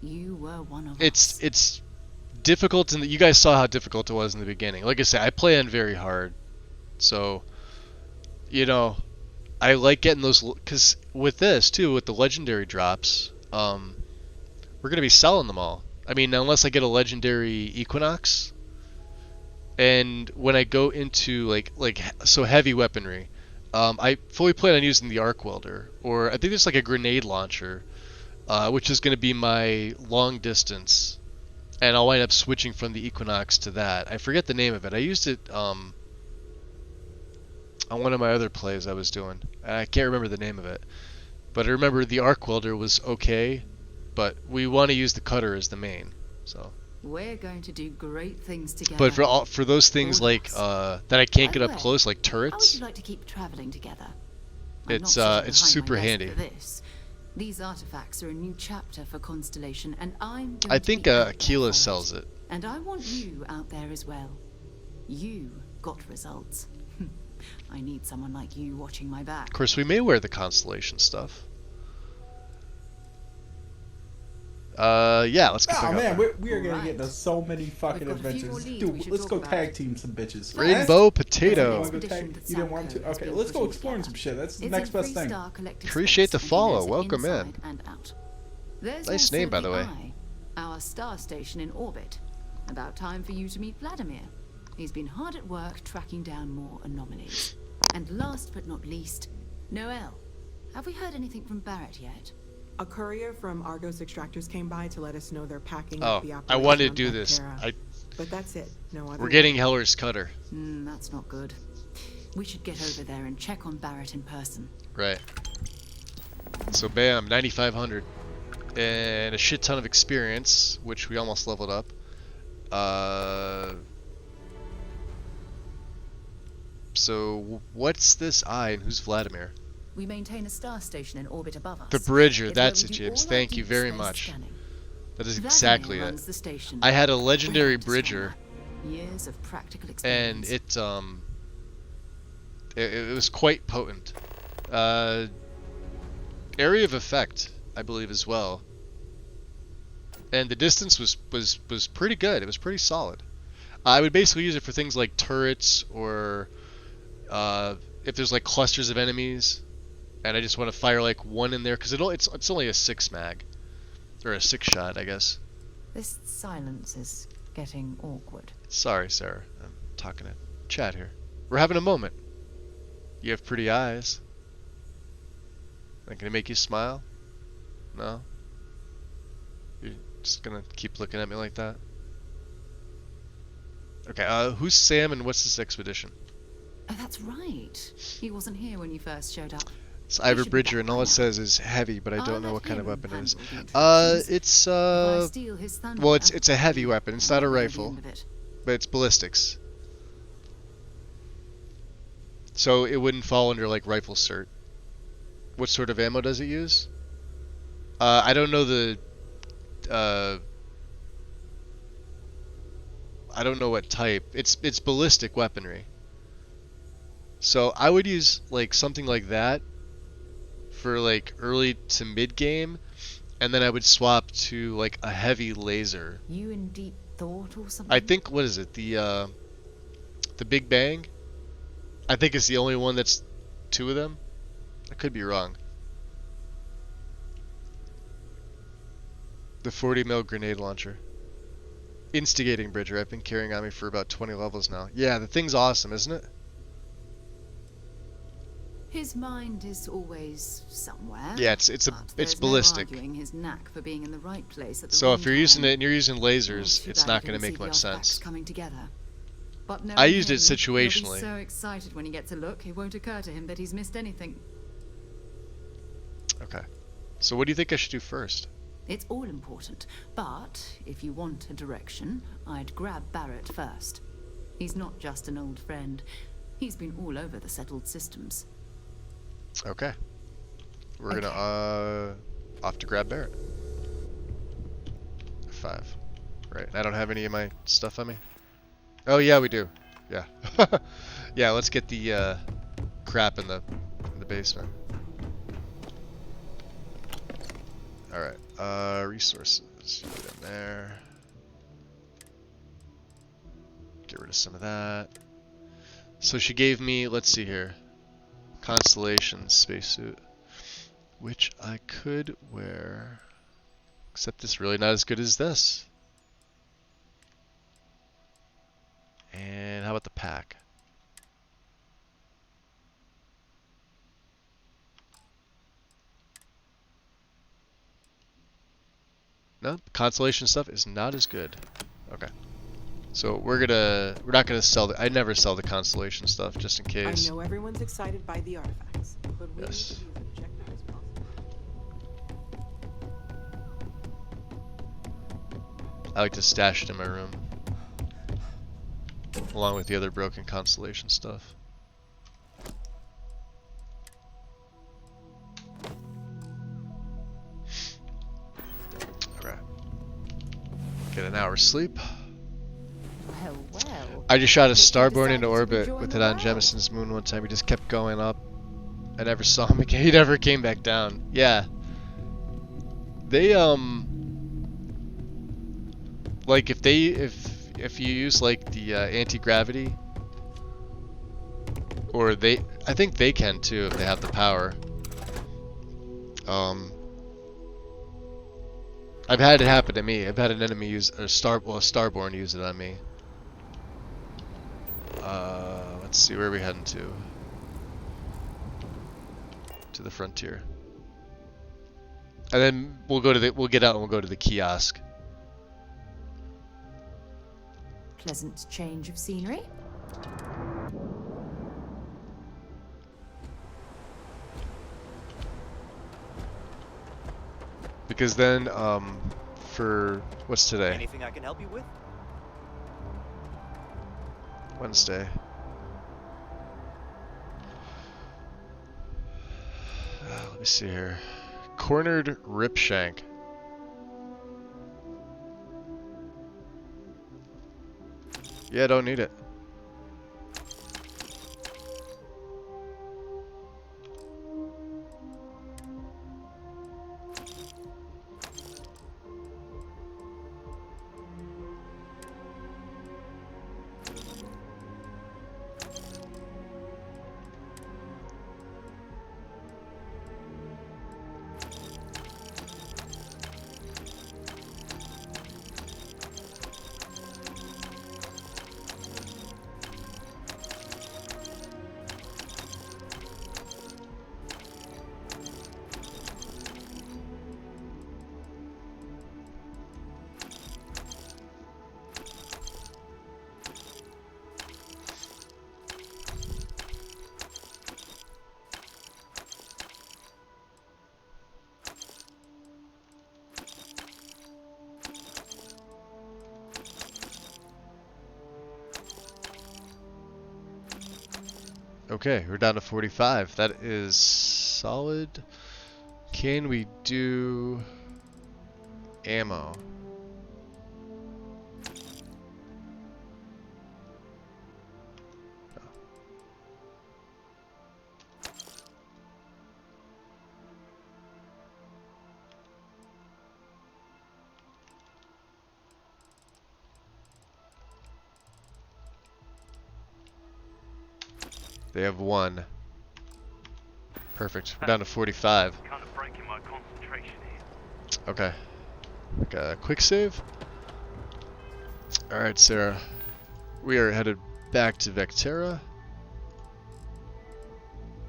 you were one of us. It's difficult, and you guys saw how difficult it was in the beginning. Like I said, I play on very hard, so you know, I like getting those, because with this too, with the legendary drops, we're gonna be selling them all. I mean, unless I get a legendary Equinox, and when I go into so heavy weaponry, I fully plan on using the arc welder, or I think there's like a grenade launcher, which is gonna be my long distance, and I'll wind up switching from the Equinox to that. I forget the name of it. I used it on one of my other plays I was doing. I can't remember the name of it. But I remember the arc welder was okay, but we want to use the cutter as the main. So. We're going to do great things together. But for those things like that I can't get up close, like turrets. How would you like to keep traveling together? It's super handy. These artifacts are a new chapter for Constellation, and I think Aquila sells it. And I want you out there as well. You got results. I need someone like you watching my back. Of course, we may wear the Constellation stuff. Yeah, let's get back man, we are gonna get into so many fucking adventures. Dude, let's go tag team some bitches. Rainbow Potato. You didn't want to? Okay, let's go exploring some shit. That's the next best thing. Appreciate the follow. Welcome in. Nice name, by the way. Our star station in orbit. About time for you to meet Vladimir. He's been hard at work tracking down more anomalies. And last but not least, Noel. Have we heard anything from Barrett yet? A courier from Argos Extractors came by to let us know they're packing up the operation. I wanted to do this. But that's it. No other. We're getting Heller's cutter. That's not good. We should get over there and check on Barrett in person. Right. So bam, 9,500. And a shit ton of experience, which we almost leveled up. So what's this eye and who's Vladimir? We maintain a star station in orbit above us. The Bridger, that's it, James. Thank you very much. That is exactly it. I had a legendary Bridger, years of practical experience. And it was quite potent. Area of effect, I believe, as well. And the distance was pretty good. It was pretty solid. I would basically use it for things like turrets, or if there's like clusters of enemies, and I just want to fire like one in there, because it's only a 6 mag, or a 6 shot, I guess. This silence is getting awkward. Sorry, Sarah. I'm talking to chat here. We're having a moment. You have pretty eyes. Not gonna make you smile? No? You're just gonna keep looking at me like that? Okay, who's Sam and what's this expedition? Oh, that's right. He wasn't here when you first showed up. It's Ivor Bridger, and all it says is heavy, but I don't know what kind of weapon it is. It's well, it's a heavy weapon. It's not a rifle, but it's ballistics. So it wouldn't fall under like rifle cert. What sort of ammo does it use? I don't know the. I don't know what type. It's ballistic weaponry. So I would use like something like that for like early to mid game, and then I would swap to like a heavy laser. You in deep thought or something? I think, what is it? The Big Bang? I think it's the only one that's 2 of them. I could be wrong. The 40 mil grenade launcher. Instigating Bridger. I've been carrying on me for about 20 levels now. Yeah, the thing's awesome, isn't it? His mind is always somewhere. Yeah, it's ballistic. No arguing his knack for being in the right place at the so wrong if you're time. using it and you're using lasers, it's not going to make much sense. Coming together. But I used it situationally. He'll be so excited when he gets a look, it won't occur to him that he's missed anything. Okay. So what do you think I should do first? It's all important, but if you want a direction, I'd grab Barrett first. He's not just an old friend. He's been all over the settled systems. Okay. We're gonna off to grab Barrett. 5. Right. I don't have any of my stuff on me. Oh yeah, we do. Yeah. Yeah, let's get the crap in the basement. Alright. Resources. Put in there. Get rid of some of that. So she gave me, let's see here. Constellation spacesuit, which I could wear, except it's really not as good as this. And how about the pack? No, Constellation stuff is not as good. Okay. So we're not gonna sell I never sell the Constellation stuff just in case. I know everyone's excited by the artifacts, but we Yes. need to be as objective as possible. I like to stash it in my room, along with the other broken Constellation stuff. Okay. Get an hour's sleep. Well. I just shot a Starborn into orbit with it on Jemison's moon one time. He just kept going up. I never saw him again. He never came back down. Yeah. They like if you use like the anti-gravity, or I think they can too if they have the power. I've had it happen to me. I've had an enemy use a Starborn use it on me. Let's see, where are we heading to? To the frontier. And then we'll get out and we'll go to the kiosk. Pleasant change of scenery. Because then, for what's today? Anything I can help you with? Wednesday. Let me see here. Cornered rip shank. Yeah, don't need it. Okay, we're down to 45. That is solid. Can we do ammo? They have one. Perfect. We're down to 45. Kind of breaking my concentration here. Okay. Okay, quick save. Alright, Sarah. We are headed back to Vectera.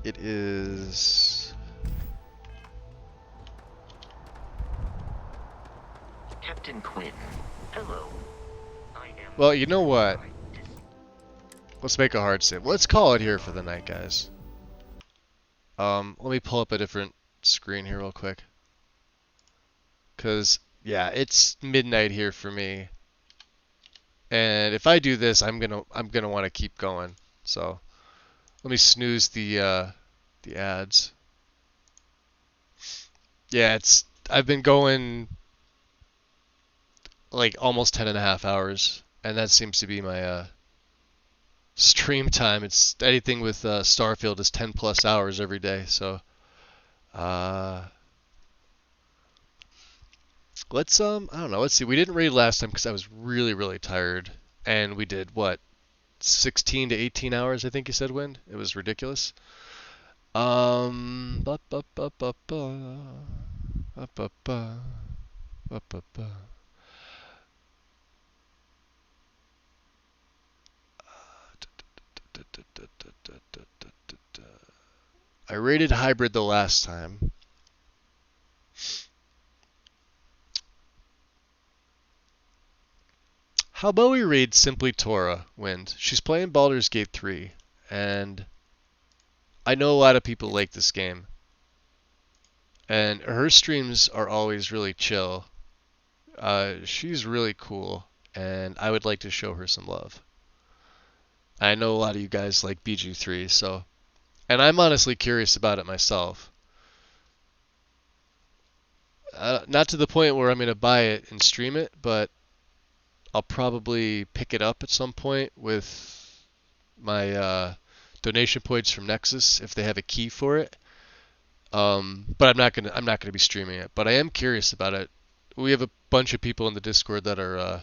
It is... Captain Quinn, hello. Well, you know what? Let's make a hard save. Let's call it here for the night, guys. Let me pull up a different screen here real quick. Cause yeah, it's midnight here for me. And if I do this, I'm gonna want to keep going. So let me snooze the ads. Yeah, I've been going like almost 10.5 hours, and that seems to be my stream time. It's anything with Starfield is 10+ hours every day. So let's I don't know. Let's see. We didn't raid last time because I was really tired, and we did what 16 to 18 hours. I think you said, Wind. It was ridiculous. Ba, ba, ba, ba, ba. Ba, ba, ba. Ba, ba, ba. I rated hybrid the last time. How about we raid simply Tora, Wind? She's playing Baldur's Gate 3, and I know a lot of people like this game. And her streams are always really chill. She's really cool, and I would like to show her some love. I know a lot of you guys like BG3, so... And I'm honestly curious about it myself. Not to the point where I'm going to buy it and stream it, but I'll probably pick it up at some point with my donation points from Nexus if they have a key for it. But I'm not gonna be streaming it. But I am curious about it. We have a bunch of people in the Discord that are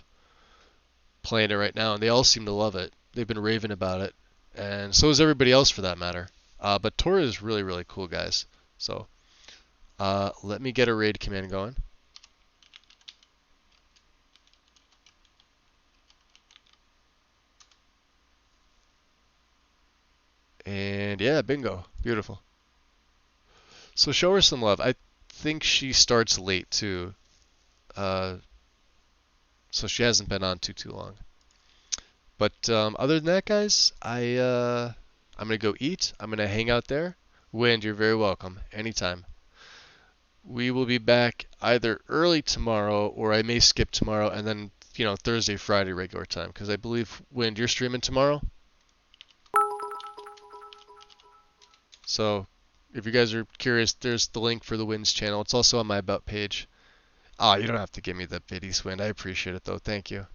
playing it right now, and they all seem to love it. They've been raving about it, and so is everybody else for that matter. But Tora is really, really cool, guys. So let me get a raid command going. And yeah, bingo. Beautiful. So show her some love. I think she starts late too. So she hasn't been on too long. But other than that, guys, I'm gonna go eat. I'm gonna hang out there. Wind, you're very welcome. Anytime. We will be back either early tomorrow, or I may skip tomorrow, and then Thursday, Friday regular time. Because I believe Wind, you're streaming tomorrow. So if you guys are curious, there's the link for the Wind's channel. It's also on my about page. Ah, you don't have to give me the biddies, Wind. I appreciate it though. Thank you.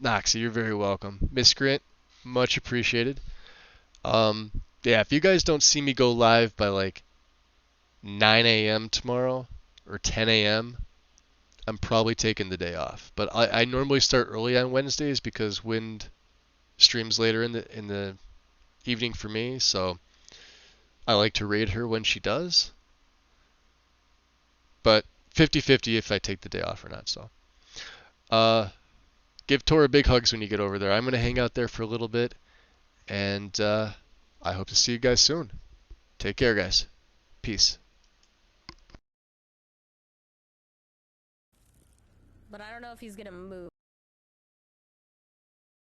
Noxie, you're very welcome. Miscreant, much appreciated. Yeah, if you guys don't see me go live by like 9 a.m. tomorrow or 10 a.m., I'm probably taking the day off. But I normally start early on Wednesdays because Wind streams later in the evening for me, so I like to raid her when she does. But 50-50 if I take the day off or not. So, give Tora big hugs when you get over there. I'm gonna hang out there for a little bit, and I hope to see you guys soon. Take care, guys. Peace. But I don't know if he's gonna move.